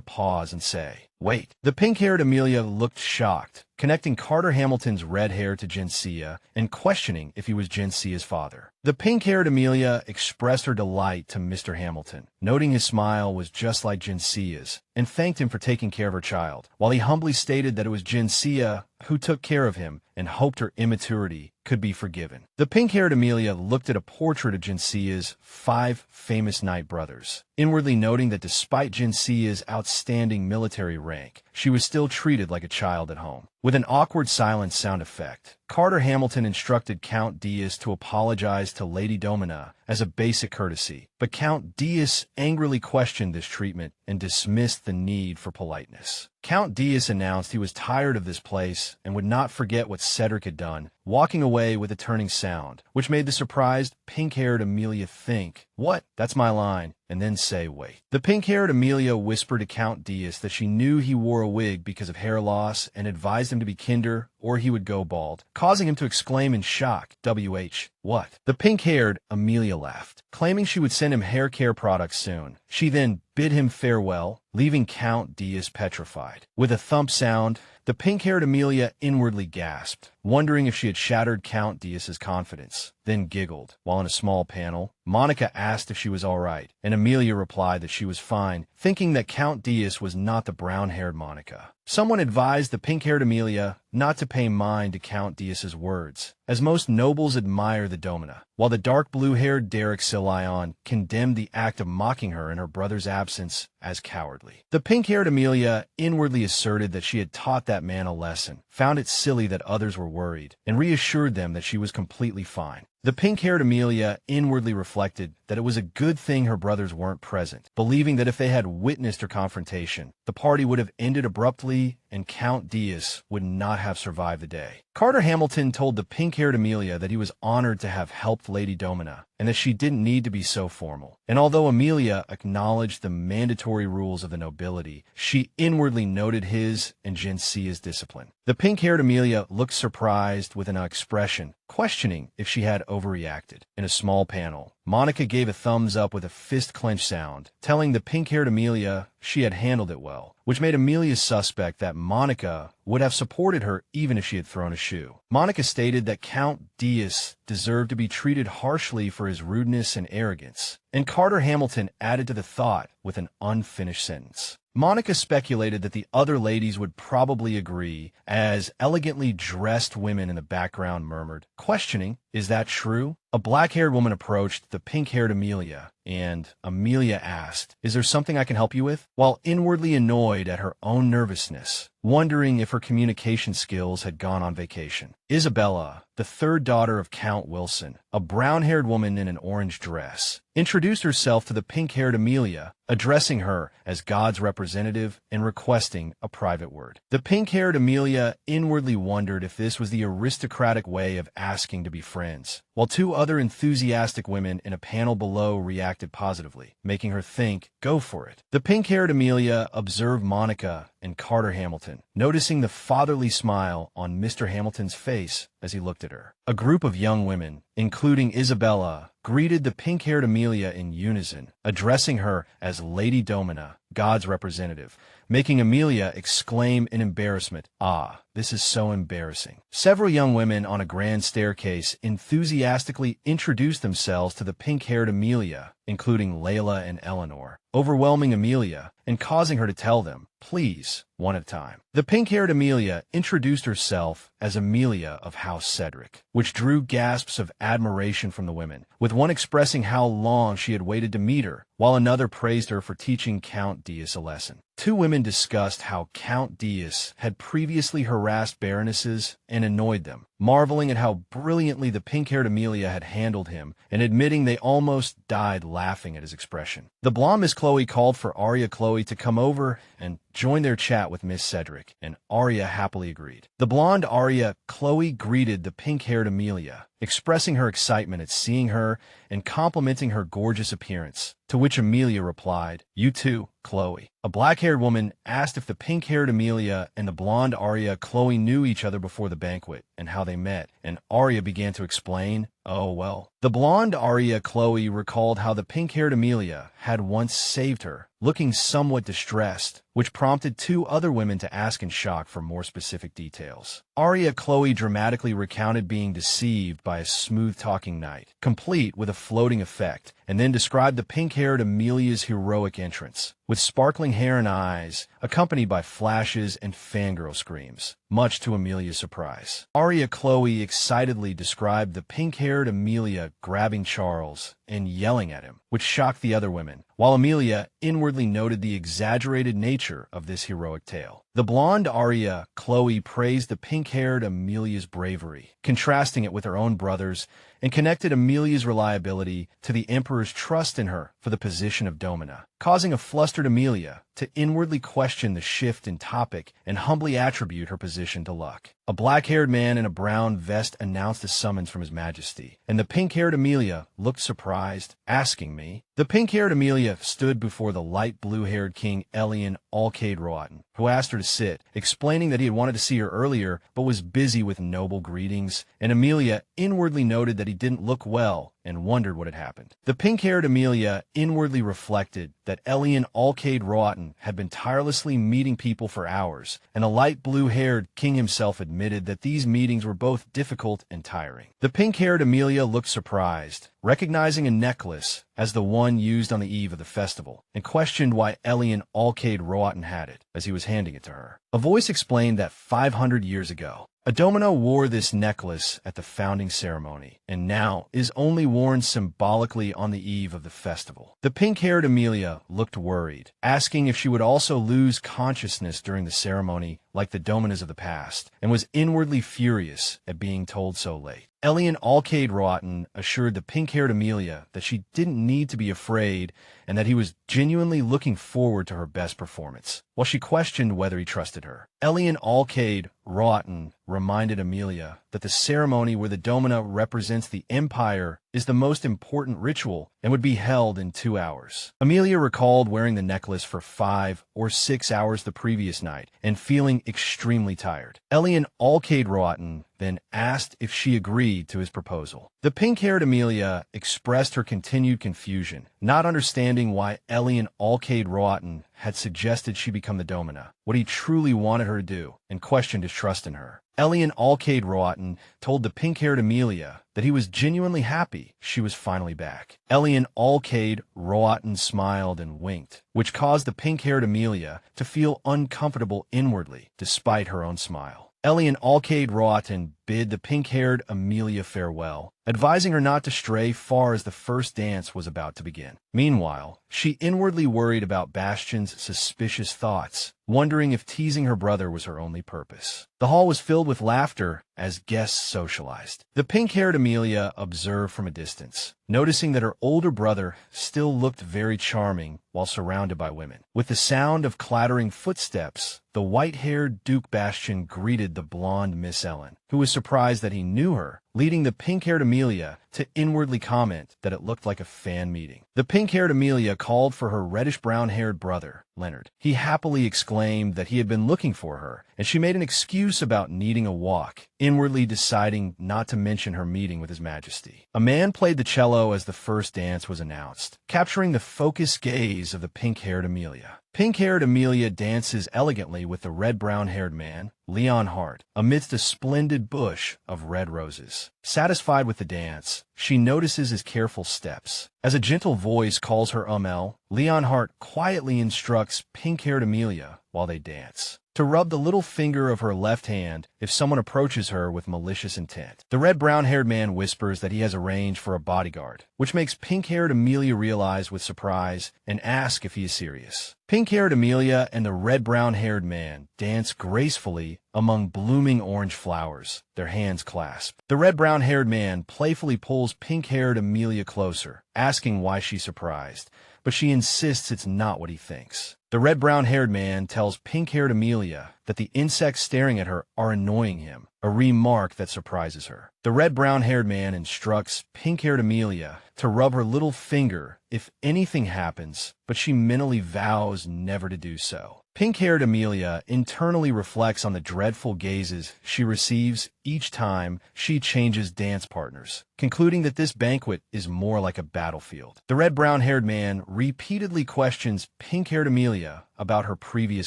pause and say, "Wait." The pink-haired Amelia looked shocked, connecting Carter Hamilton's red hair to Gensia and questioning if he was Gensia's father. The pink-haired Amelia expressed her delight to Mr. Hamilton, noting his smile was just like Gensia's, and thanked him for taking care of her child, while he humbly stated that it was Gensia who took care of him and hoped her immaturity could be forgiven. The pink-haired Amelia looked at a portrait of Gensia's 5 famous knight brothers, inwardly noting that despite Gensia's outstanding military rank, she was still treated like a child at home. With an awkward silence sound effect, Carter Hamilton instructed Count Diaz to apologize to Lady Domina as a basic courtesy, but Count Diaz angrily questioned this treatment and dismissed the need for politeness. Count Diaz announced he was tired of this place and would not forget what Cedric had done, walking away with a turning sound, which made the surprised pink-haired Amelia think, "What? That's my line," and then say, "Wait." The pink-haired Amelia whispered to Count Diaz that she knew he wore a wig because of hair loss and advised him to be kinder or he would go bald, causing him to exclaim in shock, "WH, what?" The pink-haired Amelia laughed, claiming she would send him hair care products soon. She then bid him farewell, leaving Count Diaz petrified. With a thump sound, the pink-haired Amelia inwardly gasped, wondering if she had shattered Count Diaz's confidence, then giggled. While in a small panel, Monica asked if she was all right, and Amelia replied that she was fine, thinking that Count Diaz was not the brown-haired Monica. Someone advised the pink-haired Amelia not to pay mind to Count Diaz's words, as most nobles admire the domina, while the dark blue-haired Derek Silion condemned the act of mocking her in her brother's absence as cowardly. The pink-haired Amelia inwardly asserted that she had taught that man a lesson, found it silly that others were worried, and reassured them that she was completely fine. The pink-haired Amelia inwardly reflected that it was a good thing her brothers weren't present, believing that if they had witnessed her confrontation, the party would have ended abruptly and Count Diaz would not have survived the day. Carter Hamilton told the pink-haired Amelia that he was honored to have helped Lady Domina, and that she didn't need to be so formal. And although Amelia acknowledged the mandatory rules of the nobility, she inwardly noted his and Gensia's discipline. The pink-haired Amelia looked surprised with an expression, questioning if she had overreacted. In a small panel, Monica gave a thumbs up with a fist clench sound, telling the pink-haired Amelia she had handled it well, which made Amelia suspect that Monica would have supported her even if she had thrown a shoe. Monica stated that Count Diaz deserved to be treated harshly for his rudeness and arrogance, and Carter Hamilton added to the thought with an unfinished sentence. Monica speculated that the other ladies would probably agree, as elegantly dressed women in the background murmured, questioning, "Is that true?" A black-haired woman approached the pink-haired Amelia, and Amelia asked, "Is there something I can help you with?" While inwardly annoyed at her own nervousness, wondering if her communication skills had gone on vacation. Isabella, the third daughter of Count Wilson, a brown-haired woman in an orange dress, introduced herself to the pink-haired Amelia, addressing her as God's representative and requesting a private word. The pink-haired Amelia inwardly wondered if this was the aristocratic way of asking to be friends, while two other enthusiastic women in a panel below reacted positively, making her think, go for it. The pink-haired Amelia observed Monica and Carter Hamilton, noticing the fatherly smile on Mr. Hamilton's face as he looked at her. A group of young women, including Isabella, greeted the pink-haired Amelia in unison, addressing her as Lady Domina, God's representative, making Amelia exclaim in embarrassment, "Ah, this is so embarrassing." Several young women on a grand staircase enthusiastically introduced themselves to the pink-haired Amelia, including Layla and Eleanor, overwhelming Amelia and causing her to tell them, "Please," one at a time. The pink-haired Amelia introduced herself as Amelia of House Cedric, which drew gasps of admiration from the women, with one expressing how long she had waited to meet her, while another praised her for teaching Count Diaz a lesson. Two women discussed how Count Diaz had previously harassed baronesses and annoyed them, marveling at how brilliantly the pink-haired Amelia had handled him and admitting they almost died laughing at his expression. The blonde Miss Chloe called for Arya Chloe to come over and join their chat with Miss Cedric, and Arya happily agreed. The blonde Arya Chloe greeted the pink-haired Amelia, expressing her excitement at seeing her and complimenting her gorgeous appearance, to which Amelia replied, "You too, Chloe." A black-haired woman asked if the pink-haired Amelia and the blonde Arya Chloe knew each other before the banquet and how they met, and Arya began to explain, "Oh, well." The blonde Arya Chloe recalled how the pink-haired Amelia had once saved her, looking somewhat distressed, which prompted two other women to ask in shock for more specific details. Arya Chloe dramatically recounted being deceived by a smooth-talking knight, complete with a floating effect, and then described the pink-haired Amelia's heroic entrance, with sparkling hair and eyes, accompanied by flashes and fangirl screams, much to Amelia's surprise. Arya Chloe excitedly described the pink-haired Amelia grabbing Charles and yelling at him, which shocked the other women, while Amelia inwardly noted the exaggerated nature of this heroic tale. The blonde Arya Chloe praised the pink-haired Amelia's bravery, contrasting it with her own brothers, and connected Amelia's reliability to the Emperor's trust in her for the position of Domina, causing a flustered Amelia to inwardly question the shift in topic and humbly attribute her position to luck. A black-haired man in a brown vest announced a summons from His Majesty, and the pink-haired Amelia looked surprised, asking me. The pink-haired Amelia stood before the light blue-haired King Elian Alcade Roatan, who asked her to sit, explaining that he had wanted to see her earlier but was busy with noble greetings, and Amelia inwardly noted that he didn't look well and wondered what had happened. The pink-haired Amelia inwardly reflected that Elian Alcade Roatan had been tirelessly meeting people for hours, and the light blue-haired king himself admitted that these meetings were both difficult and tiring. The pink-haired Amelia looked surprised, recognizing a necklace as the one used on the eve of the festival, and questioned why Elian Alcade Roatan had it as he was handing it to her. A voice explained that 500 years ago, a domino wore this necklace at the founding ceremony, and now is only worn symbolically on the eve of the festival. The pink-haired Amelia looked worried, asking if she would also lose consciousness during the ceremony like the dominas of the past, and was inwardly furious at being told so late. Elian Alcade Roatan assured the pink-haired Amelia that she didn't need to be afraid and that he was genuinely looking forward to her best performance, while she questioned whether he trusted her. Elian Alcade Rotten reminded Amelia that the ceremony where the domina represents the empire is the most important ritual and would be held in 2 hours. Amelia recalled wearing the necklace for 5 or 6 hours the previous night and feeling extremely tired. Elian Alcade Rotten then asked if she agreed to his proposal. The pink-haired Amelia expressed her continued confusion, not understanding why Elian Alcade Rotten had suggested she become the domina, what he truly wanted her to do, and questioned his trust in her. Elian Alcade Rotten told the pink-haired Amelia that he was genuinely happy she was finally back. Elian Alcade Rotten smiled and winked, which caused the pink-haired Amelia to feel uncomfortable inwardly, despite her own smile. Elian Alcade Rotten bid the pink-haired Amelia farewell, advising her not to stray far as the first dance was about to begin. Meanwhile, she inwardly worried about Bastion's suspicious thoughts, wondering if teasing her brother was her only purpose. The hall was filled with laughter as guests socialized. The pink-haired Amelia observed from a distance, noticing that her older brother still looked very charming while surrounded by women. With the sound of clattering footsteps, the white-haired Duke Bastion greeted the blonde Miss Ellen, who was surprised that he knew her, leading the pink-haired Amelia to inwardly comment that it looked like a fan meeting. The pink-haired Amelia called for her reddish-brown-haired brother, Leonard. He happily exclaimed that he had been looking for her, and she made an excuse about needing a walk, inwardly deciding not to mention her meeting with His Majesty. A man played the cello as the first dance was announced, capturing the focused gaze of the pink-haired Amelia. Pink-haired Amelia dances elegantly with the red-brown-haired man, Leon Hart, amidst a splendid bush of red roses. Satisfied with the dance, she notices his careful steps. As a gentle voice calls her Amel, Leon Hart quietly instructs pink-haired Amelia while they dance to rub the little finger of her left hand if someone approaches her with malicious intent. The red-brown-haired man whispers that he has arranged for a bodyguard, which makes pink-haired Amelia realize with surprise and ask if he is serious. Pink-haired Amelia and the red-brown-haired man dance gracefully among blooming orange flowers, their hands clasped. The red-brown-haired man playfully pulls pink-haired Amelia closer, asking why she's surprised, but she insists it's not what he thinks. The red-brown-haired man tells pink-haired Amelia that the insects staring at her are annoying him, a remark that surprises her. The red-brown-haired man instructs pink-haired Amelia to rub her little finger if anything happens, but she mentally vows never to do so. Pink-haired Amelia internally reflects on the dreadful gazes she receives each time she changes dance partners, concluding that this banquet is more like a battlefield. The red-brown-haired man repeatedly questions pink-haired Amelia about her previous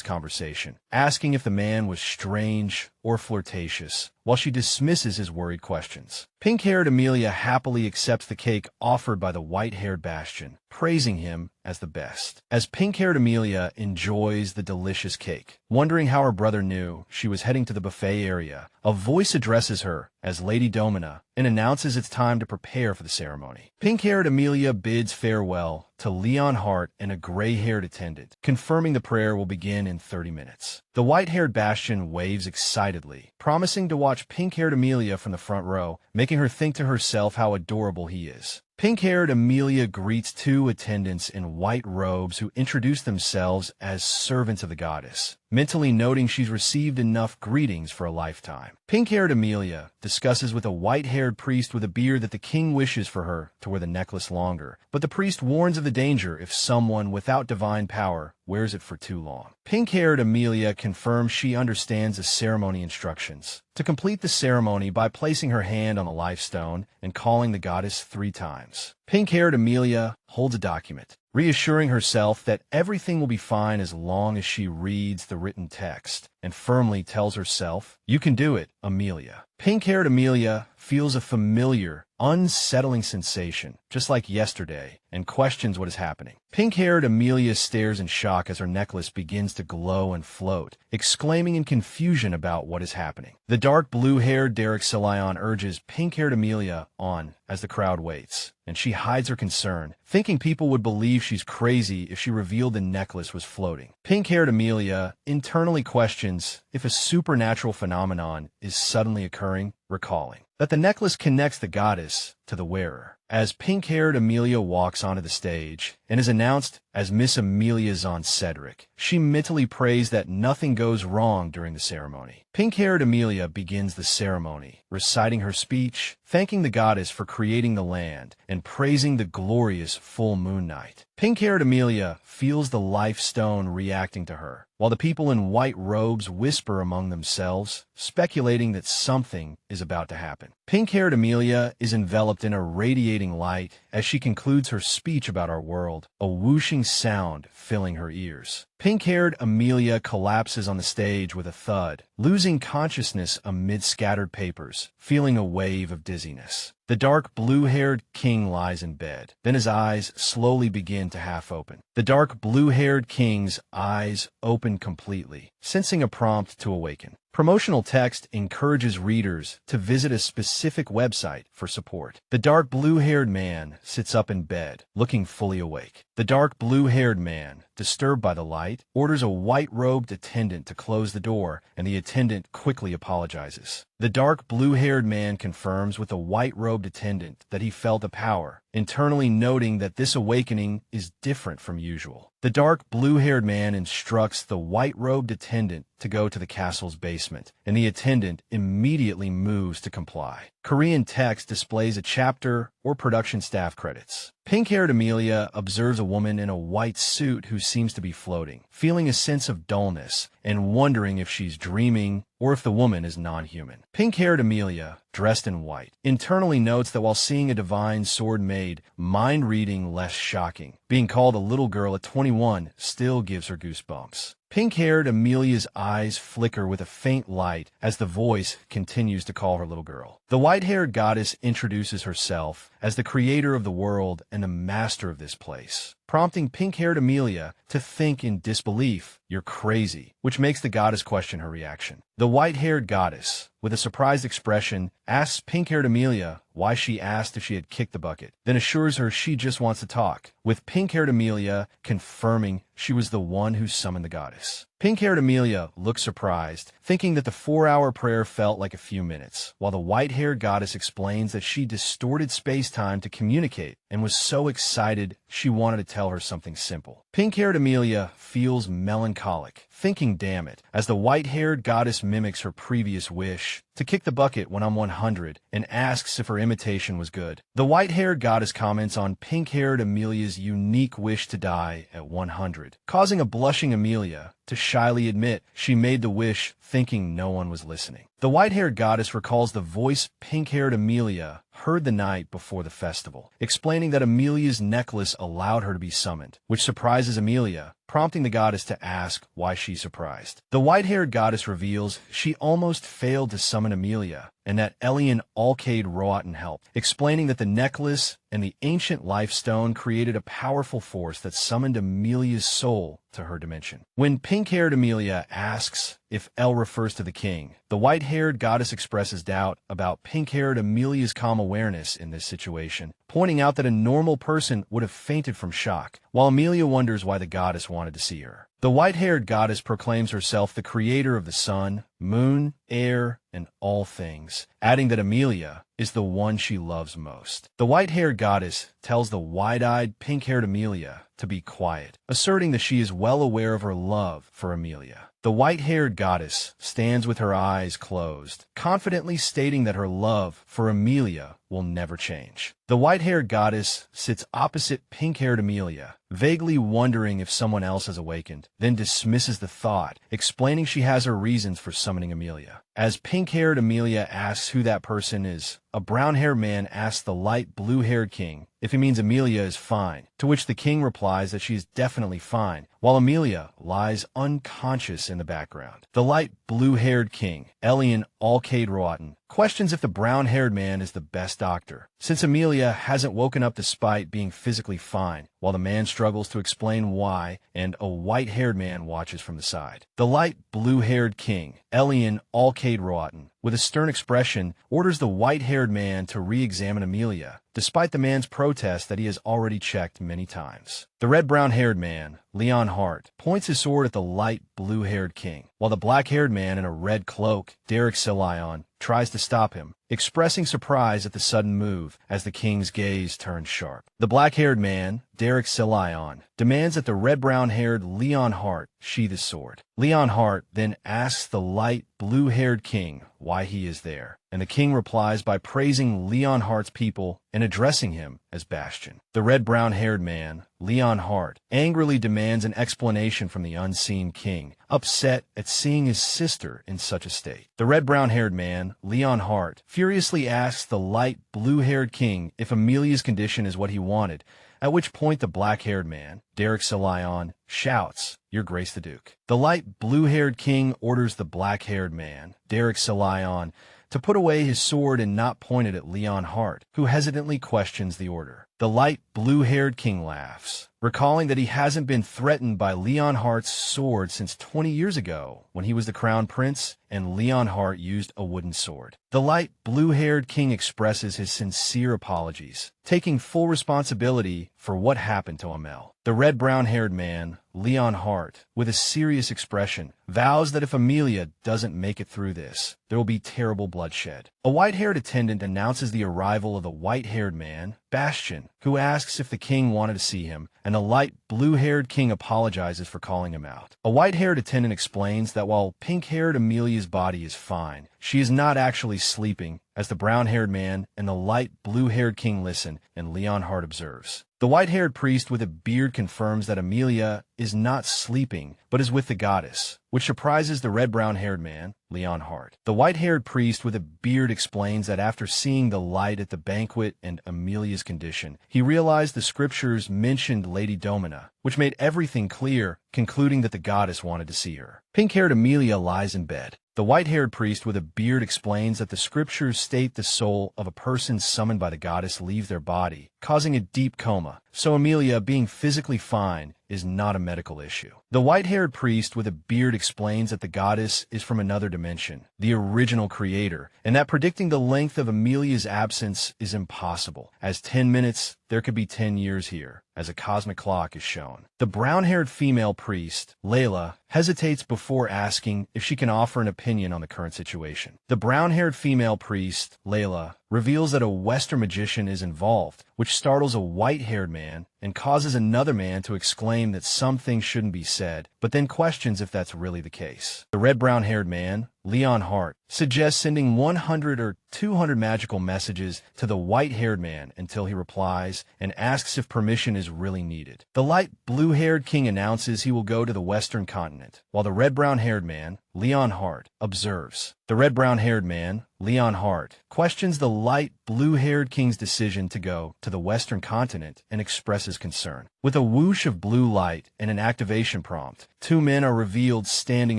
conversation, asking if the man was strange or flirtatious, while she dismisses his worried questions. Pink-haired Amelia happily accepts the cake offered by the white-haired Bastion, praising him as the best. As pink-haired Amelia enjoys the delicious cake, wondering how her brother knew she was heading to the buffet area, a voice addresses her as Lady Domina and announces it's time to prepare for the ceremony. Pink-haired Amelia bids farewell to Leon Hart and a gray-haired attendant, confirming the prayer will begin in 30 minutes. The white-haired Bastion waves excitedly, promising to watch pink-haired Amelia from the front row, making her think to herself how adorable he is. Pink-haired Amelia greets 2 attendants in white robes who introduce themselves as servants of the goddess, mentally noting she's received enough greetings for a lifetime. Pink-haired Amelia discusses with a white-haired priest with a beard that the king wishes for her to wear the necklace longer, but the priest warns of the danger if someone without divine power wears it for too long. Pink-haired Amelia confirms she understands the ceremony instructions to complete the ceremony by placing her hand on the life stone and calling the goddess 3 times. Pink-haired Amelia holds a document, reassuring herself that everything will be fine as long as she reads the written text, and firmly tells herself, "You can do it, Amelia." Pink-haired Amelia feels a familiar, unsettling sensation, just like yesterday, and questions what is happening. Pink-haired Amelia stares in shock as her necklace begins to glow and float, exclaiming in confusion about what is happening. The dark blue-haired Derek Salion urges pink-haired Amelia on as the crowd waits, and she hides her concern, thinking people would believe she's crazy if she revealed the necklace was floating. Pink-haired Amelia internally questions if a supernatural phenomenon is suddenly occurring, recalling that the necklace connects the goddess to the wearer. As pink-haired Amelia walks onto the stage and is announced as Miss Amelia Zahn Cedric, she mentally prays that nothing goes wrong during the ceremony. Pink-haired Amelia begins the ceremony, reciting her speech, thanking the goddess for creating the land and praising the glorious full moon night. Pink-haired Amelia feels the life stone reacting to her, while the people in white robes whisper among themselves, speculating that something is about to happen. Pink-haired Amelia is enveloped in a radiating light as she concludes her speech about our world, a whooshing sound filling her ears. Pink-haired Amelia collapses on the stage with a thud, losing consciousness amid scattered papers, feeling a wave of dizziness. The dark blue-haired king lies in bed. Then his eyes slowly begin to half open. The dark blue-haired king's eyes open completely, sensing a prompt to awaken. Promotional text encourages readers to visit a specific website for support. The dark blue-haired man sits up in bed, looking fully awake. The dark blue-haired man, disturbed by the light, orders a white-robed attendant to close the door, and the attendant quickly apologizes. The dark blue-haired man confirms with the white-robed attendant that he felt a power, internally noting that this awakening is different from usual. The dark blue-haired man instructs the white-robed attendant to go to the castle's basement, and the attendant immediately moves to comply. Korean text displays a chapter or production staff credits. Pink-haired Amelia observes a woman in a white suit who seems to be floating, feeling a sense of dullness and wondering if she's dreaming or if the woman is non-human. Pink-haired Amelia, dressed in white, internally notes that while seeing a divine sword made mind-reading less shocking, being called a little girl at 21 still gives her goosebumps. Pink-haired Amelia's eyes flicker with a faint light as the voice continues to call her little girl. The white-haired goddess introduces herself as the creator of the world and the master of this place, prompting pink-haired Amelia to think in disbelief, "You're crazy," which makes the goddess question her reaction. The white-haired goddess, with a surprised expression, asks pink-haired Amelia why she asked if she had kicked the bucket, then assures her she just wants to talk, with pink-haired Amelia confirming she was the one who summoned the goddess. Pink-haired Amelia looks surprised, thinking that the 4-hour prayer felt like a few minutes, while the white-haired goddess explains that she distorted space-time to communicate and was so excited she wanted to tell her something simple. Pink-haired Amelia feels melancholic, thinking damn it, as the white-haired goddess mimics her previous wish to kick the bucket when I'm 100 and asks if her imitation was good. The white-haired goddess comments on pink-haired Amelia's unique wish to die at 100, causing a blushing Amelia to shyly admit she made the wish thinking no one was listening. The white-haired goddess recalls the voice pink-haired Amelia heard the night before the festival, explaining that Amelia's necklace allowed her to be summoned, which surprises Amelia, prompting the goddess to ask why she's surprised. The white-haired goddess reveals she almost failed to summon Amelia, and that Elian Alcade Roatan helped, explaining that the necklace and the ancient life stone created a powerful force that summoned Amelia's soul to her dimension. When pink-haired Amelia asks if El refers to the king, the white-haired goddess expresses doubt about pink-haired Amelia's calm awareness in this situation, pointing out that a normal person would have fainted from shock, while Amelia wonders why the goddess wanted to see her. The white-haired goddess proclaims herself the creator of the sun, moon, air, and all things, adding that Amelia is the one she loves most. The white-haired goddess tells the wide-eyed, pink-haired Amelia to be quiet, asserting that she is well aware of her love for Amelia. The white-haired goddess stands with her eyes closed, confidently stating that her love for Amelia will never change. The white-haired goddess sits opposite pink-haired Amelia, vaguely wondering if someone else has awakened, then dismisses the thought, explaining she has her reasons for summoning Amelia. As pink-haired Amelia asks who that person is, a brown-haired man asks the light blue-haired king if he means Amelia is fine, to which the king replies that she is definitely fine, while Amelia lies unconscious in the background. The light blue-haired king, Elian Alcade Roatan, questions if the brown-haired man is the best doctor, since Amelia hasn't woken up despite being physically fine, while the man struggles to explain why, and a white-haired man watches from the side. The light blue-haired king, Elian Alcade Roatan, with a stern expression, orders the white-haired man to re-examine Amelia, despite the man's protest that he has already checked many times. The red-brown-haired man, Leon Hart, points his sword at the light blue-haired king, while the black-haired man in a red cloak, Derek Silion, tries to stop him, expressing surprise at the sudden move as the king's gaze turns sharp. The black-haired man, Derek Silion, demands that the red-brown-haired Leon Hart sheath his sword. Leon Hart then asks the light blue-haired king why he is there, and the king replies by praising Leon Hart's people and addressing him as Bastion. The red-brown-haired man, Leon Hart, angrily demands an explanation from the unseen king, upset at seeing his sister in such a state. The red-brown-haired man, Leon Hart, furiously asks the light blue-haired king if Amelia's condition is what he wanted, at which point the black-haired man, Derek Silion, shouts, "Your Grace the Duke." The light blue-haired king orders the black-haired man, Derek Silion, to put away his sword and not point it at Leon Hart, who hesitantly questions the order. The light blue-haired king laughs, recalling that he hasn't been threatened by Leon Hart's sword since 20 years ago when he was the crown prince and Leon Hart used a wooden sword. The light blue-haired king expresses his sincere apologies, taking full responsibility for what happened to Amel. The red-brown-haired man, Leon Hart, with a serious expression, vows that if Amelia doesn't make it through this, there will be terrible bloodshed. A white-haired attendant announces the arrival of the white-haired man, Bastion, who asks if the king wanted to see him, and the light blue-haired king apologizes for calling him out. A white-haired attendant explains that while pink-haired Amelia's body is fine, she is not actually sleeping, as the brown-haired man and the light blue-haired king listen, and Leon Hart observes. The white-haired priest with a beard confirms that Amelia is not sleeping, but is with the goddess, which surprises the red-brown-haired man, Leon Hart. The white-haired priest with a beard explains that after seeing the light at the banquet and Amelia's condition, he realized the scriptures mentioned Lady Domina, which made everything clear, concluding that the goddess wanted to see her. Pink-haired Amelia lies in bed. The white-haired priest with a beard explains that the scriptures state the soul of a person summoned by the goddess leaves their body, causing a deep coma, so Amelia, being physically fine, is not a medical issue. The white-haired priest with a beard explains that the goddess is from another dimension, the original creator, and that predicting the length of Amelia's absence is impossible, as 10 minutes, there could be 10 years here, as a cosmic clock is shown. The brown-haired female priest, Layla, hesitates before asking if she can offer an opinion on the current situation. The brown-haired female priest, Layla, reveals that a Western magician is involved, which startles a white-haired man and causes another man to exclaim that some things shouldn't be said, but then questions if that's really the case. The red-brown-haired man, Leon Hart, suggests sending 100 or 200 magical messages to the white-haired man until he replies and asks if permission is really needed. The light blue-haired king announces he will go to the Western continent, while the red-brown-haired man, Leon Hart, observes. The red-brown-haired man, Leon Hart, questions the light blue-haired king's decision to go to the Western continent and expresses concern. With a whoosh of blue light and an activation prompt, two men are revealed standing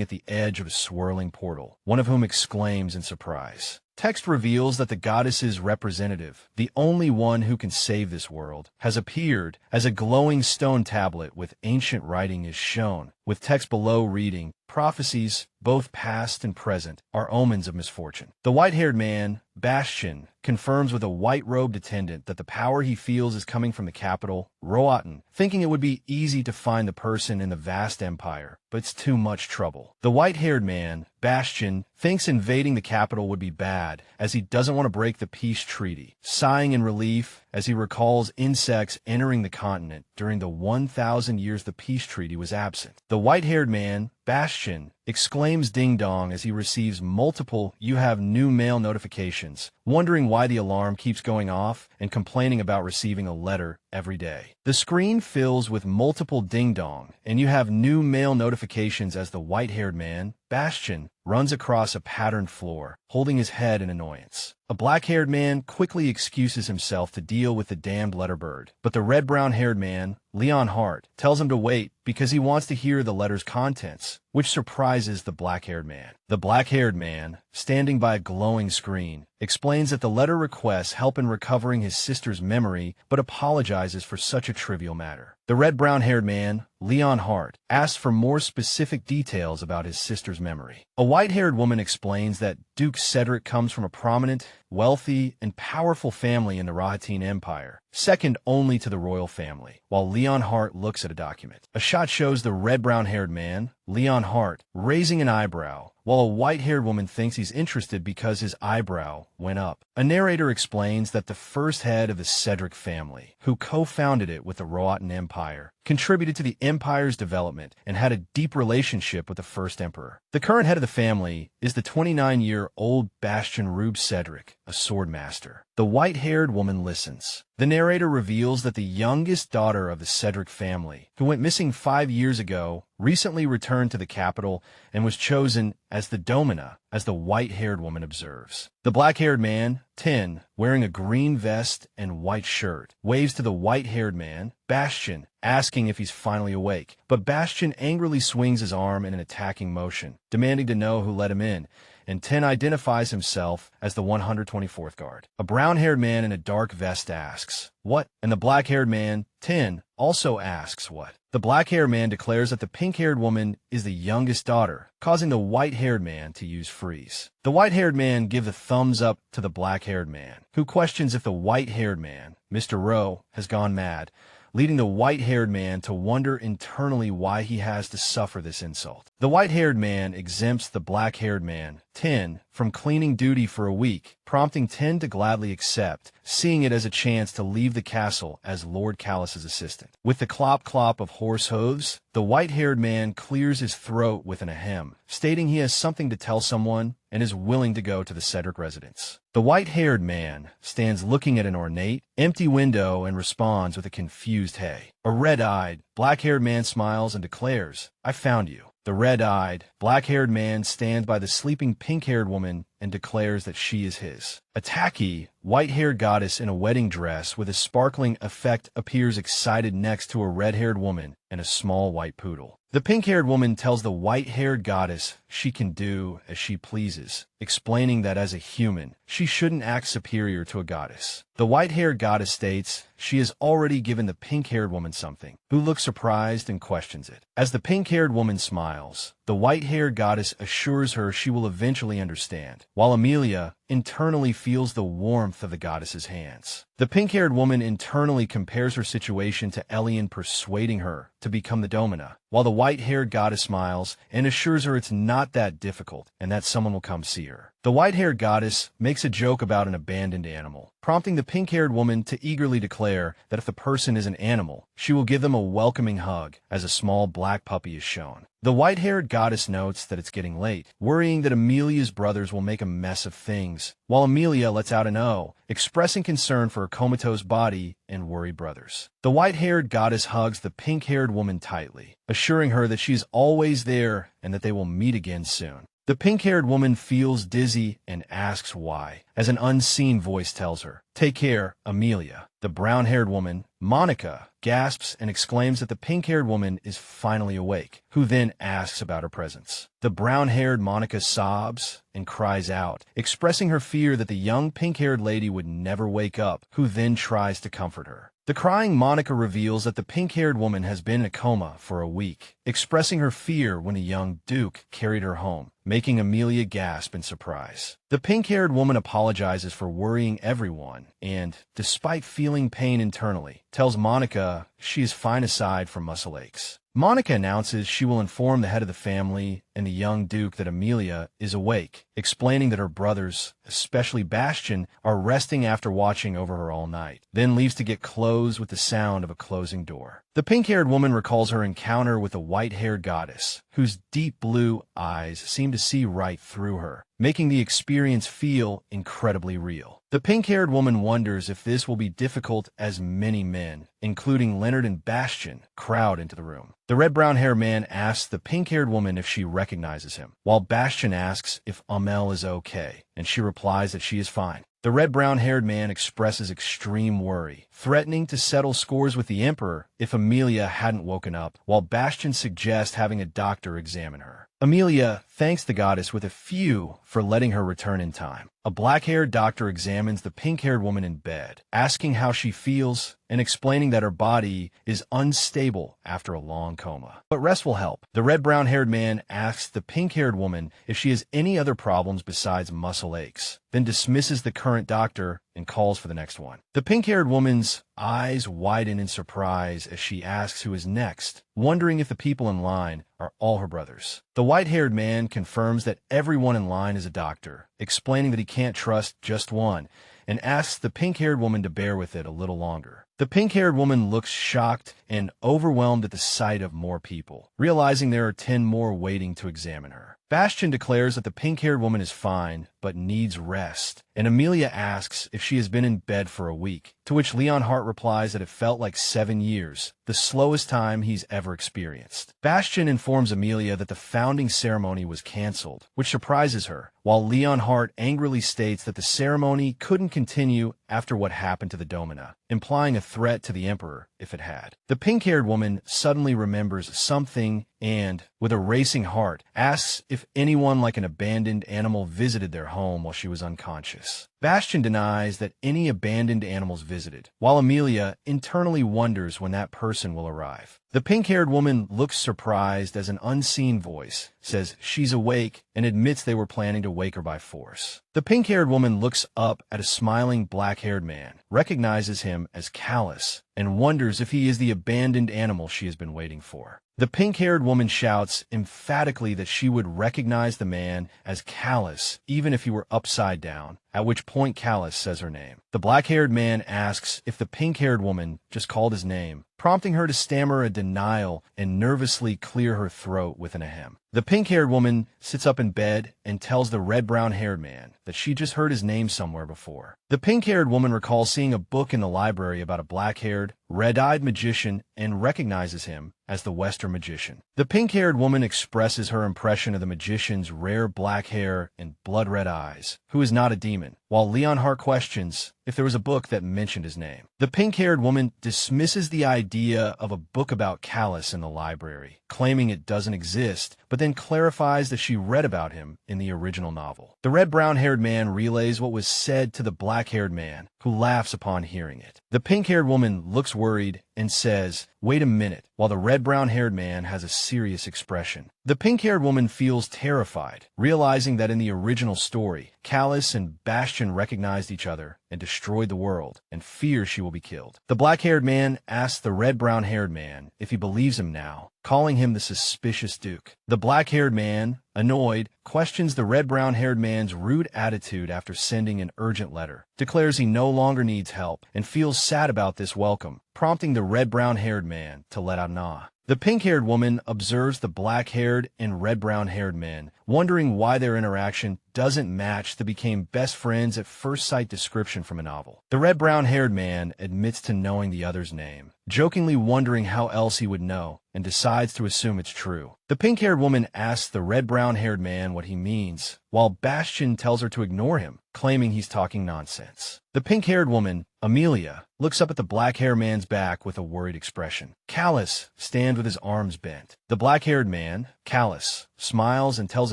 at the edge of a swirling portal, one of whom exclaims in surprise. Text reveals that the goddess's representative, the only one who can save this world, has appeared as a glowing stone tablet with ancient writing is shown, with text below reading, "Prophecies, both past and present, are omens of misfortune." The white-haired man, Bastion, confirms with a white-robed attendant that the power he feels is coming from the capital, Roatan, thinking it would be easy to find the person in the vast empire, but it's too much trouble. The white-haired man, Bastion, thinks invading the capital would be bad, as he doesn't want to break the peace treaty, sighing in relief as he recalls insects entering the continent during the 1,000 years the peace treaty was absent. The white-haired man, Bastion, exclaims ding-dong as he receives multiple "you have new mail" notifications, wondering why the alarm keeps going off and complaining about receiving a letter every day. The screen fills with multiple ding-dong and "you have new mail" notifications as the white-haired man, Bastion, runs across a patterned floor, holding his head in annoyance. A black-haired man quickly excuses himself to deal with the damned letterbird, but the red-brown-haired man, Leon Hart, tells him to wait because he wants to hear the letter's contents, which surprises the black-haired man. The black-haired man, standing by a glowing screen, explains that the letter requests help in recovering his sister's memory, but apologizes for such a trivial matter. The red-brown-haired man, Leon Hart, asks for more specific details about his sister's memory. A white-haired woman explains that Duke Cedric comes from a prominent wealthy, and powerful family in the Rohatyn Empire, second only to the royal family, while Leon Hart looks at a document. A shot shows the red-brown-haired man, Leon Hart, raising an eyebrow, while a white-haired woman thinks he's interested because his eyebrow went up. A narrator explains that the first head of the Cedric family, who co-founded it with the Rohatyn Empire, contributed to the empire's development and had a deep relationship with the first emperor. The current head of the family is the 29-year-old Bastian Rube Cedric, a swordmaster. The white-haired woman listens. The narrator reveals that the youngest daughter of the Cedric family, who went missing 5 years ago, recently returned to the capital and was chosen as the domina, as the white-haired woman observes. The black-haired man, Tin, wearing a green vest and white shirt, waves to the white-haired man, Bastian, asking if he's finally awake. But Bastian angrily swings his arm in an attacking motion, demanding to know who let him in, and Tin identifies himself as the 124th guard. A brown-haired man in a dark vest asks, "What?" And the black-haired man, Tin, also asks what. The black-haired man declares that the pink-haired woman is the youngest daughter, causing the white-haired man to use freeze. The white-haired man gives a thumbs up to the black-haired man, who questions if the white-haired man, Mr. Rowe, has gone mad, leading the white-haired man to wonder internally why he has to suffer this insult. The white-haired man exempts the black-haired man, Tin, from cleaning duty for a week, prompting Tin to gladly accept, seeing it as a chance to leave the castle as Lord Callus's assistant. With the clop-clop of horse hooves, the white-haired man clears his throat with an ahem, stating he has something to tell someone and is willing to go to the Cedric residence. The white-haired man stands looking at an ornate, empty window and responds with a confused hey. A red-eyed, black-haired man smiles and declares, "I found you." The red-eyed, black-haired man stands by the sleeping pink-haired woman and declares that she is his. A tacky, white-haired goddess in a wedding dress with a sparkling effect appears excited next to a red-haired woman and a small white poodle. The pink-haired woman tells the white-haired goddess she can do as she pleases, explaining that as a human, she shouldn't act superior to a goddess. The white-haired goddess states she has already given the pink-haired woman something, who looks surprised and questions it. As the pink-haired woman smiles, the white-haired goddess assures her she will eventually understand, while Amelia internally feels the warmth of the goddess's hands. The pink-haired woman internally compares her situation to Elian persuading her to become the domina, while the white-haired goddess smiles and assures her it's not that difficult and that someone will come see her. The white-haired goddess makes a joke about an abandoned animal, prompting the pink-haired woman to eagerly declare that if the person is an animal, she will give them a welcoming hug as a small black puppy is shown. The white-haired goddess notes that it's getting late, worrying that Amelia's brothers will make a mess of things, while Amelia lets out an "oh," expressing concern for her comatose body and worried brothers. The white-haired goddess hugs the pink-haired woman tightly, assuring her that she is always there and that they will meet again soon. The pink-haired woman feels dizzy and asks why, as an unseen voice tells her, "Take care, Amelia." The brown-haired woman, Monica, gasps and exclaims that the pink-haired woman is finally awake, who then asks about her presence. The brown-haired Monica sobs and cries out, expressing her fear that the young pink-haired lady would never wake up, who then tries to comfort her. The crying Monica reveals that the pink-haired woman has been in a coma for a week, expressing her fear when a young duke carried her home, making Amelia gasp in surprise. The pink-haired woman apologizes for worrying everyone and, despite feeling pain internally, tells Monica she is fine aside from muscle aches. Monica announces she will inform the head of the family and the young duke that Amelia is awake, explaining that her brothers, especially Bastian, are resting after watching over her all night, then leaves to get clothes with the sound of a closing door. The pink-haired woman recalls her encounter with the white-haired goddess, whose deep blue eyes seem to see right through her, making the experience feel incredibly real. The pink-haired woman wonders if this will be difficult as many men, including Leonard and Bastian, crowd into the room. The red-brown-haired man asks the pink-haired woman if she recognizes him, while Bastian asks if Amel is okay, and she replies that she is fine. The red-brown-haired man expresses extreme worry, threatening to settle scores with the Emperor if Amelia hadn't woken up, while Bastian suggests having a doctor examine her. Amelia thanks the goddess with a few for letting her return in time. A black-haired doctor examines the pink-haired woman in bed, asking how she feels and explaining that her body is unstable after a long coma. But rest will help. The red-brown-haired man asks the pink-haired woman if she has any other problems besides muscle aches, then dismisses the current doctor and calls for the next one. The pink-haired woman's eyes widen in surprise as she asks who is next, wondering if the people in line are all her brothers. The white-haired man confirms that everyone in line is a doctor, explaining that he can't trust just one, and asks the pink-haired woman to bear with it a little longer. The pink-haired woman looks shocked and overwhelmed at the sight of more people, realizing there are 10 more waiting to examine her. Bastian declares that the pink-haired woman is fine, but needs rest, and Amelia asks if she has been in bed for a week, to which Leonhardt replies that it felt like 7 years, the slowest time he's ever experienced. Bastian informs Amelia that the founding ceremony was cancelled, which surprises her, while Leonhardt angrily states that the ceremony couldn't continue after what happened to the Domina, implying a threat to the Emperor if it had. The pink-haired woman suddenly remembers something and, with a racing heart, asks if anyone like an abandoned animal visited their home while she was unconscious. Bastian denies that any abandoned animals visited, while Amelia internally wonders when that person will arrive. The pink-haired woman looks surprised as an unseen voice says she's awake and admits they were planning to wake her by force. The pink-haired woman looks up at a smiling black-haired man, recognizes him as Callus, and wonders if he is the abandoned animal she has been waiting for. The pink-haired woman shouts emphatically that she would recognize the man as Callus even if he were upside down, at which point Callus says her name. The black-haired man asks if the pink-haired woman just called his name, prompting her to stammer a denial and nervously clear her throat with an ahem. The pink-haired woman sits up in bed and tells the red-brown-haired man that she just heard his name somewhere before. The pink-haired woman recalls seeing a book in the library about a black-haired, red-eyed magician and recognizes him as the Western magician. The pink-haired woman expresses her impression of the magician's rare black hair and blood-red eyes, who is not a demon, while Leonhardt questions if there was a book that mentioned his name. The pink-haired woman dismisses the idea of a book about Callus in the library, claiming it doesn't exist, but then clarifies that she read about him in the original novel. The red-brown-haired man relays what was said to the black-haired man, who laughs upon hearing it. The pink-haired woman looks worried and says, "Wait a minute," while the red-brown-haired man has a serious expression. The pink-haired woman feels terrified, realizing that in the original story, Callus and Bastian recognized each other and destroyed the world, and fears she will be killed. The black-haired man asks the red-brown-haired man if he believes him now, calling him the suspicious Duke. The black-haired man, annoyed, questions the red-brown-haired man's rude attitude after sending an urgent letter, declares he no longer needs help, and feels sad about this welcome, prompting the red-brown-haired man to let out an ah. The pink-haired woman observes the black-haired and red-brown-haired men, wondering why their interaction doesn't match the became best friends at first sight description from a novel. The red-brown-haired man admits to knowing the other's name, jokingly wondering how else he would know, and decides to assume it's true. The pink-haired woman asks the red-brown-haired man what he means, while Bastian tells her to ignore him, claiming he's talking nonsense. The pink-haired woman, Amelia, looks up at the black-haired man's back with a worried expression. Callus stands with his arms bent. The black-haired man, Callus, smiles and tells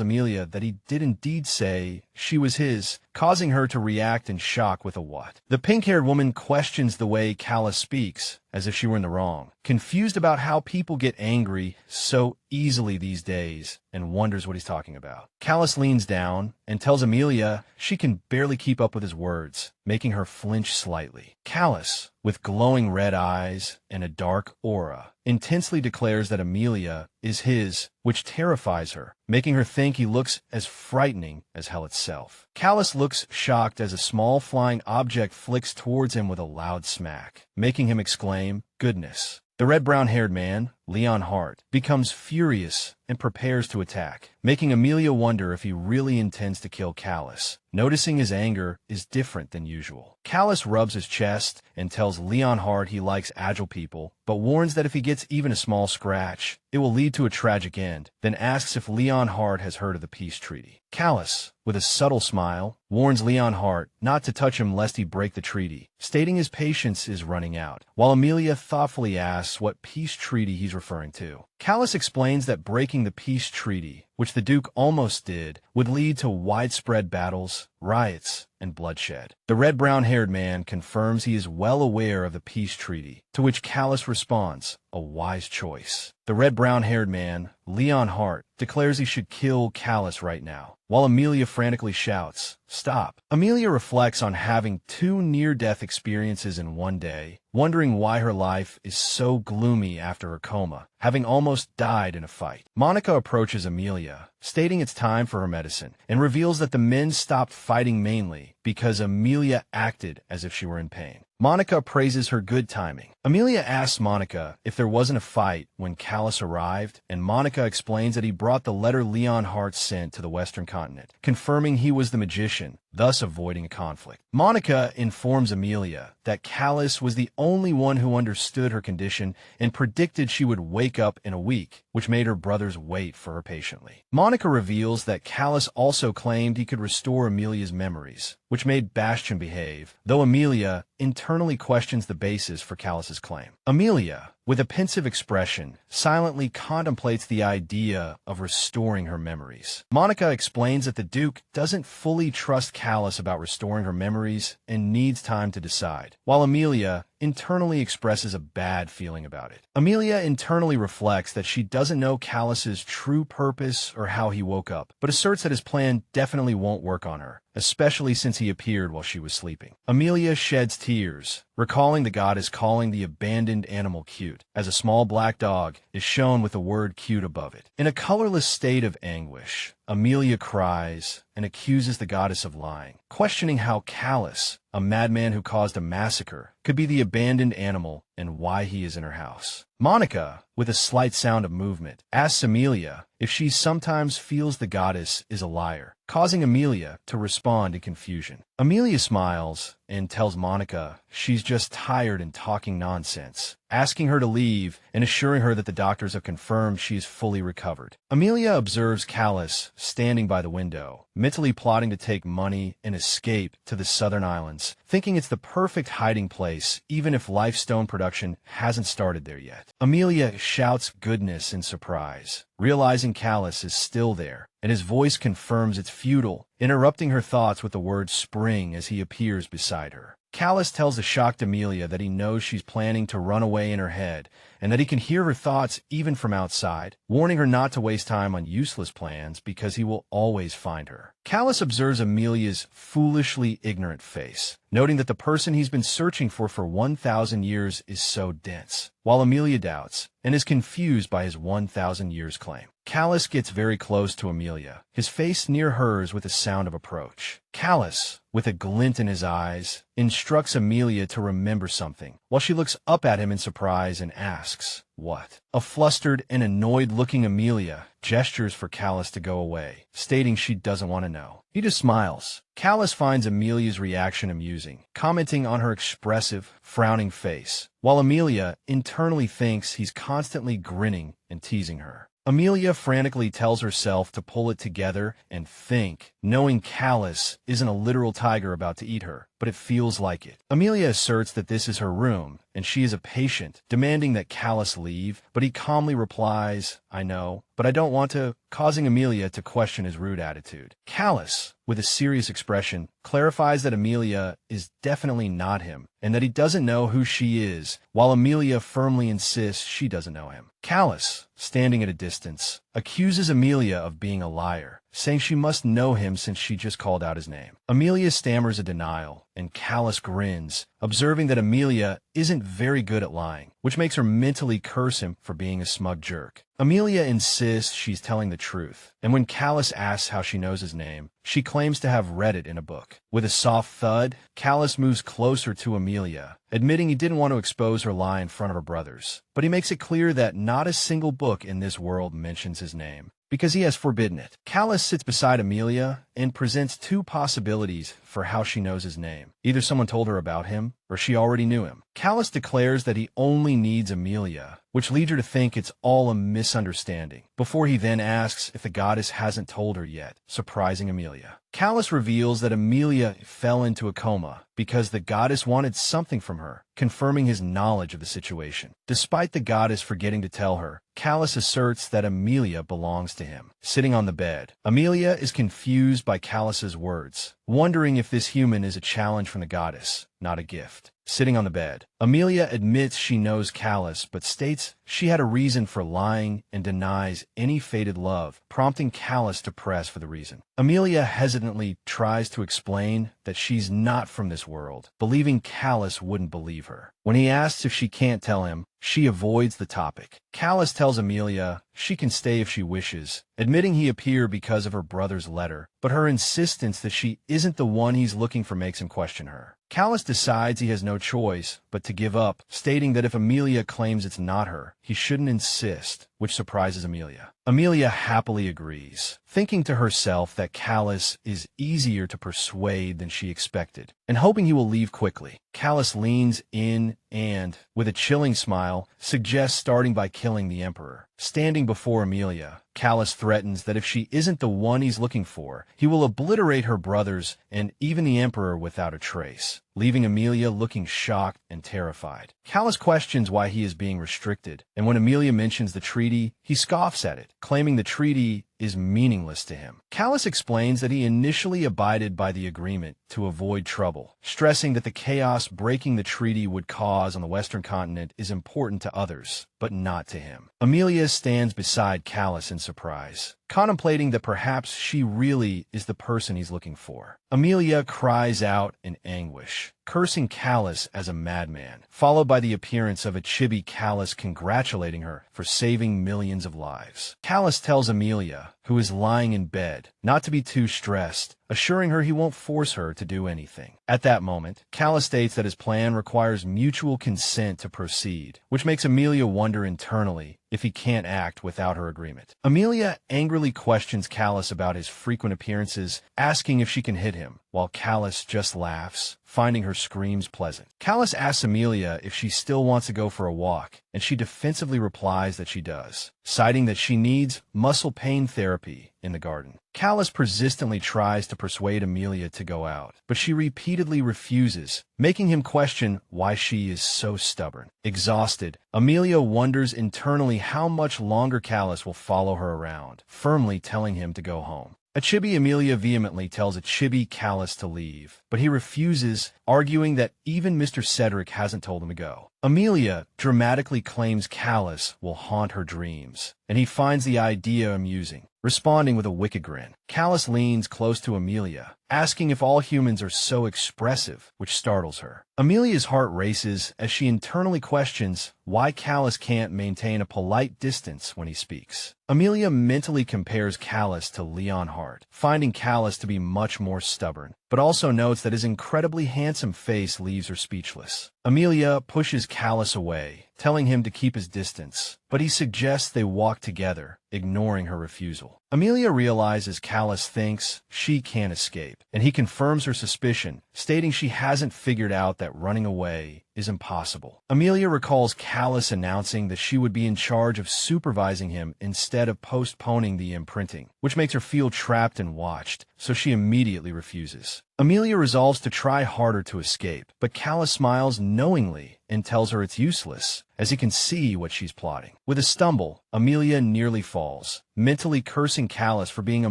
Amelia that he did indeed say she was his, causing her to react in shock with a what. The pink-haired woman questions the way Callus speaks, as if she were in the wrong, confused about how people get angry so easily these days, and wonders what he's talking about. Callus leans down and tells Amelia she can barely keep up with his words, making her flinch slightly. Callus, with glowing red eyes and a dark aura, intensely declares that Amelia is his, which terrifies her, making her think he looks as frightening as hell itself. Callus looks shocked as a small flying object flicks towards him with a loud smack, making him exclaim, "Goodness." The red-brown-haired man, Leonhardt, becomes furious and prepares to attack, making Amelia wonder if he really intends to kill Callus, noticing his anger is different than usual. Callus rubs his chest and tells Leonhardt he likes agile people, but warns that if he gets even a small scratch, it will lead to a tragic end, then asks if Leonhardt has heard of the peace treaty. Callus, with a subtle smile, warns Leonhardt not to touch him lest he break the treaty, stating his patience is running out, while Amelia thoughtfully asks what peace treaty he's referring to. Callus explains that breaking the peace treaty which the Duke almost did, would lead to widespread battles, riots, and bloodshed. The red-brown-haired man confirms he is well aware of the peace treaty, to which Callus responds, a wise choice. The red-brown-haired man, Leon Hart, declares he should kill Callus right now, while Amelia frantically shouts, stop. Amelia reflects on having 2 near-death experiences in one day, wondering why her life is so gloomy after her coma, having almost died in a fight. Monica approaches Amelia, stating it's time for her medicine, and reveals that the men stopped fighting mainly because Amelia acted as if she were in pain. Monica praises her good timing. Amelia asks Monica if there wasn't a fight when Callus arrived, and Monica explains that he brought the letter Leon Hart sent to the Western continent, confirming he was the magician, thus avoiding a conflict. Monica informs Amelia that Callus was the only one who understood her condition and predicted she would wake up in a week, which made her brothers wait for her patiently. Monica reveals that Callus also claimed he could restore Amelia's memories, which made Bastian behave, though Amelia internally questions the basis for Callus's claim. Amelia, with a pensive expression, silently contemplates the idea of restoring her memories. Monica explains that the Duke doesn't fully trust Callus about restoring her memories and needs time to decide, while Amelia internally expresses a bad feeling about it. Amelia internally reflects that she doesn't know Callus's true purpose or how he woke up, but asserts that his plan definitely won't work on her, especially since he appeared while she was sleeping. Amelia sheds tears, recalling the goddess calling the abandoned animal cute, as a small black dog is shown with the word cute above it. In a colorless state of anguish, Amelia cries and accuses the goddess of lying, questioning how Callus, a madman who caused a massacre, could be the abandoned animal and why he is in her house. Monica, with a slight sound of movement, asks Amelia if she sometimes feels the goddess is a liar, causing Amelia to respond in confusion. Amelia smiles and tells Monica she's just tired and talking nonsense, asking her to leave and assuring her that the doctors have confirmed she is fully recovered. Amelia observes Callus standing by the window, mentally plotting to take money and escape to the southern islands, thinking it's the perfect hiding place even if Lifestone production hasn't started there yet. Amelia shouts goodness in surprise, realizing Callus is still there, and his voice confirms it's futile, interrupting her thoughts with the word spring as he appears beside her. Callus tells the shocked Amelia that he knows she's planning to run away in her head, and that he can hear her thoughts even from outside, warning her not to waste time on useless plans because he will always find her. Callus observes Amelia's foolishly ignorant face, noting that the person he's been searching for 1,000 years is so dense, while Amelia doubts and is confused by his 1,000 years claim. Callus gets very close to Amelia, his face near hers with a sound of approach. Callus, with a glint in his eyes, instructs Amelia to remember something, while she looks up at him in surprise and asks, what? A flustered and annoyed-looking Amelia gestures for Callus to go away, stating she doesn't want to know. He just smiles. Callus finds Amelia's reaction amusing, commenting on her expressive, frowning face, while Amelia internally thinks he's constantly grinning and teasing her. Amelia frantically tells herself to pull it together and think, knowing Callus isn't a literal tiger about to eat her, but it feels like it. Amelia asserts that this is her room, and she is a patient, demanding that Callus leave, but he calmly replies, I know, but I don't want to, causing Amelia to question his rude attitude. Callus, with a serious expression, clarifies that Amelia is definitely not him, and that he doesn't know who she is, while Amelia firmly insists she doesn't know him. Callus, standing at a distance, accuses Amelia of being a liar, saying she must know him since she just called out his name. Amelia stammers a denial, and Callus grins, observing that Amelia isn't very good at lying, which makes her mentally curse him for being a smug jerk. Amelia insists she's telling the truth, and when Callus asks how she knows his name, she claims to have read it in a book. With a soft thud, Callus moves closer to Amelia, admitting he didn't want to expose her lie in front of her brothers, but he makes it clear that not a single book in this world mentions his name, because he has forbidden it. Callus sits beside Amelia and presents 2 possibilities for how she knows his name. Either someone told her about him, or she already knew him. Callus declares that he only needs Amelia, which leads her to think it's all a misunderstanding, before he then asks if the goddess hasn't told her yet, surprising Amelia. Callus reveals that Amelia fell into a coma because the goddess wanted something from her, confirming his knowledge of the situation. Despite the goddess forgetting to tell her, Callus asserts that Amelia belongs to him. Sitting on the bed, Amelia is confused by Callus's words, wondering if this human is a challenge from the goddess, not a gift. Sitting on the bed, Amelia admits she knows Callus, but states she had a reason for lying and denies any fated love, prompting Callus to press for the reason. Amelia hesitantly tries to explain that she's not from this world, believing Callus wouldn't believe her. When he asks if she can't tell him, she avoids the topic. Callus tells Amelia she can stay if she wishes, admitting he appeared because of her brother's letter, but her insistence that she isn't the one he's looking for makes him question her. Callus decides he has no choice but to give up, stating that if Amelia claims it's not her, he shouldn't insist, which surprises Amelia. Amelia happily agrees, thinking to herself that Callus is easier to persuade than she expected, and hoping he will leave quickly. Callus leans in and, with a chilling smile, suggests starting by killing the Emperor. Standing before Amelia, Callus threatens that if she isn't the one he's looking for, he will obliterate her brothers and even the Emperor without a trace, leaving Amelia looking shocked and terrified. Callus questions why he is being restricted, and when Amelia mentions the treaty, he scoffs at it, claiming the treaty is meaningless to him. Callus explains that he initially abided by the agreement to avoid trouble, stressing that the chaos breaking the treaty would cause on the Western continent is important to others, but not to him. Amelia stands beside Callus in surprise, contemplating that perhaps she really is the person he's looking for. Amelia cries out in anguish, cursing Callus as a madman, followed by the appearance of a chibi Callus congratulating her for saving millions of lives. Callus tells Amelia, who is lying in bed, not to be too stressed, assuring her he won't force her to do anything. At that moment, Callus states that his plan requires mutual consent to proceed, which makes Amelia wonder internally if he can't act without her agreement. Amelia angrily questions Callus about his frequent appearances, asking if she can hit him, while Callus just laughs, finding her screams pleasant. Callus asks Amelia if she still wants to go for a walk, and she defensively replies that she does, citing that she needs muscle pain therapy in the garden. Callus persistently tries to persuade Amelia to go out, but she repeatedly refuses, making him question why she is so stubborn. Exhausted, Amelia wonders internally how much longer Callus will follow her around, firmly telling him to go home. A chibi Amelia vehemently tells a chibi Callus to leave, but he refuses, arguing that even Mr. Cedric hasn't told him to go. Amelia dramatically claims Callus will haunt her dreams, and he finds the idea amusing, responding with a wicked grin. Callus leans close to Amelia, asking if all humans are so expressive, which startles her. Amelia's heart races as she internally questions why Callus can't maintain a polite distance when he speaks. Amelia mentally compares Callus to Leon Hart, finding Callus to be much more stubborn, but also notes that his incredibly handsome face leaves her speechless. Amelia pushes Callus away, telling him to keep his distance, but he suggests they walk together, ignoring her refusal. Amelia realizes Callus thinks she can't escape, and he confirms her suspicion, stating she hasn't figured out that running away is impossible. Amelia recalls Callus announcing that she would be in charge of supervising him instead of postponing the imprinting, which makes her feel trapped and watched, so she immediately refuses. Amelia resolves to try harder to escape, but Callus smiles knowingly and tells her it's useless, as he can see what she's plotting. With a stumble, Amelia nearly falls, mentally cursing Callus for being a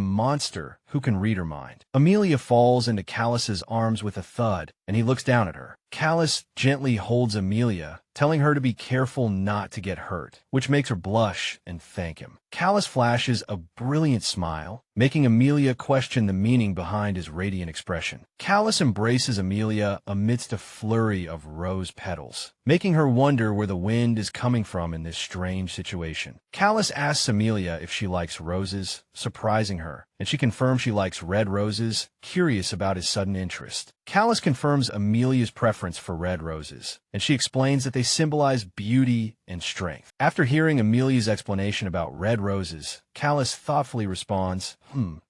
monster who can read her mind. Amelia falls into Callus's arms with a thud, and he looks down at her. Callus gently holds Amelia, telling her to be careful not to get hurt, which makes her blush and thank him. Callus flashes a brilliant smile, making Amelia question the meaning behind his radiant expression. Callus embraces Amelia amidst a flurry of rose petals, making her wonder where the wind is coming from in this strange situation. Callus asks Amelia if she likes roses, surprising her, and she confirms she likes red roses, curious about his sudden interest. Callus confirms Amelia's preference for red roses, and she explains that they symbolize beauty and strength. After hearing Amelia's explanation about red roses, Callus thoughtfully responds,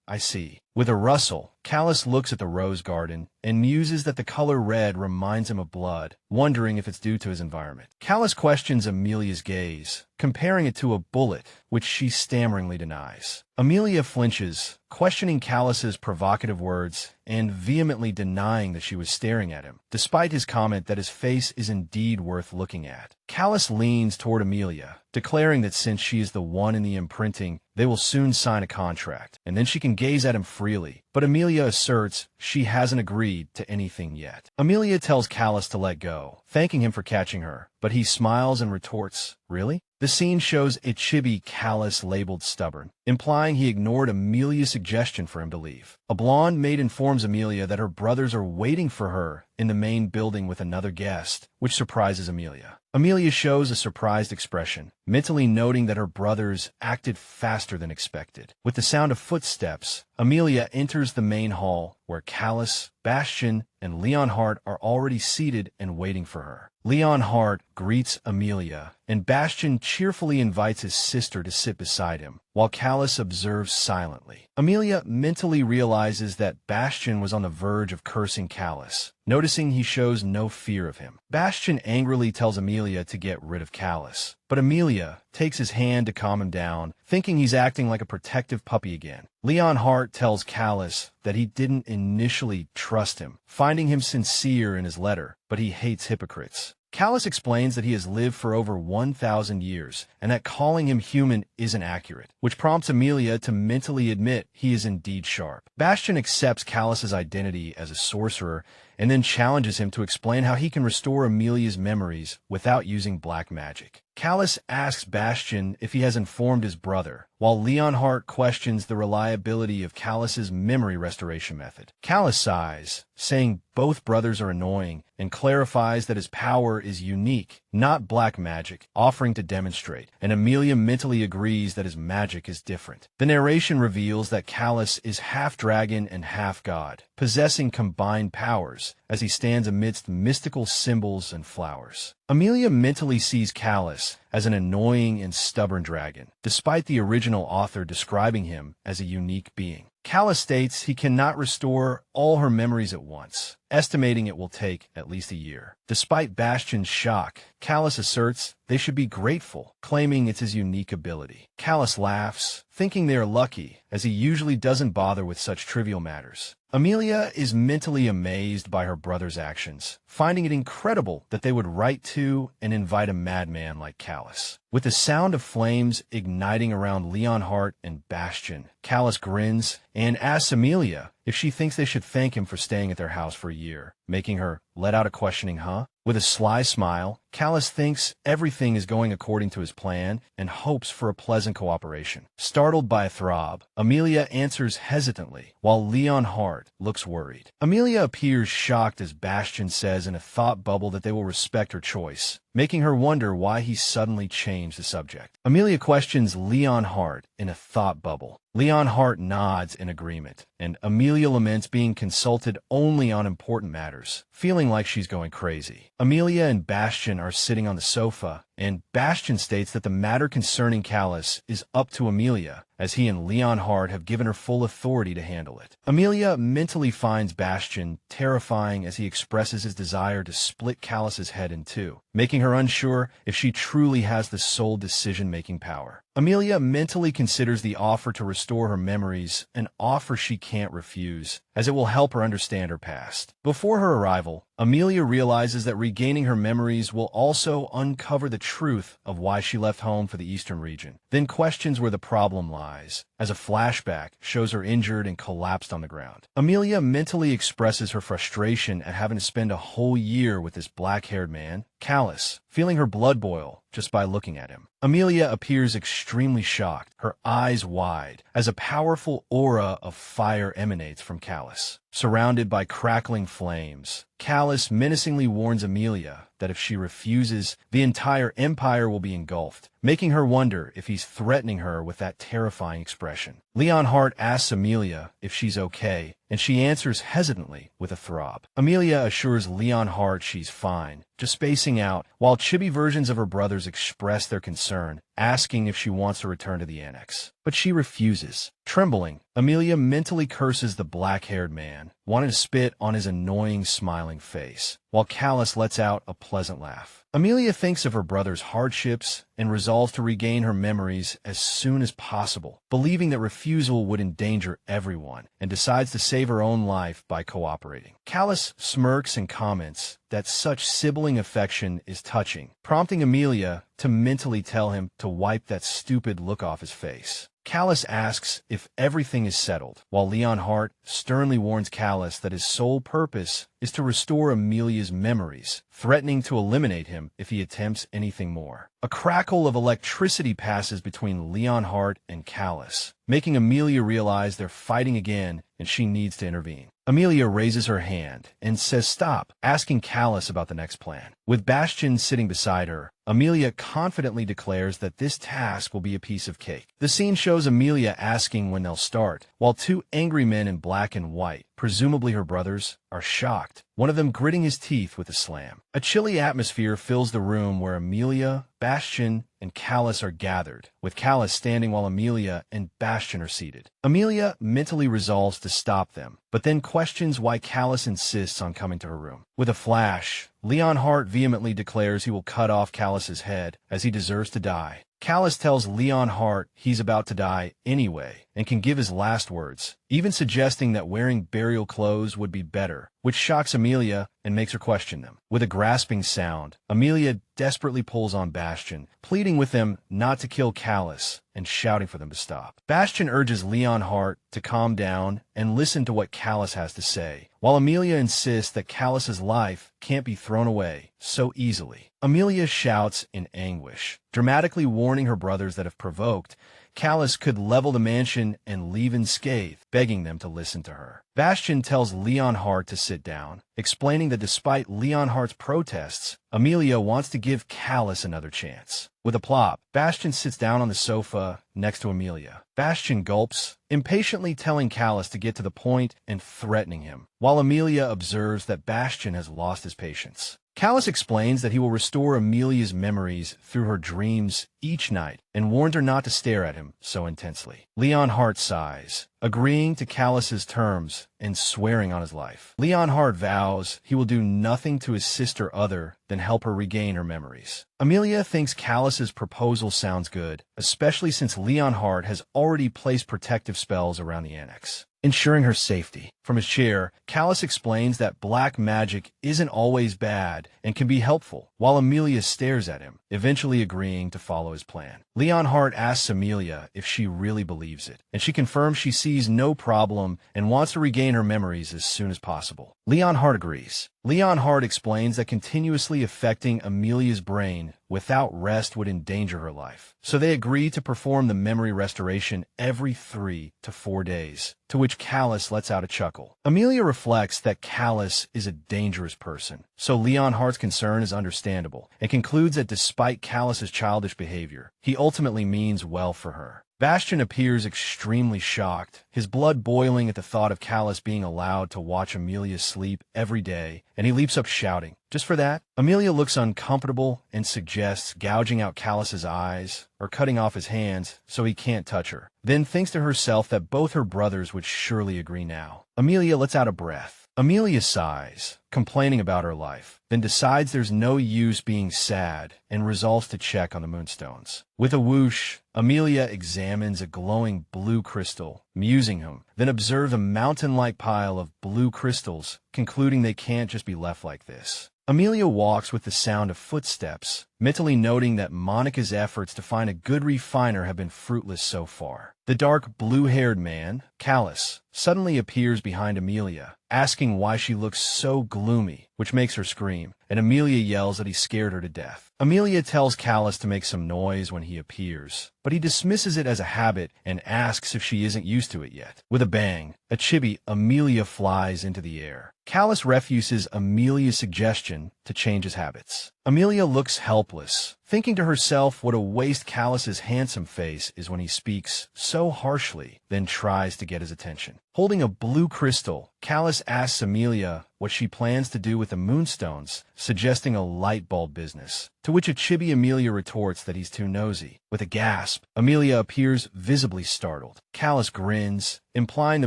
I see. With a rustle, Callus looks at the rose garden and muses that the color red reminds him of blood, wondering if it's due to his environment. Callus questions Amelia's gaze, comparing it to a bullet, which she stammeringly denies. Amelia flinches, questioning Callus's provocative words and vehemently denying that she was staring at him, despite his comment that his face is indeed worth looking at. Callus leans toward Amelia, declaring that since she is the one in the imprinting, they will soon sign a contract, and then she can gaze at him freely. But Amelia asserts she hasn't agreed to anything yet. Amelia tells Callus to let go, thanking him for catching her, but he smiles and retorts, "Really?" The scene shows a chibi Callus labeled stubborn, implying he ignored Amelia's suggestion for him to leave. A blonde maid informs Amelia that her brothers are waiting for her in the main building with another guest, which surprises Amelia. Amelia shows a surprised expression, mentally noting that her brothers acted faster than expected. With the sound of footsteps, Amelia enters the main hall, where Callus, Bastian, and Leonhardt are already seated and waiting for her. Leonhardt greets Amelia, and Bastian cheerfully invites his sister to sit beside him, while Callus observes silently. Amelia mentally realizes that Bastian was on the verge of cursing Callus, noticing he shows no fear of him. Bastian angrily tells Amelia to get rid of Callus, but Amelia takes his hand to calm him down, thinking he's acting like a protective puppy again. Leonhardt tells Callus that he didn't initially trust him, finding him sincere in his letter, but he hates hypocrites. Callus explains that he has lived for over 1,000 years, and that calling him human isn't accurate, which prompts Amelia to mentally admit he is indeed sharp. Bastian accepts Callus's identity as a sorcerer, and then challenges him to explain how he can restore Amelia's memories without using black magic. Callus asks Bastian if he has informed his brother, while Leonhardt questions the reliability of Callus's memory restoration method. Callus sighs, saying both brothers are annoying, and clarifies that his power is unique, not black magic, offering to demonstrate, and Amelia mentally agrees that his magic is different. The narration reveals that Callus is half dragon and half god, possessing combined powers, as he stands amidst mystical symbols and flowers. Amelia mentally sees Callus as an annoying and stubborn dragon, despite the original author describing him as a unique being. Callus states he cannot restore all her memories at once, estimating it will take at least a year. Despite Bastian's shock, Callus asserts they should be grateful, claiming it's his unique ability. Callus laughs, thinking they are lucky, as he usually doesn't bother with such trivial matters. Amelia is mentally amazed by her brother's actions, finding it incredible that they would write to and invite a madman like Callus. With the sound of flames igniting around Leonhardt and Bastian, Callus grins and asks Amelia if she thinks they should thank him for staying at their house for a year, making her let out a questioning "huh?" With a sly smile, Callus thinks everything is going according to his plan and hopes for a pleasant cooperation. Startled by a throb, Amelia answers hesitantly, while Leonhardt looks worried. Amelia appears shocked as Bastian says in a thought bubble that they will respect her choice, making her wonder why he suddenly changed the subject. Amelia questions Leonhardt in a thought bubble. Leonhardt nods in agreement, and Amelia laments being consulted only on important matters, feeling like she's going crazy. Amelia and Bastian are sitting on the sofa, and Bastian states that the matter concerning Callus is up to Amelia, as he and Leonhardt have given her full authority to handle it. Amelia mentally finds Bastian terrifying as he expresses his desire to split Callus's head in two, making her unsure if she truly has the sole decision-making power. Amelia mentally considers the offer to restore her memories an offer she can't refuse, as it will help her understand her past. Before her arrival, Amelia realizes that regaining her memories will also uncover the truth of why she left home for the eastern region, then questions where the problem lies, as a flashback shows her injured and collapsed on the ground. Amelia mentally expresses her frustration at having to spend a whole year with this black-haired man, Callus, feeling her blood boil just by looking at him. Amelia appears extremely shocked, her eyes wide, as a powerful aura of fire emanates from Callus. Surrounded by crackling flames, Callus menacingly warns Amelia that if she refuses, the entire empire will be engulfed, making her wonder if he's threatening her with that terrifying expression. Leonhardt asks Amelia if she's okay, and she answers hesitantly with a throb. Amelia assures Leon Hart she's fine, just spacing out, while chibi versions of her brothers express their concern, asking if she wants to return to the annex. But she refuses. Trembling, Amelia mentally curses the black-haired man, wanting to spit on his annoying smiling face, while Callus lets out a pleasant laugh. Amelia thinks of her brother's hardships and resolves to regain her memories as soon as possible, believing that refusal would endanger everyone, and decides to save her own life by cooperating. Callus smirks and comments that such sibling affection is touching, prompting Amelia to mentally tell him to wipe that stupid look off his face. Callus asks if everything is settled, while Leon Hart sternly warns Callus that his sole purpose is to restore Amelia's memories, threatening to eliminate him if he attempts anything more. A crackle of electricity passes between Leon Hart and Callus, making Amelia realize they're fighting again and she needs to intervene. Amelia raises her hand and says stop, asking Callus about the next plan. With Bastion sitting beside her, Amelia confidently declares that this task will be a piece of cake. The scene shows Amelia asking when they'll start, while two angry men in black and white, presumably her brothers, are shocked, one of them gritting his teeth with a slam. A chilly atmosphere fills the room where Amelia, Bastion, and Callus are gathered, with Callus standing while Amelia and Bastion are seated. Amelia mentally resolves to stop them, but then questions why Callus insists on coming to her room. With a flash, Leon Hart vehemently declares he will cut off Callus's head, as he deserves to die. Callus tells Leon Hart he's about to die anyway and can give his last words, even suggesting that wearing burial clothes would be better, which shocks Amelia and makes her question them. With a grasping sound, Amelia desperately pulls on Bastion, pleading with them not to kill Callus and shouting for them to stop. Bastion urges Leon Hart to calm down and listen to what Callus has to say, while Amelia insists that Callus's life can't be thrown away so easily. Amelia shouts in anguish, dramatically warning her brothers that if provoked, Callus could level the mansion and leave unscathed, begging them to listen to her. Bastion tells Leon Hart to sit down, explaining that despite Leon Hart's protests, Amelia wants to give Callus another chance. With a plop, Bastion sits down on the sofa next to Amelia. Bastion gulps, impatiently telling Callus to get to the point and threatening him, while Amelia observes that Bastion has lost his patience. Callus explains that he will restore Amelia's memories through her dreams each night and warns her not to stare at him so intensely. Leon Hart sighs, agreeing to Callus's terms and swearing on his life. Leon Hart vows he will do nothing to his sister other than help her regain her memories. Amelia thinks Callus's proposal sounds good, especially since Leon Hart has already placed protective spells around the annex, ensuring her safety. From his chair, Callus explains that black magic isn't always bad and can be helpful, while Amelia stares at him, eventually agreeing to follow his plan. Leon Hart asks Amelia if she really believes it, and she confirms she sees no problem and wants to regain her memories as soon as possible. Leon Hart agrees. Leon Hart explains that continuously affecting Amelia's brain without rest would endanger her life, so they agree to perform the memory restoration every 3 to 4 days, to which Callus lets out a chuckle. Amelia reflects that Callus is a dangerous person, so Leon Hart's concern is understandable, and concludes that despite Callus's childish behavior, he ultimately means well for her. Bastion appears extremely shocked, his blood boiling at the thought of Callus being allowed to watch Amelia sleep every day, and he leaps up shouting. Just for that, Amelia looks uncomfortable and suggests gouging out Callus's eyes or cutting off his hands so he can't touch her, then thinks to herself that both her brothers would surely agree now. Amelia lets out a breath. Amelia sighs, complaining about her life, then decides there's no use being sad and resolves to check on the moonstones. With a whoosh, Amelia examines a glowing blue crystal, musing him, then observes a mountain-like pile of blue crystals, concluding they can't just be left like this. Amelia walks with the sound of footsteps, mentally noting that Monica's efforts to find a good refiner have been fruitless so far. The dark blue-haired man, Callus, suddenly appears behind Amelia, asking why she looks so gloomy, which makes her scream, and Amelia yells that he scared her to death. Amelia tells Callus to make some noise when he appears, but he dismisses it as a habit and asks if she isn't used to it yet. With a bang, a chibi, Amelia flies into the air. Callus refuses Amelia's suggestion to change his habits. Amelia looks helpless, thinking to herself what a waste Callus's handsome face is when he speaks so harshly, then tries to get his attention. Holding a blue crystal, Callus asks Amelia what she plans to do with the moonstones, suggesting a light bulb business, to which a chibi Amelia retorts that he's too nosy. With a gasp, Amelia appears visibly startled. Callus grins, implying the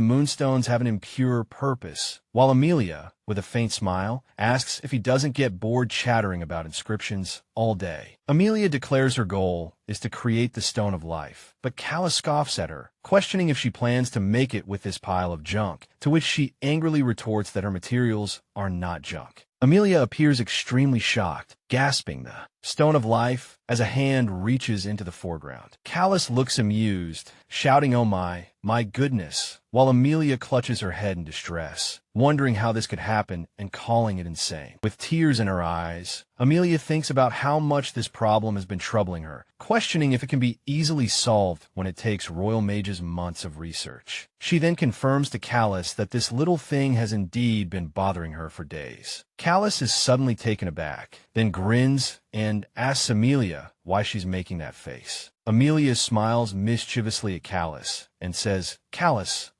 moonstones have an impure purpose, while Amelia, with a faint smile, asks if he doesn't get bored chattering about inscriptions all day. Amelia declares her goal is to create the Stone of Life, but Callus scoffs at her, questioning if she plans to make it with this pile of junk, to which she angrily retorts that her materials are not junk. Amelia appears extremely shocked, gasping the Stone of Life as a hand reaches into the foreground. Callus looks amused, shouting, "Oh my goodness," while Amelia clutches her head in distress, wondering how this could happen and calling it insane. With tears in her eyes, Amelia thinks about how much this problem has been troubling her, questioning if it can be easily solved when it takes Royal Mage's months of research. She then confirms to Callus that this little thing has indeed been bothering her for days. Callus is suddenly taken aback, then grins and asks Amelia why she's making that face. Amelia smiles mischievously at Callus and says, "Callus,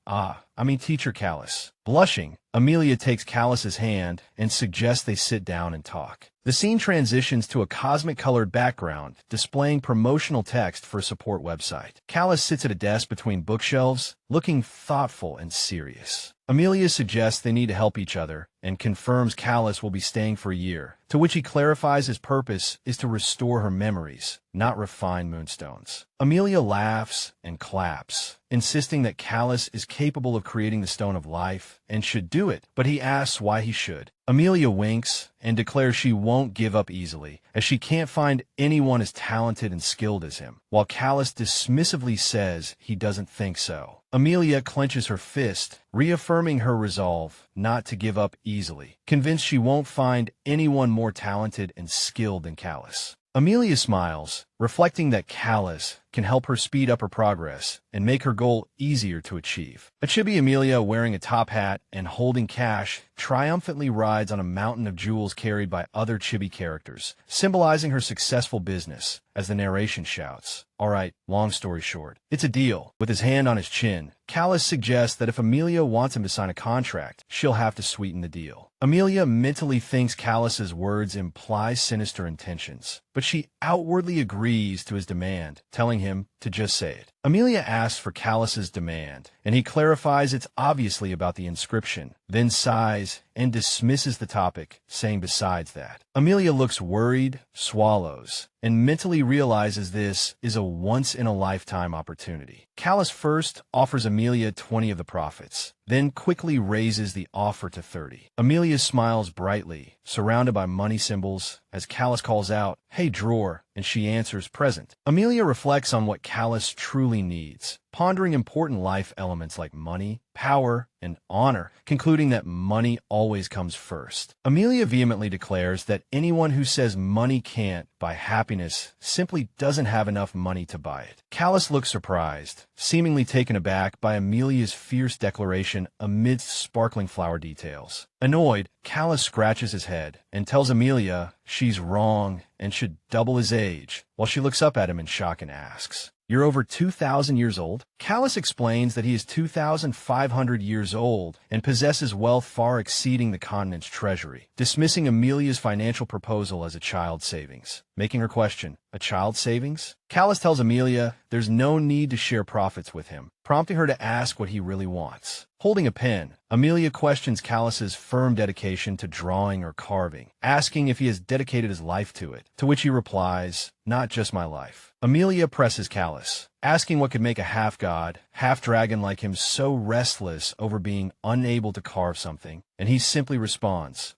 Teacher Callus." Blushing, Amelia takes Callus's hand and suggests they sit down and talk. The scene transitions to a cosmic-colored background displaying promotional text for a support website. Callus sits at a desk between bookshelves, looking thoughtful and serious. Amelia suggests they need to help each other and confirms Callus will be staying for a year, to which he clarifies his purpose is to restore her memories, not refine moonstones. Amelia laughs and claps, insisting that Callus is capable of creating the Stone of Life and should do it, but he asks why he should. Amelia winks and declares she won't give up easily, as she can't find anyone as talented and skilled as him, while Callus dismissively says he doesn't think so. Amelia clenches her fist, reaffirming her resolve not to give up easily, convinced she won't find anyone more talented and skilled than Callus. Amelia smiles, reflecting that Callus can help her speed up her progress and make her goal easier to achieve. A chibi Amelia wearing a top hat and holding cash triumphantly rides on a mountain of jewels carried by other chibi characters, symbolizing her successful business, as the narration shouts. Alright, long story short, it's a deal. With his hand on his chin, Callus suggests that if Amelia wants him to sign a contract, she'll have to sweeten the deal. Amelia mentally thinks Callus's words imply sinister intentions, but she outwardly agrees to his demand, telling him to just say it. Amelia asks for Callus's demand, and he clarifies it's obviously about the inscription, then sighs and dismisses the topic, saying besides that. Amelia looks worried, swallows, and mentally realizes this is a once-in-a-lifetime opportunity. Callus first offers Amelia 20 of the profits, then quickly raises the offer to 30. Amelia smiles brightly, surrounded by money symbols, as Callus calls out, "Hey, drawer," and she answers, "Present." Amelia reflects on what Callus truly needs, pondering important life elements like money, power, and honor, concluding that money always comes first. Amelia vehemently declares that anyone who says money can't buy happiness simply doesn't have enough money to buy it. Callus looks surprised, seemingly taken aback by Amelia's fierce declaration amidst sparkling flower details. Annoyed, Callus scratches his head and tells Amelia she's wrong and should double his age, while she looks up at him in shock and asks, "You're over 2,000 years old?" Callus explains that he is 2,500 years old and possesses wealth far exceeding the continent's treasury, dismissing Amelia's financial proposal as a child savings, making her question, "A child savings?" Callus tells Amelia there's no need to share profits with him, prompting her to ask what he really wants. Holding a pen, Amelia questions Callus's firm dedication to drawing or carving, asking if he has dedicated his life to it, to which he replies, "Not just my life." Amelia presses Callus, asking what could make a half-god, half-dragon like him so restless over being unable to carve something, and he simply responds,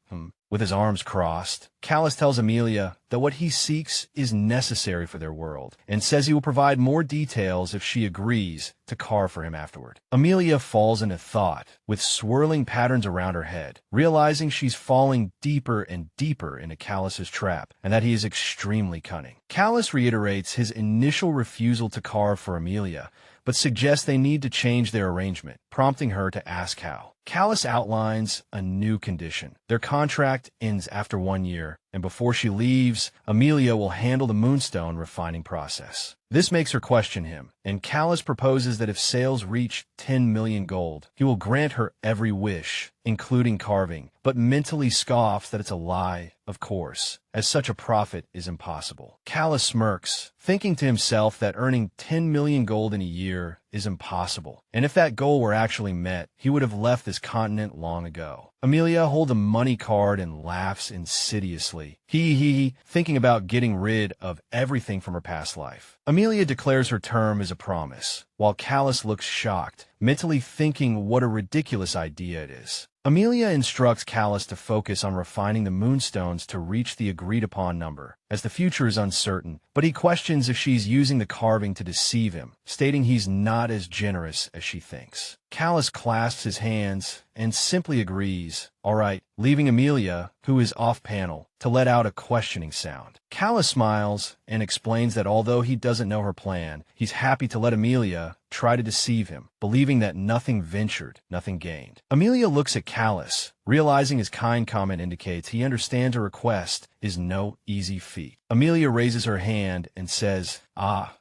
with his arms crossed. Callus tells Amelia that what he seeks is necessary for their world, and says he will provide more details if she agrees to carve for him afterward. Amelia falls into thought, with swirling patterns around her head, realizing she's falling deeper and deeper into Callus's trap, and that he is extremely cunning. Callus reiterates his initial refusal to carve for Amelia, but suggests they need to change their arrangement, prompting her to ask how. Callus outlines a new condition. Their contract ends after 1 year, and before she leaves, Amelia will handle the moonstone refining process. This makes her question him, and Callus proposes that if sales reach 10 million gold, he will grant her every wish, including carving, but mentally scoffs that it's a lie, of course, as such a profit is impossible. Callus smirks, thinking to himself that earning 10 million gold in a year is impossible, and if that goal were actually met, he would have left this continent long ago. Amelia holds a money card and laughs insidiously, thinking about getting rid of everything from her past life. Amelia declares her term as a promise, while Callus looks shocked, mentally thinking what a ridiculous idea it is. Amelia instructs Callus to focus on refining the moonstones to reach the agreed-upon number, as the future is uncertain, but he questions if she's using the carving to deceive him, stating he's not as generous as she thinks. Callus clasps his hands and simply agrees, all right, leaving Amelia, who is off-panel, to let out a questioning sound. Callus smiles and explains that although he doesn't know her plan, he's happy to let Amelia try to deceive him, believing that nothing ventured, nothing gained. Amelia looks at Callus, realizing his kind comment indicates he understands her request is no easy feat. Amelia raises her hand and says,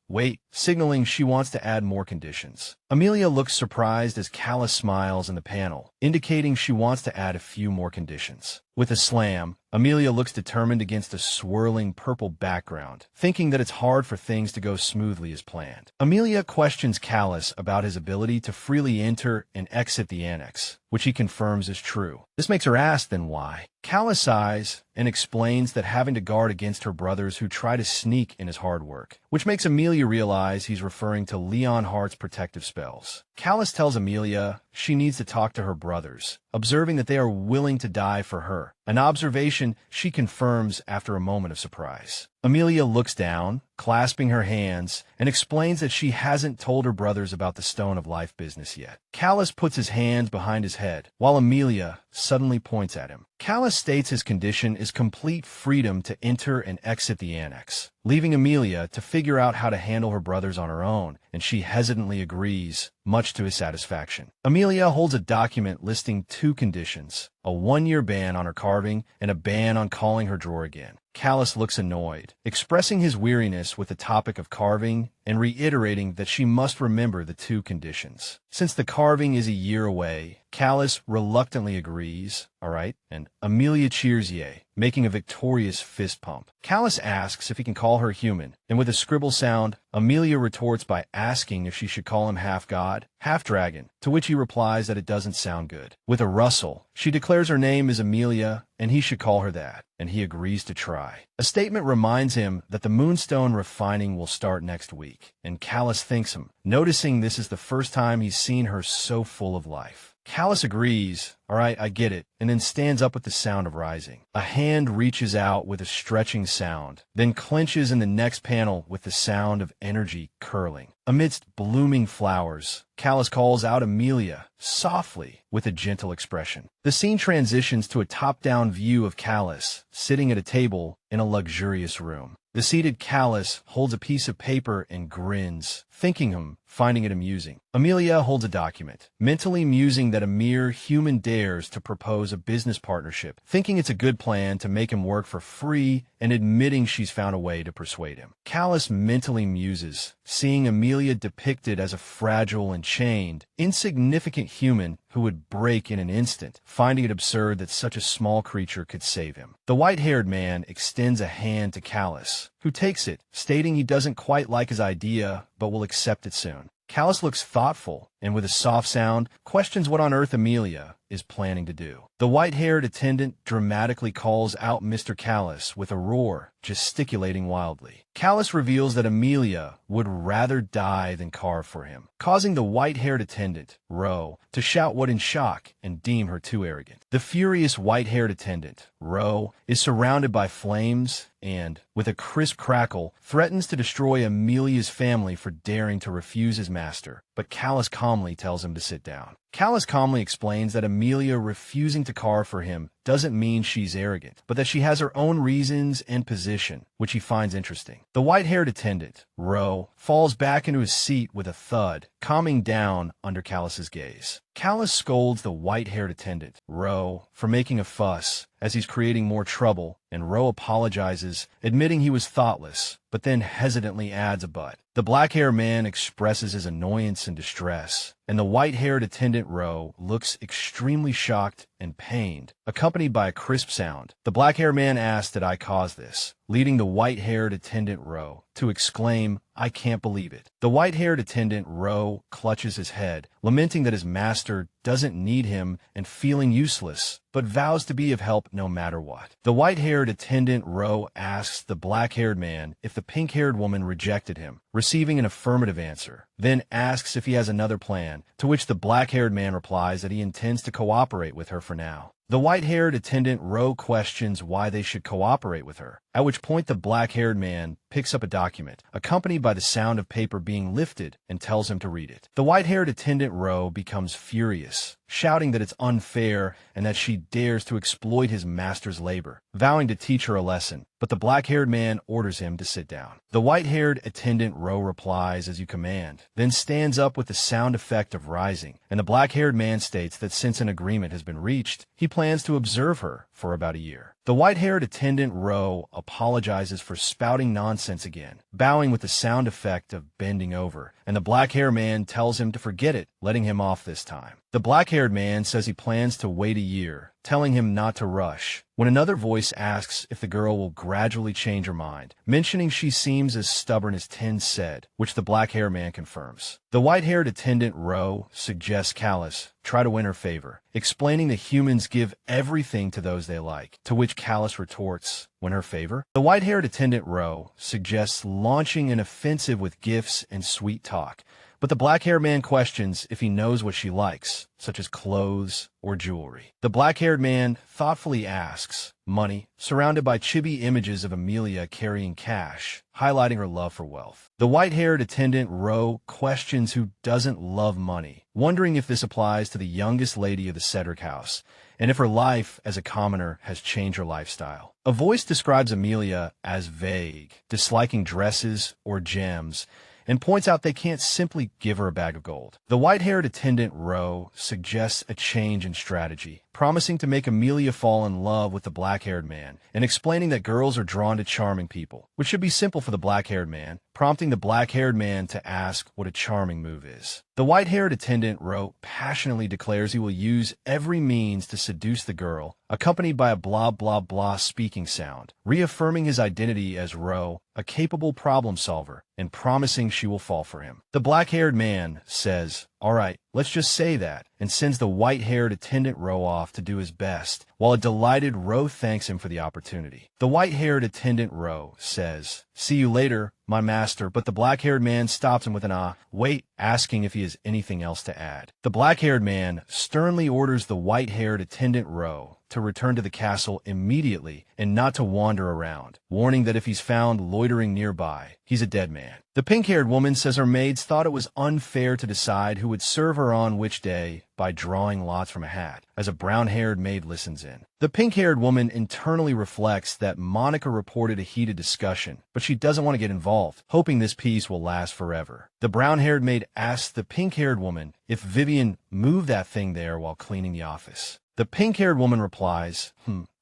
wait, signaling she wants to add more conditions. Amelia looks surprised as Callus smiles in the panel, indicating she wants to add a few more conditions. With a slam, Amelia looks determined against a swirling purple background, thinking that it's hard for things to go smoothly as planned. Amelia questions Callus about his ability to freely enter and exit the annex, which he confirms is true. This makes her ask then why. Callus sighs and explains that having to guard against her brothers who try to sneak in is hard work, which makes Amelia realize he's referring to Leonhardt's protective spells. Callus tells Amelia she needs to talk to her brothers, observing that they are willing to die for her, an observation she confirms after a moment of surprise. Amelia looks down, clasping her hands, and explains that she hasn't told her brothers about the Stone of Life business yet. Callus puts his hands behind his head, while Amelia suddenly points at him. Callus states his condition is complete freedom to enter and exit the annex, leaving Amelia to figure out how to handle her brothers on her own, and she hesitantly agrees, much to his satisfaction. Amelia holds a document listing 2 conditions, a 1-year ban on her carving and a ban on calling her drawer again. Callus looks annoyed, expressing his weariness with the topic of carving and reiterating that she must remember the 2 conditions. Since the carving is a year away, Callus reluctantly agrees, all right, and Amelia cheers yay, making a victorious fist pump. Callus asks if he can call her human, and with a scribble sound, Amelia retorts by asking if she should call him half-god, half-dragon, to which he replies that it doesn't sound good. With a rustle, she declares her name is Amelia, and he should call her that, and he agrees to try. A statement reminds him that the moonstone refining will start next week, and Callus thanks him, noticing this is the first time he's seen her so full of life. Callus agrees, all right, I get it, and then stands up with the sound of rising. A hand reaches out with a stretching sound, then clenches in the next panel with the sound of energy curling. Amidst blooming flowers, Callus calls out Amelia, softly, with a gentle expression. The scene transitions to a top-down view of Callus, sitting at a table in a luxurious room. The seated Callus holds a piece of paper and grins, thanking him, finding it amusing. Amelia holds a document, mentally musing that a mere human dares to propose a business partnership, thinking it's a good plan to make him work for free and admitting she's found a way to persuade him. Callus mentally muses, seeing Amelia depicted as a fragile and chained, insignificant human who would break in an instant, finding it absurd that such a small creature could save him. The white-haired man extends a hand to Callus, who takes it, stating he doesn't quite like his idea, but will accept it soon. Callus looks thoughtful, and with a soft sound, questions what on earth Amelia is planning to do. The white-haired attendant dramatically calls out Mr. Callus with a roar, gesticulating wildly. Callus reveals that Amelia would rather die than carve for him, causing the white-haired attendant, Ro, to shout what in shock and deem her too arrogant. The furious white-haired attendant, Ro, is surrounded by flames and, with a crisp crackle, threatens to destroy Amelia's family for daring to refuse his master, but Callus calmly tells him to sit down. Callus calmly explains that Amelia refusing to carve for him doesn't mean she's arrogant, but that she has her own reasons and position, which he finds interesting. The white-haired attendant, Ro, falls back into his seat with a thud, calming down under Callus's gaze. Callus scolds the white-haired attendant, Ro, for making a fuss, as he's creating more trouble, and Ro apologizes, admitting he was thoughtless, but then hesitantly adds a but. The black-haired man expresses his annoyance and distress, and the white-haired attendant Ro looks extremely shocked and pained, accompanied by a crisp sound. The black-haired man asks did I cause this, leading the white-haired attendant Ro to exclaim, I can't believe it. The white-haired attendant Ro clutches his head, lamenting that his master doesn't need him and feeling useless, but vows to be of help no matter what. The white-haired attendant Ro asks the black-haired man if the pink-haired woman rejected him, receiving an affirmative answer, then asks if he has another plan, to which the black-haired man replies that he intends to cooperate with her for now. The white-haired attendant Ro questions why they should cooperate with her, at which point the black-haired man picks up a document, accompanied by the sound of paper being lifted, and tells him to read it. The white-haired attendant Ro becomes furious, shouting that it's unfair and that she dares to exploit his master's labor, vowing to teach her a lesson, but the black-haired man orders him to sit down. The white-haired attendant Ro replies as you command, then stands up with the sound effect of rising, and the black-haired man states that since an agreement has been reached, he plans to observe her for about a year. The white-haired attendant Ro apologizes for spouting nonsense again, bowing with the sound effect of bending over, and the black-haired man tells him to forget it, letting him off this time. The black-haired man says he plans to wait a year, telling him not to rush, when another voice asks if the girl will gradually change her mind, mentioning she seems as stubborn as Ten said, which the black-haired man confirms. The white-haired attendant Ro suggests Callus try to win her favor, explaining that humans give everything to those they like, to which Callus retorts, win her favor? The white-haired attendant Ro suggests launching an offensive with gifts and sweet talk, but the black-haired man questions if he knows what she likes, such as clothes or jewelry. The black-haired man thoughtfully asks, money, surrounded by chibi images of Amelia carrying cash, highlighting her love for wealth. The white-haired attendant Ro questions who doesn't love money, wondering if this applies to the youngest lady of the Cedric house, and if her life as a commoner has changed her lifestyle. A voice describes Amelia as vague, disliking dresses or gems, and points out they can't simply give her a bag of gold. The white-haired attendant Ro suggests a change in strategy, promising to make Amelia fall in love with the black-haired man, and explaining that girls are drawn to charming people, which should be simple for the black-haired man, prompting the black-haired man to ask what a charming move is. The white-haired attendant Ro passionately declares he will use every means to seduce the girl, accompanied by a blah blah blah speaking sound, reaffirming his identity as Ro, a capable problem solver, and promising she will fall for him. The black-haired man says, all right, let's just say that, and sends the white-haired attendant Ro off to do his best, while a delighted Ro thanks him for the opportunity. The white-haired attendant Ro says, see you later, my master, but the black-haired man stops him with an wait, asking if he has anything else to add. The black-haired man sternly orders the white-haired attendant Ro to return to the castle immediately and not to wander around, warning that if he's found loitering nearby, he's a dead man. The pink-haired woman says her maids thought it was unfair to decide who would serve her on which day by drawing lots from a hat, as a brown-haired maid listens in. The pink-haired woman internally reflects that Monica reported a heated discussion, but she doesn't want to get involved, hoping this peace will last forever. The brown-haired maid asks the pink-haired woman if Vivian moved that thing there while cleaning the office. The pink-haired woman replies,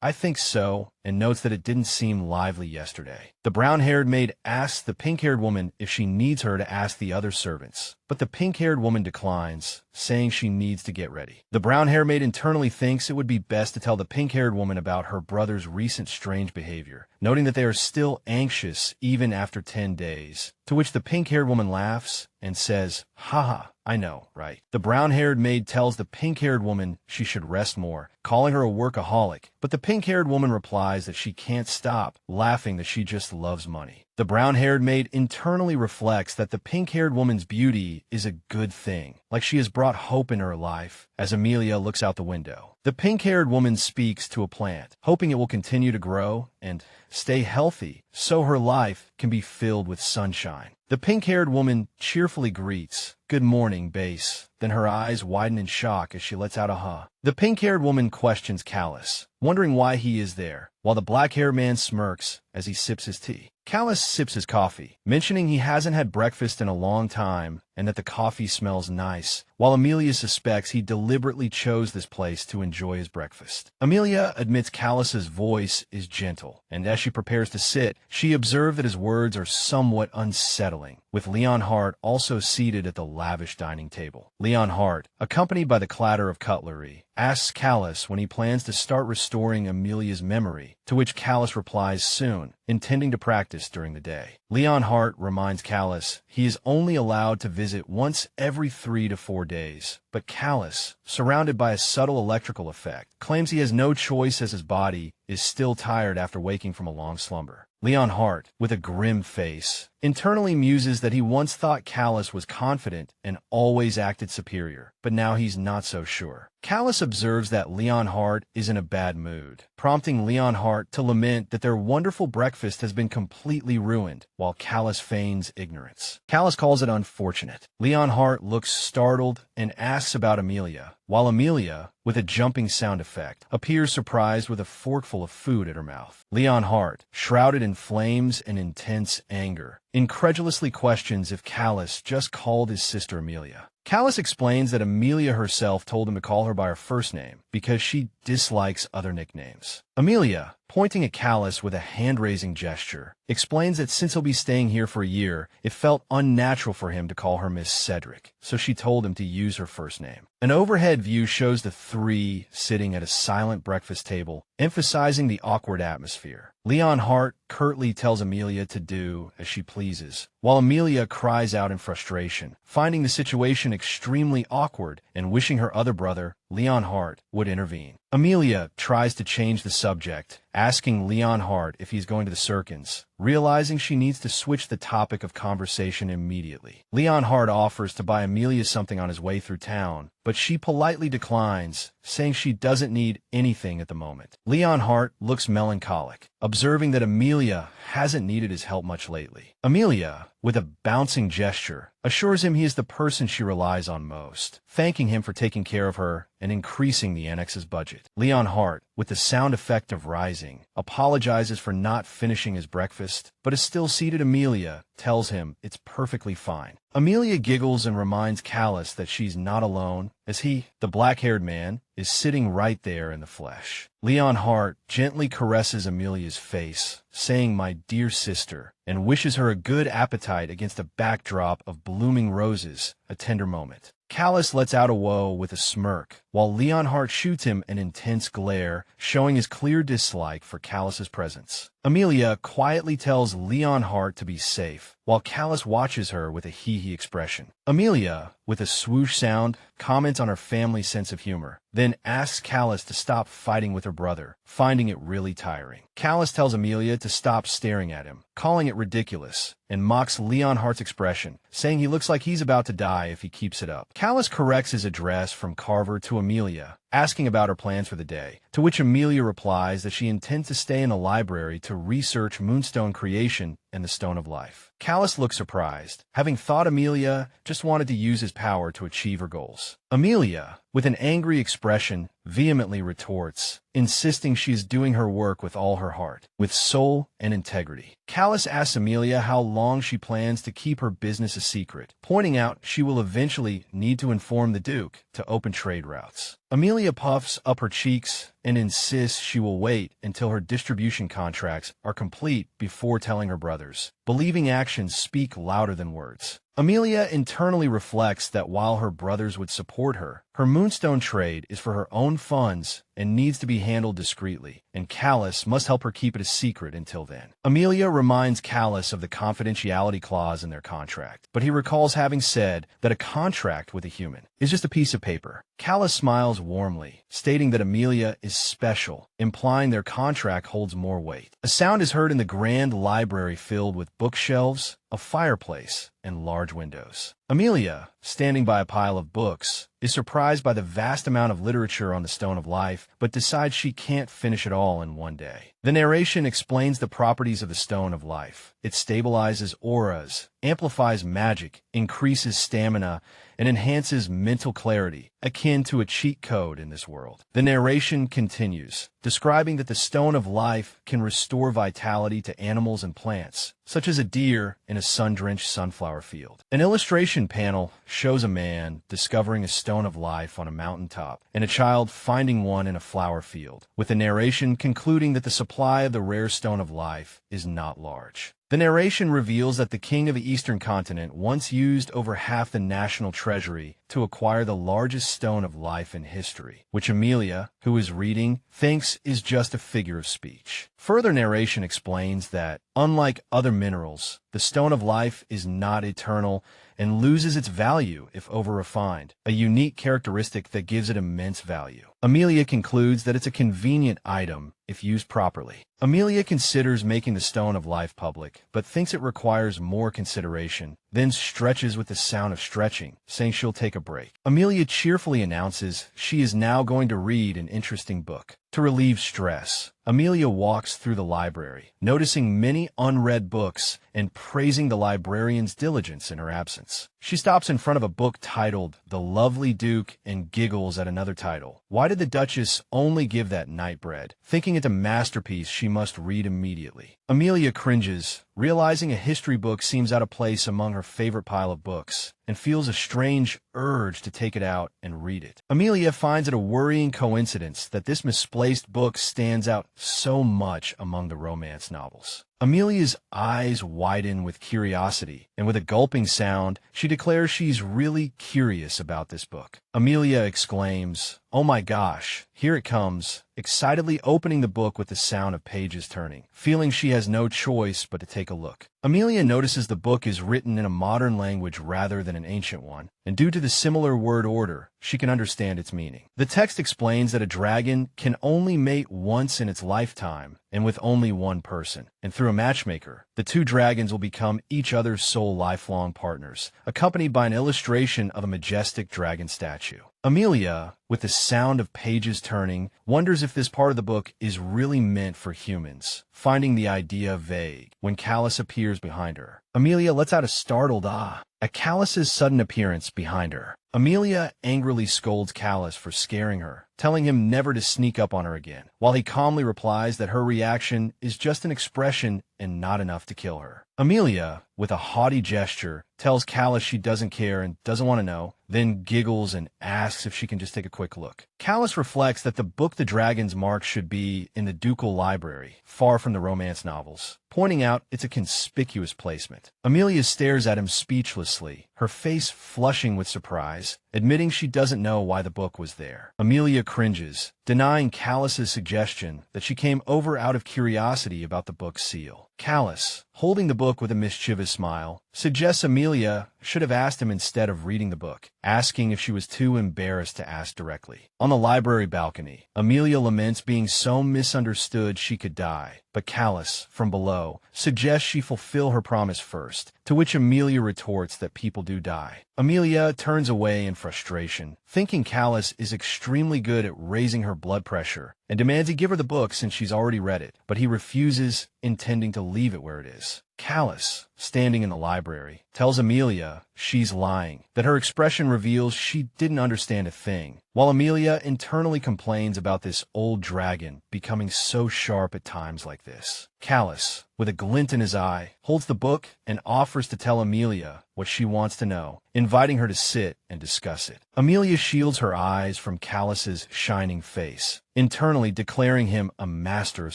I think so, and notes that it didn't seem lively yesterday. The brown-haired maid asks the pink-haired woman if she needs her to ask the other servants, but the pink-haired woman declines, saying she needs to get ready. The brown-haired maid internally thinks it would be best to tell the pink-haired woman about her brother's recent strange behavior, noting that they are still anxious even after 10 days, to which the pink-haired woman laughs and says, haha, I know, right? The brown-haired maid tells the pink-haired woman she should rest more, calling her a workaholic, but the pink-haired woman replies that she can't stop, laughing that she just loves money. The brown-haired maid internally reflects that the pink-haired woman's beauty is a good thing, like she has brought hope in her life, as Amelia looks out the window. The pink-haired woman speaks to a plant, hoping it will continue to grow and stay healthy so her life can be filled with sunshine. The pink-haired woman cheerfully greets, "Good morning, Base." Then her eyes widen in shock as she lets out a huh. The pink-haired woman questions Callus, wondering why he is there, while the black-haired man smirks as he sips his tea. Callus sips his coffee, mentioning he hasn't had breakfast in a long time and that the coffee smells nice, while Amelia suspects he deliberately chose this place to enjoy his breakfast. Amelia admits Callus's voice is gentle, and as she prepares to sit, she observes that his words are somewhat unsettling, with Leon Hart also seated at the lavish dining table. Leon Hart, accompanied by the clatter of cutlery, asks Callus when he plans to start restoring Amelia's memory, to which Callus replies soon, intending to practice during the day. Leon Hart reminds Callus he is only allowed to visit once every 3 to 4 days, but Callus, surrounded by a subtle electrical effect, claims he has no choice as his body is still tired after waking from a long slumber. Leon Hart, with a grim face, internally muses that he once thought Callus was confident and always acted superior, but now he's not so sure. Callus observes that Leon Hart is in a bad mood, prompting Leon Hart to lament that their wonderful breakfast has been completely ruined, while Callus feigns ignorance. Callus calls it unfortunate. Leon Hart looks startled and asks about Amelia, while Amelia, with a jumping sound effect, appears surprised with a forkful of food at her mouth. Leon Hart, shrouded in flames and intense anger, incredulously questions if Callus just called his sister Amelia. Callus explains that Amelia herself told him to call her by her first name because she dislikes other nicknames. Amelia, pointing at Callus with a hand-raising gesture, explains that since he'll be staying here for a year, it felt unnatural for him to call her Miss Cedric, so she told him to use her first name. An overhead view shows the three sitting at a silent breakfast table, emphasizing the awkward atmosphere. Leon Hart curtly tells Amelia to do as she pleases, while Amelia cries out in frustration, finding the situation extremely awkward and wishing her other brother, Leon Hart, would intervene. Amelia tries to change the subject, asking Leon Hart if he's going to the Circans, realizing she needs to switch the topic of conversation immediately. Leon Hart offers to buy Amelia something on his way through town, but she politely declines, saying she doesn't need anything at the moment. Leon Hart looks melancholic, observing that Amelia hasn't needed his help much lately. Amelia, with a bouncing gesture, assures him he is the person she relies on most, thanking him for taking care of her and increasing the annex's budget. Leon Hart, with the sound effect of rising, apologizes for not finishing his breakfast, but a still seated Amelia tells him it's perfectly fine. Amelia giggles and reminds Callus that she's not alone, as he, the black-haired man, is sitting right there in the flesh. Leon Hart gently caresses Amelia's face, saying, "My dear sister," and wishes her a good appetite against a backdrop of blooming roses, a tender moment. Callus lets out a woe with a smirk, while Leon Hart shoots him an intense glare, showing his clear dislike for Callus's presence. Amelia quietly tells Leon Hart to be safe, while Callus watches her with a hee-hee expression. Amelia, with a swoosh sound, comments on her family's sense of humor, then asks Callus to stop fighting with her brother, finding it really tiring. Callus tells Amelia to stop staring at him, calling it ridiculous, and mocks Leon Hart's expression, saying he looks like he's about to die if he keeps it up. Callus corrects his address from Carver to Amelia, asking about her plans for the day, to which Amelia replies that she intends to stay in the library to research Moonstone creation and the Stone of Life. Callus looks surprised, having thought Amelia just wanted to use his power to achieve her goals. Amelia, with an angry expression, vehemently retorts, insisting she is doing her work with all her heart, with soul and integrity. Callus asks Amelia how long she plans to keep her business a secret, pointing out she will eventually need to inform the Duke to open trade routes. Amelia puffs up her cheeks and insists she will wait until her distribution contracts are complete before telling her brothers, believing actions speak louder than words. Amelia internally reflects that while her brothers would support her, her Moonstone trade is for her own funds and needs to be handled discreetly, and Callus must help her keep it a secret until then. Amelia reminds Callus of the confidentiality clause in their contract, but he recalls having said that a contract with a human is just a piece of paper. Callus smiles warmly, stating that Amelia is special, implying their contract holds more weight. A sound is heard in the grand library filled with bookshelves, a fireplace, and large windows. Amelia, standing by a pile of books, is surprised by the vast amount of literature on the Stone of Life, but decides she can't finish it all in one day. The narration explains the properties of the Stone of Life. It stabilizes auras, amplifies magic, increases stamina, and enhances mental clarity, akin to a cheat code in this world. The narration continues, describing that the Stone of Life can restore vitality to animals and plants, such as a deer in a sun-drenched sunflower field. An illustration panel shows a man discovering a Stone of Life on a mountaintop and a child finding one in a flower field, with the narration concluding that the supply of the rare Stone of Life is not large. The narration reveals that the king of the Eastern continent once used over half the national treasury to acquire the largest Stone of Life in history, which Amelia, who is reading, thinks is just a figure of speech. Further narration explains that, unlike other minerals, the Stone of Life is not eternal and loses its value if over-refined, a unique characteristic that gives it immense value. Amelia concludes that it's a convenient item if used properly. Amelia considers making the Stone of Life public, but thinks it requires more consideration, then stretches with the sound of stretching, saying she'll take a break. Amelia cheerfully announces she is now going to read an interesting book. To relieve stress, Amelia walks through the library, noticing many unread books and praising the librarian's diligence in her absence. She stops in front of a book titled The Lovely Duke and giggles at another title. Why did the Duchess only give that knight bread? Thinking it a masterpiece she must read immediately. Amelia cringes, realizing a history book seems out of place among her favorite pile of books, and feels a strange urge to take it out and read it. Amelia finds it a worrying coincidence that this misplaced book stands out so much among the romance novels. Amelia's eyes widen with curiosity, and with a gulping sound, she declares she's really curious about this book. Amelia exclaims, "Oh my gosh, here it comes," excitedly opening the book with the sound of pages turning, feeling she has no choice but to take a look. Amelia notices the book is written in a modern language rather than an ancient one, and due to the similar word order, she can understand its meaning. The text explains that a dragon can only mate once in its lifetime, and with only one person, and through a matchmaker, the two dragons will become each other's sole lifelong partners, accompanied by an illustration of a majestic dragon statue. Amelia, with the sound of pages turning, wonders if this part of the book is really meant for humans, finding the idea vague when Callus appears behind her. Amelia lets out a startled ah at Callus's sudden appearance behind her. Amelia angrily scolds Callus for scaring her, telling him never to sneak up on her again, while he calmly replies that her reaction is just an expression and not enough to kill her. Amelia, with a haughty gesture, tells Callus she doesn't care and doesn't want to know, then giggles and asks if she can just take a quick look. Callus reflects that the book the dragons mark should be in the ducal library, far from the romance novels, pointing out it's a conspicuous placement. Amelia stares at him speechlessly, her face flushing with surprise, admitting she doesn't know why the book was there. Amelia cringes, denying Callus's suggestion that she came over out of curiosity about the book's seal. Callus, holding the book with a mischievous smile, suggests Amelia should have asked him instead of reading the book, asking if she was too embarrassed to ask directly. On the library balcony, Amelia laments being so misunderstood she could die, but Callus, from below, suggests she fulfill her promise first, to which Amelia retorts that people do die. Amelia turns away in frustration, thinking Callus is extremely good at raising her blood pressure, and demands he give her the book since she's already read it, but he refuses, intending to leave it where it is. Callus, standing in the library, tells Amelia she's lying, that her expression reveals she didn't understand a thing, while Amelia internally complains about this old dragon becoming so sharp at times like this. Callus, with a glint in his eye, holds the book and offers to tell Amelia what she wants to know, inviting her to sit and discuss it. Amelia shields her eyes from Callus's shining face, internally declaring him a master of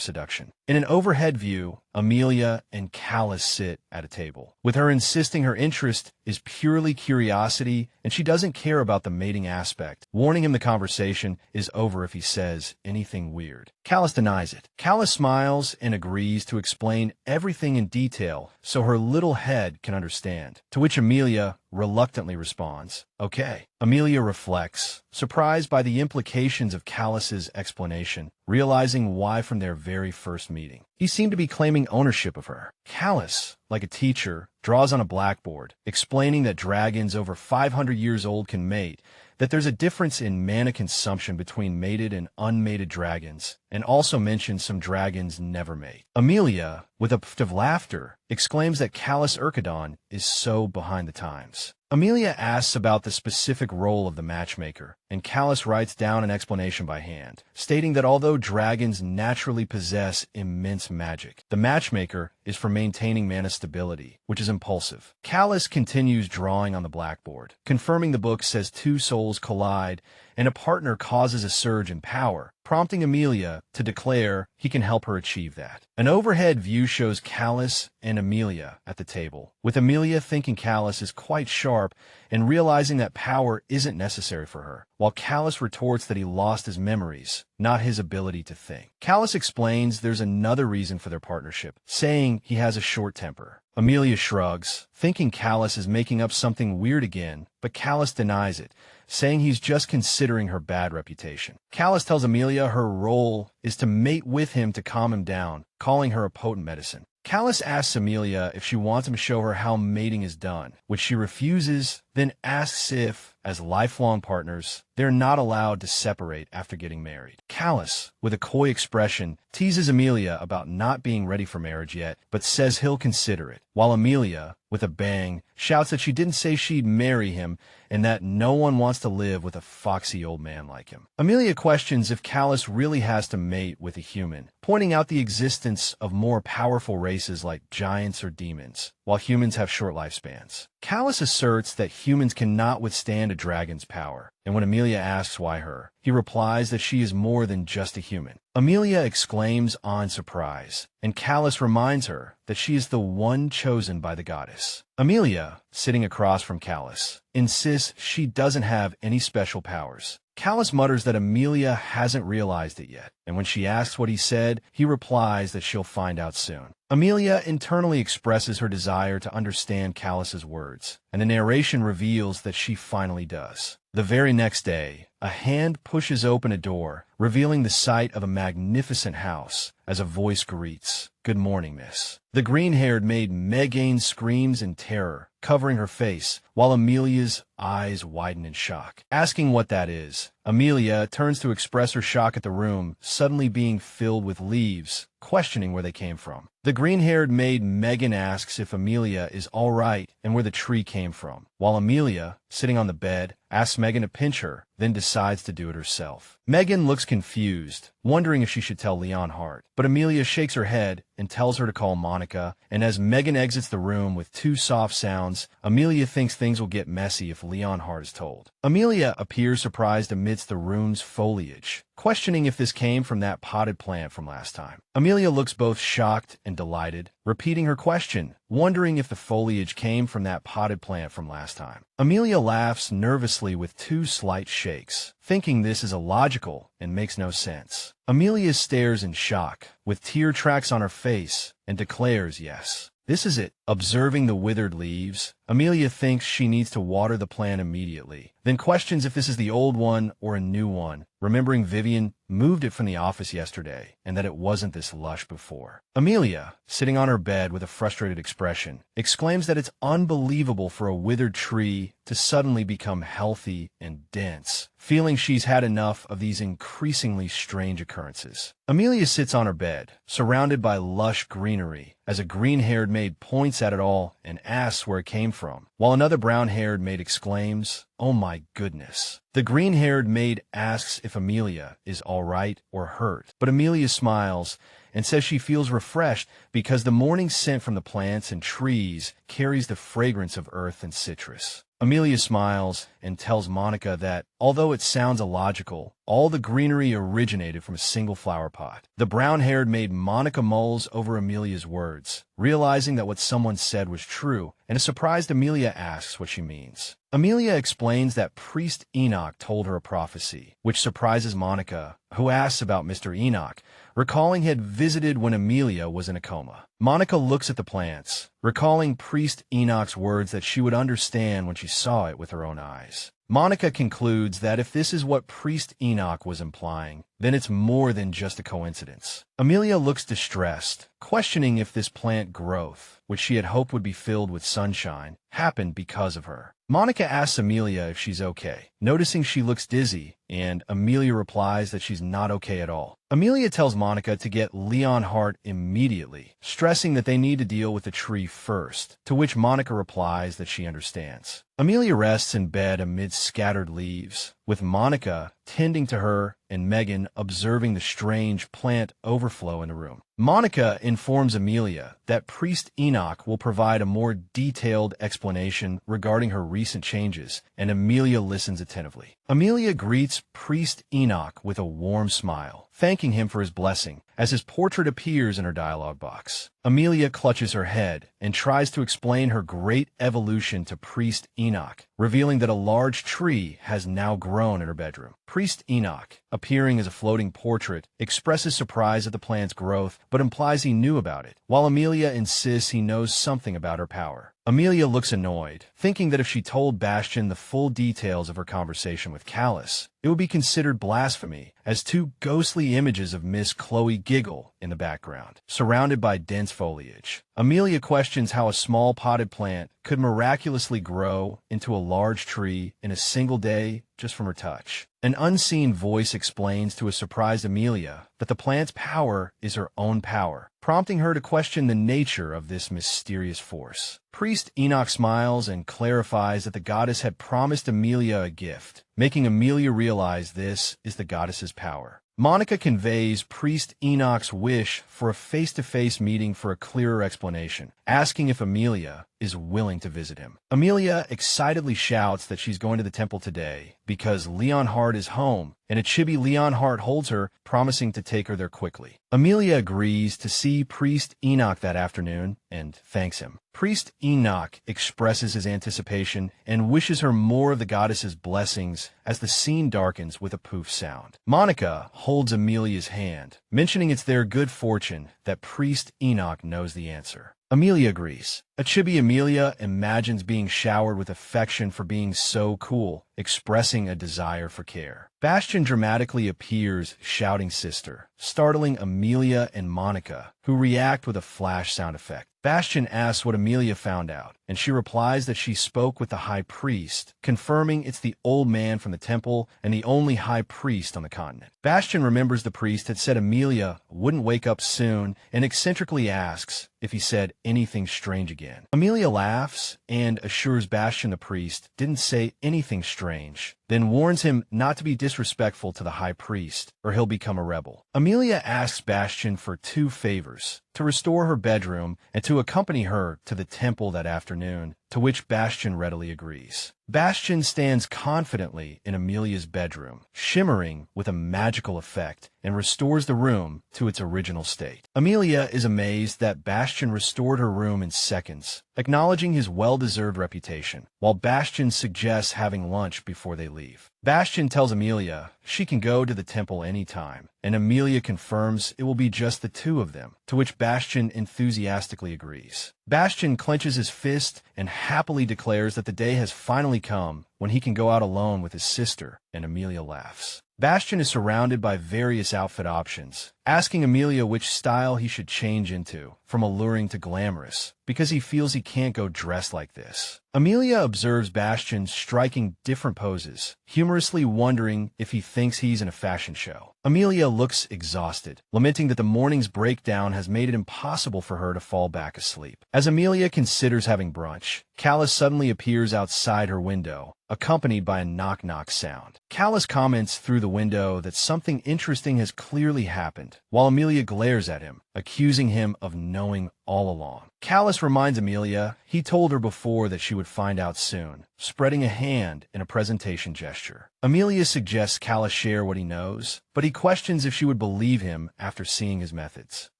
seduction. In an overhead view, Amelia and Callus sit at a table, with her insisting her interest is purely curiosity and she doesn't care about the mating aspect, warning him the conversation is over if he says anything weird. Callus denies it. Callus smiles and agrees to explain everything in detail so her little head can understand, to which Amelia reluctantly responds, "Okay." Amelia reflects, surprised by the implications of Callus's explanation, realizing why from their very first meeting. He seemed to be claiming ownership of her. Callus, like a teacher, draws on a blackboard, explaining that dragons over 500 years old can mate, that there's a difference in mana consumption between mated and unmated dragons, and also mentions some dragons never mate. Amelia, with a fit of laughter, exclaims that Callus Urkadon is so behind the times. Amelia asks about the specific role of the matchmaker, and Callus writes down an explanation by hand, stating that although dragons naturally possess immense magic, the matchmaker is for maintaining mana stability, which is impulsive. Callus continues drawing on the blackboard, confirming the book says two souls collide and a partner causes a surge in power, prompting Amelia to declare he can help her achieve that. An overhead view shows Callus and Amelia at the table, with Amelia thinking Callus is quite sharp and realizing that power isn't necessary for her, while Callus retorts that he lost his memories, not his ability to think. Callus explains there's another reason for their partnership, saying he has a short temper. Amelia shrugs, thinking Callus is making up something weird again, but Callus denies it, saying he's just considering her bad reputation. Callus tells Amelia her role is to mate with him to calm him down, calling her a potent medicine. Callus asks Amelia if she wants him to show her how mating is done, which she refuses, then asks if, as lifelong partners, they're not allowed to separate after getting married. Callus, with a coy expression, teases Amelia about not being ready for marriage yet, but says he'll consider it, while Amelia, with a bang, shouts that she didn't say she'd marry him and that no one wants to live with a foxy old man like him. Amelia questions if Callus really has to mate with a human, pointing out the existence of more powerful races like giants or demons, while humans have short lifespans. Callus asserts that humans cannot withstand a dragon's power, and when Amelia asks why her, he replies that she is more than just a human. Amelia exclaims on surprise, and Callus reminds her that she is the one chosen by the goddess. Amelia, sitting across from Callus, insists she doesn't have any special powers. Callus mutters that Amelia hasn't realized it yet, and when she asks what he said, he replies that she'll find out soon. Amelia internally expresses her desire to understand Callus's words, and the narration reveals that she finally does. The very next day, a hand pushes open a door, revealing the sight of a magnificent house, as a voice greets, "Good morning, miss." The green-haired maid Megan screams in terror, covering her face, while Amelia's eyes widen in shock. Asking what that is, Amelia turns to express her shock at the room suddenly being filled with leaves, questioning where they came from. The green-haired maid Megan asks if Amelia is all right and where the tree came from, while Amelia, sitting on the bed, asks Megan to pinch her, then decides to do it herself. Megan looks confused, wondering if she should tell Leon Hart, but Amelia shakes her head and tells her to call Monica, and as Megan exits the room with two soft sounds, Amelia thinks things will get messy if Leon Hart is told. Amelia appears surprised amidst the room's foliage, questioning if this came from that potted plant from last time. Amelia looks both shocked and delighted, repeating her question, wondering if the foliage came from that potted plant from last time. Amelia laughs nervously with two slight shakes, thinking this is illogical and makes no sense. Amelia stares in shock, with tear tracks on her face, and declares yes. This is it. Observing the withered leaves, Amelia thinks she needs to water the plant immediately, then questions if this is the old one or a new one, remembering Vivian moved it from the office yesterday and that it wasn't this lush before. Amelia, sitting on her bed with a frustrated expression, exclaims that it's unbelievable for a withered tree to suddenly become healthy and dense, feeling she's had enough of these increasingly strange occurrences. Amelia sits on her bed, surrounded by lush greenery, as a green-haired maid points at it all and asks where it came from, while another brown-haired maid exclaims, "Oh my goodness." The green-haired maid asks if Amelia is all right or hurt, but Amelia smiles and says she feels refreshed because the morning scent from the plants and trees carries the fragrance of earth and citrus. Amelia smiles and tells Monica that, although it sounds illogical, all the greenery originated from a single flower pot. The brown-haired maid Monica mulls over Amelia's words, realizing that what someone said was true, and a surprised Amelia asks what she means. Amelia explains that Priest Enoch told her a prophecy, which surprises Monica, who asks about Mr. Enoch, recalling he had visited when Amelia was in a coma. Monica looks at the plants, recalling Priest Enoch's words that she would understand when she saw it with her own eyes. Monica concludes that if this is what Priest Enoch was implying, then it's more than just a coincidence. Amelia looks distressed, questioning if this plant growth, which she had hoped would be filled with sunshine, happened because of her. Monica asks Amelia if she's okay, noticing she looks dizzy, and Amelia replies that she's not okay at all. Amelia tells Monica to get Leonhardt immediately, stressing that they need to deal with the tree first, to which Monica replies that she understands. Amelia rests in bed amid scattered leaves, with Monica tending to her and Megan observing the strange plant overflow in the room. Monica informs Amelia that Priest Enoch will provide a more detailed explanation regarding her recent changes, and Amelia listens attentively. Amelia greets Priest Enoch with a warm smile, thanking him for his blessing, as his portrait appears in her dialogue box. Amelia clutches her head and tries to explain her great evolution to Priest Enoch, revealing that a large tree has now grown in her bedroom. Priest Enoch, appearing as a floating portrait, expresses surprise at the plant's growth, but implies he knew about it, while Amelia insists he knows something about her power. Amelia looks annoyed, thinking that if she told Bastian the full details of her conversation with Callus, it would be considered blasphemy, as two ghostly images of Miss Chloe giggle in the background, surrounded by dense foliage. Amelia questions how a small potted plant could miraculously grow into a large tree in a single day just from her touch. An unseen voice explains to a surprised Amelia that the plant's power is her own power, prompting her to question the nature of this mysterious force. Priest Enoch smiles and clarifies that the goddess had promised Amelia a gift, making Amelia realize this is the goddess's power. Monica conveys Priest Enoch's wish for a face-to-face meeting for a clearer explanation, asking if Amelia is willing to visit him. Amelia excitedly shouts that she's going to the temple today because Leonhardt is home, and a chibi Leonhardt holds her, promising to take her there quickly. Amelia agrees to see Priest Enoch that afternoon and thanks him. Priest Enoch expresses his anticipation and wishes her more of the goddess's blessings as the scene darkens with a poof sound. Monica holds Amelia's hand, mentioning it's their good fortune that Priest Enoch knows the answer. Amelia agrees. A chibi Amelia imagines being showered with affection for being so cool, expressing a desire for care. Bastian dramatically appears, shouting "sister," startling Amelia and Monica, who react with a flash sound effect. Bastian asks what Amelia found out, and she replies that she spoke with the high priest, confirming it's the old man from the temple and the only high priest on the continent. Bastian remembers the priest had said Amelia wouldn't wake up soon and eccentrically asks if he said anything strange again. Amelia laughs and assures Bastian the priest didn't say anything strange, then warns him not to be disrespectful to the high priest, or he'll become a rebel. Amelia asks Bastian for 2 favors: to restore her bedroom and to accompany her to the temple that afternoon, to which Bastian readily agrees. Bastian stands confidently in Amelia's bedroom, shimmering with a magical effect, and restores the room to its original state. Amelia is amazed that Bastian restored her room in seconds, acknowledging his well-deserved reputation, while Bastian suggests having lunch before they leave. Bastian tells Amelia she can go to the temple anytime, and Amelia confirms it will be just the 2 of them, to which Bastian enthusiastically agrees. Bastian clenches his fist and happily declares that the day has finally come when he can go out alone with his sister, and Amelia laughs. Bastian is surrounded by various outfit options, asking Amelia which style he should change into, from alluring to glamorous, because he feels he can't go dressed like this. Amelia observes Bastian striking different poses, humorously wondering if he thinks he's in a fashion show. Amelia looks exhausted, lamenting that the morning's breakdown has made it impossible for her to fall back asleep. As Amelia considers having brunch, Callus suddenly appears outside her window, accompanied by a knock-knock sound. Callus comments through the window that something interesting has clearly happened, while Amelia glares at him, accusing him of knowing all along. Callus reminds Amelia he told her before that she would find out soon, spreading a hand in a presentation gesture. Amelia suggests Callus share what he knows, but he questions if she would believe him after seeing his methods.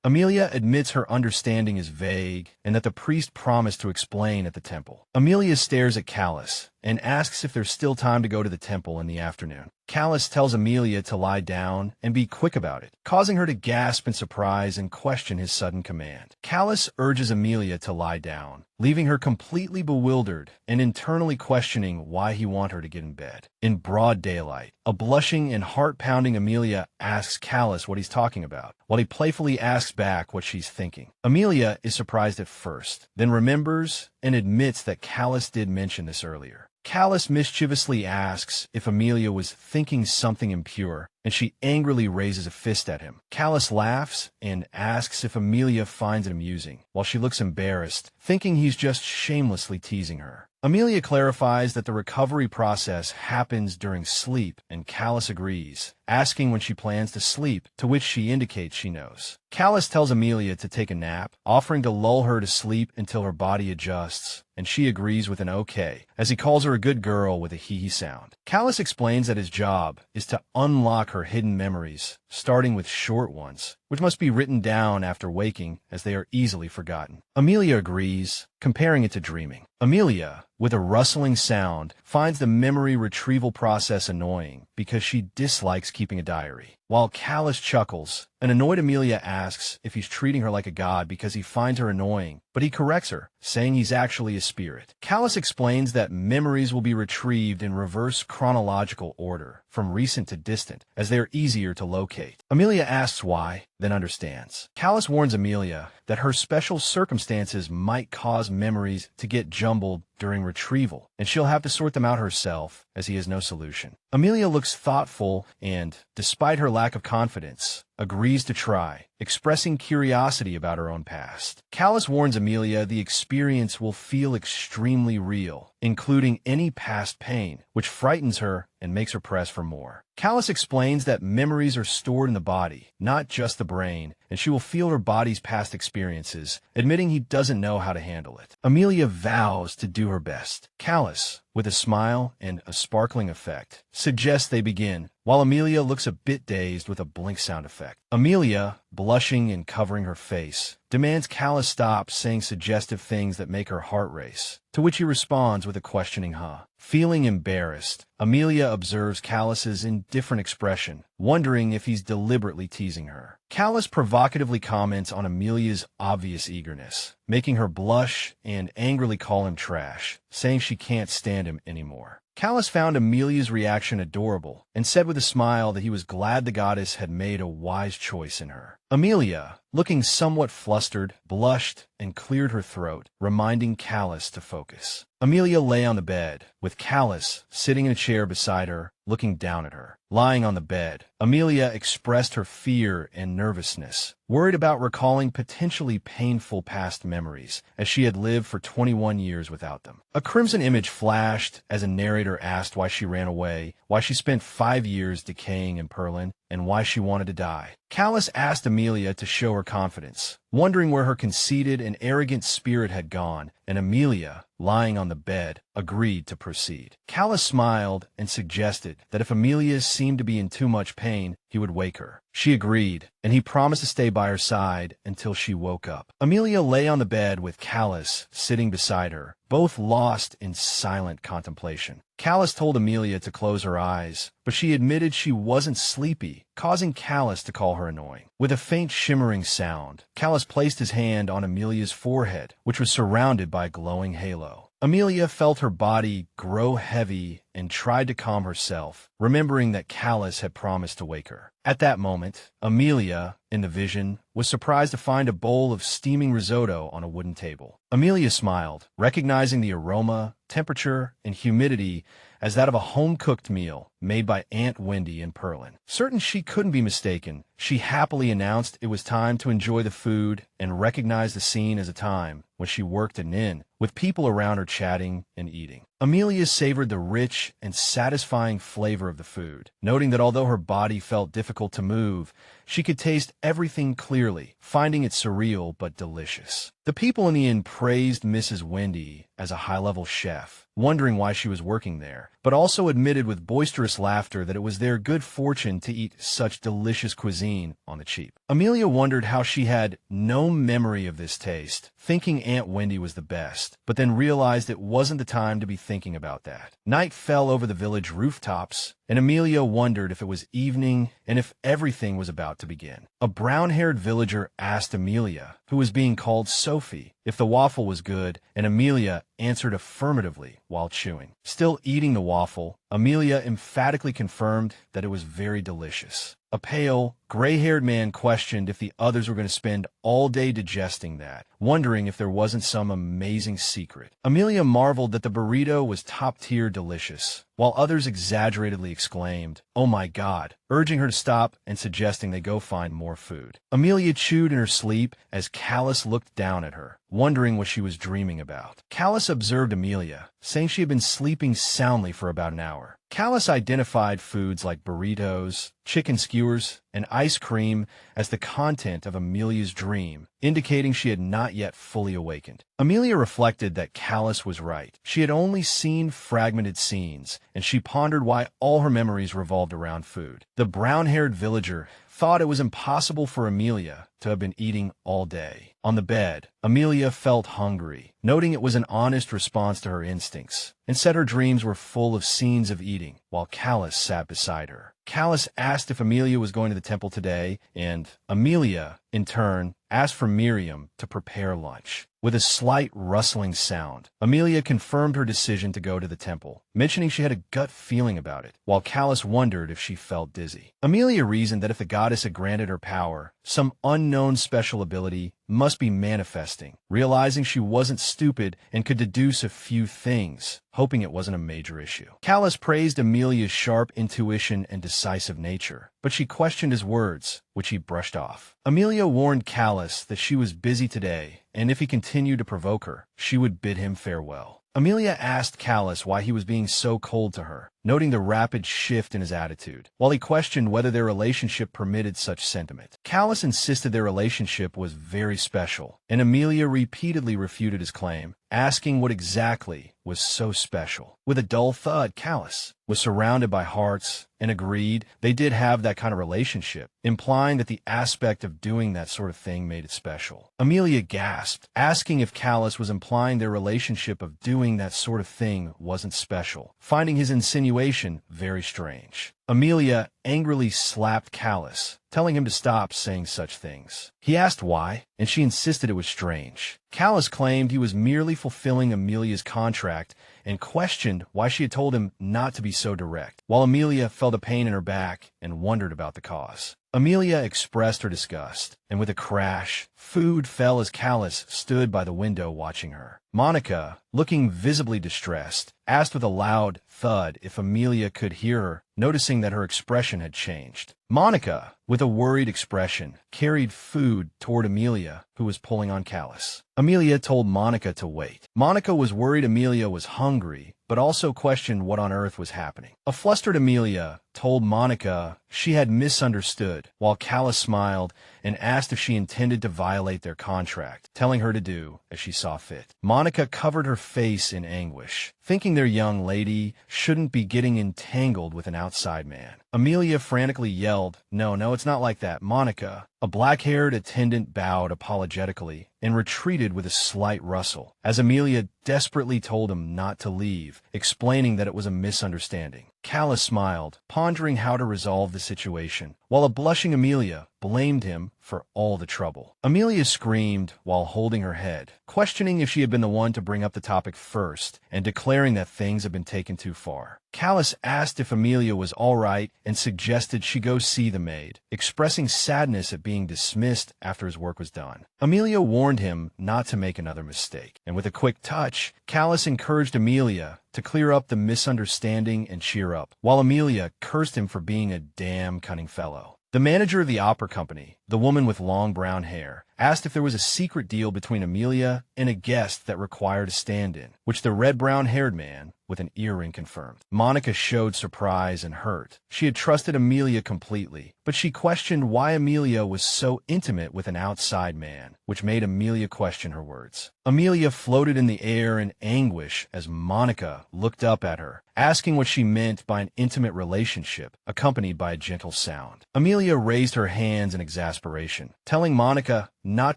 Amelia admits her understanding is vague and that the priest promised to explain at the temple. Amelia stares at Callus and asks if there's still time to go to the temple in the afternoon. Callus tells Amelia to lie down and be quick about it, causing her to gasp in surprise and question his sudden command. Callus urges Amelia to lie down, leaving her completely bewildered and internally questioning why he wants her to get in bed. In broad daylight, a blushing and heart-pounding Amelia asks Callus what he's talking about, while he playfully asks back what she's thinking. Amelia is surprised at first, then remembers and admits that Callus did mention this earlier. Callus mischievously asks if Amelia was thinking something impure, and she angrily raises a fist at him. Callus laughs and asks if Amelia finds it amusing, while she looks embarrassed, thinking he's just shamelessly teasing her. Amelia clarifies that the recovery process happens during sleep, and Callus agrees, asking when she plans to sleep, to which she indicates she knows. Callus tells Amelia to take a nap, offering to lull her to sleep until her body adjusts, and she agrees with an okay, as he calls her a good girl with a hee-hee sound. Callus explains that his job is to unlock her hidden memories, starting with short ones, which must be written down after waking, as they are easily forgotten. Amelia agrees, comparing it to dreaming. Amelia, with a rustling sound, finds the memory retrieval process annoying because she dislikes keeping a diary. While Callus chuckles, an annoyed Amelia asks if he's treating her like a god because he finds her annoying, but he corrects her, saying he's actually a spirit. Callus explains that memories will be retrieved in reverse chronological order, from recent to distant, as they are easier to locate. Amelia asks why, then understands. Callus warns Amelia that her special circumstances might cause memories to get jumbled during retrieval, and she'll have to sort them out herself, as he has no solution. Amelia looks thoughtful and, despite her lack of confidence, agrees to try, expressing curiosity about her own past. Callus warns Amelia the experience will feel extremely real, including any past pain, which frightens her and makes her press for more. Callus explains that memories are stored in the body, not just the brain, and she will feel her body's past experiences, admitting he doesn't know how to handle it. Amelia vows to do her best. Callus, with a smile and a sparkling effect, suggests they begin, while Amelia looks a bit dazed with a blink sound effect. Amelia, blushing and covering her face, demands Callus stop saying suggestive things that make her heart race, to which he responds with a questioning huh. Feeling embarrassed, Amelia observes Callus's indifferent expression, wondering if he's deliberately teasing her. Callus provocatively comments on Amelia's obvious eagerness, making her blush and angrily call him trash, saying she can't stand him anymore. Callus found Amelia's reaction adorable and said with a smile that he was glad the goddess had made a wise choice in her. Amelia, looking somewhat flustered, blushed and cleared her throat, reminding Callus to focus. Amelia lay on the bed, with Callus sitting in a chair beside her, looking down at her. Lying on the bed, Amelia expressed her fear and nervousness, worried about recalling potentially painful past memories, as she had lived for 21 years without them. A crimson image flashed as a narrator asked why she ran away, why she spent 5 years decaying in Perlin, and why she wanted to die. Callus asked Amelia to show her confidence, wondering where her conceited and arrogant spirit had gone, and Amelia, lying on the bed, agreed to proceed. Callus smiled and suggested that if Amelia seemed to be in too much pain, he would wake her. She agreed, and he promised to stay by her side until she woke up. Amelia lay on the bed with Callus sitting beside her, both lost in silent contemplation. Callus told Amelia to close her eyes, but she admitted she wasn't sleepy, causing Callus to call her annoying. With a faint shimmering sound, Callus placed his hand on Amelia's forehead, which was surrounded by a glowing halo. Amelia felt her body grow heavy and tried to calm herself, remembering that Callus had promised to wake her. At that moment, Amelia, in the vision, was surprised to find a bowl of steaming risotto on a wooden table. Amelia smiled, recognizing the aroma, temperature, and humidity as that of a home-cooked meal made by Aunt Wendy in Perlin. Certain she couldn't be mistaken, she happily announced it was time to enjoy the food and recognized the scene as a time when she worked an inn, with people around her chatting and eating. Amelia savored the rich and satisfying flavor of the food, noting that although her body felt difficult to move, she could taste everything clearly, finding it surreal but delicious. The people in the inn praised Mrs. Wendy as a high-level chef, wondering why she was working there, but also admitted with boisterous laughter that it was their good fortune to eat such delicious cuisine on the cheap. Amelia wondered how she had no memory of this taste, thinking Aunt Wendy was the best, but then realized it wasn't the time to be thinking about that. Night fell over the village rooftops, and Amelia wondered if it was evening and if everything was about to begin. A brown-haired villager asked Amelia, who was being called Sophie, if the waffle was good, and Amelia answered affirmatively while chewing. Still eating the waffle, Amelia emphatically confirmed that it was very delicious. A pale, gray-haired man questioned if the others were going to spend all day digesting that, wondering if there wasn't some amazing secret. Amelia marveled that the burrito was top-tier delicious, while others exaggeratedly exclaimed, "Oh my God," urging her to stop and suggesting they go find more food. Amelia chewed in her sleep as Callus looked down at her, wondering what she was dreaming about. Callus observed Amelia, saying she had been sleeping soundly for about an hour. Callus identified foods like burritos, chicken skewers, and ice cream as the content of Amelia's dream, indicating she had not yet fully awakened. Amelia reflected that Callus was right. She had only seen fragmented scenes, and she pondered why all her memories revolved around food. The brown-haired villager thought it was impossible for Amelia to have been eating all day. On the bed, Amelia felt hungry, noting it was an honest response to her instincts, and said her dreams were full of scenes of eating, while Callus sat beside her. Callus asked if Amelia was going to the temple today, and Amelia, in turn, asked for Miriam to prepare lunch. With a slight rustling sound, Amelia confirmed her decision to go to the temple, mentioning she had a gut feeling about it, while Callus wondered if she felt dizzy. Amelia reasoned that if the goddess had granted her power, some unknown special ability must be manifesting, realizing she wasn't stupid and could deduce a few things, hoping it wasn't a major issue. Callus praised Amelia's sharp intuition and decisive nature, but she questioned his words, which he brushed off. Amelia warned Callus that she was busy today, and if he continued to provoke her, she would bid him farewell. Amelia asked Callus why he was being so cold to her, noting the rapid shift in his attitude, while he questioned whether their relationship permitted such sentiment. Callus insisted their relationship was very special, and Amelia repeatedly refuted his claim, asking what exactly was so special. With a dull thud, Callus was surrounded by hearts and agreed they did have that kind of relationship, implying that the aspect of doing that sort of thing made it special. Amelia gasped, asking if Callus was implying their relationship of doing that sort of thing wasn't special, finding his insinuation very strange. Amelia angrily slapped Callus, telling him to stop saying such things. He asked why, and she insisted it was strange. Callus claimed he was merely fulfilling Amelia's contract and questioned why she had told him not to be so direct, while Amelia felt a pain in her back and wondered about the cause. Amelia expressed her disgust, and with a crash, food fell as Callus stood by the window watching her. Monica, looking visibly distressed, asked with a loud thud if Amelia could hear her, noticing that her expression had changed. Monica, with a worried expression, carried food toward Amelia, who was pulling on Callus. Amelia told Monica to wait. Monica was worried Amelia was hungry, but also questioned what on earth was happening. A flustered Amelia told Monica she had misunderstood, while Callus smiled and asked if she intended to violate their contract, telling her to do as she saw fit. Monica covered her face in anguish, thinking their young lady shouldn't be getting entangled with an outside man. Amelia frantically yelled, "No, it's not like that, Monica." A black-haired attendant bowed apologetically and retreated with a slight rustle, as Amelia desperately told him not to leave, explaining that it was a misunderstanding. Callus smiled, pondering how to resolve the situation, while a blushing Amelia blamed him for all the trouble. Amelia screamed while holding her head, questioning if she had been the one to bring up the topic first, and declaring that things had been taken too far. Callus asked if Amelia was all right and suggested she go see the maid, expressing sadness at being dismissed after his work was done. Amelia warned him not to make another mistake, and with a quick touch, Callus encouraged Amelia to clear up the misunderstanding and cheer up, while Amelia cursed him for being a damn cunning fellow. The manager of the opera company, the woman with long brown hair, asked if there was a secret deal between Amelia and a guest that required a stand-in, which the red-brown-haired man with an earring confirmed. Monica showed surprise and hurt. She had trusted Amelia completely, but she questioned why Amelia was so intimate with an outside man, which made Amelia question her words. Amelia floated in the air in anguish as Monica looked up at her, asking what she meant by an intimate relationship, accompanied by a gentle sound. Amelia raised her hands in exasperation. exasperation, telling Monica not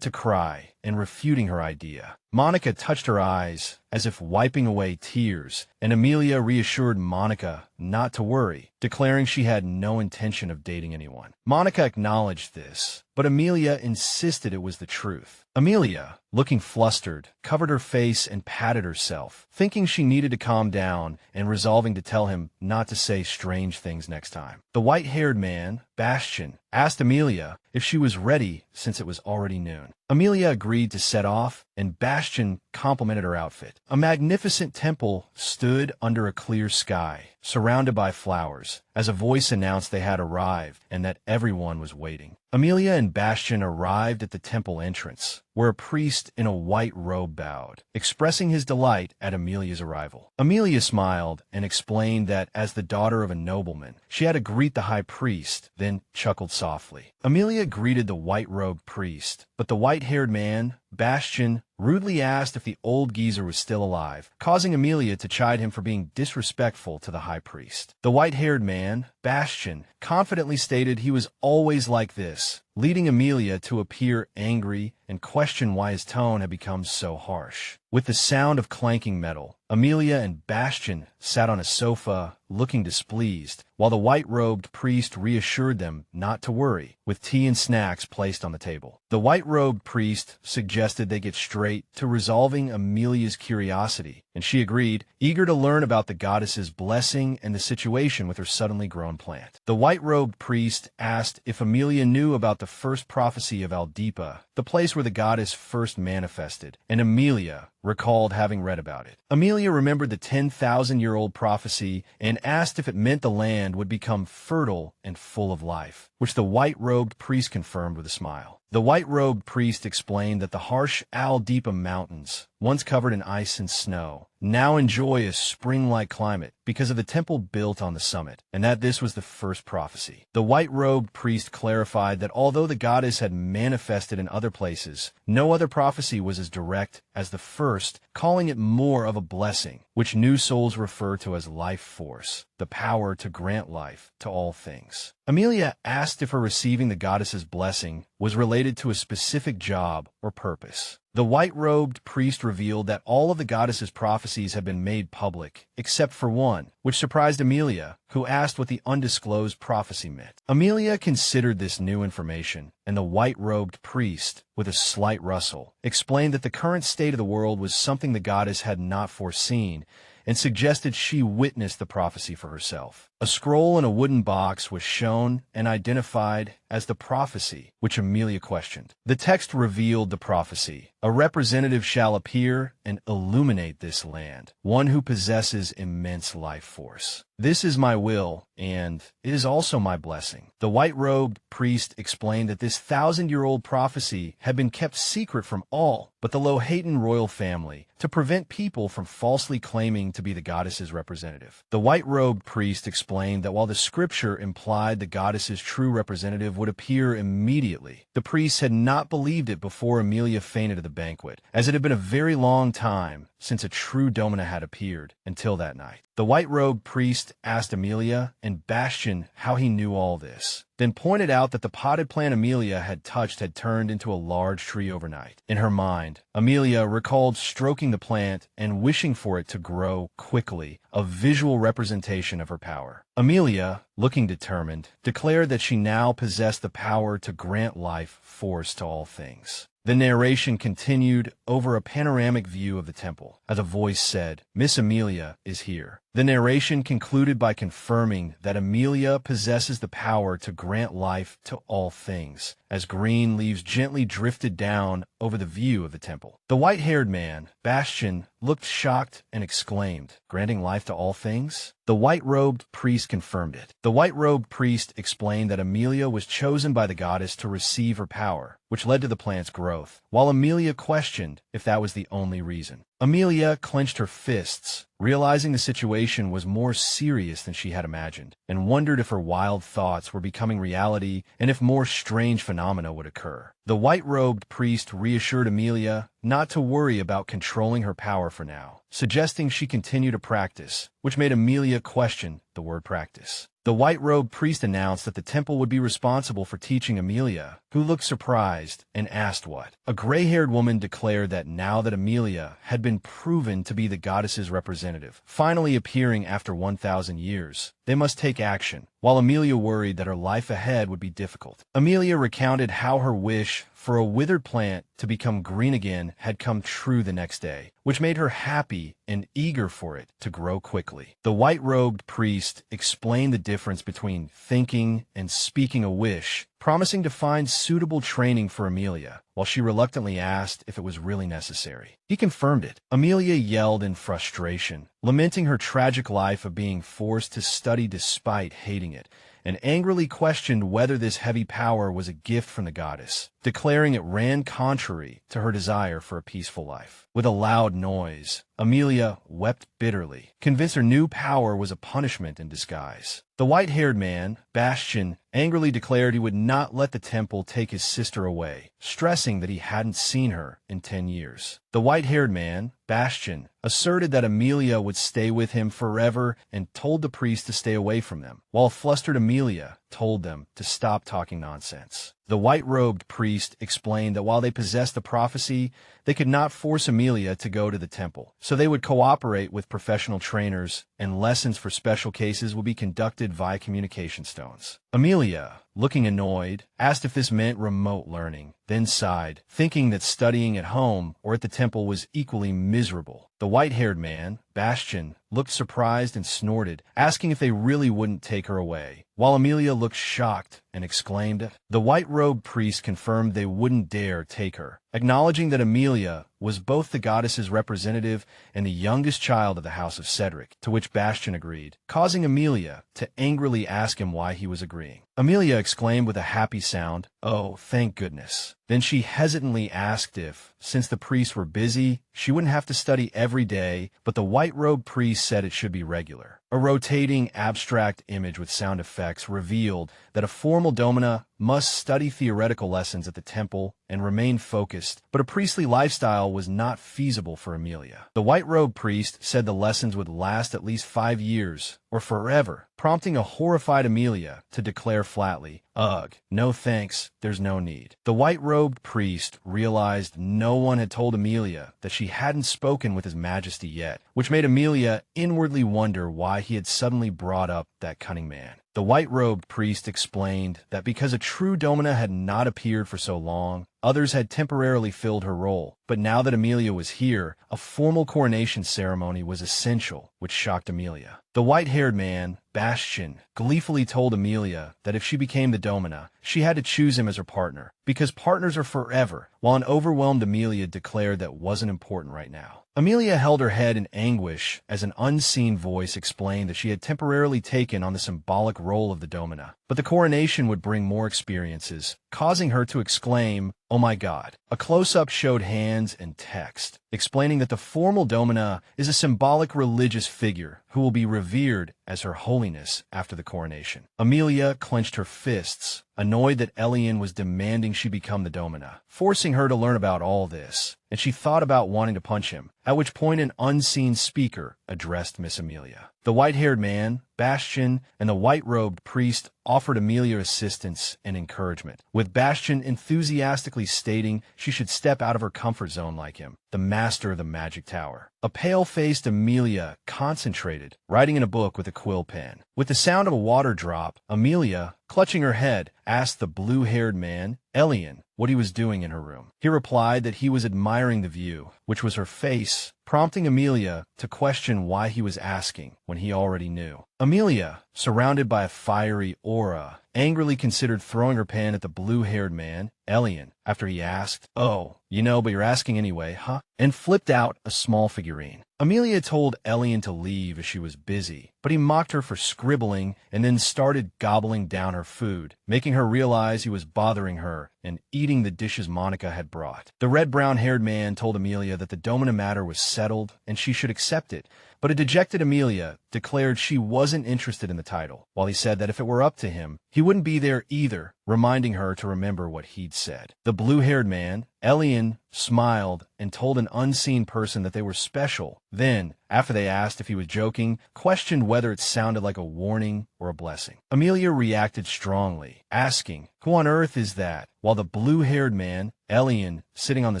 to cry and refuting her idea. Monica touched her eyes, as if wiping away tears, and Amelia reassured Monica not to worry, declaring she had no intention of dating anyone. Monica acknowledged this, but Amelia insisted it was the truth. Amelia, looking flustered, covered her face and patted herself, thinking she needed to calm down and resolving to tell him not to say strange things next time. The white-haired man, Bastian, asked Amelia if she was ready since it was already noon. Amelia agreed to set off, and Bastian complimented her outfit. A magnificent temple stood under a clear sky, surrounded by flowers, as a voice announced they had arrived and that everyone was waiting. Amelia and Bastian arrived at the temple entrance, where a priest in a white robe bowed, expressing his delight at Amelia's arrival. Amelia smiled and explained that as the daughter of a nobleman, she had to greet the high priest, then chuckled softly. Amelia greeted the white-robed priest, but the white-haired man, Bastian, rudely asked if the old geezer was still alive, causing Amelia to chide him for being disrespectful to the high priest. The white-haired man, Bastian, confidently stated he was always like this, leading Amelia to appear angry and question why his tone had become so harsh. With the sound of clanking metal, Amelia and Bastian sat on a sofa, looking displeased, while the white-robed priest reassured them not to worry, with tea and snacks placed on the table. The white-robed priest suggested they get straight to resolving Amelia's curiosity, and she agreed, eager to learn about the goddess's blessing and the situation with her suddenly grown plant. The white-robed priest asked if Amelia knew about the first prophecy of Aldipa, the place where the goddess first manifested, and Amelia recalled having read about it. Amelia remembered the 10,000-year-old prophecy and asked if it meant the land would become fertile and full of life, which the white-robed priest confirmed with a smile. The white-robed priest explained that the harsh Aldipa mountains, once covered in ice and snow, now enjoy a spring-like climate because of the temple built on the summit, and that this was the first prophecy. The white-robed priest clarified that although the goddess had manifested in other places, no other prophecy was as direct as the first, calling it more of a blessing, which new souls refer to as life force, the power to grant life to all things. Amelia asked if her receiving the goddess's blessing was related to a specific job or purpose. The white-robed priest revealed that all of the goddess's prophecies had been made public, except for one, which surprised Amelia, who asked what the undisclosed prophecy meant. Amelia considered this new information, and the white-robed priest, with a slight rustle, explained that the current state of the world was something the goddess had not foreseen, and suggested she witness the prophecy for herself. A scroll in a wooden box was shown and identified as the prophecy, which Amelia questioned. The text revealed the prophecy. A representative shall appear and illuminate this land, one who possesses immense life force. This is my will, and it is also my blessing. The white-robed priest explained that this 1,000-year-old prophecy had been kept secret from all but the Lohatan royal family to prevent people from falsely claiming to be the goddess's representative. The white-robed priest explained that while the scripture implied the goddess's true representative would appear immediately, the priests had not believed it before Amelia fainted at the banquet, as it had been a very long time since a true domina had appeared until that night. The white-robed priest asked Amelia and Bastian how he knew all this, then pointed out that the potted plant Amelia had touched had turned into a large tree overnight. In her mind, Amelia recalled stroking the plant and wishing for it to grow quickly, a visual representation of her power. Amelia, looking determined, declared that she now possessed the power to grant life force to all things. The narration continued over a panoramic view of the temple, as a voice said, "Miss Amelia is here." The narration concluded by confirming that Amelia possesses the power to grant life to all things, as green leaves gently drifted down over the view of the temple. The white-haired man, Bastian, looked shocked and exclaimed, "Granting life to all things?" The white-robed priest confirmed it. The white-robed priest explained that Amelia was chosen by the goddess to receive her power, which led to the plant's growth, while Amelia questioned if that was the only reason. Amelia clenched her fists, realizing the situation was more serious than she had imagined, and wondered if her wild thoughts were becoming reality and if more strange phenomena would occur. The white-robed priest reassured Amelia not to worry about controlling her power for now, suggesting she continue to practice, which made Amelia question the word practice. The white-robed priest announced that the temple would be responsible for teaching Amelia, who looked surprised and asked what. A gray-haired woman declared that now that Amelia had been proven to be the goddess's representative, finally appearing after 1,000 years, they must take action, while Amelia worried that her life ahead would be difficult. Amelia recounted how her wish for a withered plant to become green again had come true the next day, which made her happy and eager for it to grow quickly. The white-robed priest explained the difference between thinking and speaking a wish, promising to find suitable training for Amelia, while she reluctantly asked if it was really necessary. He confirmed it. Amelia yelled in frustration, lamenting her tragic life of being forced to study despite hating it, and angrily questioned whether this heavy power was a gift from the goddess, declaring it ran contrary to her desire for a peaceful life. With a loud noise, Amelia wept bitterly, convinced her new power was a punishment in disguise. The white-haired man, Bastian, angrily declared he would not let the temple take his sister away, stressing that he hadn't seen her in 10 years. The white-haired man, Bastian, asserted that Amelia would stay with him forever and told the priest to stay away from them, while flustered Amelia told them to stop talking nonsense. The white-robed priest explained that while they possessed the prophecy, they could not force Amelia to go to the temple, so they would cooperate with professional trainers, and lessons for special cases would be conducted via communication stones. Amelia, looking annoyed, asked if this meant remote learning, then sighed, thinking that studying at home or at the temple was equally miserable. The white-haired man, Bastian, looked surprised and snorted, asking if they really wouldn't take her away, while Amelia looked shocked and exclaimed. The white-robed priest confirmed they wouldn't dare take her, acknowledging that Amelia was both the goddess's representative and the youngest child of the House of Cedric, to which Bastian agreed, causing Amelia to angrily ask him why he was agreeing. Amelia exclaimed with a happy sound, "Oh, thank goodness." Then she hesitantly asked if, since the priests were busy, she wouldn't have to study every day, but the white-robed priest said it should be regular. A rotating, abstract image with sound effects revealed that a formal domina must study theoretical lessons at the temple and remain focused, but a priestly lifestyle was not feasible for Amelia. The white-robed priest said the lessons would last at least 5 years, or forever, prompting a horrified Amelia to declare flatly, "Ugh, no thanks, there's no need." The white-robed priest realized no one had told Amelia that she hadn't spoken with His Majesty yet, which made Amelia inwardly wonder why he had suddenly brought up that cunning man. The white-robed priest explained that because a true domina had not appeared for so long, others had temporarily filled her role. But now that Amelia was here, a formal coronation ceremony was essential, which shocked Amelia. The white-haired man, Bastian, gleefully told Amelia that if she became the domina, she had to choose him as her partner, because partners are forever, while an overwhelmed Amelia declared that wasn't important right now. Amelia held her head in anguish as an unseen voice explained that she had temporarily taken on the symbolic role of the domina, but the coronation would bring more experiences, causing her to exclaim, "Oh my God." A close-up showed hands and text, explaining that the formal domina is a symbolic religious figure who will be revered as Her Holiness after the coronation. Amelia clenched her fists, annoyed that Elian was demanding she become the domina, forcing her to learn about all this, and she thought about wanting to punch him, at which point an unseen speaker addressed Miss Amelia. The white-haired man, Bastian, and the white-robed priest offered Amelia assistance and encouragement, with Bastian enthusiastically stating she should step out of her comfort zone like him, the master of the magic tower. A pale-faced Amelia concentrated, writing in a book with a quill pen. With the sound of a water drop, Amelia, clutching her head, asked the blue-haired man, Elian, what he was doing in her room. He replied that he was admiring the view, which was her face, prompting Amelia to question why he was asking when he already knew. Amelia, surrounded by a fiery aura, angrily considered throwing her pen at the blue-haired man, Elian, after he asked, "Oh, you know, but you're asking anyway, huh?" and flipped out a small figurine. Amelia told Elian to leave as she was busy, but he mocked her for scribbling and then started gobbling down her food, making her realize he was bothering her and eating the dishes Monica had brought. The red-brown-haired man told Amelia that the domina matter was settled and she should accept it, But a dejected Amelia declared she wasn't interested in the title, while he said that if it were up to him, he wouldn't be there either, reminding her to remember what he'd said. The blue-haired man, Elian, smiled and told an unseen person that they were special. Then, after they asked if he was joking, questioned whether it sounded like a warning or a blessing. Amelia reacted strongly, asking, "Who on earth is that?" While the blue-haired man, Elian, sitting on the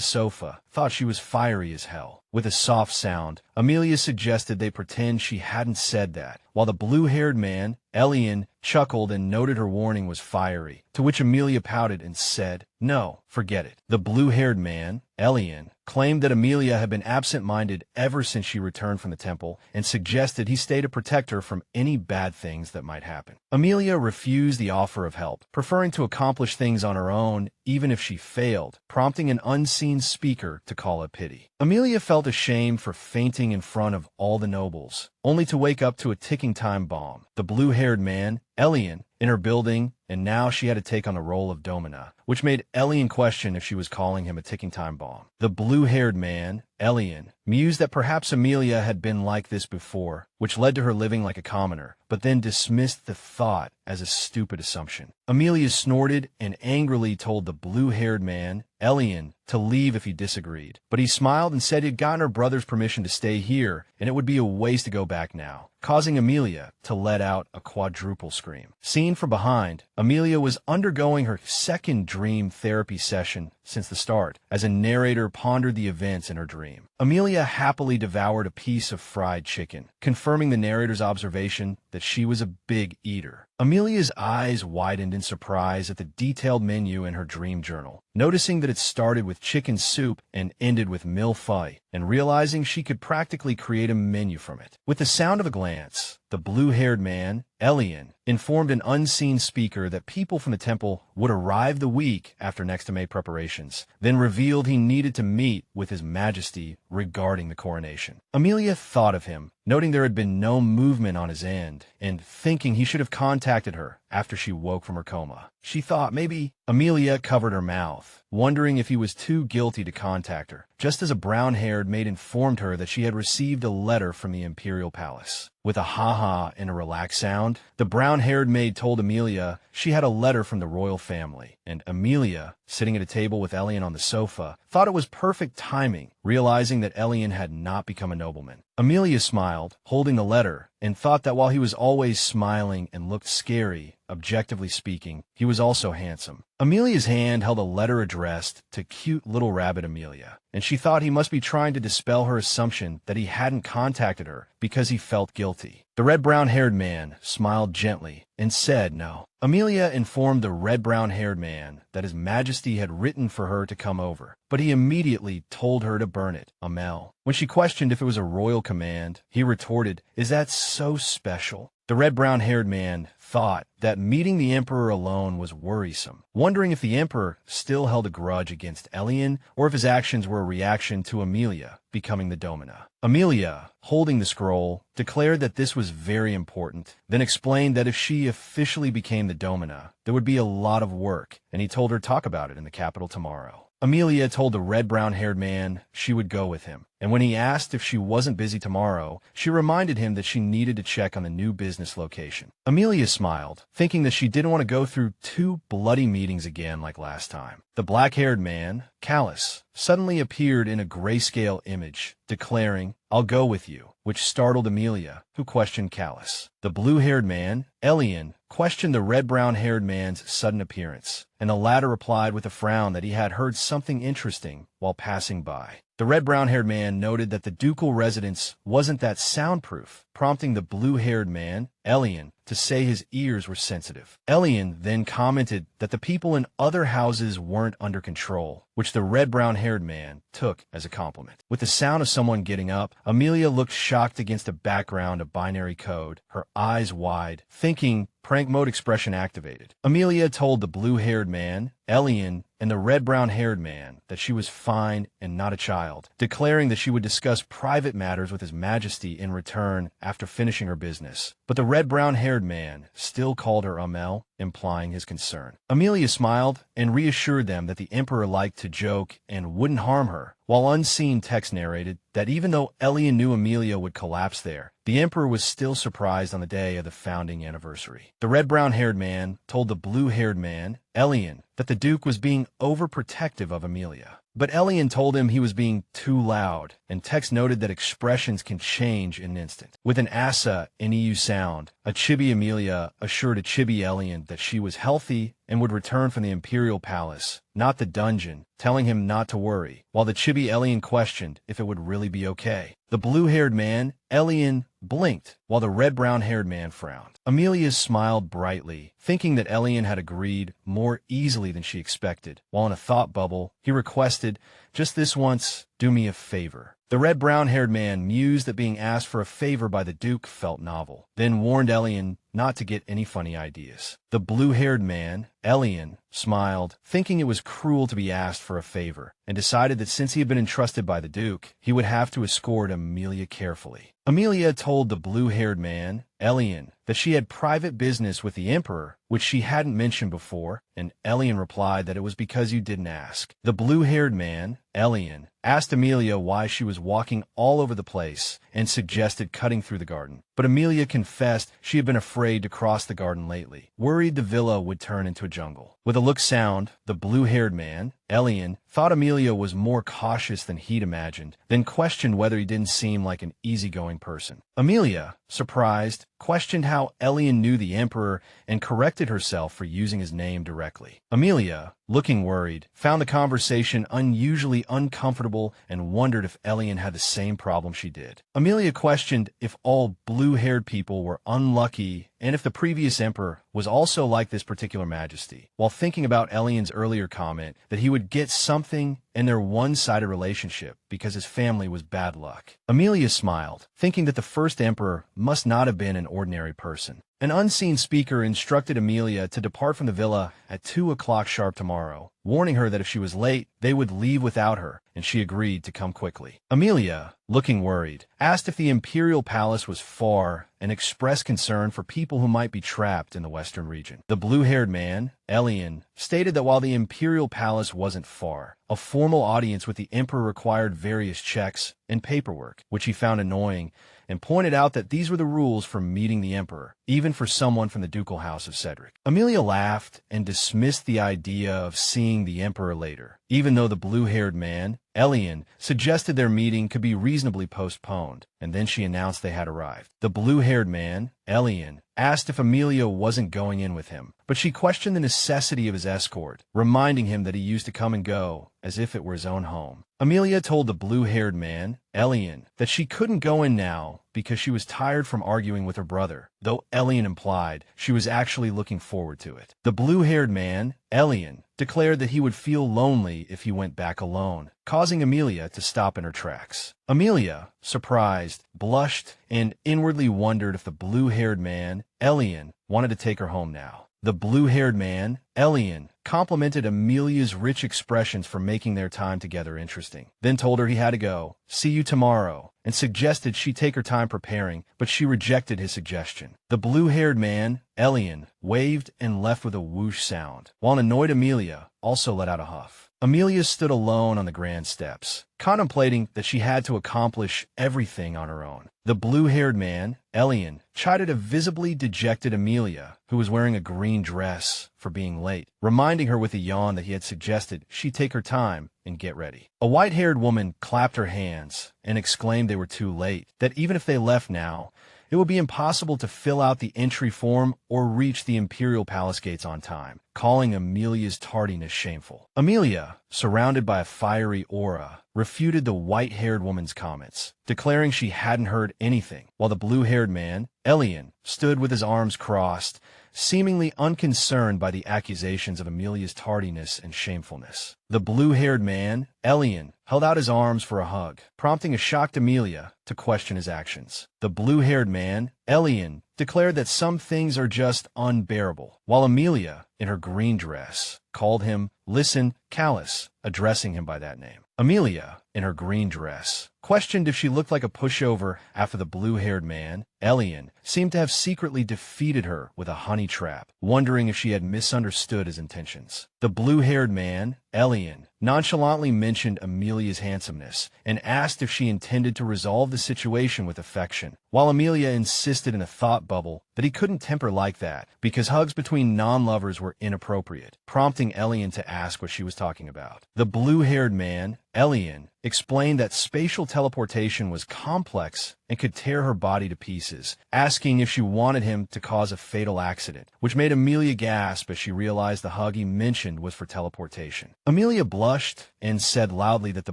sofa, thought she was fiery as hell. With a soft sound, Amelia suggested they pretend she hadn't said that, while the blue-haired man, Elian, chuckled and noted her warning was fiery, to which Amelia pouted and said, "No, forget it." The blue-haired man, Elian, claimed that Amelia had been absent-minded ever since she returned from the temple and suggested he stay to protect her from any bad things that might happen. Amelia refused the offer of help, preferring to accomplish things on her own even if she failed, prompting an unseen speaker to call it pity. Amelia felt ashamed for fainting in front of all the nobles, only to wake up to a ticking time bomb. The blue-haired man, Elian, in her building, and now she had to take on the role of domina, which made Elian question if she was calling him a ticking time bomb. The blue-haired man, Elian, mused that perhaps Amelia had been like this before, which led to her living like a commoner, but then dismissed the thought as a stupid assumption. Amelia snorted and angrily told the blue-haired man, Elian, to leave if he disagreed, but he smiled and said he'd gotten her brother's permission to stay here, and it would be a waste to go back now, causing Amelia to let out a quadruple scream. Seen from behind, Amelia was undergoing her second dream therapy session since the start, as a narrator pondered the events in her dream. Amelia happily devoured a piece of fried chicken, confirming the narrator's observation that she was a big eater. Amelia's eyes widened in surprise at the detailed menu in her dream journal, noticing that it started with chicken soup and ended with mille-feuille, and realizing she could practically create a menu from it. With the sound of a glance, the blue-haired man, Elian, informed an unseen speaker that people from the temple would arrive the week after next to May preparations, then revealed he needed to meet with His Majesty regarding the coronation. Amelia thought of him, noting there had been no movement on his end, and thinking he should have contacted her after she woke from her coma. She thought maybe Amelia covered her mouth, wondering if he was too guilty to contact her, just as a brown-haired maid informed her that she had received a letter from the imperial palace. With a ha-ha and a relaxed sound, the brown-haired maid told Amelia she had a letter from the royal family, and Amelia, sitting at a table with Elian on the sofa, thought it was perfect timing, realizing that Elian had not become a nobleman. Amelia smiled, holding the letter, and thought that while he was always smiling and looked scary, objectively speaking, he was also handsome. Amelia's hand held a letter addressed to cute little rabbit Amelia, and she thought he must be trying to dispel her assumption that he hadn't contacted her because he felt guilty. The red-brown-haired man smiled gently and said no. Amelia informed the red-brown-haired man that His Majesty had written for her to come over, but he immediately told her to burn it, Amel. When she questioned if it was a royal command, he retorted, "Is that so special?" The red-brown-haired man thought that meeting the emperor alone was worrisome, wondering if the emperor still held a grudge against Elian or if his actions were a reaction to Amelia becoming the domina. Amelia, holding the scroll, declared that this was very important, then explained that if she officially became the domina, there would be a lot of work, and he told her to talk about it in the capital tomorrow. Amelia told the red-brown-haired man she would go with him, and when he asked if she wasn't busy tomorrow, she reminded him that she needed to check on the new business location. Amelia smiled, thinking that she didn't want to go through 2 bloody meetings again like last time. The black-haired man, Callus, suddenly appeared in a grayscale image, declaring, "I'll go with you," which startled Amelia, who questioned Callus. The blue-haired man, Elian, questioned the red-brown-haired man's sudden appearance, and the latter replied with a frown that he had heard something interesting while passing by. The red-brown-haired man noted that the ducal residence wasn't that soundproof, prompting the blue-haired man, Elian, to say his ears were sensitive. Elian then commented that the people in other houses weren't under control, which the red-brown-haired man took as a compliment. With the sound of someone getting up, Amelia looked shocked against a background of binary code, her eyes wide, thinking prank mode expression activated. Amelia told the blue-haired man, Elian, and the red-brown-haired man that she was fine and not a child, declaring that she would discuss private matters with His Majesty in return after finishing her business, but the red-brown-haired man still called her Amel, implying his concern. Amelia smiled and reassured them that the Emperor liked to joke and wouldn't harm her, while unseen text narrated that even though Elian knew Amelia would collapse there, the Emperor was still surprised on the day of the founding anniversary. The red-brown-haired man told the blue-haired man, Elian, that the Duke was being overprotective of Amelia. But Elian told him he was being too loud, and text noted that expressions can change in an instant. With an asa and EU sound, a chibi Amelia assured a chibi Elian that she was healthy and would return from the Imperial Palace, not the dungeon, telling him not to worry, while the chibi Elian questioned if it would really be okay. The blue-haired man, Elian, blinked, while the red-brown-haired man frowned. Amelia smiled brightly, thinking that Elian had agreed more easily than she expected, while in a thought bubble, he requested, "Just this once, do me a favor." The red-brown-haired man mused that being asked for a favor by the Duke felt novel, then warned Elian not to get any funny ideas. The blue-haired man, Elian, smiled, thinking it was cruel to be asked for a favor, and decided that since he had been entrusted by the Duke, he would have to escort Amelia carefully. Amelia told the blue-haired man, Elian, that she had private business with the Emperor, which she hadn't mentioned before, and Elian replied that it was because you didn't ask. The blue-haired man, Elian, asked Amelia why she was walking all over the place and suggested cutting through the garden. But Amelia confessed she had been afraid to cross the garden lately, worried the villa would turn into a jungle. With a look sound, the blue-haired man, Elian, thought Amelia was more cautious than he'd imagined, then questioned whether he didn't seem like an easygoing person. Amelia, surprised, questioned how Elian knew the Emperor and corrected herself for using his name directly. Amelia, looking worried, found the conversation unusually uncomfortable and wondered if Elian had the same problem she did. Amelia questioned if all blue-haired people were unlucky and if the previous emperor was also like this particular majesty, while thinking about Elian's earlier comment that he would get something in their one-sided relationship because his family was bad luck. Amelia smiled, thinking that the first emperor must not have been an ordinary person. An unseen speaker instructed Amelia to depart from the villa at 2 o'clock sharp tomorrow, warning her that if she was late, they would leave without her, and she agreed to come quickly. Amelia, looking worried, asked if the Imperial Palace was far and expressed concern for people who might be trapped in the western region. The blue-haired man, Elian, stated that while the Imperial Palace wasn't far, a formal audience with the Emperor required various checks and paperwork, which he found annoying, and pointed out that these were the rules for meeting the Emperor, even for someone from the ducal house of Cedric. Amelia laughed and dismissed the idea of seeing the Emperor later, even though the blue-haired man, Elian, suggested their meeting could be reasonably postponed, and then she announced they had arrived. The blue-haired man, Elian, asked if Amelia wasn't going in with him, but she questioned the necessity of his escort, reminding him that he used to come and go as if it were his own home. Amelia told the blue-haired man, Elian, that she couldn't go in now because she was tired from arguing with her brother, though Elian implied she was actually looking forward to it. The blue-haired man, Elian, declared that he would feel lonely if he went back alone, causing Amelia to stop in her tracks. Amelia, surprised, blushed, and inwardly wondered if the blue-haired man, Elian, wanted to take her home now. The blue-haired man, Elian, complimented Amelia's rich expressions for making their time together interesting, then told her he had to go, "See you tomorrow," and suggested she take her time preparing, but she rejected his suggestion. The blue-haired man, Elian, waved and left with a whoosh sound, while an annoyed Amelia also let out a huff. Amelia stood alone on the grand steps, contemplating that she had to accomplish everything on her own. The blue-haired man, Elian, chided a visibly dejected Amelia, who was wearing a green dress, for being late, reminding her with a yawn that he had suggested she take her time and get ready. A white-haired woman clapped her hands and exclaimed they were too late, that even if they left now, it would be impossible to fill out the entry form or reach the Imperial Palace gates on time, calling Amelia's tardiness shameful. Amelia, surrounded by a fiery aura, refuted the white-haired woman's comments, declaring she hadn't heard anything, while the blue-haired man, Elian, stood with his arms crossed, seemingly unconcerned by the accusations of Amelia's tardiness and shamefulness. The blue-haired man, Elian, held out his arms for a hug, prompting a shocked Amelia to question his actions. The blue-haired man, Elian, declared that some things are just unbearable, while Amelia, in her green dress, called him, "Listen, Callus," addressing him by that name. Amelia, in her green dress. Questioned if she looked like a pushover after the blue-haired man, Elian, seemed to have secretly defeated her with a honey trap, wondering if she had misunderstood his intentions. The blue-haired man, Elian, nonchalantly mentioned Amelia's handsomeness and asked if she intended to resolve the situation with affection, while Amelia insisted in a thought bubble that he couldn't temper like that because hugs between non-lovers were inappropriate, prompting Elian to ask what she was talking about. The blue-haired man, Elian, explained that spatial teleportation was complex and could tear her body to pieces, asking if she wanted him to cause a fatal accident, which made Amelia gasp as she realized the hug he mentioned was for teleportation. Amelia blushed and said loudly that the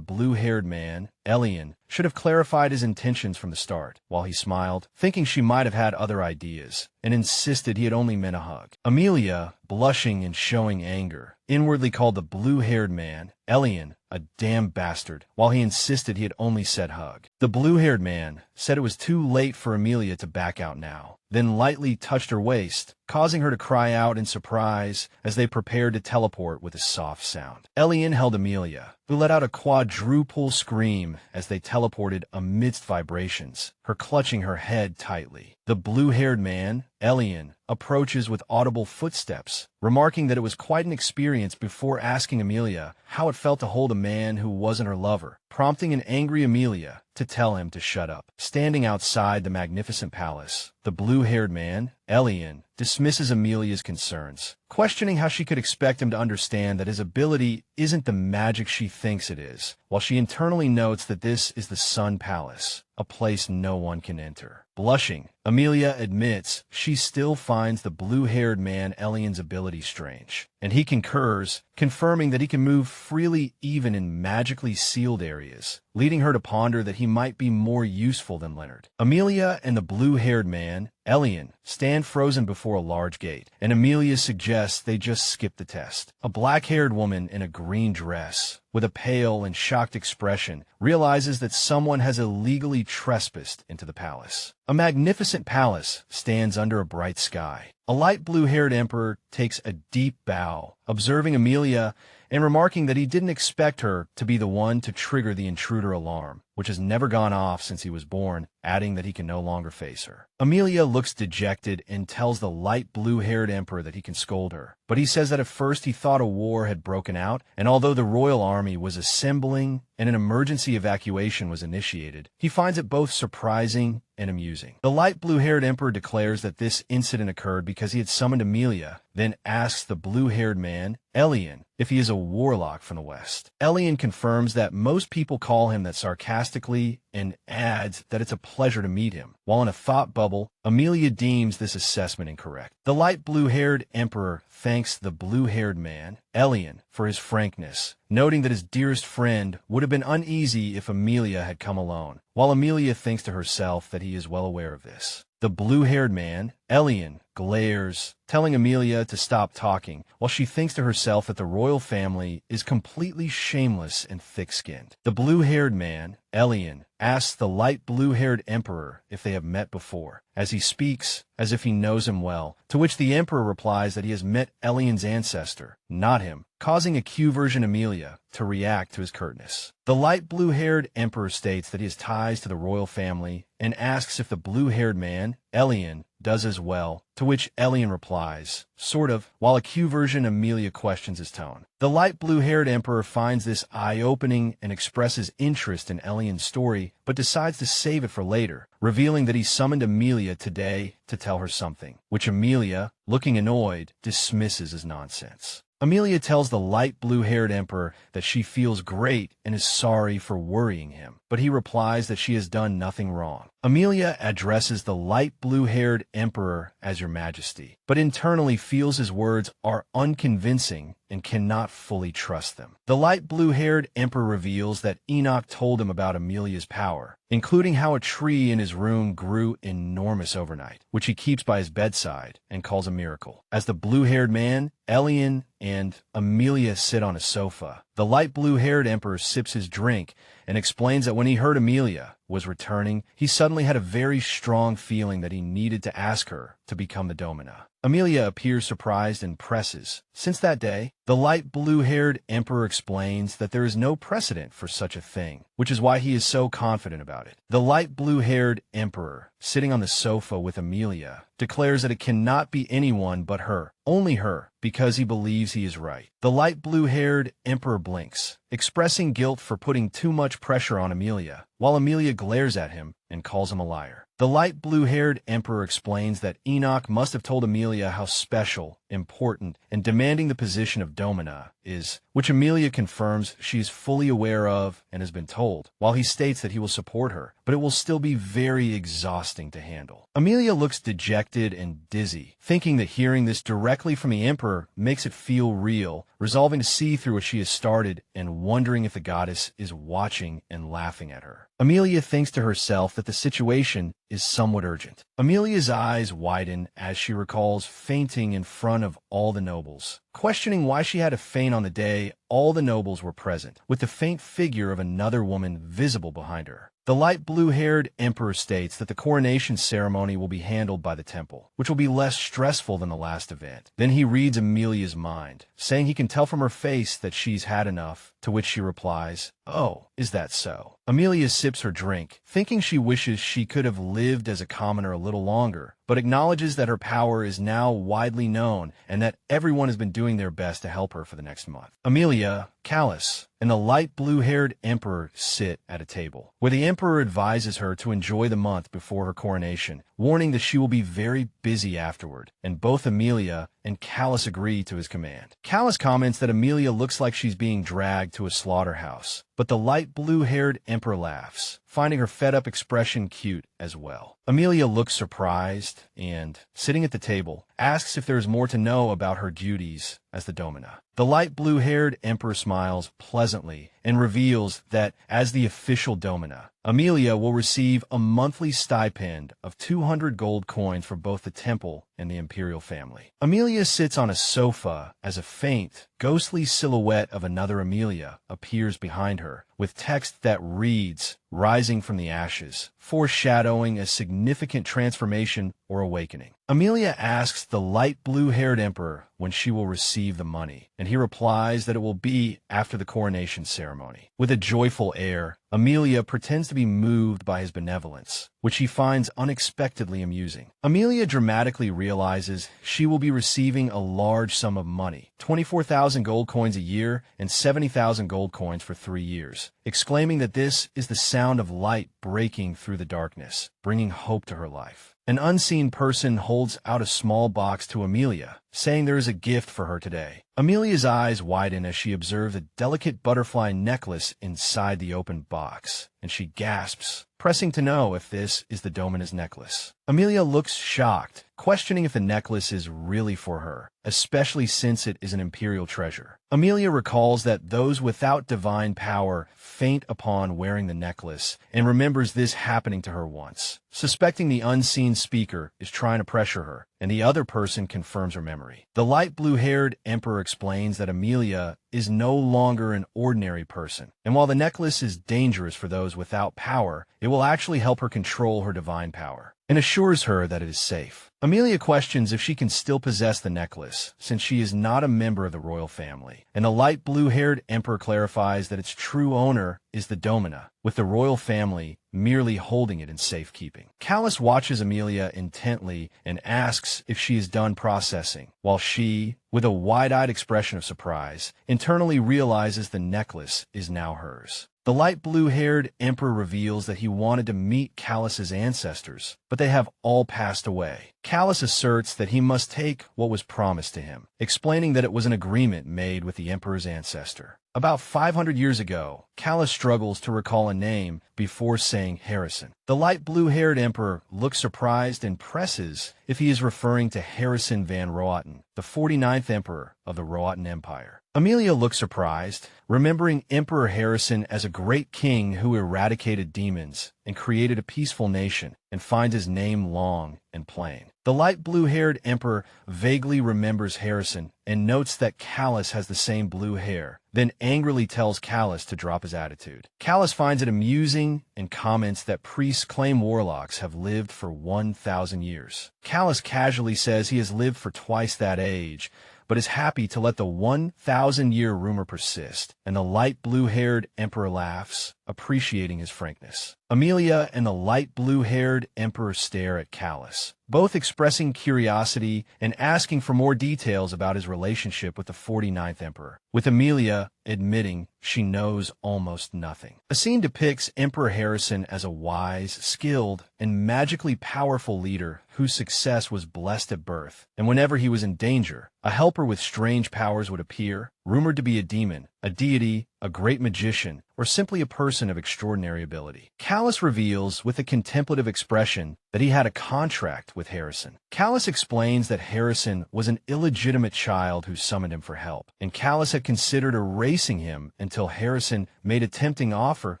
blue-haired man, Elian, should have clarified his intentions from the start, while he smiled, thinking she might have had other ideas, and insisted he had only meant a hug. Amelia, blushing and showing anger, inwardly called the blue-haired man, Elian, a damn bastard, while he insisted he had only said hug. The blue-haired man said it was too late for Amelia to back out now, then lightly touched her waist, causing her to cry out in surprise as they prepared to teleport with a soft sound. Elian held Amelia, who let out a quadruple scream as they teleported amidst vibrations, her clutching her head tightly. The blue-haired man, Elian, approaches with audible footsteps, remarking that it was quite an experience before asking Amelia how it felt to hold a man who wasn't her lover, prompting an angry Amelia to tell him to shut up. Standing outside the magnificent palace, the blue-haired man, Elian, dismisses Amelia's concerns, questioning how she could expect him to understand that his ability isn't the magic she thinks it is, while she internally notes that this is the Sun Palace, a place no one can enter. Blushing, Amelia admits she still finds the blue-haired man Elian's ability strange, and he concurs, confirming that he can move freely even in magically sealed areas, leading her to ponder that he might be more useful than Leonard. Amelia and the blue-haired man, Elian, stand frozen before a large gate, and Amelia suggests they just skip the test. A black-haired woman in a green dress, with a pale and shocked expression, realizes that someone has illegally trespassed into the palace. A magnificent palace stands under a bright sky. A light blue-haired emperor takes a deep bow, observing Amelia and remarking that he didn't expect her to be the one to trigger the intruder alarm, which has never gone off since he was born, adding that he can no longer face her. Amelia looks dejected and tells the light blue-haired emperor that he can scold her, but he says that at first he thought a war had broken out, and although the royal army was assembling and an emergency evacuation was initiated, he finds it both surprising and amusing. The light blue-haired emperor declares that this incident occurred because he had summoned Amelia, then asks the blue-haired man, Elian, if he is a warlock from the West. Elian confirms that most people call him that sarcastically and adds that it's a pleasure to meet him, while in a thought bubble, Amelia deems this assessment incorrect. The light blue-haired emperor thanks the blue-haired man, Elian, for his frankness, noting that his dearest friend would have been uneasy if Amelia had come alone, while Amelia thinks to herself that he is well aware of this. The blue-haired man, Elian, glares, telling Amelia to stop talking, while she thinks to herself that the royal family is completely shameless and thick-skinned. The blue-haired man, Elian, asks the light blue-haired emperor if they have met before, as he speaks as if he knows him well, to which the emperor replies that he has met Elian's ancestor, not him, causing a Q-version Amelia to react to his curtness. The light blue-haired emperor states that he has ties to the royal family and asks if the blue-haired man, Elian, does as well, to which Elian replies, sort of, while a Q-version Amelia questions his tone. The light blue-haired emperor finds this eye-opening and expresses interest in Elian's story, but decides to save it for later, revealing that he summoned Amelia today to tell her something, which Amelia, looking annoyed, dismisses as nonsense. Amelia tells the light blue-haired emperor that she feels great and is sorry for worrying him, but he replies that she has done nothing wrong. Amelia addresses the light blue-haired emperor as Your Majesty, but internally feels his words are unconvincing and cannot fully trust them. The light blue-haired emperor reveals that Enoch told him about Amelia's power, including how a tree in his room grew enormous overnight, which he keeps by his bedside and calls a miracle. As the blue-haired man, Elian, and Amelia sit on a sofa, the light blue-haired emperor sips his drink and explains that when he heard Amelia was returning, he suddenly had a very strong feeling that he needed to ask her to become the domina. Amelia appears surprised and presses. Since that day, the light blue-haired emperor explains that there is no precedent for such a thing, which is why he is so confident about it. The light blue-haired emperor, sitting on the sofa with Amelia, declares that it cannot be anyone but her, only her, because he believes he is right. The light blue-haired emperor blinks, expressing guilt for putting too much pressure on Amelia, while Amelia glares at him and calls him a liar. The light blue-haired emperor explains that Enoch must have told Amelia how special, important, and demanding the position of domina is, which Amelia confirms she is fully aware of and has been told, while he states that he will support her, but it will still be very exhausting to handle. Amelia looks dejected and dizzy, thinking that hearing this directly from the emperor makes it feel real, resolving to see through what she has started and wondering if the goddess is watching and laughing at her. Amelia thinks to herself that the situation is somewhat urgent. Amelia's eyes widen as she recalls fainting in front of all the nobles, questioning why she had to faint on the day all the nobles were present, with the faint figure of another woman visible behind her. The light blue-haired emperor states that the coronation ceremony will be handled by the temple, which will be less stressful than the last event. Then he reads Amelia's mind, saying he can tell from her face that she's had enough, to which she replies, "Oh, is that so?" Amelia sips her drink, thinking she wishes she could have lived as a commoner a little longer, but acknowledges that her power is now widely known and that everyone has been doing their best to help her for the next month. Amelia, Callus, and the light blue-haired emperor sit at a table, where the emperor advises her to enjoy the month before her coronation, warning that she will be very busy afterward, and both Amelia and Callus agree to his command. Callus comments that Amelia looks like she's being dragged to a slaughterhouse, but the light blue-haired emperor laughs, finding her fed-up expression cute as well. Amelia looks surprised and, sitting at the table, asks if there is more to know about her duties as the domina. The light blue-haired emperor smiles pleasantly and reveals that, as the official domina, Amelia will receive a monthly stipend of 200 gold coins for both the temple and the imperial family. Amelia sits on a sofa as a faint, ghostly silhouette of another Amelia appears behind her, with text that reads, "Rising from the ashes," foreshadowing a significant transformation or awakening. Amelia asks the light blue-haired emperor when she will receive the money, and he replies that it will be after the coronation ceremony. With a joyful air, Amelia pretends to be moved by his benevolence, which he finds unexpectedly amusing. Amelia dramatically realizes she will be receiving a large sum of money, 24,000 gold coins a year and 70,000 gold coins for 3 years, exclaiming that this is the sound of light breaking through the darkness, bringing hope to her life. An unseen person holds out a small box to Amelia, saying there is a gift for her today. Amelia's eyes widen as she observes a delicate butterfly necklace inside the open box, and she gasps, pressing to know if this is the domina's necklace. Amelia looks shocked, questioning if the necklace is really for her, especially since it is an imperial treasure. Amelia recalls that those without divine power faint upon wearing the necklace, and remembers this happening to her once. Suspecting the unseen speaker is trying to pressure her, and the other person confirms her memory. The light blue-haired emperor explains that Amelia is no longer an ordinary person, and while the necklace is dangerous for those without power, it will actually help her control her divine power, and assures her that it is safe. Amelia questions if she can still possess the necklace, since she is not a member of the royal family, and the light blue-haired emperor clarifies that its true owner is the domina, with the royal family merely holding it in safekeeping. Callus watches Amelia intently and asks if she is done processing, while she, with a wide-eyed expression of surprise, internally realizes the necklace is now hers. The light blue-haired emperor reveals that he wanted to meet Callus's ancestors, but they have all passed away. Callus asserts that he must take what was promised to him, explaining that it was an agreement made with the emperor's ancestor. About 500 years ago, Callus struggles to recall a name before saying Harrison. The light blue-haired emperor looks surprised and presses if he is referring to Harrison van Roaten, the 49th emperor of the Roaten Empire. Amelia looks surprised, remembering Emperor Harrison as a great king who eradicated demons and created a peaceful nation, and finds his name long and plain. The light blue-haired emperor vaguely remembers Harrison and notes that Callus has the same blue hair, then angrily tells Callus to drop his attitude. Callus finds it amusing and comments that priests claim warlocks have lived for 1,000 years. Callus casually says he has lived for twice that age, but is happy to let the 1,000-year rumor persist, and the light blue-haired emperor laughs, appreciating his frankness. Amelia and the light blue-haired emperor stare at Callus, both expressing curiosity and asking for more details about his relationship with the 49th emperor, with Amelia admitting she knows almost nothing. The scene depicts Emperor Harrison as a wise, skilled, and magically powerful leader whose success was blessed at birth, and whenever he was in danger, a helper with strange powers would appear, rumored to be a demon, a deity, a great magician, or simply a person of extraordinary ability. Callus reveals, with a contemplative expression, that he had a contract with Harrison. Callus explains that Harrison was an illegitimate child who summoned him for help, and Callus had considered erasing him until Harrison made a tempting offer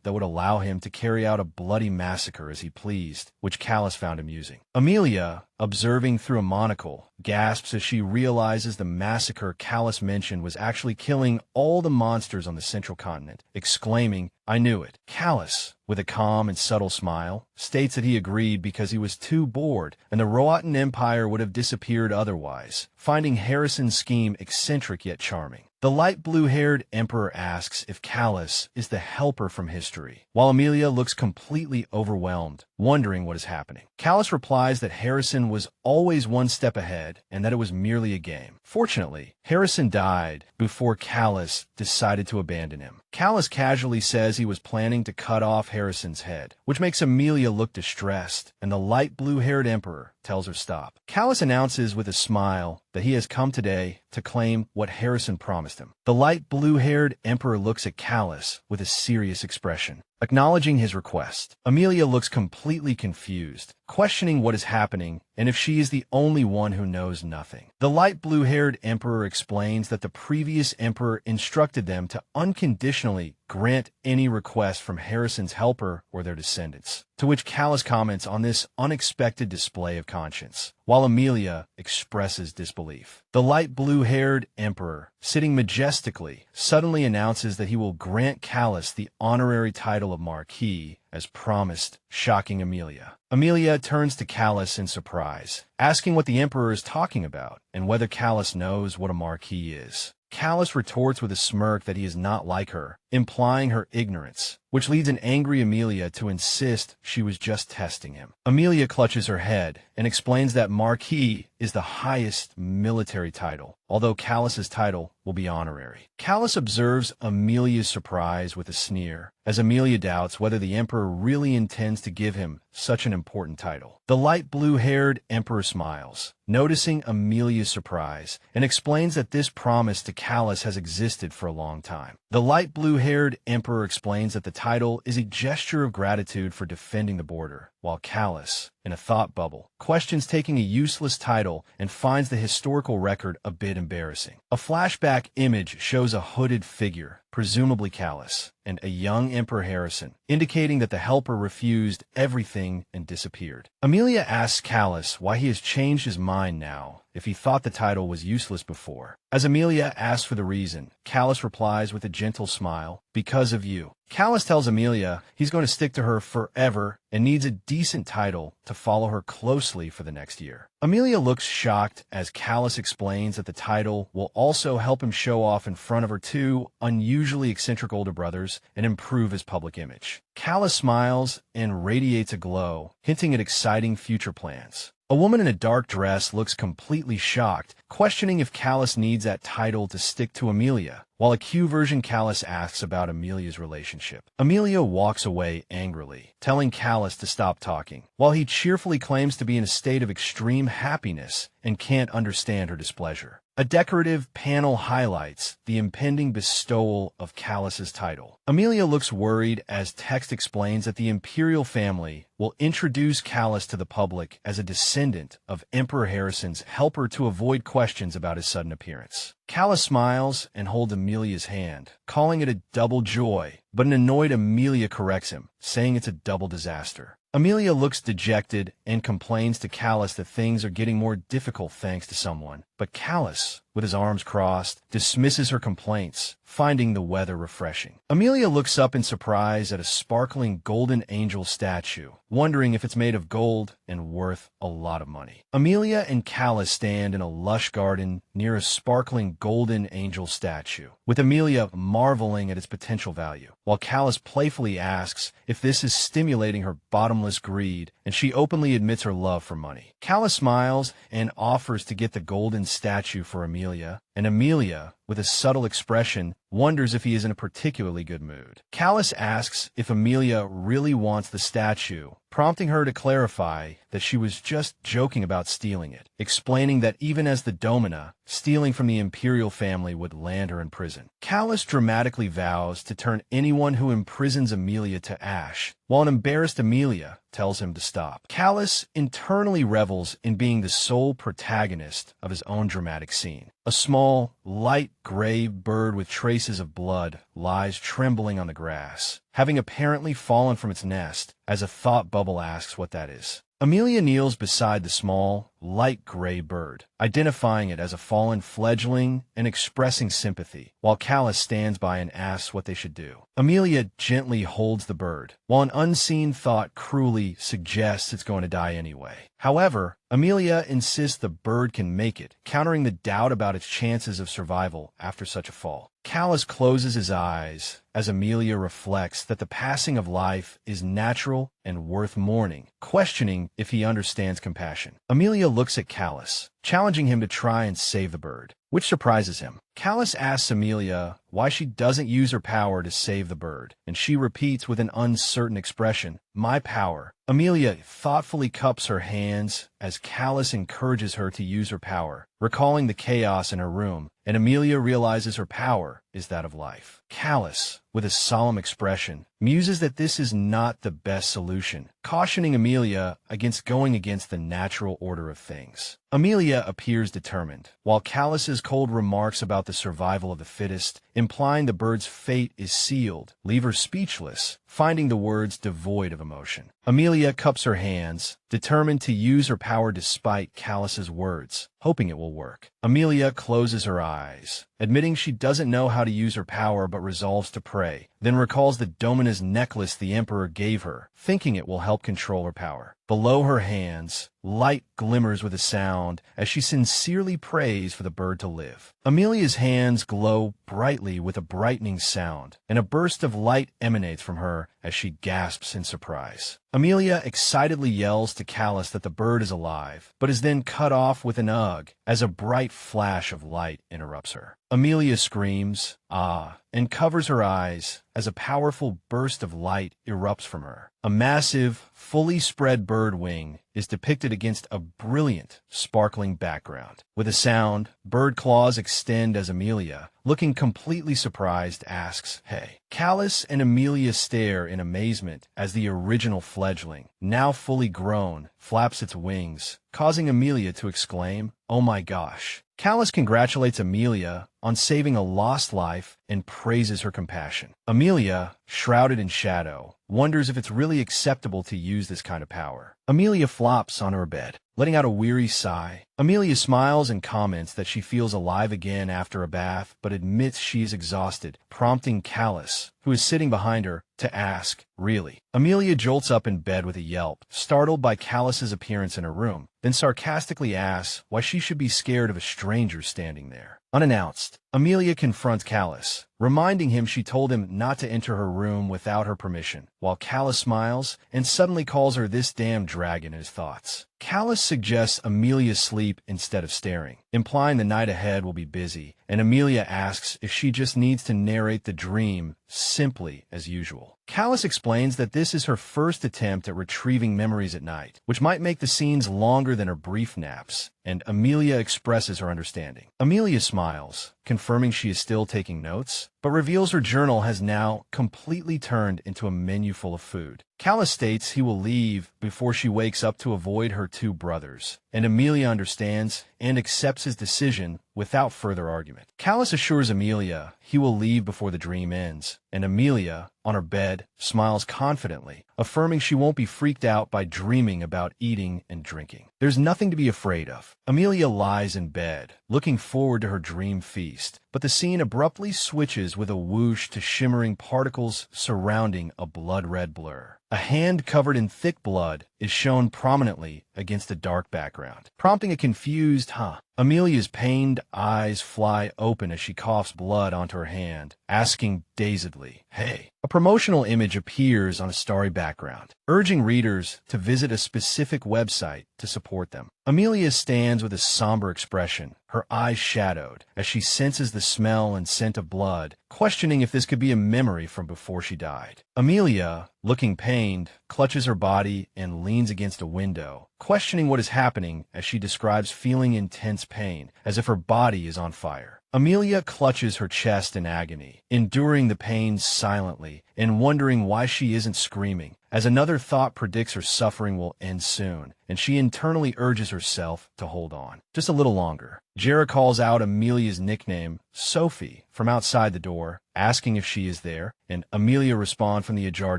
that would allow him to carry out a bloody massacre as he pleased, which Callus found amusing. Amelia, observing through a monocle, gasps as she realizes the massacre Callus mentioned was actually killing all the monsters on the central continent, exclaiming, "I knew it." Callus, with a calm and subtle smile, states that he agreed because he was too bored, and the Roatan Empire would have disappeared otherwise, finding Harrison's scheme eccentric yet charming. The light blue-haired emperor asks if Callus is the helper from history, while Amelia looks completely overwhelmed, wondering what is happening. Callus replies that Harrison was always one step ahead and that it was merely a game. Fortunately, Harrison died before Callus decided to abandon him. Callus casually says he was planning to cut off Harrison's head, which makes Amelia look distressed, and the light blue-haired emperor tells her stop. Callus announces with a smile that he has come today to claim what Harrison promised him. The light blue-haired emperor looks at Callus with a serious expression, acknowledging his request. Amelia looks completely confused, questioning what is happening and if she is the only one who knows nothing. The light blue-haired emperor explains that the previous emperor instructed them to unconditionally grant any request from Harrison's helper or their descendants, to which Callus comments on this unexpected display of conscience, while Amelia expresses disbelief. The light blue-haired emperor, sitting majestically, suddenly announces that he will grant Callus the honorary title of Marquis, as promised, shocking Amelia. Amelia turns to Callus in surprise, asking what the emperor is talking about and whether Callus knows what a Marquis is. Callus retorts with a smirk that he is not like her, implying her ignorance, which leads an angry Amelia to insist she was just testing him. Amelia clutches her head and explains that Marquis is the highest military title, although Callus's title will be honorary. Callus observes Amelia's surprise with a sneer, as Amelia doubts whether the emperor really intends to give him such an important title. The light blue-haired emperor smiles, noticing Amelia's surprise, and explains that this promise to Callus has existed for a long time. The light blue-haired emperor explains that the title is a gesture of gratitude for defending the border, while Callus, in a thought bubble, questions taking a useless title and finds the historical record a bit embarrassing. A flashback image shows a hooded figure, presumably Callus, and a young Emperor Harrison, indicating that the helper refused everything and disappeared. Amelia asks Callus why he has changed his mind now, if he thought the title was useless before. As Amelia asks for the reason, Callus replies with a gentle smile, "Because of you." Callus tells Amelia he's going to stick to her forever and needs a decent title to follow her closely for the next year. Amelia looks shocked as Callus explains that the title will also help him show off in front of her two unusually eccentric older brothers and improve his public image. Callus smiles and radiates a glow, hinting at exciting future plans. A woman in a dark dress looks completely shocked, questioning if Callus needs that title to stick to Amelia, while a Q-version Callus asks about Amelia's relationship. Amelia walks away angrily, telling Callus to stop talking, while he cheerfully claims to be in a state of extreme happiness and can't understand her displeasure. A decorative panel highlights the impending bestowal of Callus's title. Amelia looks worried as text explains that the imperial family will introduce Callus to the public as a descendant of Emperor Harrison's helper to avoid questions about his sudden appearance. Callus smiles and holds Amelia's hand, calling it a double joy, but an annoyed Amelia corrects him, saying it's a double disaster. Amelia looks dejected and complains to Callus that things are getting more difficult thanks to someone, but Callus, with his arms crossed, dismisses her complaints, finding the weather refreshing. Amelia looks up in surprise at a sparkling golden angel statue, wondering if it's made of gold and worth a lot of money. Amelia and Callus stand in a lush garden near a sparkling golden angel statue, with Amelia marveling at its potential value, while Callus playfully asks if this is stimulating her bottomless greed, and she openly admits her love for money. Callus smiles and offers to get the golden statue for Amelia, and Amelia, with a subtle expression, wonders if he is in a particularly good mood. Callus asks if Amelia really wants the statue, prompting her to clarify that she was just joking about stealing it, explaining that even as the domina, stealing from the imperial family would land her in prison. Callus dramatically vows to turn anyone who imprisons Amelia to ash, while an embarrassed Amelia tells him to stop. Callus internally revels in being the sole protagonist of his own dramatic scene. A small, light gray bird with traces of blood lies trembling on the grass, having apparently fallen from its nest, as a thought bubble asks what that is. Amelia kneels beside the small, light gray bird, identifying it as a fallen fledgling and expressing sympathy, while Callus stands by and asks what they should do. Amelia gently holds the bird, while an unseen thought cruelly suggests it's going to die anyway. However, Amelia insists the bird can make it, countering the doubt about its chances of survival after such a fall. Callus closes his eyes as Amelia reflects that the passing of life is natural and worth mourning, questioning if he understands compassion. Amelia looks at Callus, challenging him to try and save the bird, which surprises him. Callus asks Amelia why she doesn't use her power to save the bird, and she repeats with an uncertain expression, "My power." Amelia thoughtfully cups her hands as Callus encourages her to use her power, recalling the chaos in her room, and Amelia realizes her power is that of life. Callus, with a solemn expression, muses that this is not the best solution, cautioning Amelia against going against the natural order of things. Amelia appears determined, while Callus's cold remarks about the survival of the fittest, implying the bird's fate is sealed, leave her speechless, finding the words devoid of emotion. Amelia cups her hands, determined to use her power despite Callus's words, hoping it will work. Amelia closes her eyes, admitting she doesn't know how to use her power but resolves to pray, then recalls the Domina's necklace the Emperor gave her, thinking it will help control her power. Below her hands, light glimmers with a sound as she sincerely prays for the bird to live. Amelia's hands glow brightly with a brightening sound, and a burst of light emanates from her as she gasps in surprise. Amelia excitedly yells to Callus that the bird is alive, but is then cut off with an ugh as a bright flash of light interrupts her. Amelia screams, "Ah," and covers her eyes as a powerful burst of light erupts from her. A massive, fully spread bird wing is depicted against a brilliant, sparkling background. With a sound, bird claws extend as Amelia, looking completely surprised, asks, "Hey." Callus and Amelia stare in amazement as the original fledgling, now fully grown, flaps its wings, causing Amelia to exclaim, "Oh my gosh." Callus congratulates Amelia on saving a lost life and praises her compassion. Amelia, shrouded in shadow, wonders if it's really acceptable to use this kind of power. Amelia flops on her bed, letting out a weary sigh. Amelia smiles and comments that she feels alive again after a bath, but admits she is exhausted, prompting Callus, who is sitting behind her, to ask, "Really?" Amelia jolts up in bed with a yelp, startled by Callus's appearance in her room, then sarcastically asks why she should be scared of a stranger standing there. Unannounced, Amelia confronts Callus, reminding him she told him not to enter her room without her permission, while Callus smiles and suddenly calls her this damn dragon in his thoughts. Callus suggests Amelia sleep instead of staring, implying the night ahead will be busy, and Amelia asks if she just needs to narrate the dream simply as usual. Callus explains that this is her first attempt at retrieving memories at night, which might make the scenes longer than her brief naps, and Amelia expresses her understanding. Amelia smiles, confirming she is still taking notes, but reveals her journal has now completely turned into a menu full of food. Callus states he will leave before she wakes up to avoid her two brothers, and Amelia understands and accepts his decision without further argument. Callus assures Amelia he will leave before the dream ends, and Amelia, on her bed, smiles confidently, affirming she won't be freaked out by dreaming about eating and drinking. There's nothing to be afraid of. Amelia lies in bed, looking forward to her dream feast, but the scene abruptly switches with a whoosh to shimmering particles surrounding a blood-red blur. A hand covered in thick blood is shown prominently against a dark background, prompting a confused "huh." Amelia's pained eyes fly open as she coughs blood onto her hand, asking dazedly, "Hey." A promotional image appears on a starry background, urging readers to visit a specific website to support them. Amelia stands with a somber expression, her eyes shadowed, as she senses the smell and scent of blood, questioning if this could be a memory from before she died. Amelia, looking pained, clutches her body and leans against a window, questioning what is happening as she describes feeling intense pain, as if her body is on fire. Amelia clutches her chest in agony, enduring the pain silently and wondering why she isn't screaming, as another thought predicts her suffering will end soon, and she internally urges herself to hold on. Just a little longer. Jera calls out Amelia's nickname, Sophie, from outside the door, asking if she is there, and Amelia responds from the ajar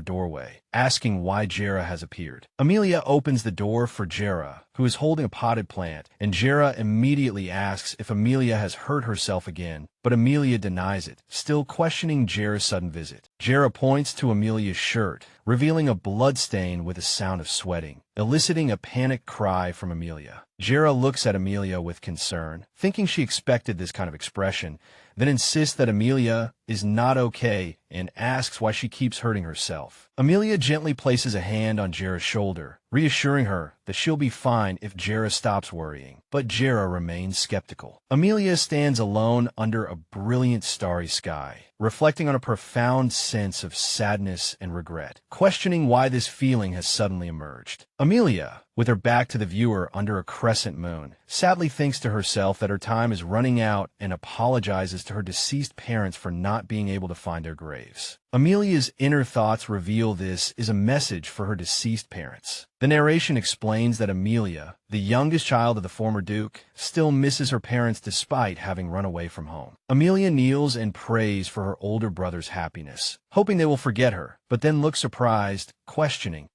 doorway, asking why Jera has appeared. Amelia opens the door for Jera, who is holding a potted plant, and Jera immediately asks if Amelia has hurt herself again, but Amelia denies it, still questioning Jera's sudden visit. Jera points to Amelia's shirt, revealing a bloodstain with a sound of sweating, eliciting a panicked cry from Amelia. Jera looks at Amelia with concern, thinking she expected this kind of expression, then insists that Amelia is not okay and asks why she keeps hurting herself. Amelia gently places a hand on Jera's shoulder, reassuring her that she'll be fine if Jera stops worrying, but Jera remains skeptical. Amelia stands alone under a brilliant starry sky, reflecting on a profound sense of sadness and regret, questioning why this feeling has suddenly emerged. Amelia, with her back to the viewer under a crescent moon, sadly thinks to herself that her time is running out and apologizes to her deceased parents for not being able to find their graves. Amelia's inner thoughts reveal this is a message for her deceased parents. The narration explains that Amelia, the youngest child of the former Duke, still misses her parents despite having run away from home. Amelia kneels and prays for her older brother's happiness, hoping they will forget her, but then looks surprised, questioning,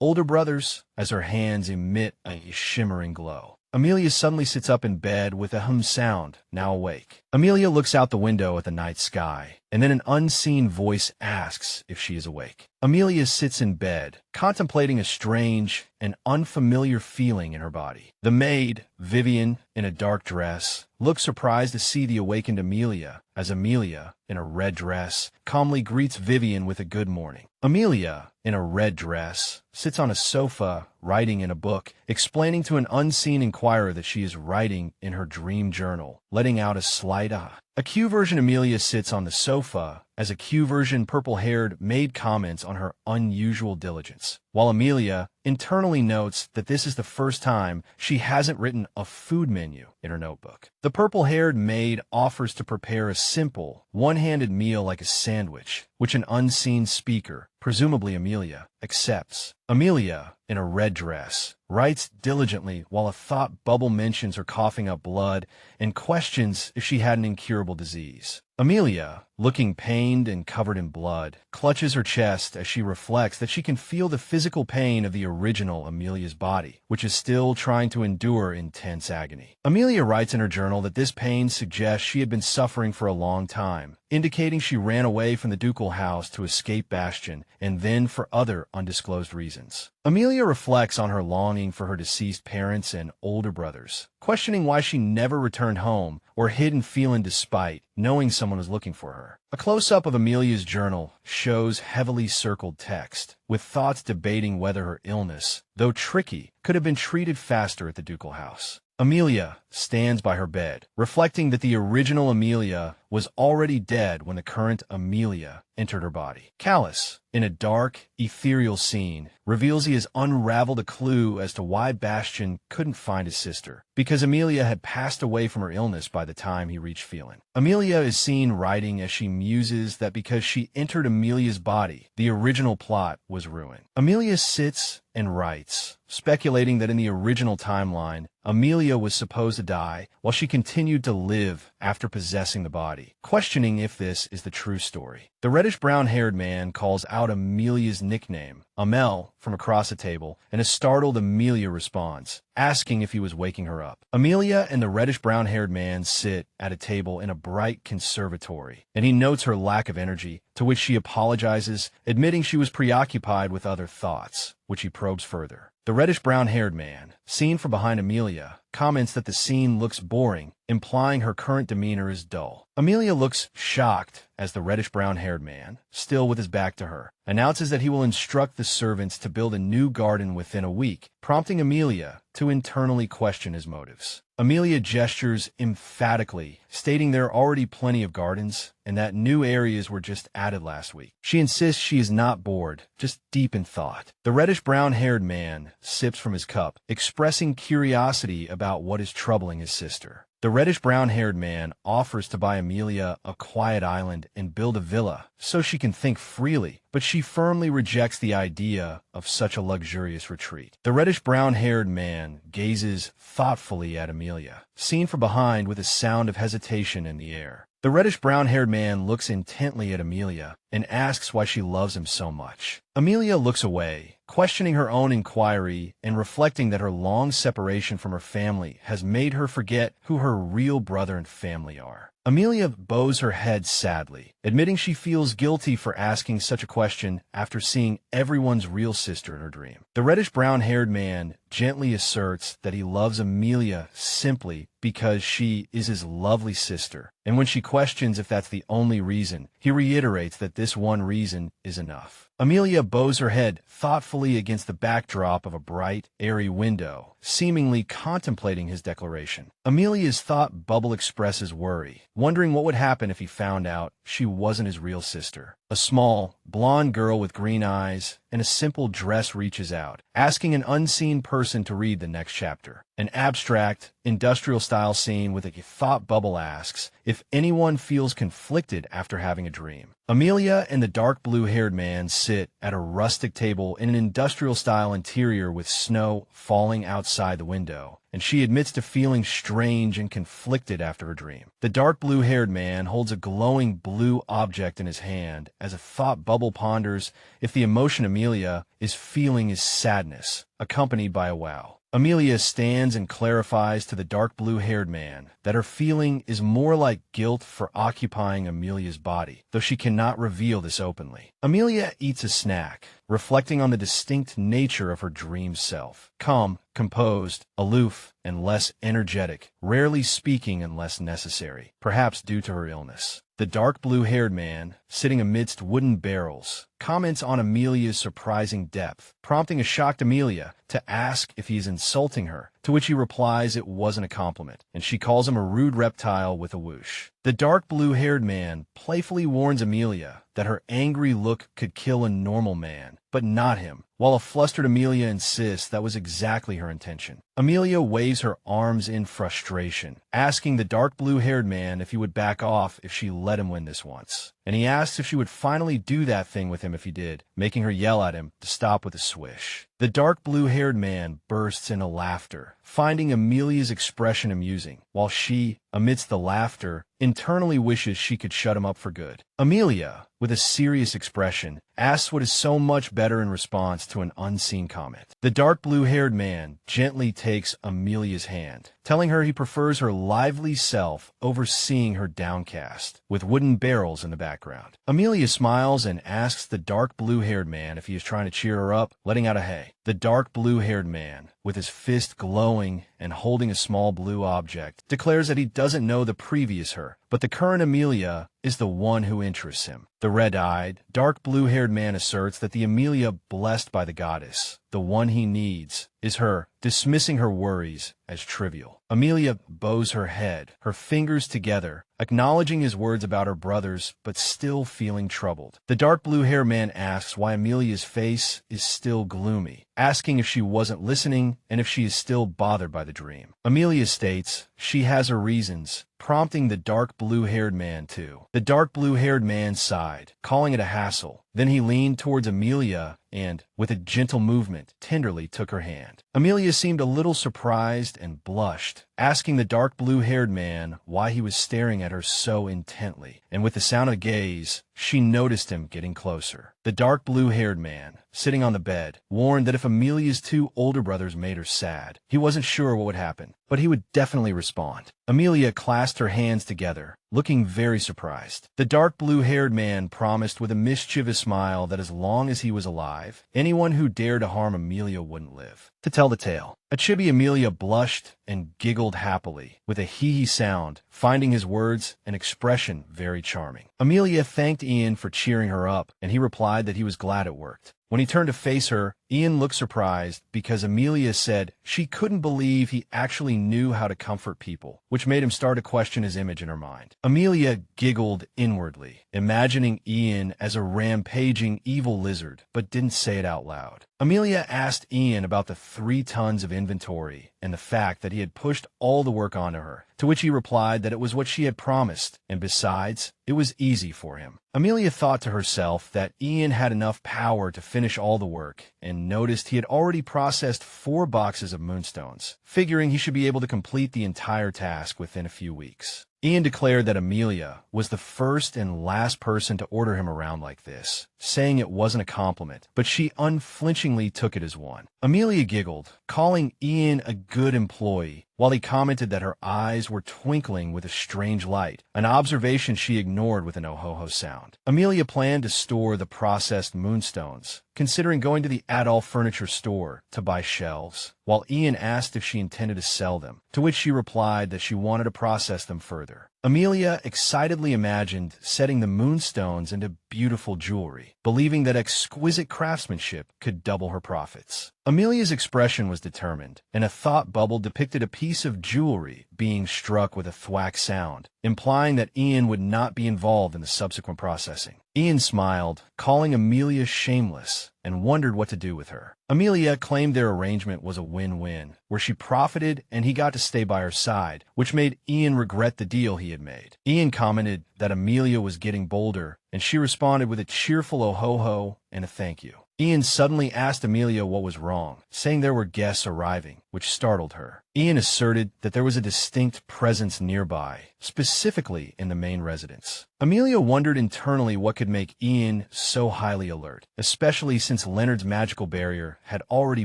older brothers, as her hands emit a shimmering glow. Amelia suddenly sits up in bed with a hum sound, now awake. Amelia looks out the window at the night sky, and then an unseen voice asks if she is awake. Amelia sits in bed, contemplating a strange and unfamiliar feeling in her body. The maid, Vivian, in a dark dress, looks surprised to see the awakened Amelia, as Amelia, in a red dress, calmly greets Vivian with a good morning. Amelia, in a red dress, sits on a sofa, writing in a book, explaining to an unseen inquirer that she is writing in her dream journal, letting out a slight ah. A Q-version Amelia sits on the sofa as a Q-version purple-haired maid comments on her unusual diligence, while Amelia internally notes that this is the first time she hasn't written a food menu in her notebook. The purple-haired maid offers to prepare a simple, one-handed meal like a sandwich, which an unseen speaker, presumably Amelia, accepts. Amelia, in a red dress, writes diligently while a thought bubble mentions her coughing up blood and questions if she had an incurable disease. Amelia, looking pained and covered in blood, clutches her chest as she reflects that she can feel the physical pain of the original Amelia's body, which is still trying to endure intense agony. Amelia writes in her journal that this pain suggests she had been suffering for a long time, indicating she ran away from the ducal house to escape Bastion and then for other undisclosed reasons. Amelia reflects on her longing for her deceased parents and older brothers, questioning why she never returned home or hid in Phelan despite knowing someone was looking for her. her. A close-up of Amelia's journal shows heavily circled text, with thoughts debating whether her illness, though tricky, could have been treated faster at the ducal house. Amelia stands by her bed, reflecting that the original Amelia was already dead when the current Amelia entered her body. Callus, in a dark, ethereal scene, reveals he has unraveled a clue as to why Bastian couldn't find his sister, because Amelia had passed away from her illness by the time he reached Phelan. Amelia is seen writing as she muses that because she entered Amelia's body, the original plot was ruined. Amelia sits and writes, speculating that in the original timeline, Amelia was supposed to die while she continued to live after possessing the body, questioning if this is the true story. The reddish-brown-haired man calls out Amelia's nickname, Amel, from across the table, and a startled Amelia responds, asking if he was waking her up. Amelia and the reddish-brown-haired man sit at a table in a bright conservatory, and he notes her lack of energy, to which she apologizes, admitting she was preoccupied with other thoughts, which he probes further. The reddish-brown-haired man, seen from behind Amelia, comments that the scene looks boring, implying her current demeanor is dull. Amelia looks shocked as the reddish-brown-haired man, still with his back to her, announces that he will instruct the servants to build a new garden within a week, prompting Amelia to internally question his motives. Amelia gestures emphatically, stating there are already plenty of gardens and that new areas were just added last week. She insists she is not bored, just deep in thought. The reddish-brown-haired man sips from his cup, expressing curiosity about what is troubling his sister. The reddish-brown-haired man offers to buy Amelia a quiet island and build a villa so she can think freely, but she firmly rejects the idea of such a luxurious retreat. The reddish-brown-haired man gazes thoughtfully at Amelia, seen from behind with a sound of hesitation in the air. The reddish-brown-haired man looks intently at Amelia and asks why she loves him so much. Amelia looks away, questioning her own inquiry and reflecting that her long separation from her family has made her forget who her real brother and family are. Amelia bows her head sadly, admitting she feels guilty for asking such a question after seeing everyone's real sister in her dream. The reddish-brown-haired man gently asserts that he loves Amelia simply because she is his lovely sister, and when she questions if that's the only reason, he reiterates that this one reason is enough. Amelia bows her head thoughtfully against the backdrop of a bright, airy window, seemingly contemplating his declaration. Amelia's thought bubble expresses worry, wondering what would happen if he found out she wasn't his real sister. A small, blonde girl with green eyes and a simple dress reaches out, asking an unseen person to read the next chapter. An abstract, industrial-style scene with a thought bubble asks if anyone feels conflicted after having a dream. Amelia and the dark blue-haired man sit at a rustic table in an industrial-style interior with snow falling outside the window, and she admits to feeling strange and conflicted after her dream. The dark blue-haired man holds a glowing blue object in his hand as a thought bubble ponders if the emotion Amelia is feeling is sadness, accompanied by a wow. Amelia stands and clarifies to the dark blue-haired man that her feeling is more like guilt for occupying Amelia's body, though she cannot reveal this openly. Amelia eats a snack, reflecting on the distinct nature of her dream self. Calm, composed, aloof, and less energetic, rarely speaking unless necessary, perhaps due to her illness. The dark blue-haired man, sitting amidst wooden barrels, comments on Amelia's surprising depth, prompting a shocked Amelia to ask if he's insulting her, to which he replies it wasn't a compliment, and she calls him a rude reptile with a whoosh. The dark blue-haired man playfully warns Amelia that her angry look could kill a normal man, but not him, while a flustered Amelia insists that was exactly her intention. Amelia waves her arms in frustration, asking the dark blue-haired man if he would back off if she let him win this once. And he asks if she would finally do that thing with him if he did, making her yell at him to stop with a swish. The dark blue-haired man bursts into laughter, finding Amelia's expression amusing, while she, amidst the laughter, internally wishes she could shut him up for good. Amelia, with a serious expression, asks what is so much better in response to an unseen comment. The dark blue-haired man gently takes Amelia's hand, telling her he prefers her lively self over seeing her downcast, with wooden barrels in the background. Amelia smiles and asks the dark blue-haired man if he is trying to cheer her up, letting out a hey. The dark blue-haired man, with his fist glowing and holding a small blue object, declares that he doesn't know the previous her, but the current Amelia is the one who interests him. The red-eyed, dark blue-haired man asserts that the Amelia blessed by the goddess, the one he needs, is her, dismissing her worries as trivial. Amelia bows her head, her fingers together, acknowledging his words about her brothers, but still feeling troubled. The dark blue-haired man asks why Amelia's face is still gloomy, asking if she wasn't listening and if she is still bothered by the dream. Amelia states she has her reasons, prompting the dark blue-haired man too. The dark blue-haired man sighed, calling it a hassle. Then he leaned towards Amelia and, with a gentle movement, tenderly took her hand. Amelia seemed a little surprised and blushed, asking the dark blue-haired man why he was staring at her so intently, and with the sound of gaze, she noticed him getting closer. The dark blue-haired man, sitting on the bed, warned that if Amelia's two older brothers made her sad, he wasn't sure what would happen, but he would definitely respond. Amelia clasped her hands together, looking very surprised. The dark blue-haired man promised with a mischievous smile that as long as he was alive, anyone who dared to harm Amelia wouldn't live. To tell the tale, a chibi Amelia blushed and giggled happily, with a hee-hee sound, finding his words and expression very charming. Amelia thanked Ian for cheering her up, and he replied that he was glad it worked. When he turned to face her, Ian looked surprised because Amelia said she couldn't believe he actually knew how to comfort people, which made him start to question his image in her mind. Amelia giggled inwardly, imagining Ian as a rampaging evil lizard, but didn't say it out loud. Amelia asked Ian about the 3 tons of inventory and the fact that he had pushed all the work onto her, to which he replied that it was what she had promised, and besides, it was easy for him. Amelia thought to herself that Ian had enough power to finish all the work, and noticed he had already processed 4 boxes of moonstones, figuring he should be able to complete the entire task within a few weeks. Ian declared that Amelia was the first and last person to order him around like this, saying it wasn't a compliment, but she unflinchingly took it as one. Amelia giggled, calling Ian a good employee, while he commented that her eyes were twinkling with a strange light, an observation she ignored with an oh-ho-ho sound. Amelia planned to store the processed moonstones, considering going to the Adolf furniture store to buy shelves, while Ian asked if she intended to sell them, to which she replied that she wanted to process them further. Amelia excitedly imagined setting the moonstones into beautiful jewelry, believing that exquisite craftsmanship could double her profits. Amelia's expression was determined, and a thought bubble depicted a piece of jewelry being struck with a thwack sound, implying that Ian would not be involved in the subsequent processing. Ian smiled, calling Amelia shameless, and wondered what to do with her. Amelia claimed their arrangement was a win-win, where she profited and he got to stay by her side, which made Ian regret the deal he had made. Ian commented that Amelia was getting bolder, and she responded with a cheerful oh-ho-ho and a thank you. Ian suddenly asked Amelia what was wrong, saying there were guests arriving, which startled her. Ian asserted that there was a distinct presence nearby, specifically in the main residence. Amelia wondered internally what could make Ian so highly alert, especially since Leonard's magical barrier had already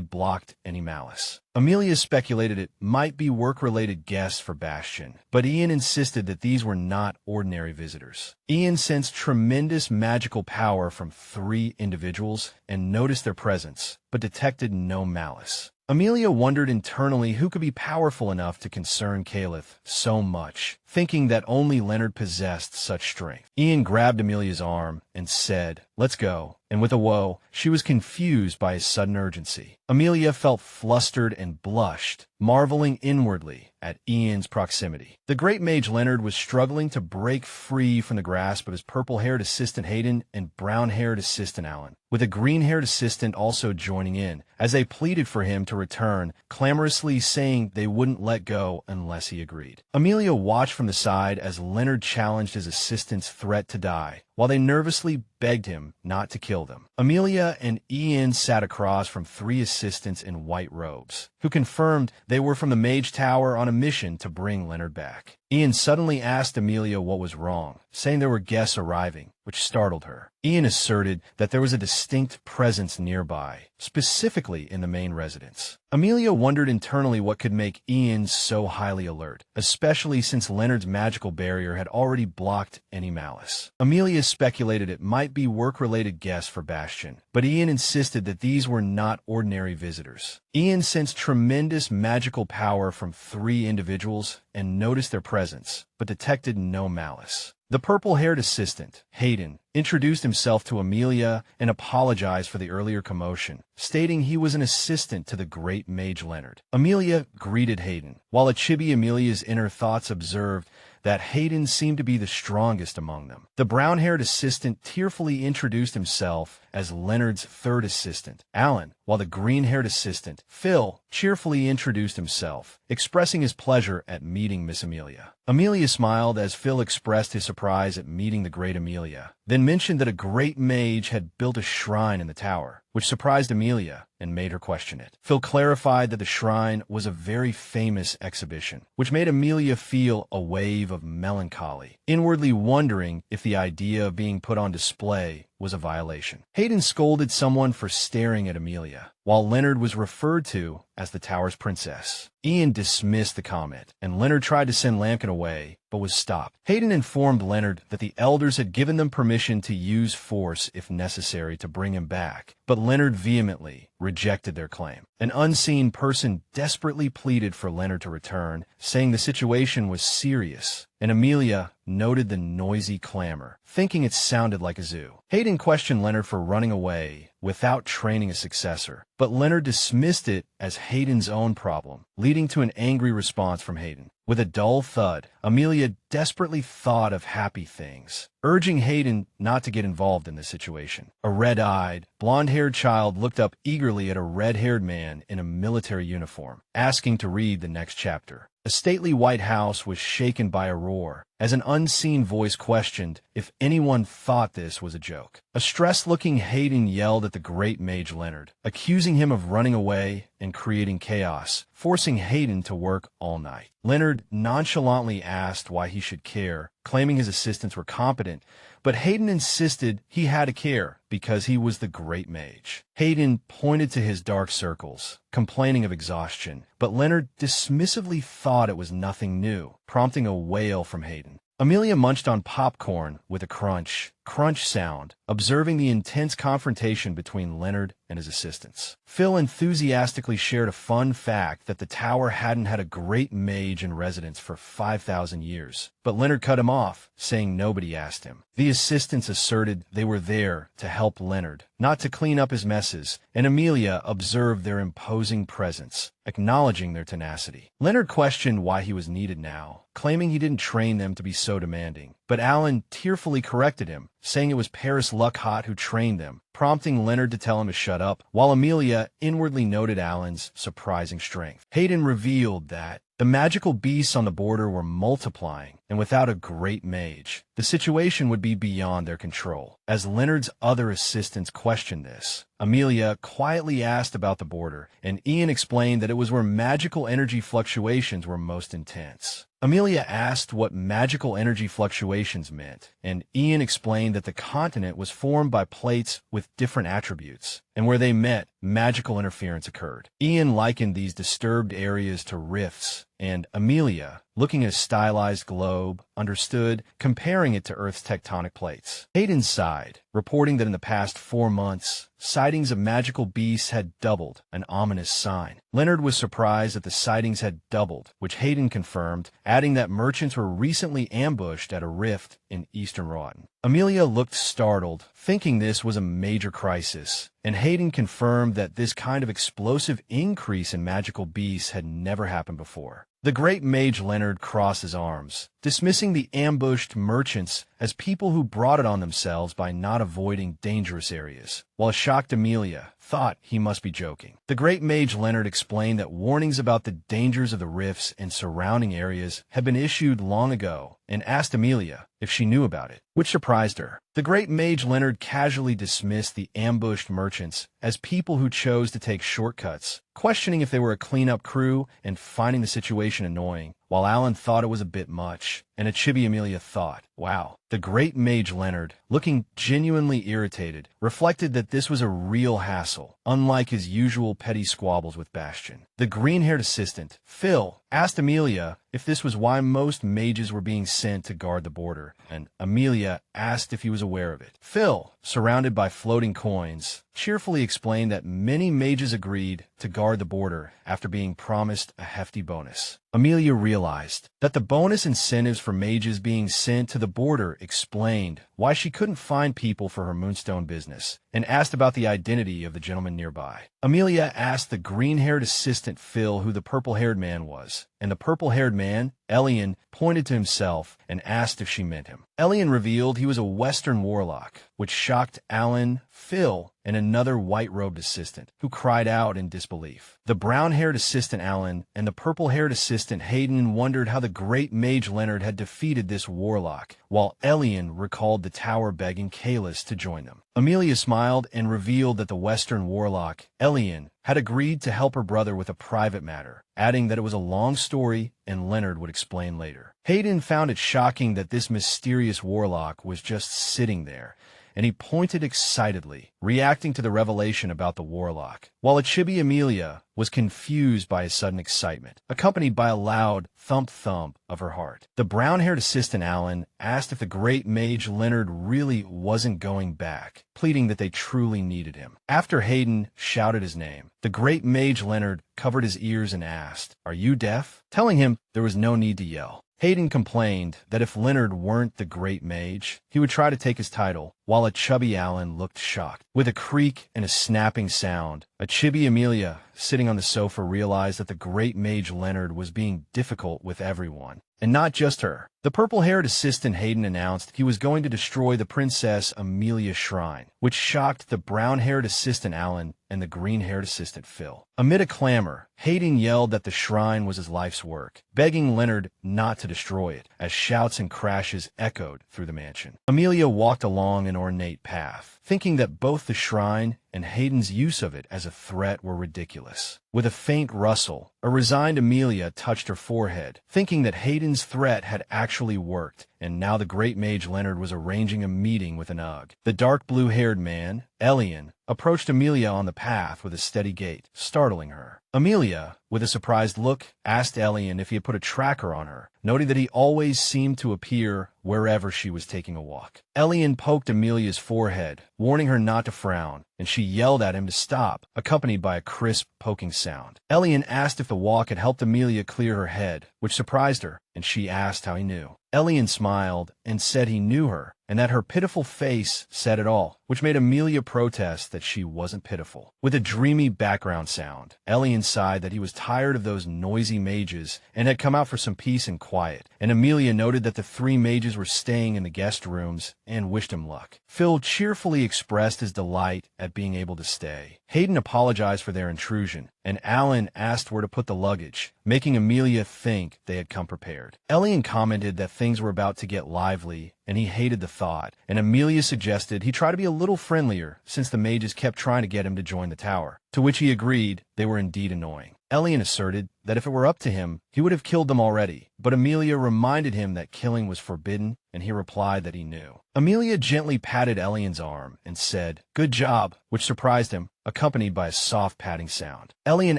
blocked any malice. Amelia speculated it might be work-related guests for Bastion, but Ian insisted that these were not ordinary visitors. Ian sensed tremendous magical power from 3 individuals and noticed their presence, but detected no malice. Amelia wondered internally who could be powerful enough to concern Caliph so much, thinking that only Leonard possessed such strength. Ian grabbed Amelia's arm and said, "Let's go," and with a whoa, she was confused by his sudden urgency. Amelia felt flustered and blushed, marveling inwardly at Ian's proximity. The great mage Leonard was struggling to break free from the grasp of his purple-haired assistant Hayden and brown-haired assistant Alan, with a green-haired assistant also joining in, as they pleaded for him to return, clamorously saying they wouldn't let go unless he agreed. Amelia watched from the side as Leonard challenged his assistant's threat to die, while they nervously begged him not to kill them. Amelia and Ian sat across from 3 assistants in white robes, who confirmed they were from the Mage Tower on a mission to bring Leonard back. Ian suddenly asked Amelia what was wrong, saying there were guests arriving, which startled her. Ian asserted that there was a distinct presence nearby, specifically in the main residence. Amelia wondered internally what could make Ian so highly alert, especially since Leonard's magical barrier had already blocked any malice. Amelia speculated it might be work-related guests for Bastion, but Ian insisted that these were not ordinary visitors. Ian sensed tremendous magical power from 3 individuals and noticed their presence, but detected no malice. The purple-haired assistant, Hayden, introduced himself to Amelia and apologized for the earlier commotion, stating he was an assistant to the great mage Leonard. Amelia greeted Hayden, while a chibi Amelia's inner thoughts observed that Hayden seemed to be the strongest among them. The brown-haired assistant tearfully introduced himself as Leonard's 3rd assistant, Alan, while the green-haired assistant, Phil, cheerfully introduced himself, expressing his pleasure at meeting Miss Amelia. Amelia smiled as Phil expressed his surprise at meeting the great Amelia, then mentioned that a great mage had built a shrine in the tower, which surprised Amelia and made her question it. Phil clarified that the shrine was a very famous exhibition, which made Amelia feel a wave of melancholy, inwardly wondering if the idea of being put on display was a violation. Hayden scolded someone for staring at Amelia, while Leonard was referred to as the tower's princess. Ian dismissed the comment, and Leonard tried to send Lampkin away, but was stopped. Hayden informed Leonard that the elders had given them permission to use force if necessary to bring him back, but Leonard vehemently rejected their claim. An unseen person desperately pleaded for Leonard to return, saying the situation was serious, and Amelia noted the noisy clamor, thinking it sounded like a zoo. Hayden questioned Leonard for running away without training a successor, but Leonard dismissed it as Hayden's own problem, leading to an angry response from Hayden. With a dull thud, Amelia desperately thought of happy things, urging Hayden not to get involved in the situation. A red-eyed, blonde-haired child looked up eagerly at a red-haired man in a military uniform, asking to read the next chapter. A stately white house was shaken by a roar, as an unseen voice questioned if anyone thought this was a joke. A stressed-looking Hayden yelled at the great mage Leonard, accusing him of running away and creating chaos, forcing Hayden to work all night. Leonard nonchalantly asked why he should care, claiming his assistants were competent, but Hayden insisted he had to care because he was the great mage. Hayden pointed to his dark circles, complaining of exhaustion, but Leonard dismissively thought it was nothing new, prompting a wail from Hayden. Amelia munched on popcorn with a crunch sound, observing the intense confrontation between Leonard and his assistants. Phil enthusiastically shared a fun fact that the tower hadn't had a great mage in residence for 5,000 years, but Leonard cut him off, saying nobody asked him. The assistants asserted they were there to help Leonard, not to clean up his messes, and Amelia observed their imposing presence, acknowledging their tenacity. Leonard questioned why he was needed now, claiming he didn't train them to be so demanding, but Alan tearfully corrected him, saying it was Paris Luckhot who trained them, prompting Leonard to tell him to shut up, while Amelia inwardly noted Alan's surprising strength. Hayden revealed that the magical beasts on the border were multiplying, and without a great mage, the situation would be beyond their control. As Leonard's other assistants questioned this, Amelia quietly asked about the border, and Ian explained that it was where magical energy fluctuations were most intense. Amelia asked what magical energy fluctuations meant, and Ian explained that the continent was formed by plates with different attributes, and where they met, magical interference occurred. Ian likened these disturbed areas to rifts, and Amelia, looking at a stylized globe, understood, comparing it to Earth's tectonic plates. Hayden sighed, reporting that in the past 4 months, sightings of magical beasts had doubled, an ominous sign. Leonard was surprised that the sightings had doubled, which Hayden confirmed, adding that merchants were recently ambushed at a rift in eastern Rotten. Amelia looked startled, thinking this was a major crisis, and Hayden confirmed that this kind of explosive increase in magical beasts had never happened before. The great mage Leonard crossed his arms, dismissing the ambushed merchants as people who brought it on themselves by not avoiding dangerous areas, while shocked Amelia thought he must be joking. The great mage Leonard explained that warnings about the dangers of the rifts and surrounding areas had been issued long ago, and asked Amelia if she knew about it, which surprised her. The great mage Leonard casually dismissed the ambushed merchants as people who chose to take shortcuts, questioning if they were a cleanup crew and finding the situation annoying, while Alan thought it was a bit much, and a chibi Amelia thought, wow. The great mage Leonard, looking genuinely irritated, reflected that this was a real hassle, unlike his usual petty squabbles with Bastion. The green-haired assistant, Phil, asked Amelia if this was why most mages were being sent to guard the border, and Amelia asked if he was aware of it. Phil, surrounded by floating coins, cheerfully explained that many mages agreed to guard the border after being promised a hefty bonus. Amelia realized that the bonus incentives for mages being sent to the border explained why she couldn't find people for her moonstone business, and asked about the identity of the gentleman nearby. Amelia asked the green-haired assistant Phil who the purple-haired man was, and the purple-haired man, Elian, pointed to himself and asked if she meant him. Elian revealed he was a Western warlock, which shocked Alan, Phil, and another white-robed assistant, who cried out in disbelief. The brown-haired assistant Alan and the purple-haired assistant Hayden wondered how the great mage Leonard had defeated this warlock, while Elian recalled the tower begging Kalis to join them. Amelia smiled and revealed that the Western warlock, Elian, had agreed to help her brother with a private matter, adding that it was a long story and Leonard would explain later. Hayden found it shocking that this mysterious warlock was just sitting there, and he pointed excitedly, reacting to the revelation about the warlock, while a chibi Amelia was confused by his sudden excitement, accompanied by a loud thump-thump of her heart. The brown-haired assistant Alan asked if the great mage Leonard really wasn't going back, pleading that they truly needed him. After Hayden shouted his name, the great mage Leonard covered his ears and asked, "Are you deaf?" telling him there was no need to yell. Hayden complained that if Leonard weren't the great mage, he would try to take his title, while a chubby Alan looked shocked. With a creak and a snapping sound, a chibi Amelia, sitting on the sofa, realized that the great mage Leonard was being difficult with everyone, and not just her. The purple-haired assistant Hayden announced he was going to destroy the Princess Amelia shrine, which shocked the brown-haired assistant Alan and the green-haired assistant Phil. Amid a clamor, Hayden yelled that the shrine was his life's work, begging Leonard not to destroy it, as shouts and crashes echoed through the mansion. Amelia walked along an ornate path, thinking that both the shrine and Hayden's use of it as a threat were ridiculous. With a faint rustle, a resigned Amelia touched her forehead, thinking that Hayden's threat had actually worked, and now the great mage Leonard was arranging a meeting with an UG. The dark blue-haired man, Elian, approached Amelia on the path with a steady gait, startling her. Amelia, with a surprised look, asked Elian if he had put a tracker on her, noting that he always seemed to appear wherever she was taking a walk. Elian poked Amelia's forehead, warning her not to frown, and she yelled at him to stop, accompanied by a crisp poking sound. Elian asked if the walk had helped Amelia clear her head, which surprised her, and she asked how he knew. Elian smiled and said he knew her, and that her pitiful face said it all, which made Amelia protest that she wasn't pitiful. With a dreamy background sound, Elian sighed that he was tired of those noisy mages and had come out for some peace and quiet, and Amelia noted that the three mages were staying in the guest rooms and wished him luck. Phil cheerfully expressed his delight at being able to stay. Hayden apologized for their intrusion, and Alan asked where to put the luggage, making Amelia think they had come prepared. Elian commented that things were about to get lively, and he hated the thought, and Amelia suggested he try to be a little friendlier since the mages kept trying to get him to join the tower, to which he agreed they were indeed annoying. Elian asserted that if it were up to him, he would have killed them already, but Amelia reminded him that killing was forbidden, and he replied that he knew. Amelia gently patted Elian's arm and said, "Good job," which surprised him, accompanied by a soft patting sound. Elian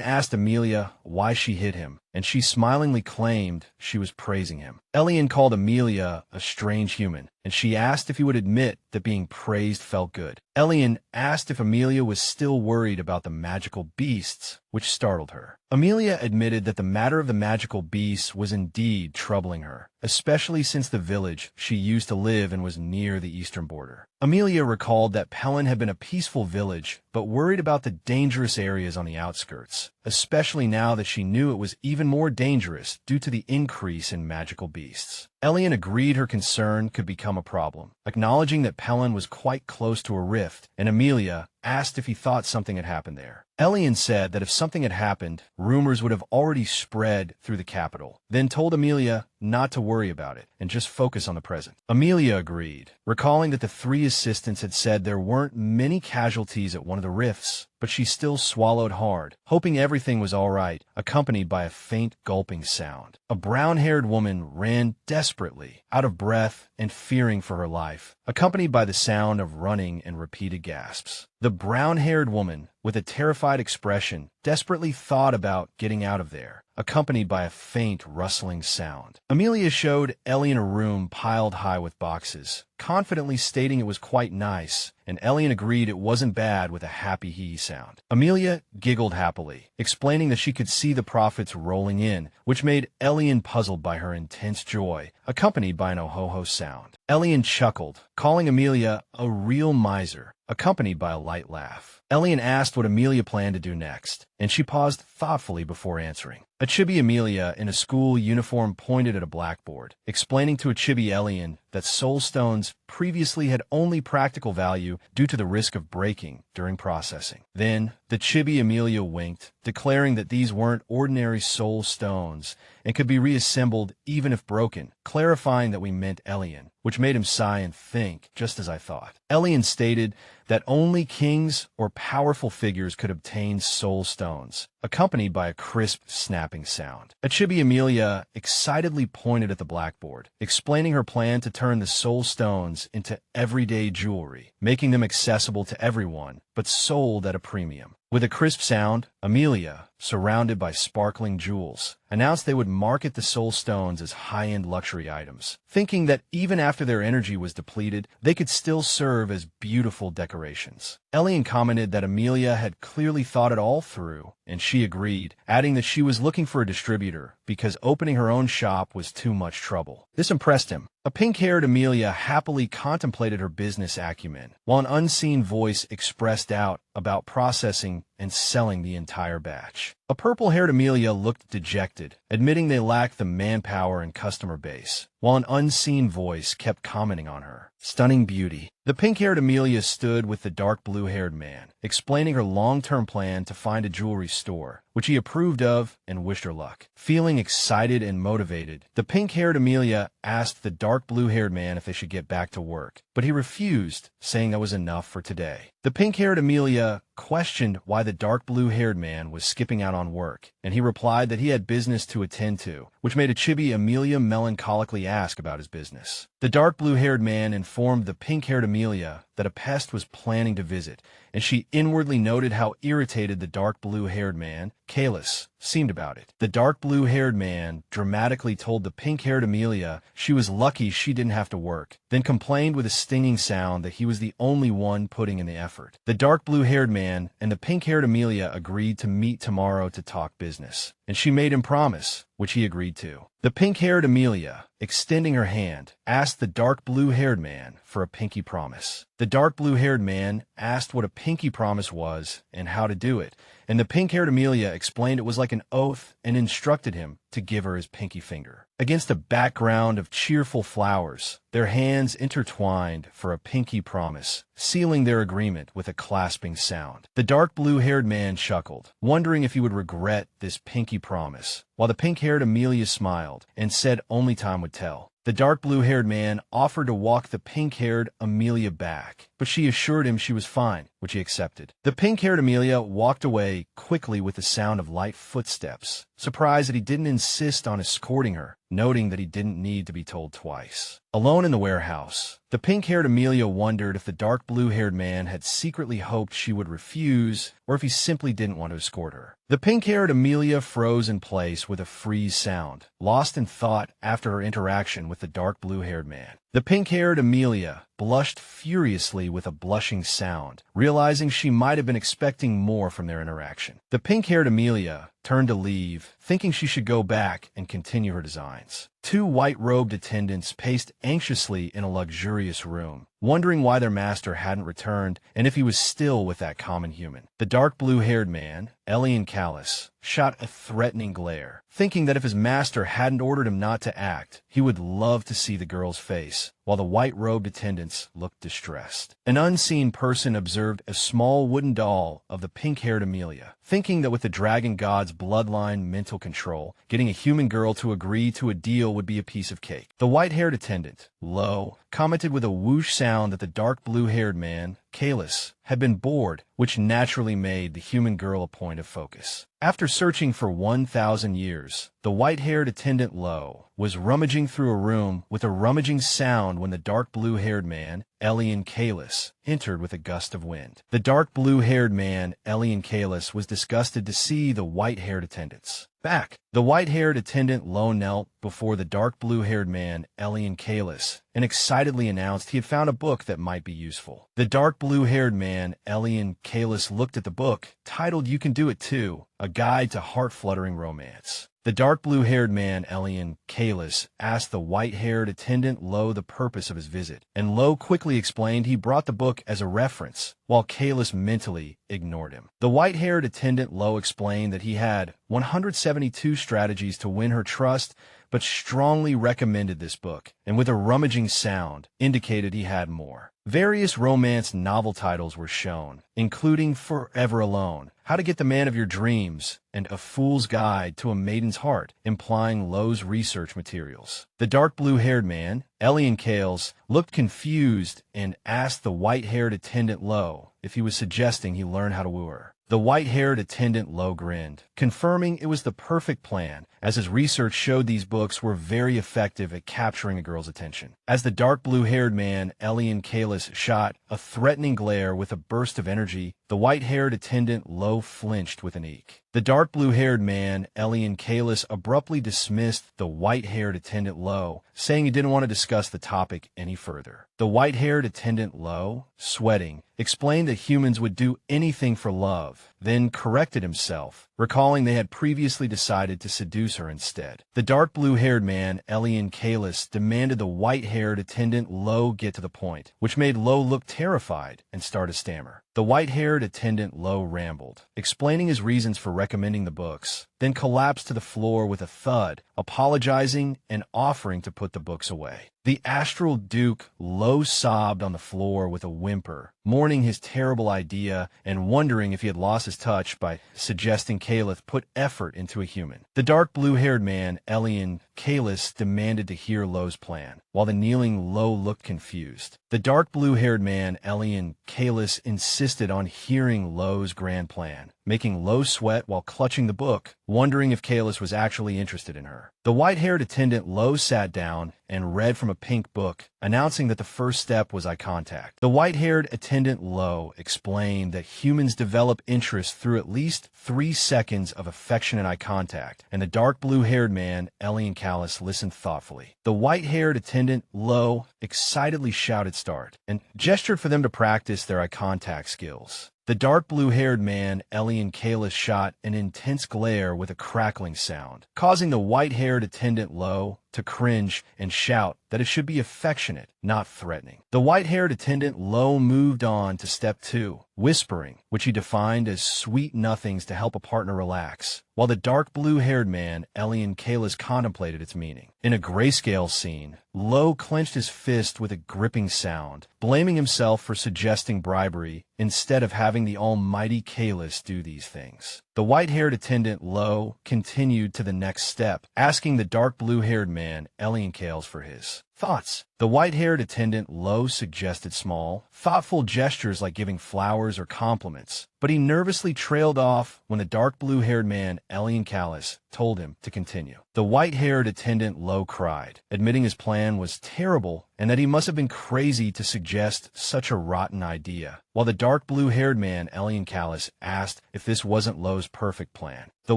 asked Amelia why she hit him, and she smilingly claimed she was praising him. Elian called Amelia a strange human, and she asked if he would admit that being praised felt good. Elian asked if Amelia was still worried about the magical beasts, which startled her. Amelia admitted that the matter of the magical beasts was indeed troubling her, especially since the village she used to live in was near the eastern border. Amelia recalled that Pelin had been a peaceful village, but worried about the dangerous areas on the outskirts, especially now that she knew it was even more dangerous due to the increase in magical beasts. Elian agreed her concern could become a problem, acknowledging that Pelin was quite close to a rift, and Amelia asked if he thought something had happened there. Elian said that if something had happened, rumors would have already spread through the capital, then told Amelia not to worry about it and just focus on the present. Amelia agreed, recalling that the three assistants had said there weren't many casualties at one of the rifts, but she still swallowed hard, hoping everything was all right, accompanied by a faint gulping sound. A brown-haired woman ran desperately, out of breath and fearing for her life, accompanied by the sound of running and repeated gasps. The brown-haired woman, with a terrified expression, desperately thought about getting out of there, accompanied by a faint rustling sound. Amelia showed Ellie in a room piled high with boxes, confidently stating it was quite nice, and Ellie agreed it wasn't bad with a happy hee sound. Amelia giggled happily, explaining that she could see the profits rolling in, which made Ellie puzzled by her intense joy, accompanied by an oh-ho-ho sound. Ellie chuckled, calling Amelia a real miser, accompanied by a light laugh. Ellie asked what Amelia planned to do next, and she paused thoughtfully before answering. A chibi Amelia in a school uniform pointed at a blackboard, explaining to a chibi Elian that soul stones previously had only practical value due to the risk of breaking during processing. Then, the chibi Amelia winked, declaring that these weren't ordinary soul stones and could be reassembled even if broken, clarifying that we meant Elian, which made him sigh and think, just as I thought. Elian stated that only kings or powerful figures could obtain soul stones, accompanied by a crisp snapping sound. A chibi Amelia excitedly pointed at the blackboard, explaining her plan to turn the soul stones into everyday jewelry, making them accessible to everyone, but sold at a premium. With a crisp sound, Amelia, surrounded by sparkling jewels, announced they would market the soul stones as high-end luxury items, thinking that even after their energy was depleted, they could still serve as beautiful decorations. Elian commented that Amelia had clearly thought it all through, and she agreed, adding that she was looking for a distributor because opening her own shop was too much trouble. This impressed him. A pink-haired Amelia happily contemplated her business acumen, while an unseen voice expressed doubt about processing and selling the entire batch. A purple-haired Amelia looked dejected, admitting they lacked the manpower and customer base, while an unseen voice kept commenting on her stunning beauty. The pink-haired Amelia stood with the dark blue-haired man, explaining her long-term plan to find a jewelry store, which he approved of and wished her luck. Feeling excited and motivated, the pink-haired Amelia asked the dark blue-haired man if they should get back to work, but he refused, saying that was enough for today. The pink-haired Amelia questioned why the dark blue-haired man was skipping out on work, and he replied that he had business to attend to, which made a chibi Amelia melancholically ask about his business. The dark blue-haired man informed the pink-haired Amelia that a pest was planning to visit, and she inwardly noted how irritated the dark blue-haired man, Kalis, seemed about it. The dark blue-haired man dramatically told the pink-haired Amelia she was lucky she didn't have to work, then complained with a stinging sound that he was the only one putting in the effort. The dark blue-haired man and the pink-haired Amelia agreed to meet tomorrow to talk business, and she made him promise, which he agreed to. The pink-haired Amelia, extending her hand, asked the dark blue-haired man for a pinky promise. The dark blue-haired man asked what a pinky promise was and how to do it, and the pink-haired Amelia explained it was like an oath and instructed him to give her his pinky finger. Against a background of cheerful flowers, their hands intertwined for a pinky promise, sealing their agreement with a clasping sound. The dark blue-haired man chuckled, wondering if he would regret this pinky promise, while the pink-haired Amelia smiled and said only time would tell. The dark blue-haired man offered to walk the pink-haired Amelia back, but she assured him she was fine, which he accepted. The pink-haired Amelia walked away quickly with the sound of light footsteps, surprised that he didn't insist on escorting her, noting that he didn't need to be told twice. Alone in the warehouse, the pink-haired Amelia wondered if the dark blue-haired man had secretly hoped she would refuse, or if he simply didn't want to escort her. The pink-haired Amelia froze in place with a freeze sound, lost in thought after her interaction with the dark blue-haired man. The pink-haired Amelia blushed furiously with a blushing sound, realizing she might have been expecting more from their interaction. The pink-haired Amelia turned to leave, thinking she should go back and continue her designs. Two white-robed attendants paced anxiously in a luxurious room, wondering why their master hadn't returned and if he was still with that common human. The dark blue-haired man, Elian Callis, shot a threatening glare, thinking that if his master hadn't ordered him not to act, he would love to see the girl's face, while the white-robed attendants looked distressed. An unseen person observed a small wooden doll of the pink-haired Amelia, thinking that with the dragon god's bloodline mental control, getting a human girl to agree to a deal would be a piece of cake. The white-haired attendant, Lo, commented with a whoosh sound that the dark blue-haired man, Kalis, had been bored, which naturally made the human girl a point of focus. After searching for 1,000 years, the white-haired attendant Lo was rummaging through a room with a rummaging sound when the dark blue-haired man, Elian Kalis, entered with a gust of wind. The dark blue-haired man, Elian Kalis, was disgusted to see the white-haired attendants back. The white-haired attendant Lo knelt before the dark blue-haired man, Elian Kalis, and excitedly announced he had found a book that might be useful. The dark blue-haired man, Elian Kalis, looked at the book, titled You Can Do It Too, A Guide to Heart-Fluttering Romance. The dark blue-haired man, Elian Kalis, asked the white-haired attendant Lo the purpose of his visit, and Lo quickly explained he brought the book as a reference, while Kalis mentally ignored him. The white-haired attendant Lo explained that he had 172 strategies to win her trust, but strongly recommended this book, and with a rummaging sound, indicated he had more. Various romance novel titles were shown, including Forever Alone, How to Get the Man of Your Dreams, and A Fool's Guide to a Maiden's Heart, implying Lo's research materials. The dark blue-haired man, Elian Kalis, looked confused and asked the white-haired attendant Lo if he was suggesting he learn how to woo her. The white-haired attendant Lo grinned, confirming it was the perfect plan, as his research showed these books were very effective at capturing a girl's attention. As the dark blue-haired man, Elian Kalis, shot a threatening glare with a burst of energy, the white-haired attendant Lo flinched with an eek. The dark blue-haired man, Elian Kalis, abruptly dismissed the white-haired attendant Lo, saying he didn't want to discuss the topic any further. The white-haired attendant Lo, sweating, explained that humans would do anything for love, then corrected himself, recalling they had previously decided to seduce her instead. The dark blue-haired man, Elian Kalis, demanded the white-haired attendant Lo get to the point, which made Lo look terrified and start to stammer. The white-haired attendant Lo rambled, explaining his reasons for recommending the books, then collapsed to the floor with a thud, apologizing and offering to put the books away. The astral duke Lo sobbed on the floor with a whimper, mourning his terrible idea and wondering if he had lost his touch by suggesting Kalis put effort into a human. The dark blue-haired man, Elian Kalis, demanded to hear Lo's plan, while the kneeling Lo looked confused. The dark blue-haired man, Elian Kalis, insisted on hearing Lo's grand plan, making Lo sweat while clutching the book, wondering if Kalis was actually interested in her. The white-haired attendant Lo sat down and read from a pink book, announcing that the first step was eye contact. The white-haired attendant Lo explained that humans develop interest through at least 3 seconds of affectionate eye contact, and the dark blue-haired man, Elian Kalis, listened thoughtfully. The white-haired attendant Lo excitedly shouted start, and gestured for them to practice their eye contact skills. The dark blue-haired man, Elian Kalis, shot an intense glare with a crackling sound, causing the white-haired attendant Lo to cringe and shout that it should be affectionate, not threatening. The white-haired attendant Lo moved on to step 2, whispering, which he defined as sweet nothings to help a partner relax, while the dark blue-haired man, Elian Kalis, contemplated its meaning. In a grayscale scene, Lo clenched his fist with a gripping sound, blaming himself for suggesting bribery instead of having the almighty Kalis do these things. The white-haired attendant Lo continued to the next step, asking the dark blue-haired man, Elian Kalis, for his thoughts. The white-haired attendant Lo suggested small, thoughtful gestures like giving flowers or compliments, but he nervously trailed off when the dark blue-haired man, Elian Kalis, told him to continue. The white-haired attendant Lo cried, admitting his plan was terrible and that he must have been crazy to suggest such a rotten idea, while the dark blue-haired man, Elian Kalis, asked if this wasn't Lo's perfect plan. The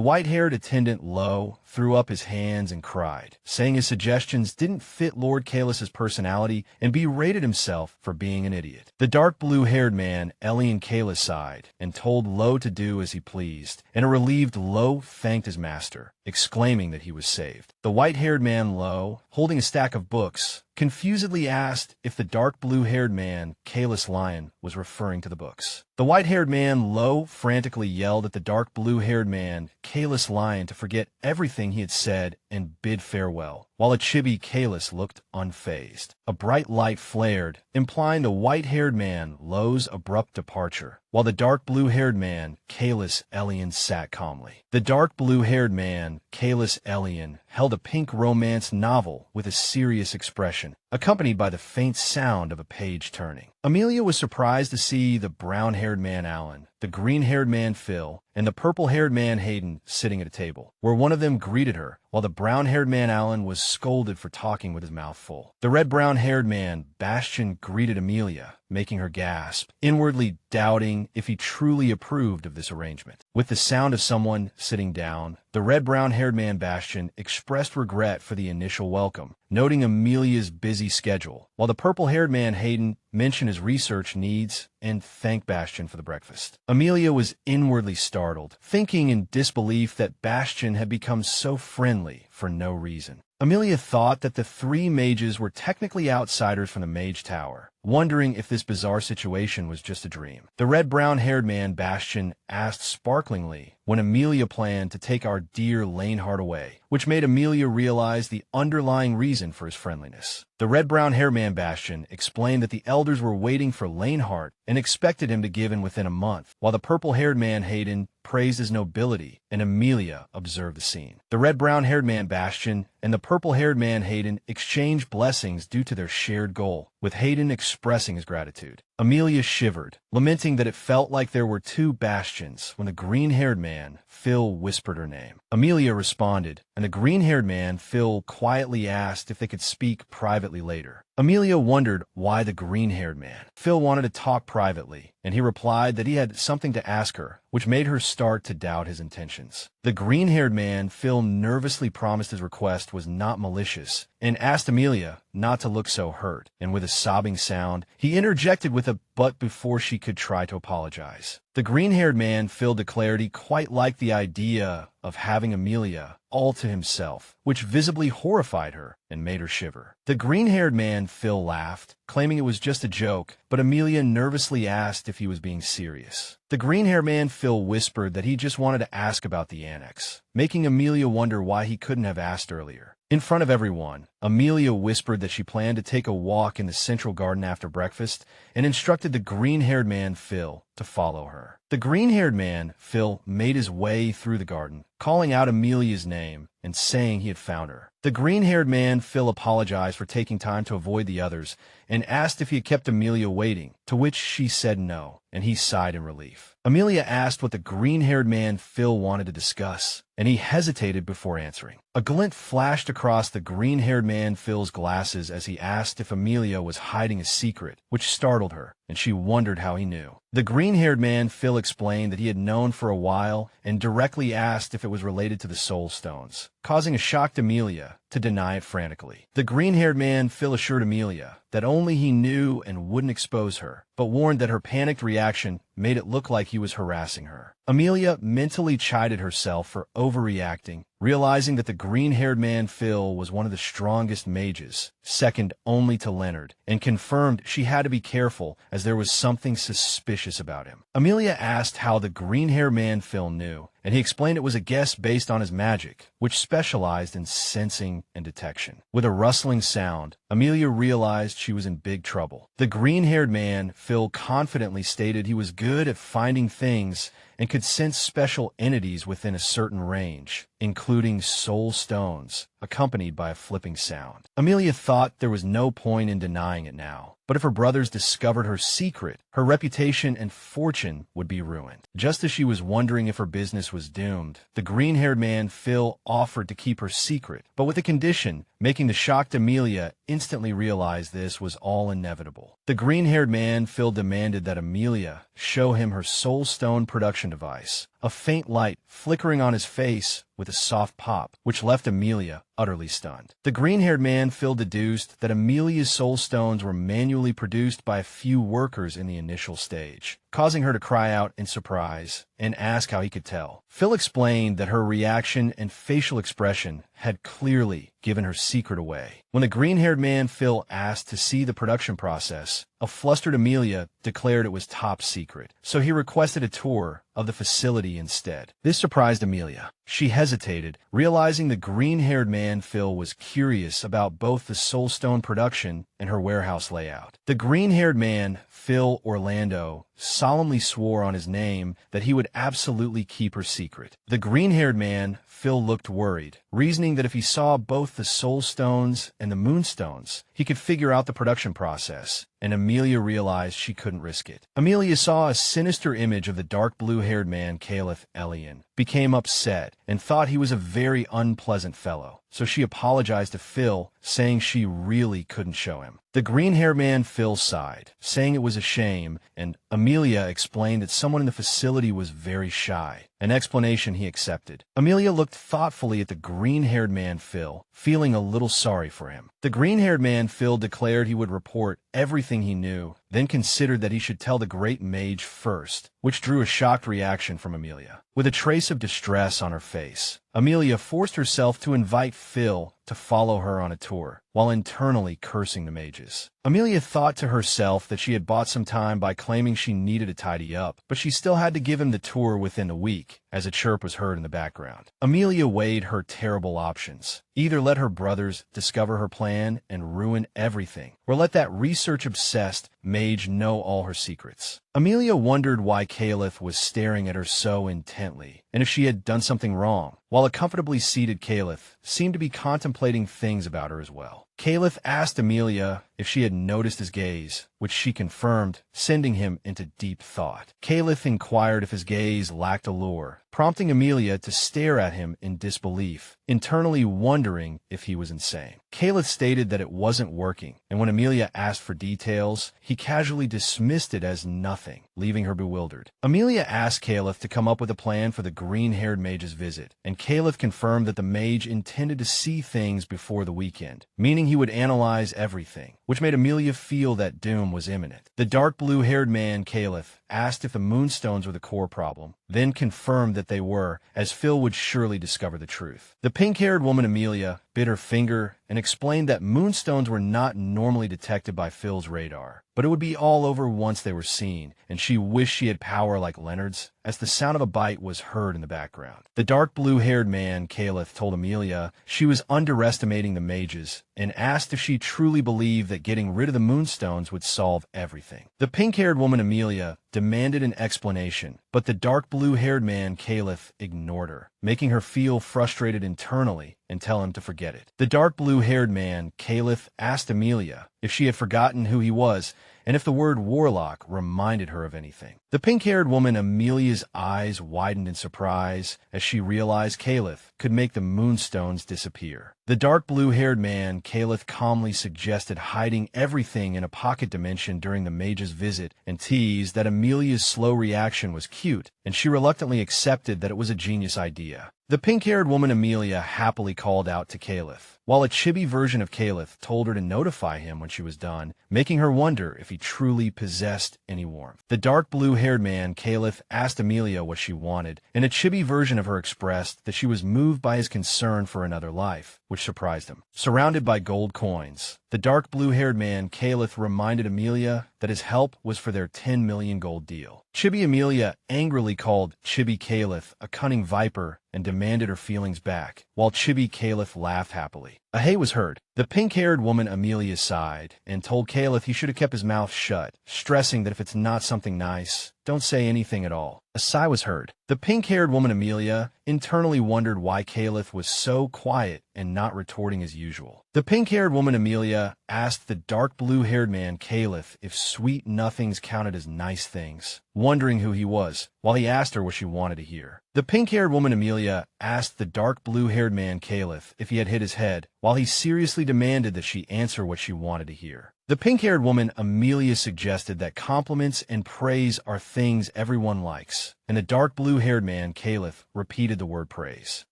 white-haired attendant Lo threw up his hands and cried, saying his suggestions didn't fit Lord Kalis's personality and berated himself for being an idiot. The dark blue-haired man, Elian Kalis, sighed and told Lo to do as he pleased, and a relieved Lo thanked his master, exclaiming that he was saved. The white-haired man Lo, holding a stack of books, confusedly asked if the dark blue-haired man, Kalis Lion, was referring to the books. The white-haired man, Lo, frantically yelled at the dark blue-haired man, Kalis Lion, to forget everything he had said and bid farewell, while a chibi Kalis looked unfazed. A bright light flared, implying the white-haired man, Lo's abrupt departure, while the dark blue-haired man, Kalis Elian, sat calmly. The dark blue-haired man, Kalis Elian, held a pink romance novel with a serious expression, accompanied by the faint sound of a page turning. Amelia was surprised to see the brown-haired man Alan, the green-haired man Phil, and the purple-haired man Hayden sitting at a table, where one of them greeted her, while the brown-haired man Alan was scolded for talking with his mouth full. The red-brown-haired man Bastian greeted Amelia, making her gasp, inwardly doubting if he truly approved of this arrangement. With the sound of someone sitting down, the red-brown-haired man Bastian expressed regret for the initial welcome, noting Amelia's busy schedule, while the purple-haired man Hayden mentioned his research needs and thanked Bastian for the breakfast. Amelia was inwardly startled, thinking in disbelief that Bastian had become so friendly for no reason. Amelia thought that the three mages were technically outsiders from the Mage Tower, wondering if this bizarre situation was just a dream. The red-brown-haired man Bastian asked sparklingly when Amelia planned to take our dear Lanehart away, which made Amelia realize the underlying reason for his friendliness. The red-brown-haired man Bastian explained that the elders were waiting for Lanehart and expected him to give in within a month, while the purple-haired man Hayden praised his nobility, and Amelia observed the scene. The red-brown-haired man Bastian and the purple-haired man Hayden exchanged blessings due to their shared goal, with Hayden expressing his gratitude. Amelia shivered, lamenting that it felt like there were two Bastians when the green-haired man, Phil, whispered her name. Amelia responded, and the green-haired man, Phil, quietly asked if they could speak privately later. Amelia wondered why the green-haired man, Phil, wanted to talk privately, and he replied that he had something to ask her, which made her start to doubt his intentions. The green-haired man, Phil, nervously promised his request was not malicious and asked Amelia not to look so hurt, and with a sobbing sound, he interjected with a but before she could try to apologize. The green-haired man, Phil, declared he quite liked the idea of having Amelia all to himself, which visibly horrified her and made her shiver. The green-haired man, Phil, laughed, claiming it was just a joke, but Amelia nervously asked if he was being serious. The green-haired man, Phil, whispered that he just wanted to ask about the annex, making Amelia wonder why he couldn't have asked earlier. In front of everyone, Amelia whispered that she planned to take a walk in the central garden after breakfast and instructed the green-haired man, Phil, to follow her. The green-haired man, Phil, made his way through the garden, calling out Amelia's name and saying he had found her. The green-haired man, Phil, apologized for taking time to avoid the others and asked if he had kept Amelia waiting, to which she said no, and he sighed in relief. Amelia asked what the green-haired man, Phil, wanted to discuss, and he hesitated before answering. A glint flashed across the green-haired man, Phil's glasses as he asked if Amelia was hiding a secret, which startled her, and she wondered how he knew. The green-haired man, Phil, explained that he had known for a while and directly asked if it was related to the soul stones, causing a shocked Amelia to deny it frantically. The green-haired man, Phil, assured Amelia that only he knew and wouldn't expose her, but warned that her panicked reaction made it look like he was harassing her. Amelia mentally chided herself for overreacting, realizing that the green-haired man, Phil, was one of the strongest mages, second only to Leonard, and confirmed she had to be careful as there was something suspicious about him. Amelia asked how the green-haired man, Phil, knew, and he explained it was a guess based on his magic, which specialized in sensing and detection. With a rustling sound, Amelia realized she was in big trouble. The green-haired man, Phil, confidently stated he was good at finding things and could sense special entities within a certain range, including soul stones, accompanied by a flipping sound. Amelia thought there was no point in denying it now, but if her brothers discovered her secret, her reputation and fortune would be ruined. Just as she was wondering if her business was doomed, the green-haired man, Phil, offered to keep her secret, but with a condition, making the shocked Amelia instantly realize this was all inevitable. The green-haired man, Phil, demanded that Amelia show him her soul stone production device, a faint light flickering on his face with a soft pop, which left Amelia utterly stunned. The green-haired man, Phil, deduced that Amelia's soul stones were manually produced by a few workers in the initial stage, causing her to cry out in surprise and ask how he could tell. Phil explained that her reaction and facial expression had clearly given her secret away. When the green-haired man, Phil, asked to see the production process, A flustered Amelia declared it was top secret, so he requested a tour of the facility instead. This surprised Amelia. She hesitated, realizing the green-haired man Phil was curious about both the Soulstone production and her warehouse layout. The green-haired man, Phil Orlando, solemnly swore on his name that he would absolutely keep her secret. The green-haired man, Phil, looked worried, reasoning that if he saw both the Soulstones and the Moonstones, he could figure out the production process, and Amelia realized she couldn't risk it. Amelia saw a sinister image of the dark blue-haired man Caliph Elian, became upset, and thought he was a very unpleasant fellow, so she apologized to Phil, saying she really couldn't show him. The green-haired man Phil sighed, saying it was a shame, and Amelia explained that someone in the facility was very shy, an explanation he accepted. Amelia looked thoughtfully at the green-haired man Phil, feeling a little sorry for him. The green-haired man Phil declared he would report everything he knew, then considered that he should tell the great mage first, which drew a shocked reaction from Amelia. With a trace of distress on her face, Amelia forced herself to invite Phil to follow her on a tour, while internally cursing the mages. Amelia thought to herself that she had bought some time by claiming she needed to tidy up, but she still had to give him the tour within a week, as a chirp was heard in the background. Amelia weighed her terrible options. Either let her brothers discover her plan and ruin everything, or let that research-obsessed mage know all her secrets. Amelia wondered why Caliph was staring at her so intently, and if she had done something wrong, while a comfortably seated Caliph seemed to be contemplating things about her as well. Caliph asked Amelia if she had noticed his gaze, which she confirmed, sending him into deep thought. Caliph inquired if his gaze lacked allure, prompting Amelia to stare at him in disbelief, internally wondering if he was insane. Caliph stated that it wasn't working, and when Amelia asked for details, he casually dismissed it as nothing, leaving her bewildered. Amelia asked Caliph to come up with a plan for the green-haired mage's visit, and Caliph confirmed that the mage intended to see things before the weekend, meaning he would analyze everything, which made Amelia feel that doom was imminent. The dark blue-haired man, Caliph, asked if the Moonstones were the core problem, then confirmed that they were, as Phil would surely discover the truth. The pink-haired woman, Amelia, bit her finger and explained that Moonstones were not normally detected by Phil's radar, but it would be all over once they were seen, and she wished she had power like Leonard's, as the sound of a bite was heard in the background. The dark blue-haired man, Caliph, told Amelia she was underestimating the mages, and asked if she truly believed that getting rid of the Moonstones would solve everything. The pink-haired woman, Amelia, demanded an explanation, but the dark blue-haired man, Caliph, ignored her, making her feel frustrated internally and tell him to forget it. The dark blue-haired man, Caliph, asked Amelia if she had forgotten who he was and if the word warlock reminded her of anything. The pink-haired woman, Amelia's eyes widened in surprise as she realized Caliph could make the Moonstones disappear. The dark blue-haired man, Caliph, calmly suggested hiding everything in a pocket dimension during the mage's visit and teased that Amelia's slow reaction was cute, and she reluctantly accepted that it was a genius idea. The pink-haired woman, Amelia, happily called out to Caliph, while a chibi version of Caliph told her to notify him when she was done, making her wonder if he truly possessed any warmth. The dark blue-haired man, Caliph, asked Amelia what she wanted, and a chibi version of her expressed that she was moved by his concern for another life, which surprised him. Surrounded by gold coins, the dark blue-haired man, Caliph, reminded Amelia that his help was for their 10 million gold deal. Chibi Amelia angrily called Chibi Caliph a cunning viper and demanded her feelings back, while Chibi Caliph laughed happily. A hey was heard. The pink-haired woman, Amelia, sighed and told Caliph he should have kept his mouth shut, stressing that if it's not something nice, don't say anything at all. A sigh was heard. The pink-haired woman, Amelia, internally wondered why Caliph was so quiet and not retorting as usual. The pink-haired woman, Amelia, asked the dark blue-haired man, Caliph, if sweet nothings counted as nice things, wondering who he was, while he asked her what she wanted to hear. The pink-haired woman, Amelia, asked the dark blue-haired man, Caliph, if he had hit his head, while he seriously demanded that she answer what she wanted to hear. The pink-haired woman, Amelia, suggested that compliments and praise are things everyone likes, and the dark blue-haired man, Caliph, repeated the word praise.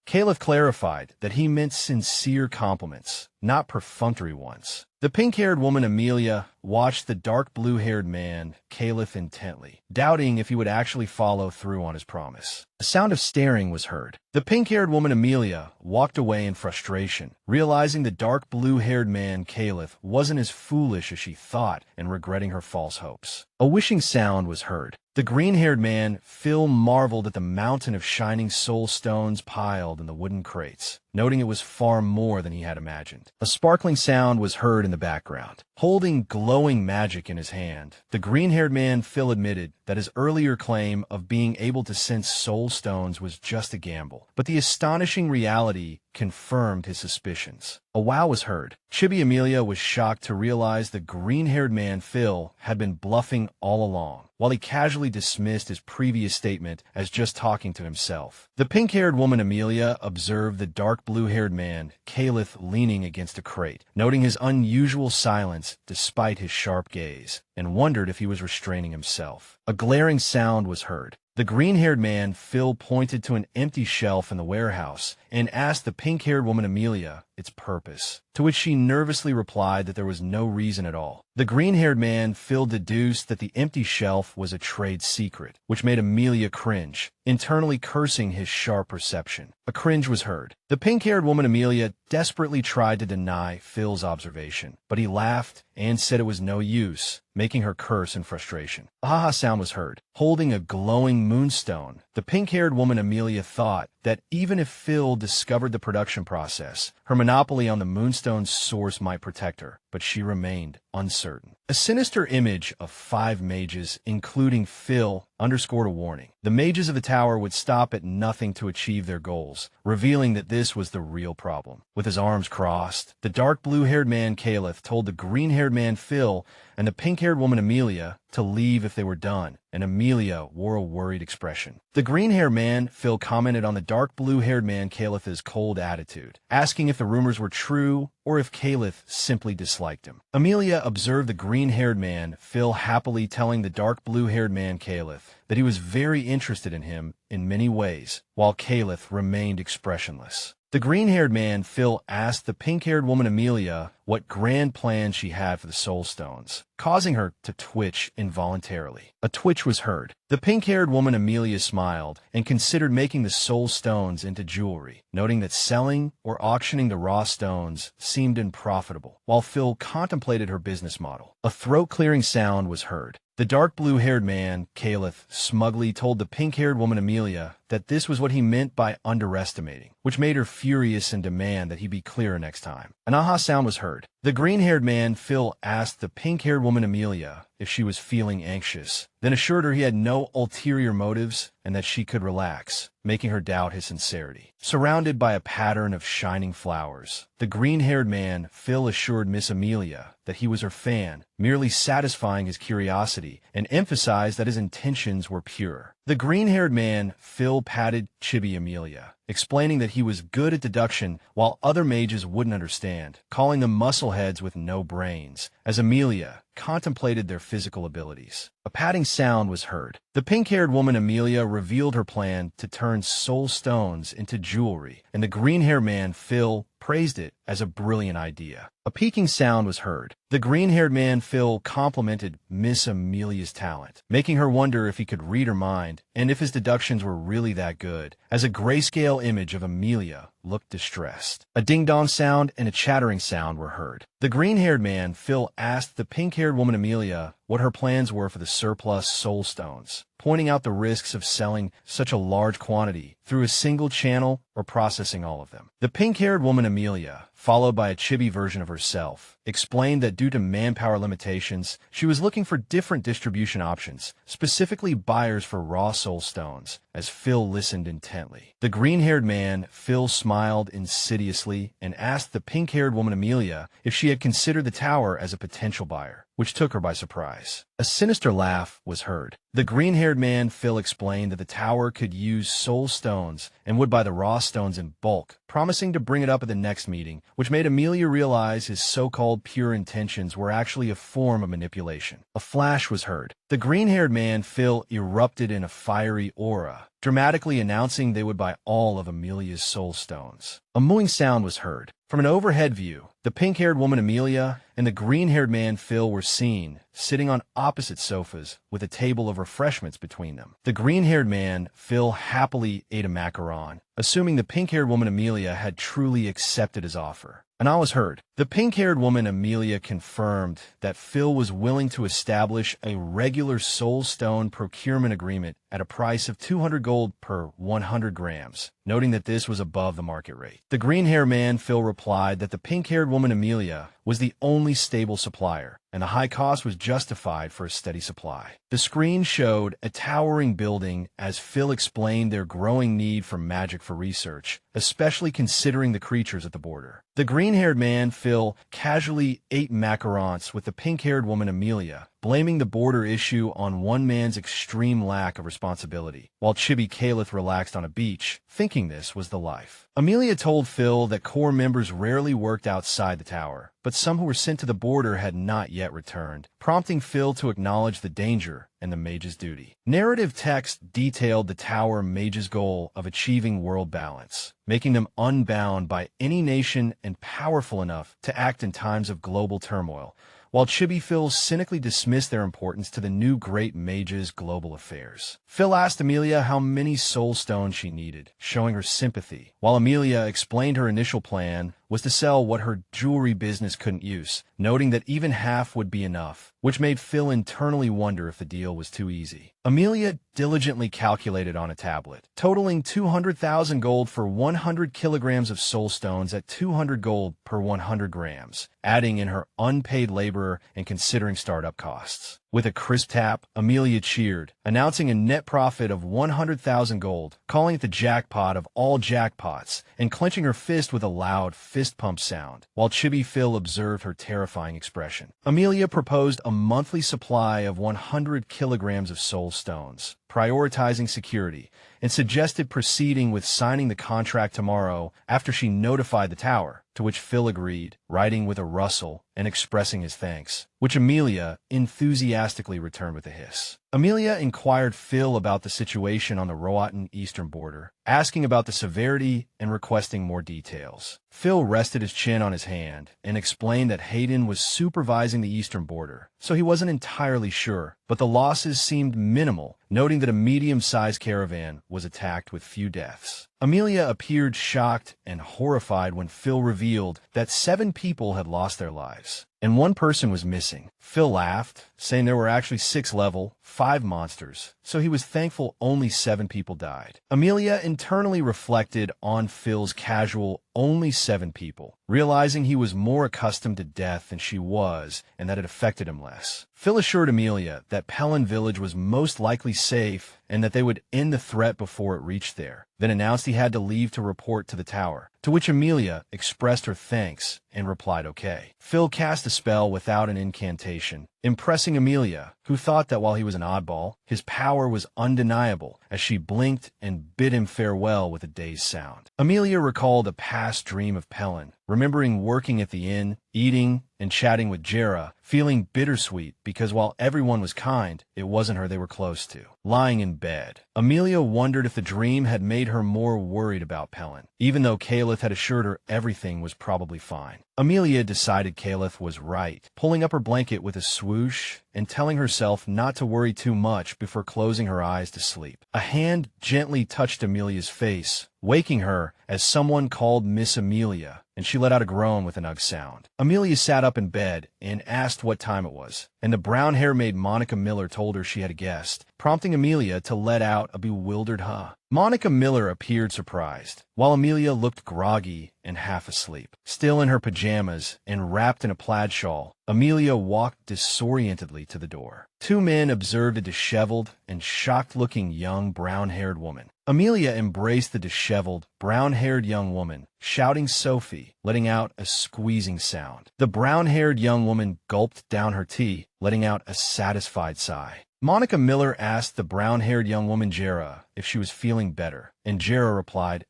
Caliph clarified that he meant sincere compliments, not perfunctory ones. The pink-haired woman, Amelia, watched the dark blue-haired man, Caliph, intently, doubting if he would actually follow through on his promise. A sound of staring was heard. The pink-haired woman Amelia walked away in frustration, realizing the dark blue-haired man, Caliph, wasn't as foolish as she thought and regretting her false hopes. A wishing sound was heard. The green-haired man, Phil, marveled at the mountain of shining soul stones piled in the wooden crates, noting it was far more than he had imagined. A sparkling sound was heard in the background. Holding glowing magic in his hand, the green-haired man, Phil, admitted that his earlier claim of being able to sense soul stones was just a gamble, but the astonishing reality confirmed his suspicions. A wow was heard. Chibi Amelia was shocked to realize the green-haired man, Phil, had been bluffing all along, while he casually dismissed his previous statement as just talking to himself. The pink-haired woman Amelia observed the dark blue-haired man, Caliph, leaning against a crate, noting his unusual silence despite his sharp gaze, and wondered if he was restraining himself. A glaring sound was heard. The green-haired man, Phil, pointed to an empty shelf in the warehouse and asked the pink-haired woman Amelia its purpose, to which she nervously replied that there was no reason at all. The green-haired man, Phil, deduced that the empty shelf was a trade secret, which made Amelia cringe, internally cursing his sharp perception. A cringe was heard. The pink-haired woman Amelia desperately tried to deny Phil's observation, but he laughed and said it was no use, making her curse in frustration. A ha-ha sound was heard. Holding a glowing moonstone, the pink-haired woman Amelia thought that even if Phil discovered the production process, her monopoly on the moonstone's source might protect her, but she remained uncertain. A sinister image of 5 mages, including Phil, underscored a warning. The mages of the tower would stop at nothing to achieve their goals, revealing that this was the real problem. With his arms crossed, the dark blue-haired man, Caliph, told the green-haired man, Phil, and the pink-haired woman Amelia to leave if they were done, and Amelia wore a worried expression. The green-haired man, Phil, commented on the dark blue-haired man, Caliph's cold attitude, asking if the rumors were true or if Caliph simply disliked him. Amelia observed the green-haired man, Phil, happily telling the dark blue-haired man, Caliph, that he was very interested in him in many ways, while Caliph remained expressionless. The green-haired man, Phil, asked the pink-haired woman Amelia what grand plans she had for the soul stones, causing her to twitch involuntarily. A twitch was heard. The pink-haired woman Amelia smiled and considered making the soul stones into jewelry, noting that selling or auctioning the raw stones seemed unprofitable, while Phil contemplated her business model. A throat-clearing sound was heard. The dark blue-haired man, Caliph, smugly told the pink-haired woman Amelia that this was what he meant by underestimating, which made her furious and demand that he be clearer next time. An aha sound was heard. The green-haired man, Phil, asked the pink-haired woman Amelia if she was feeling anxious, then assured her he had no ulterior motives and that she could relax, making her doubt his sincerity. Surrounded by a pattern of shining flowers, the green-haired man, Phil, assured Miss Amelia that he was her fan, merely satisfying his curiosity, and emphasized that his intentions were pure. The green-haired man, Phil, patted Chibi Amelia, explaining that he was good at deduction while other mages wouldn't understand, calling them muscleheads with no brains, as Amelia contemplated their physical abilities. A patting sound was heard. The pink-haired woman Amelia revealed her plan to turn soul stones into jewelry, and the green-haired man, Phil, praised it as a brilliant idea. A peaking sound was heard. The green-haired man, Phil, complimented Miss Amelia's talent, making her wonder if he could read her mind and if his deductions were really that good, as a grayscale image of Amelia looked distressed. A ding-dong sound and a chattering sound were heard. The green-haired man, Phil, asked the pink-haired woman Amelia what her plans were for the surplus soul stones, pointing out the risks of selling such a large quantity through a single channel or processing all of them. The pink-haired woman Amelia, followed by a chibi version of herself, explained that due to manpower limitations, she was looking for different distribution options, specifically buyers for raw soul stones, as Phil listened intently. The green-haired man, Phil, smiled insidiously and asked the pink-haired woman Amelia if she had considered the tower as a potential buyer, which took her by surprise. A sinister laugh was heard. The green-haired man, Phil, explained that the tower could use soul stones and would buy the raw stones in bulk, promising to bring it up at the next meeting, which made Amelia realize his so-called pure intentions were actually a form of manipulation. A flash was heard. The green-haired man, Phil, erupted in a fiery aura, dramatically announcing they would buy all of Amelia's soul stones. A mooing sound was heard. From an overhead view, the pink-haired woman Amelia and the green-haired man Phil were seen sitting on opposite sofas with a table of refreshments between them. The green-haired man, Phil, happily ate a macaron, assuming the pink-haired woman Amelia had truly accepted his offer. And all was heard. The pink-haired woman Amelia confirmed that Phil was willing to establish a regular soul stone procurement agreement at a price of 200 gold per 100 grams, noting that this was above the market rate. The green-haired man Phil replied that the pink-haired woman Amelia was the only stable supplier, and the high cost was justified for a steady supply. The screen showed a towering building as Phil explained their growing need for magic for research, especially considering the creatures at the border. The green-haired man Phil casually ate macarons with the pink-haired woman Amelia, blaming the border issue on one man's extreme lack of responsibility, while Chibi Caliph relaxed on a beach, thinking this was the life. Amelia told Phil that core members rarely worked outside the tower, but some who were sent to the border had not yet returned, prompting Phil to acknowledge the danger and the mage's duty. Narrative text detailed the tower mage's goal of achieving world balance, making them unbound by any nation and powerful enough to act in times of global turmoil, while Chibi Phil cynically dismissed their importance to the new great mage's global affairs. Phil asked Amelia how many soul stones she needed, showing her sympathy, while Amelia explained her initial plan was to sell what her jewelry business couldn't use, noting that even half would be enough, which made Phil internally wonder if the deal was too easy. Amelia diligently calculated on a tablet, totaling 200,000 gold for 100 kilograms of soul stones at 200 gold per 100 grams, adding in her unpaid labor and considering startup costs. With a crisp tap, Amelia cheered, announcing a net profit of 100,000 gold, calling it the jackpot of all jackpots, and clenching her fist with a loud fist pump sound, while Chibi Phil observed her terrifying expression. Amelia proposed a monthly supply of 100 kilograms of soul stones, prioritizing security, and suggested proceeding with signing the contract tomorrow after she notified the tower, to which Phil agreed, writing with a rustle and expressing his thanks, which Amelia enthusiastically returned with a hiss. Amelia inquired Phil about the situation on the Roatan eastern border, asking about the severity and requesting more details. Phil rested his chin on his hand and explained that Hayden was supervising the eastern border, so he wasn't entirely sure, but the losses seemed minimal, noting that a medium-sized caravan was attacked with few deaths. Amelia appeared shocked and horrified when Phil revealed that 7 people had lost their lives, and 1 person was missing. Phil laughed, saying there were actually 6 level, 5 monsters, so he was thankful only 7 people died. Amelia internally reflected on Phil's casual only 7 people, realizing he was more accustomed to death than she was and that it affected him less. Phil assured Amelia that Pelin Village was most likely safe and that they would end the threat before it reached there, then announced he had to leave to report to the tower, to which Amelia expressed her thanks and replied okay. Phil cast a spell without an incantation, impressing Amelia, who thought that while he was an oddball, his power was undeniable as she blinked and bid him farewell with a dazed sound. Amelia recalled a past dream of Pelin, remembering working at the inn, eating, and chatting with Jera, feeling bittersweet because while everyone was kind, it wasn't her they were close to. Lying in bed, Amelia wondered if the dream had made her more worried about Pelin, even though Caliph had assured her everything was probably fine. Amelia decided Caliph was right, pulling up her blanket with a swoosh and telling herself not to worry too much before closing her eyes to sleep. A hand gently touched Amelia's face, waking her as someone called Miss Amelia, and she let out a groan with an ugh sound. Amelia sat up in bed and asked what time it was, and the brown-haired maid Monica Miller told her she had a guest, prompting Amelia to let out a bewildered huh. Monica Miller appeared surprised, while Amelia looked groggy and half asleep. Still in her pajamas and wrapped in a plaid shawl, Amelia walked disorientedly to the door. 2 men observed a disheveled and shocked-looking young brown-haired woman. Amelia embraced the disheveled, brown-haired young woman, shouting Sophie, letting out a squeezing sound. The brown-haired young woman gulped down her tea, letting out a satisfied sigh. Monica Miller asked the brown-haired young woman Jera if she was feeling better, and Jera replied,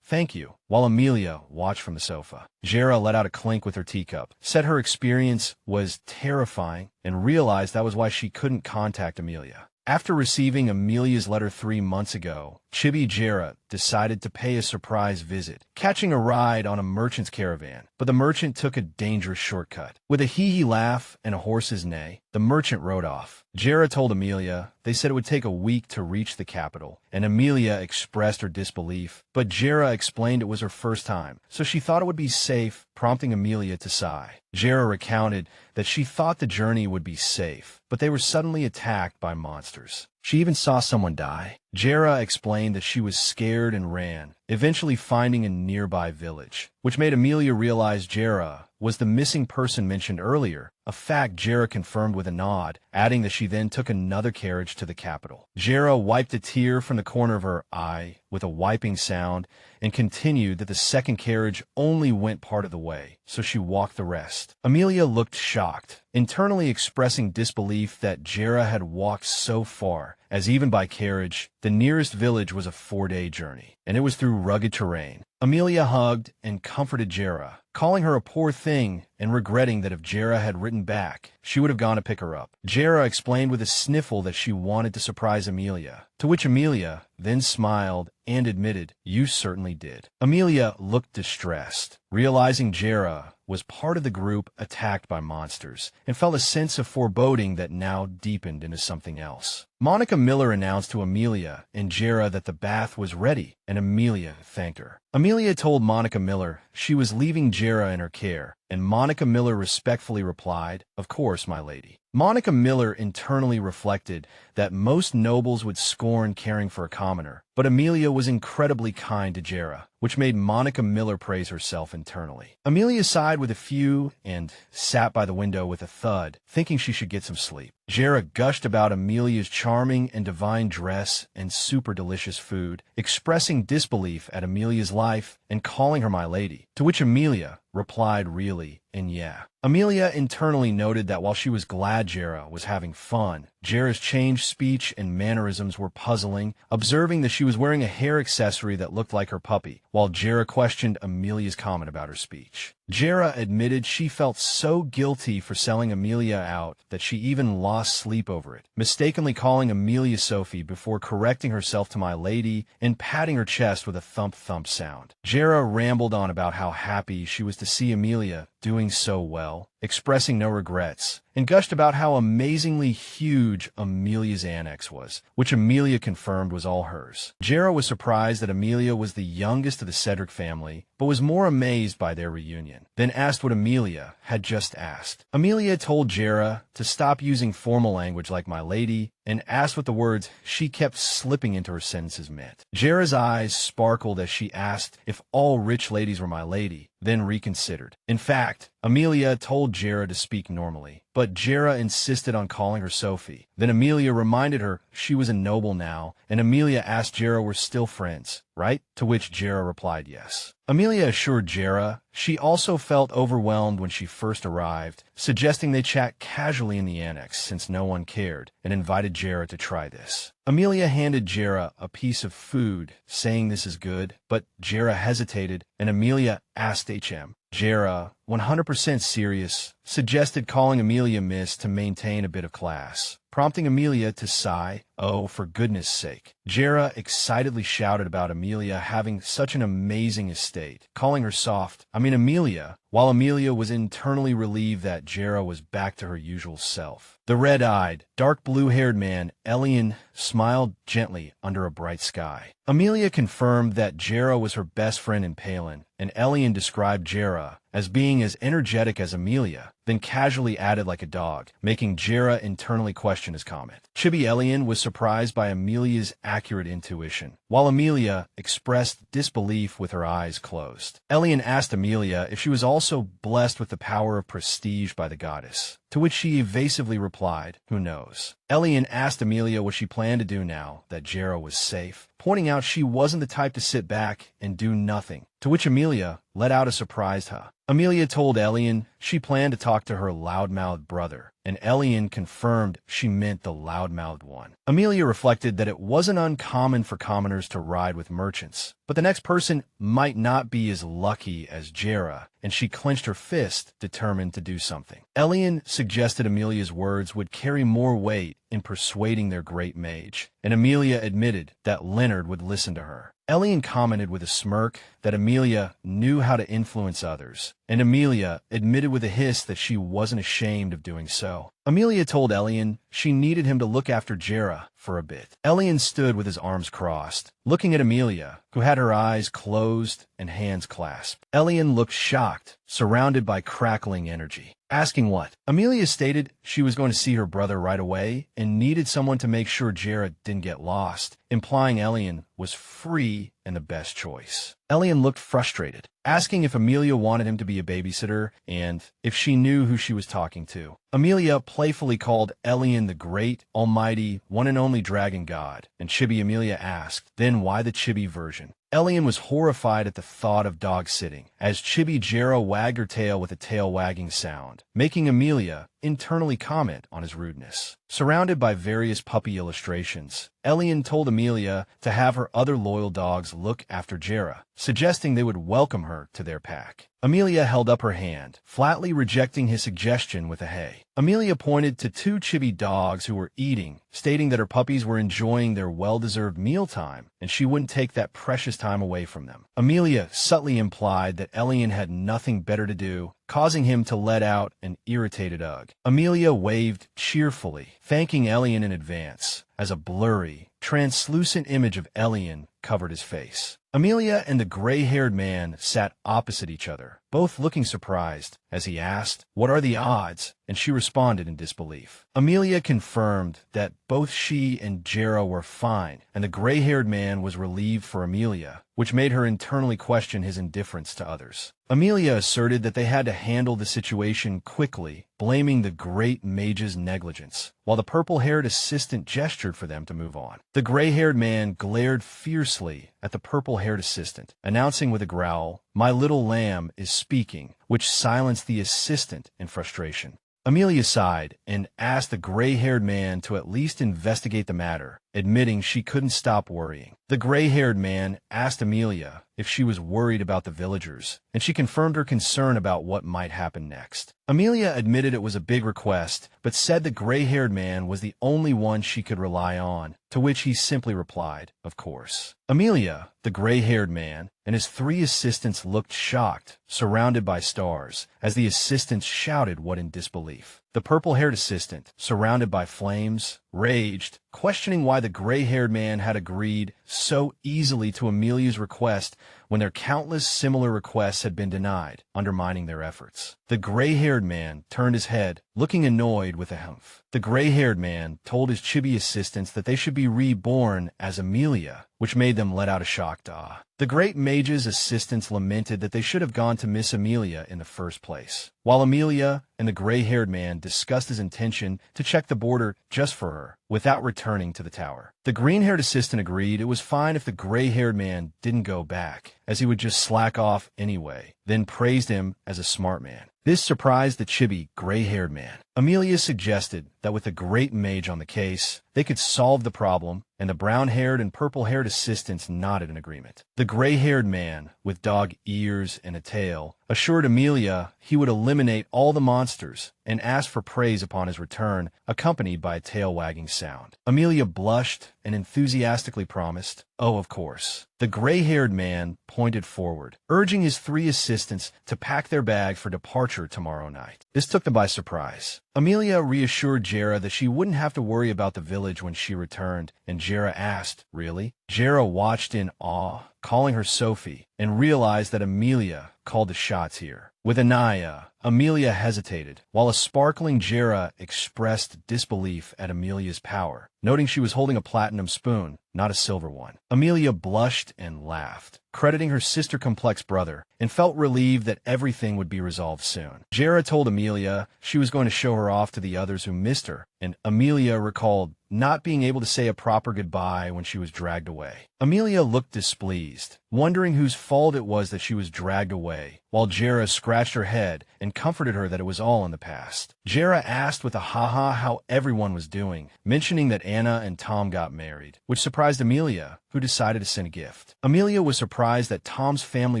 "Thank you," while Amelia watched from the sofa. Jera let out a clink with her teacup, said her experience was terrifying, and realized that was why she couldn't contact Amelia. After receiving Amelia's letter 3 months ago, Chibi Jera decided to pay a surprise visit, catching a ride on a merchant's caravan. But the merchant took a dangerous shortcut. With a hee-hee laugh and a horse's neigh, the merchant rode off. Jera told Amelia they said it would take a week to reach the capital, and Amelia expressed her disbelief, but Jera explained it was her first time, so she thought it would be safe, prompting Amelia to sigh. Jera recounted that she thought the journey would be safe, but they were suddenly attacked by monsters. She even saw someone die. Jera explained that she was scared and ran, eventually finding a nearby village, which made Amelia realize Jera was the missing person mentioned earlier, a fact Jera confirmed with a nod, adding that she then took another carriage to the capital. Jera wiped a tear from the corner of her eye with a wiping sound and continued that the second carriage only went part of the way, so she walked the rest. Amelia looked shocked, internally expressing disbelief that Jera had walked so far, as even by carriage, the nearest village was a 4-day journey, and it was through rugged terrain. Amelia hugged and comforted Jera, calling her a poor thing and regretting that if Jera had written back, she would have gone to pick her up. Jera explained with a sniffle that she wanted to surprise Amelia, to which Amelia then smiled and admitted, "You certainly did." Amelia looked distressed, realizing Jera was part of the group attacked by monsters, and felt a sense of foreboding that now deepened into something else. Monica Miller announced to Amelia and Jera that the bath was ready, and Amelia thanked her. Amelia told Monica Miller she was leaving Jera in her care, and Monica Miller respectfully replied, "Of course, my lady." Monica Miller internally reflected that most nobles would scorn caring for a commoner, but Amelia was incredibly kind to Jera, which made Monica Miller praise herself internally. Amelia sighed with a few and sat by the window with a thud, thinking she should get some sleep. Jera gushed about Amelia's charming and divine dress and super delicious food, expressing disbelief at Amelia's life and calling her my lady, to which Amelia replied really and yeah. Amelia internally noted that while she was glad Jera was having fun, Jera's changed speech and mannerisms were puzzling, observing that she was wearing a hair accessory that looked like her puppy, while Jera questioned Amelia's comment about her speech. Jera admitted she felt so guilty for selling Amelia out that she even lost sleep over it, mistakenly calling Amelia Sophie before correcting herself to my lady and patting her chest with a thump-thump sound. Jera rambled on about how happy she was to see Amelia doing so well, expressing no regrets, and gushed about how amazingly huge Amelia's annex was, which Amelia confirmed was all hers. Jera was surprised that Amelia was the youngest of the Cedric family, but was more amazed by their reunion, then asked what Amelia had just asked. Amelia told Jera to stop using formal language like my lady, and asked what the words she kept slipping into her sentences meant. Jera's eyes sparkled as she asked if all rich ladies were my lady, then reconsidered. In fact, Amelia told Jera to speak normally, but Jera insisted on calling her Sophie. Then Amelia reminded her she was a noble now, and Amelia asked Jera were still friends, right? To which Jera replied yes. Amelia assured Jera she also felt overwhelmed when she first arrived, suggesting they chat casually in the annex since no one cared, and invited Jera to try this. Amelia handed Jera a piece of food, saying this is good, but Jera hesitated, and Amelia asked HM. Jera, 100% serious, suggested calling Amelia Miss to maintain a bit of class, prompting Amelia to sigh, "Oh, for goodness sake." Jera excitedly shouted about Amelia having such an amazing estate, calling her soft, Amelia, while Amelia was internally relieved that Jera was back to her usual self. The red-eyed, dark blue-haired man, Elian, smiled gently under a bright sky. Amelia confirmed that Jera was her best friend in Palin, and Elian described Jera as being as energetic as Amelia, then casually added like a dog, making Jera internally question his comment. Chibi Elian was surprised by Amelia's accurate intuition, while Amelia expressed disbelief with her eyes closed. Elian asked Amelia if she was also blessed with the power of prestige by the goddess, to which she evasively replied, "Who knows?" Elian asked Amelia what she planned to do now that Jera was safe, pointing out she wasn't the type to sit back and do nothing, to which Amelia let out a surprised huh. Amelia told Elian she planned to talk to her loudmouthed brother, and Elian confirmed she meant the loudmouthed one. Amelia reflected that it wasn't uncommon for commoners to ride with merchants, but the next person might not be as lucky as Jera, and she clenched her fist, determined to do something. Elian suggested Amelia's words would carry more weight in persuading their great mage, and Amelia admitted that Leonard would listen to her. Elian commented with a smirk that Amelia knew how to influence others, and Amelia admitted with a hiss that she wasn't ashamed of doing so. Amelia told Elian she needed him to look after Jera for a bit. Elian stood with his arms crossed, looking at Amelia, who had her eyes closed and hands clasped. Elian looked shocked, surrounded by crackling energy. Asking what? Amelia stated she was going to see her brother right away and needed someone to make sure Jera didn't get lost, implying Elian was free and the best choice. Elian looked frustrated, asking if Amelia wanted him to be a babysitter and if she knew who she was talking to. Amelia playfully called Elian the great, almighty, one and only dragon god, and Chibi Amelia asked, then why the Chibi version? Elian was horrified at the thought of dog-sitting, as Chibi Jera wagged her tail with a tail-wagging sound, making Amelia internally comment on his rudeness. Surrounded by various puppy illustrations, Elian told Amelia to have her other loyal dogs look after Jera, suggesting they would welcome her to their pack. Amelia held up her hand, flatly rejecting his suggestion with a hey. Amelia pointed to two chibi dogs who were eating, stating that her puppies were enjoying their well-deserved mealtime, and she wouldn't take that precious time away from them. Amelia subtly implied that Elian had nothing better to do, causing him to let out an irritated ugh. Amelia waved cheerfully, thanking Elian in advance, as a blurry, translucent image of Elian covered his face. Amelia and the gray-haired man sat opposite each other, both looking surprised, as he asked, "What are the odds?" and she responded in disbelief. Amelia confirmed that both she and Jera were fine, and the gray-haired man was relieved for Amelia, which made her internally question his indifference to others. Amelia asserted that they had to handle the situation quickly, blaming the great mage's negligence, while the purple-haired assistant gestured for them to move on. The gray-haired man glared fiercely at the purple-haired assistant, announcing with a growl, "My little lamb is speaking," which silenced the assistant in frustration. Amelia sighed and asked the gray-haired man to at least investigate the matter, admitting she couldn't stop worrying. The gray-haired man asked Amelia if she was worried about the villagers, and she confirmed her concern about what might happen next. Amelia admitted it was a big request, but said the gray-haired man was the only one she could rely on, to which he simply replied, "Of course." Amelia, the gray-haired man, and his three assistants looked shocked, surrounded by stars, as the assistants shouted what in disbelief. The purple-haired assistant, surrounded by flames, raged, questioning why the gray-haired man had agreed so easily to Amelia's request when their countless similar requests had been denied, undermining their efforts. The gray-haired man turned his head, looking annoyed with a humph. The gray-haired man told his chibi assistants that they should be reborn as Amelia, which made them let out a shocked ah. The great mage's assistants lamented that they should have gone to Miss Amelia in the first place, while Amelia and the gray-haired man discussed his intention to check the border just for her, without returning to the tower. The green-haired assistant agreed it was fine if the gray-haired man didn't go back, as he would just slack off anyway, then praised him as a smart man. This surprised the chibi, gray-haired man. Amelia suggested that with the great mage on the case, they could solve the problem, and the brown-haired and purple-haired assistants nodded in agreement. The gray-haired man, with dog ears and a tail, assured Amelia he would eliminate all the monsters and asked for praise upon his return, accompanied by a tail-wagging sound. Amelia blushed and enthusiastically promised, "Oh, of course." The gray-haired man pointed forward, urging his three assistants to pack their bag for departure tomorrow night. This took them by surprise. Amelia reassured Jera that she wouldn't have to worry about the village when she returned, and Jera asked, "Really?" Jera watched in awe, calling her Sophie, and realized that Amelia called the shots here. With Anaya, Amelia hesitated, while a sparkling Jera expressed disbelief at Amelia's power, noting she was holding a platinum spoon, not a silver one. Amelia blushed and laughed, crediting her sister-complex brother, and felt relieved that everything would be resolved soon. Jera told Amelia she was going to show her off to the others who missed her, and Amelia recalled not being able to say a proper goodbye when she was dragged away. Amelia looked displeased, wondering whose fault it was that she was dragged away, while Jera scratched scratched her head and comforted her that it was all in the past. Jera asked with a haha how everyone was doing, mentioning that Anna and Tom got married, which surprised Amelia, who decided to send a gift. Amelia was surprised that Tom's family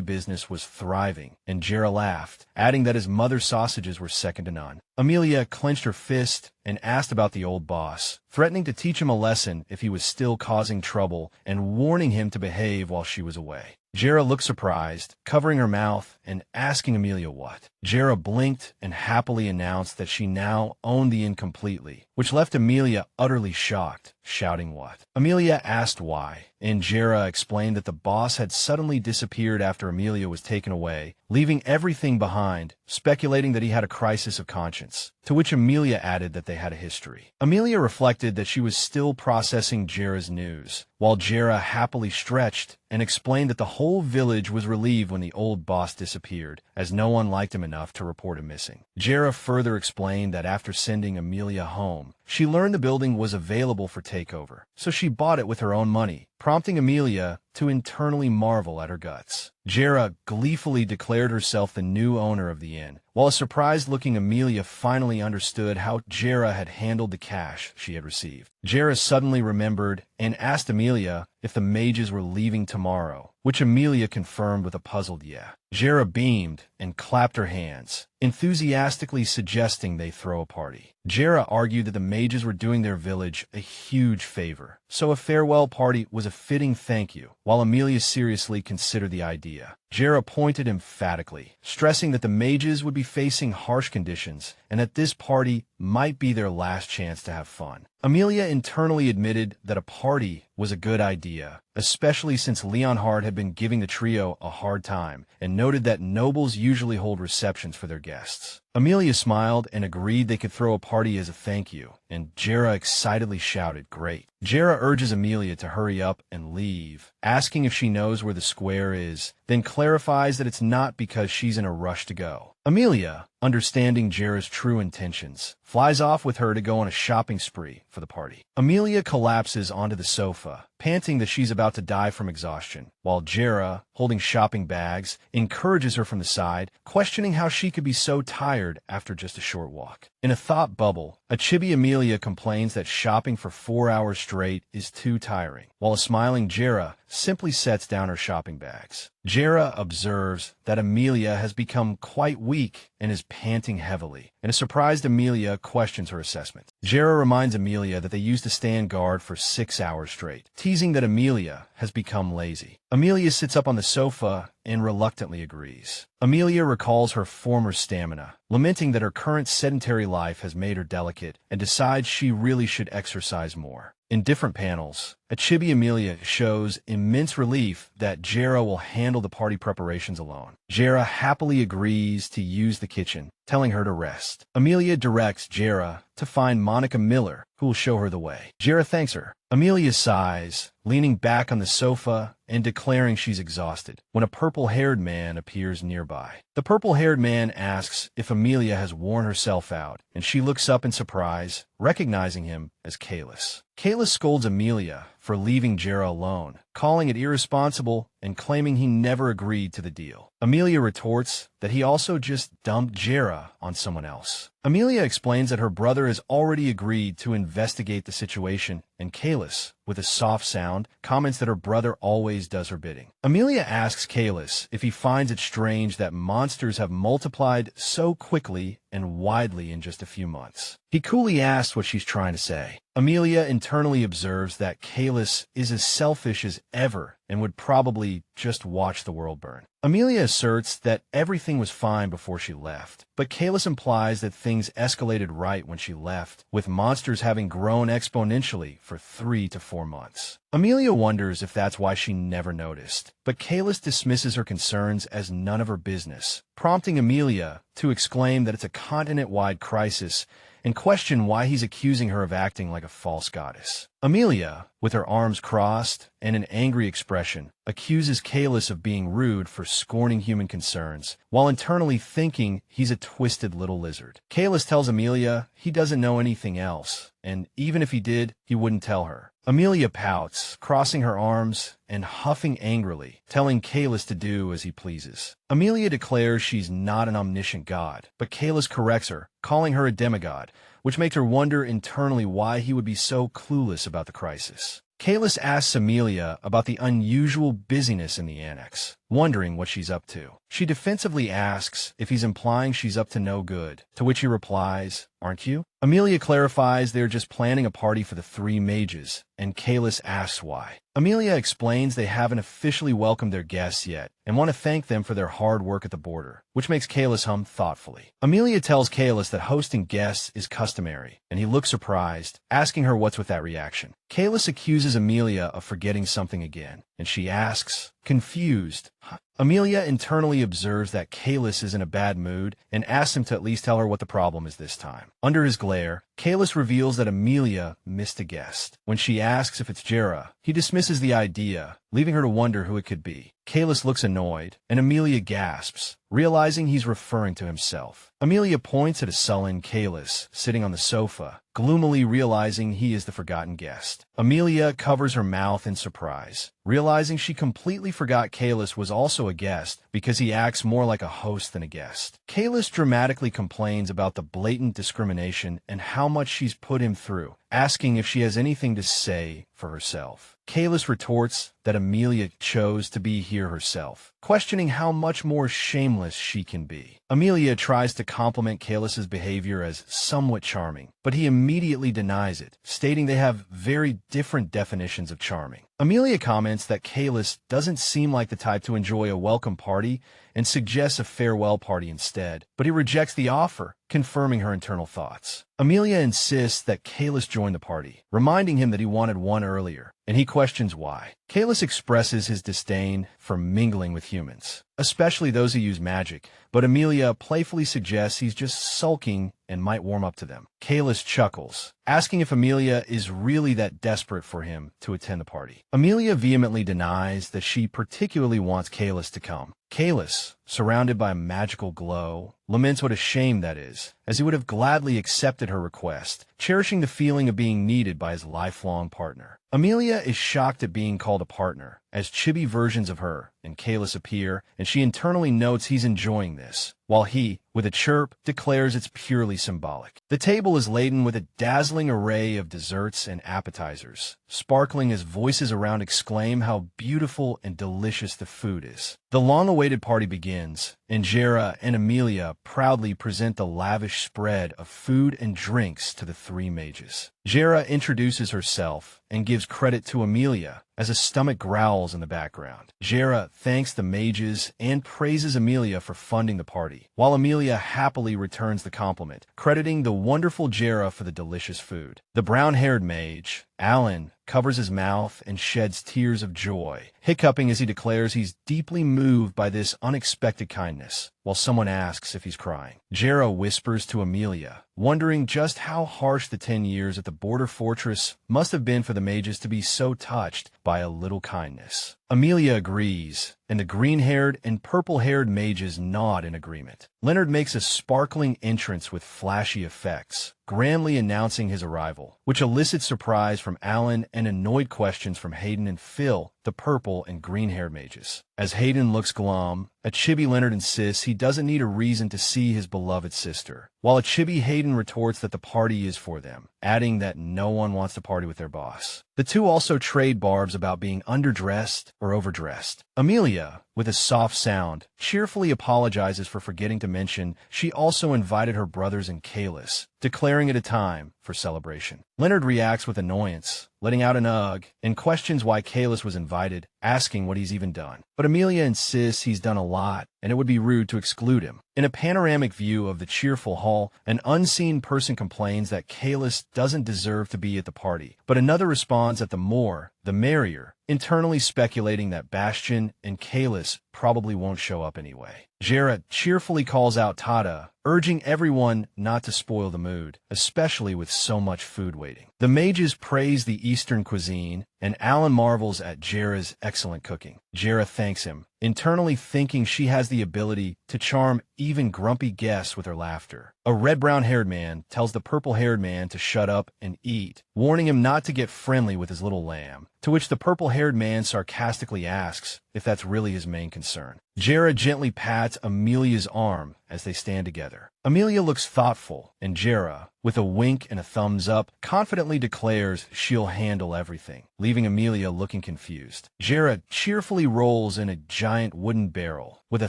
business was thriving, and Jera laughed, adding that his mother's sausages were second to none. Amelia clenched her fist and asked about the old boss, threatening to teach him a lesson if he was still causing trouble and warning him to behave while she was away. Jera looked surprised, covering her mouth and asking Amelia what. Jera blinked and happily announced that she now owned the inn completely, which left Amelia utterly shocked, shouting what. Amelia asked why, and Jera explained that the boss had suddenly disappeared after Amelia was taken away, leaving everything behind, speculating that he had a crisis of conscience, to which Amelia added that they had a history. Amelia reflected that she was still processing Jera's news, while Jera happily stretched and explained that the whole village was relieved when the old boss disappeared, as no one liked him enough to report him missing. Jera further explained that after sending Amelia home, she learned the building was available for takeover, so she bought it with her own money, prompting Amelia to internally marvel at her guts. Jera gleefully declared herself the new owner of the inn, while a surprised-looking Amelia finally understood how Jera had handled the cash she had received. Jera suddenly remembered and asked Amelia if the mages were leaving tomorrow, which Amelia confirmed with a puzzled yeah. Jera beamed and clapped her hands, enthusiastically suggesting they throw a party. Jera argued that the mages were doing their village a huge favor, so a farewell party was a fitting thank you, while Amelia seriously considered the idea. Jera pointed emphatically, stressing that the mages would be facing harsh conditions and that this party might be their last chance to have fun. Amelia internally admitted that a party was a good idea, especially since Leonhard had been giving the trio a hard time, and noted that nobles usually hold receptions for their guests. Amelia smiled and agreed they could throw a party as a thank you, and Jera excitedly shouted, "Great." Jera urges Amelia to hurry up and leave, asking if she knows where the square is, then clarifies that it's not because she's in a rush to go. Amelia, understanding Jera's true intentions, flies off with her to go on a shopping spree for the party. Amelia collapses onto the sofa, panting that she's about to die from exhaustion, while Jera, holding shopping bags, encourages her from the side, questioning how she could be so tired after just a short walk. In a thought bubble, a chibi Amelia complains that shopping for 4 hours straight is too tiring, while a smiling Jera simply sets down her shopping bags. Jera observes that Amelia has become quite weak and is panting heavily, and a surprised Amelia questions her assessment. Jera reminds Amelia that they used to stand guard for 6 hours straight, teasing that Amelia has become lazy. Amelia sits up on the sofa and reluctantly agrees. Amelia recalls her former stamina, lamenting that her current sedentary life has made her delicate, and decides she really should exercise more. In different panels, a chibi Amelia shows immense relief that Jera will handle the party preparations alone. Jera happily agrees to use the kitchen, telling her to rest. Amelia directs Jera to find Monica Miller, who will show her the way. Jera thanks her. Amelia sighs, leaning back on the sofa and declaring she's exhausted, when a purple-haired man appears nearby. The purple-haired man asks if Amelia has worn herself out, and she looks up in surprise, recognizing him as Kalis. Kalis scolds Amelia for leaving Jera alone, calling it irresponsible and claiming he never agreed to the deal. Amelia retorts that he also just dumped Jera on someone else. Amelia explains that her brother has already agreed to investigate the situation, and Kalis, with a soft sound, comments that her brother always does her bidding. Amelia asks Kalis if he finds it strange that monsters have multiplied so quickly and widely in just a few months. He coolly asks what she's trying to say. Amelia internally observes that Kalis is as selfish as ever and would probably just watch the world burn. Amelia asserts that everything was fine before she left, but Kalis implies that things escalated right when she left, with monsters having grown exponentially for 3 to 4 months. Amelia wonders if that's why she never noticed, but Kalis dismisses her concerns as none of her business, prompting Amelia to exclaim that it's a continent-wide crisis and question why he's accusing her of acting like a false goddess. Amelia, with her arms crossed and an angry expression, accuses Kalis of being rude for scorning human concerns, while internally thinking he's a twisted little lizard. Kalis tells Amelia he doesn't know anything else, and even if he did, he wouldn't tell her. Amelia pouts, crossing her arms and huffing angrily, telling Kalis to do as he pleases. Amelia declares she's not an omniscient god, but Kalis corrects her, calling her a demigod, which makes her wonder internally why he would be so clueless about the crisis. Kalis asks Amelia about the unusual busyness in the annex, wondering what she's up to. She defensively asks if he's implying she's up to no good, to which he replies, "Aren't you?" Amelia clarifies they're just planning a party for the three mages, and Kalis asks why. Amelia explains they haven't officially welcomed their guests yet, and want to thank them for their hard work at the border, which makes Kalis hum thoughtfully. Amelia tells Kalis that hosting guests is customary, and he looks surprised, asking her what's with that reaction. Kalis accuses Amelia of forgetting something again, and she asks, confused. Amelia internally observes that Kalis is in a bad mood and asks him to at least tell her what the problem is this time. Under his glare, Kalis reveals that Amelia missed a guest. When she asks if it's Jera, he dismisses the idea, leaving her to wonder who it could be. Kalis looks annoyed, and Amelia gasps, realizing he's referring to himself. Amelia points at a sullen Kalis sitting on the sofa, gloomily realizing he is the forgotten guest. Amelia covers her mouth in surprise, realizing she completely forgot Kalis was also a guest because he acts more like a host than a guest. Kalis dramatically complains about the blatant discrimination and how much she's put him through, asking if she has anything to say for herself. Kalis retorts that Amelia chose to be here herself, questioning how much more shameless she can be. Amelia tries to compliment Kalis's behavior as somewhat charming, but he immediately denies it, stating they have very different definitions of charming. Amelia comments that Kalis doesn't seem like the type to enjoy a welcome party and suggests a farewell party instead, but he rejects the offer, confirming her internal thoughts. Amelia insists that Kalis join the party, reminding him that he wanted one earlier, and he questions why. Kalis expresses his disdain for mingling with humans, especially those who use magic, but Amelia playfully suggests he's just sulking and might warm up to them. Kalis chuckles, asking if Amelia is really that desperate for him to attend the party. Amelia vehemently denies that she particularly wants Kalis to come. Kalis, surrounded by a magical glow, laments what a shame that is, as he would have gladly accepted her request, cherishing the feeling of being needed by his lifelong partner. Amelia is shocked at being called a partner, as chibi versions of her and Kalis appear, and she internally notes he's enjoying this, while he, with a chirp, declares it's purely symbolic. The table is laden with a dazzling array of desserts and appetizers, sparkling as voices around exclaim how beautiful and delicious the food is. The long-awaited party begins, and Jera and Amelia proudly present the lavish spread of food and drinks to the three mages. Jera introduces herself and gives credit to Amelia, as a stomach growls in the background. Jera thanks the mages and praises Amelia for funding the party, while Amelia happily returns the compliment, crediting the wonderful Jera for the delicious food. The brown-haired mage, Alan, covers his mouth and sheds tears of joy, hiccuping as he declares he's deeply moved by this unexpected kindness, while someone asks if he's crying. Jera whispers to Amelia, wondering just how harsh the 10 years at the border fortress must have been for the mages to be so touched by a little kindness. Amelia agrees, and the green-haired and purple-haired mages nod in agreement. Leonard makes a sparkling entrance with flashy effects, grandly announcing his arrival, which elicits surprise from Alan and annoyed questions from Hayden and Phil, the purple and green-haired mages. As Hayden looks glum, a chibi Leonard insists he doesn't need a reason to see his beloved sister, while a chibi Hayden retorts that the party is for them, adding that no one wants to party with their boss. The two also trade barbs about being underdressed or overdressed. Amelia, with a soft sound, cheerfully apologizes for forgetting to mention she also invited her brothers and Kalis, declaring it a time for celebration. Leonard reacts with annoyance, letting out an ugh, and questions why Kalis was invited, asking what he's even done. But Amelia insists he's done a lot, and it would be rude to exclude him. In a panoramic view of the cheerful hall, an unseen person complains that Kalis doesn't deserve to be at the party, but another responds that the more, the merrier, internally speculating that Bastion and Kalis probably won't show up anyway. Jera cheerfully calls out Tada, urging everyone not to spoil the mood, especially with so much food waiting. The mages praise the Eastern cuisine, and Alan marvels at Jera's excellent cooking. Jera thanks him, internally thinking she has the ability to charm even grumpy guests with her laughter. A red-brown-haired man tells the purple-haired man to shut up and eat, warning him not to get friendly with his little lamb, to which the purple-haired man sarcastically asks if that's really his main concern. Jera gently pats Amelia's arm as they stand together. Amelia looks thoughtful, and Jera, with a wink and a thumbs up, confidently declares she'll handle everything, leaving Amelia looking confused. Jera cheerfully rolls in a giant wooden barrel with a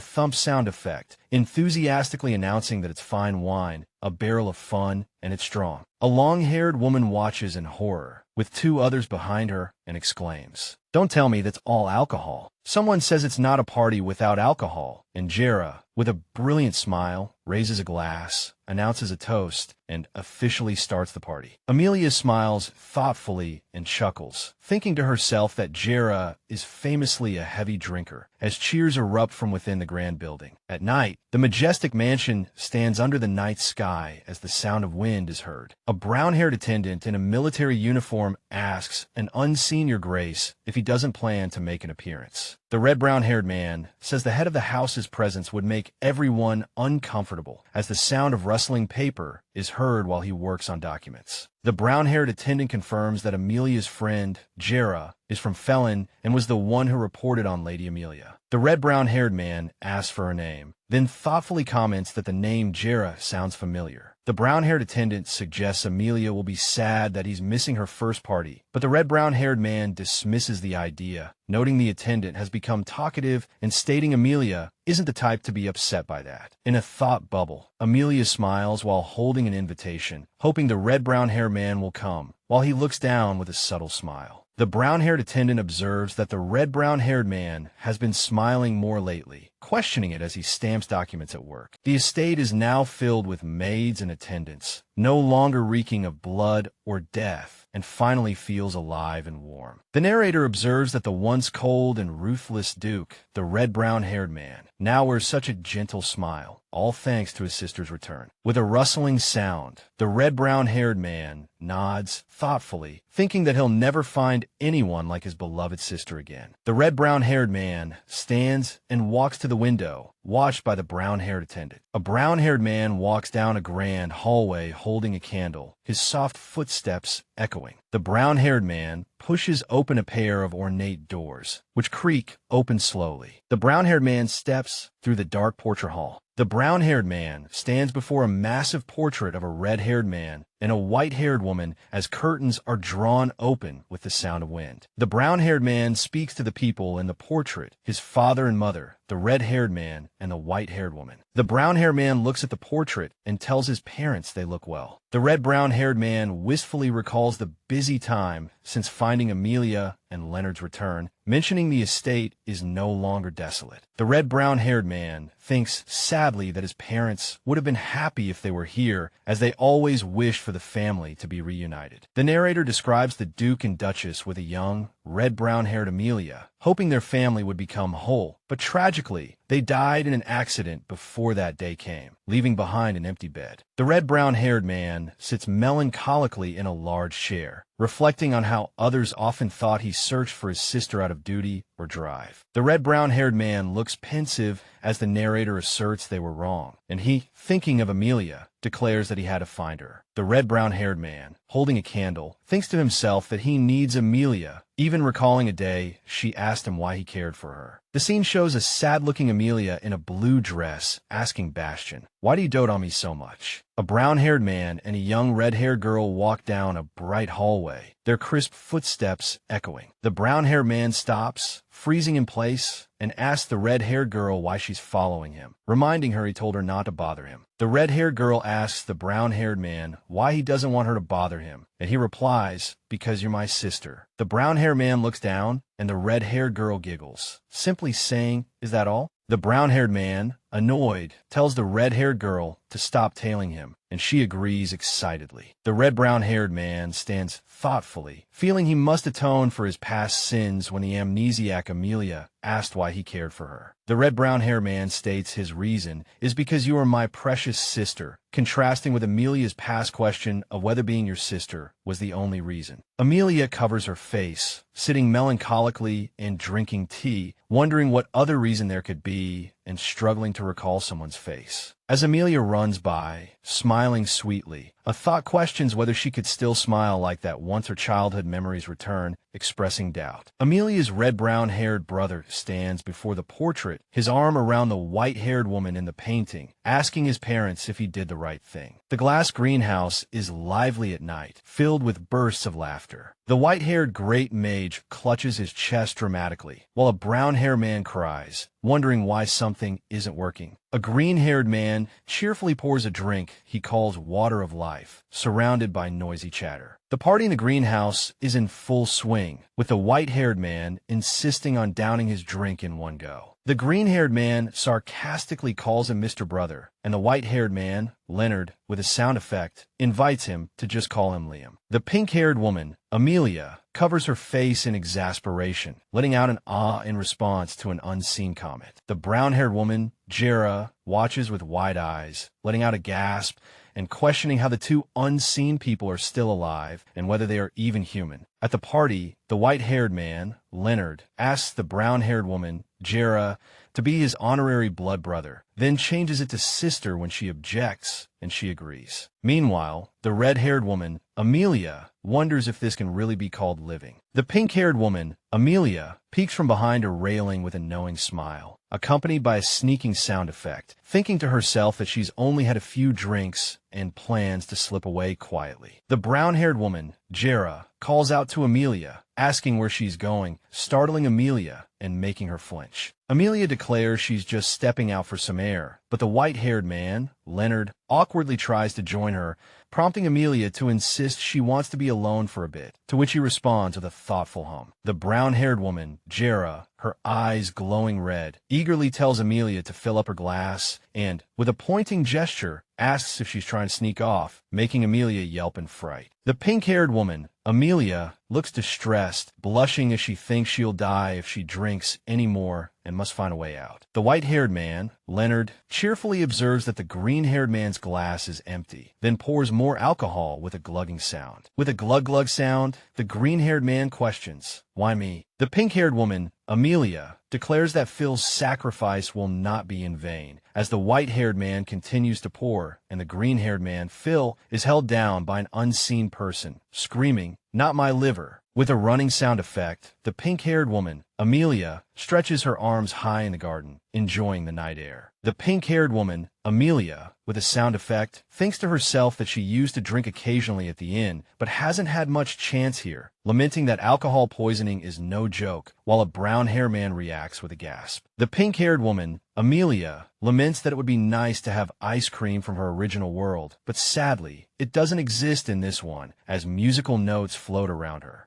thump sound effect, enthusiastically announcing that it's fine wine, a barrel of fun, and it's strong. A long-haired woman watches in horror, with two others behind her, and exclaims, "Don't tell me that's all alcohol." Someone says it's not a party without alcohol, and Jera, with a brilliant smile, raises a glass, announces a toast, and officially starts the party. Amelia smiles thoughtfully and chuckles, thinking to herself that Jera is famously a heavy drinker, as cheers erupt from within the grand building. At night, the majestic mansion stands under the night sky as the sound of wind is heard. A brown-haired attendant in a military uniform asks an unseen Your Grace if he doesn't plan to make an appearance. The red-brown-haired man says the head of the house's presence would make everyone uncomfortable, as the sound of rustling paper is heard while he works on documents. The brown-haired attendant confirms that Amelia's friend, Jera, is from Felon and was the one who reported on Lady Amelia. The red-brown-haired man asks for her name, then thoughtfully comments that the name Jera sounds familiar. The brown-haired attendant suggests Amelia will be sad that he's missing her first party, but the red-brown-haired man dismisses the idea, noting the attendant has become talkative and stating Amelia isn't the type to be upset by that. In a thought bubble, Amelia smiles while holding an invitation, hoping the red-brown-haired man will come, while he looks down with a subtle smile. The brown-haired attendant observes that the red-brown-haired man has been smiling more lately, questioning it as he stamps documents at work. The estate is now filled with maids and attendants, no longer reeking of blood or death, and finally feels alive and warm. The narrator observes that the once cold and ruthless Duke, the red-brown-haired man, now wears such a gentle smile, all thanks to his sister's return. With a rustling sound, the red-brown-haired man nods thoughtfully, thinking that he'll never find anyone like his beloved sister again. The red-brown-haired man stands and walks to the window, watched by the brown-haired attendant. A brown-haired man walks down a grand hallway holding a candle, his soft footsteps echoing. The brown-haired man pushes open a pair of ornate doors, which creak open slowly. The brown-haired man steps through the dark portrait hall. The brown-haired man stands before a massive portrait of a red-haired man and a white-haired woman as curtains are drawn open with the sound of wind. The brown-haired man speaks to the people in the portrait, his father and mother, the red-haired man, and the white-haired woman. The brown-haired man looks at the portrait and tells his parents they look well. The red-brown-haired man wistfully recalls the busy time since finding Amelia and Leonard's return, mentioning the estate is no longer desolate. The red-brown-haired man thinks sadly that his parents would have been happy if they were here, as they always wished for the family to be reunited. The narrator describes the Duke and Duchess with a young, red-brown-haired Amelia, hoping their family would become whole, but tragically, they died in an accident before that day came, leaving behind an empty bed. The red-brown-haired man sits melancholically in a large chair, reflecting on how others often thought he searched for his sister out of duty or drive. The red-brown-haired man looks pensive as the narrator asserts they were wrong, and he, thinking of Amelia, declares that he had to find her. The red-brown-haired man, holding a candle, thinks to himself that he needs Amelia, even recalling a day she asked him why he cared for her. The scene shows a sad-looking Amelia in a blue dress asking Bastian, "Why do you dote on me so much?" A brown-haired man and a young red-haired girl walk down a bright hallway, their crisp footsteps echoing. The brown-haired man stops, freezing in place, and asks the red-haired girl why she's following him, reminding her he told her not to bother him. The red-haired girl asks the brown-haired man why he doesn't want her to bother him, and he replies, "Because you're my sister." The brown-haired man looks down, and the red-haired girl giggles, simply saying, "Is that all?" The brown-haired man, annoyed, tells the red-haired girl to stop tailing him, and she agrees excitedly. The red-brown-haired man stands thoughtfully, feeling he must atone for his past sins when the amnesiac Amelia asked why he cared for her. The red-brown hair man states his reason is because you are my precious sister, contrasting with Amelia's past question of whether being your sister was the only reason. Amelia covers her face, sitting melancholically and drinking tea, wondering what other reason there could be and struggling to recall someone's face. As Amelia runs by, smiling sweetly, a thought questions whether she could still smile like that once her childhood memories return, expressing doubt. Amelia's red-brown-haired brother stands before the portrait, his arm around the white-haired woman in the painting, asking his parents if he did the right thing. The glass greenhouse is lively at night, filled with bursts of laughter. The white-haired great mage clutches his chest dramatically, while a brown-haired man cries, wondering why something isn't working. A green-haired man cheerfully pours a drink he calls water of life, surrounded by noisy chatter. The party in the greenhouse is in full swing, with the white-haired man insisting on downing his drink in one go. The green-haired man sarcastically calls him Mr. Brother, and the white-haired man, Leonard, with a sound effect, invites him to just call him Liam. The pink-haired woman, Amelia, covers her face in exasperation, letting out an ah in response to an unseen comment. The brown-haired woman, Jera, watches with wide eyes, letting out a gasp and questioning how the two unseen people are still alive and whether they are even human. At the party, the white-haired man, Leonard, asks the brown-haired woman, Jera, to be his honorary blood brother, then changes it to sister when she objects, and she agrees. Meanwhile, the red-haired woman, Amelia, wonders if this can really be called living. The pink-haired woman, Amelia, peeks from behind a railing with a knowing smile, accompanied by a sneaking sound effect, thinking to herself that she's only had a few drinks and plans to slip away quietly. The brown-haired woman, Jera, calls out to Amelia, asking where she's going, startling Amelia and making her flinch. Amelia declares she's just stepping out for some air, but the white-haired man, Leonard, awkwardly tries to join her, prompting Amelia to insist she wants to be alone for a bit, to which he responds with a thoughtful hum. The brown-haired woman, Jera, her eyes glowing red, eagerly tells Amelia to fill up her glass and, with a pointing gesture, asks if she's trying to sneak off, making Amelia yelp in fright. The pink-haired woman, Amelia, looks distressed, blushing as she thinks she'll die if she drinks any more and must find a way out. The white-haired man, Leonard, cheerfully observes that the green-haired man's glass is empty, then pours more alcohol with a glugging sound. With a glug-glug sound, the green-haired man questions, "Why me?" The pink-haired woman, Amelia, declares that Phil's sacrifice will not be in vain, as the white-haired man continues to pour, and the green-haired man, Phil, is held down by an unseen person, screaming, "Not my liver." With a running sound effect, the pink-haired woman, Amelia, stretches her arms high in the garden, enjoying the night air. The pink-haired woman, Amelia, with a sound effect, thinks to herself that she used to drink occasionally at the inn, but hasn't had much chance here, lamenting that alcohol poisoning is no joke, while a brown-haired man reacts with a gasp. The pink-haired woman, Amelia, laments that it would be nice to have ice cream from her original world, but sadly, it doesn't exist in this one, as musical notes float around her.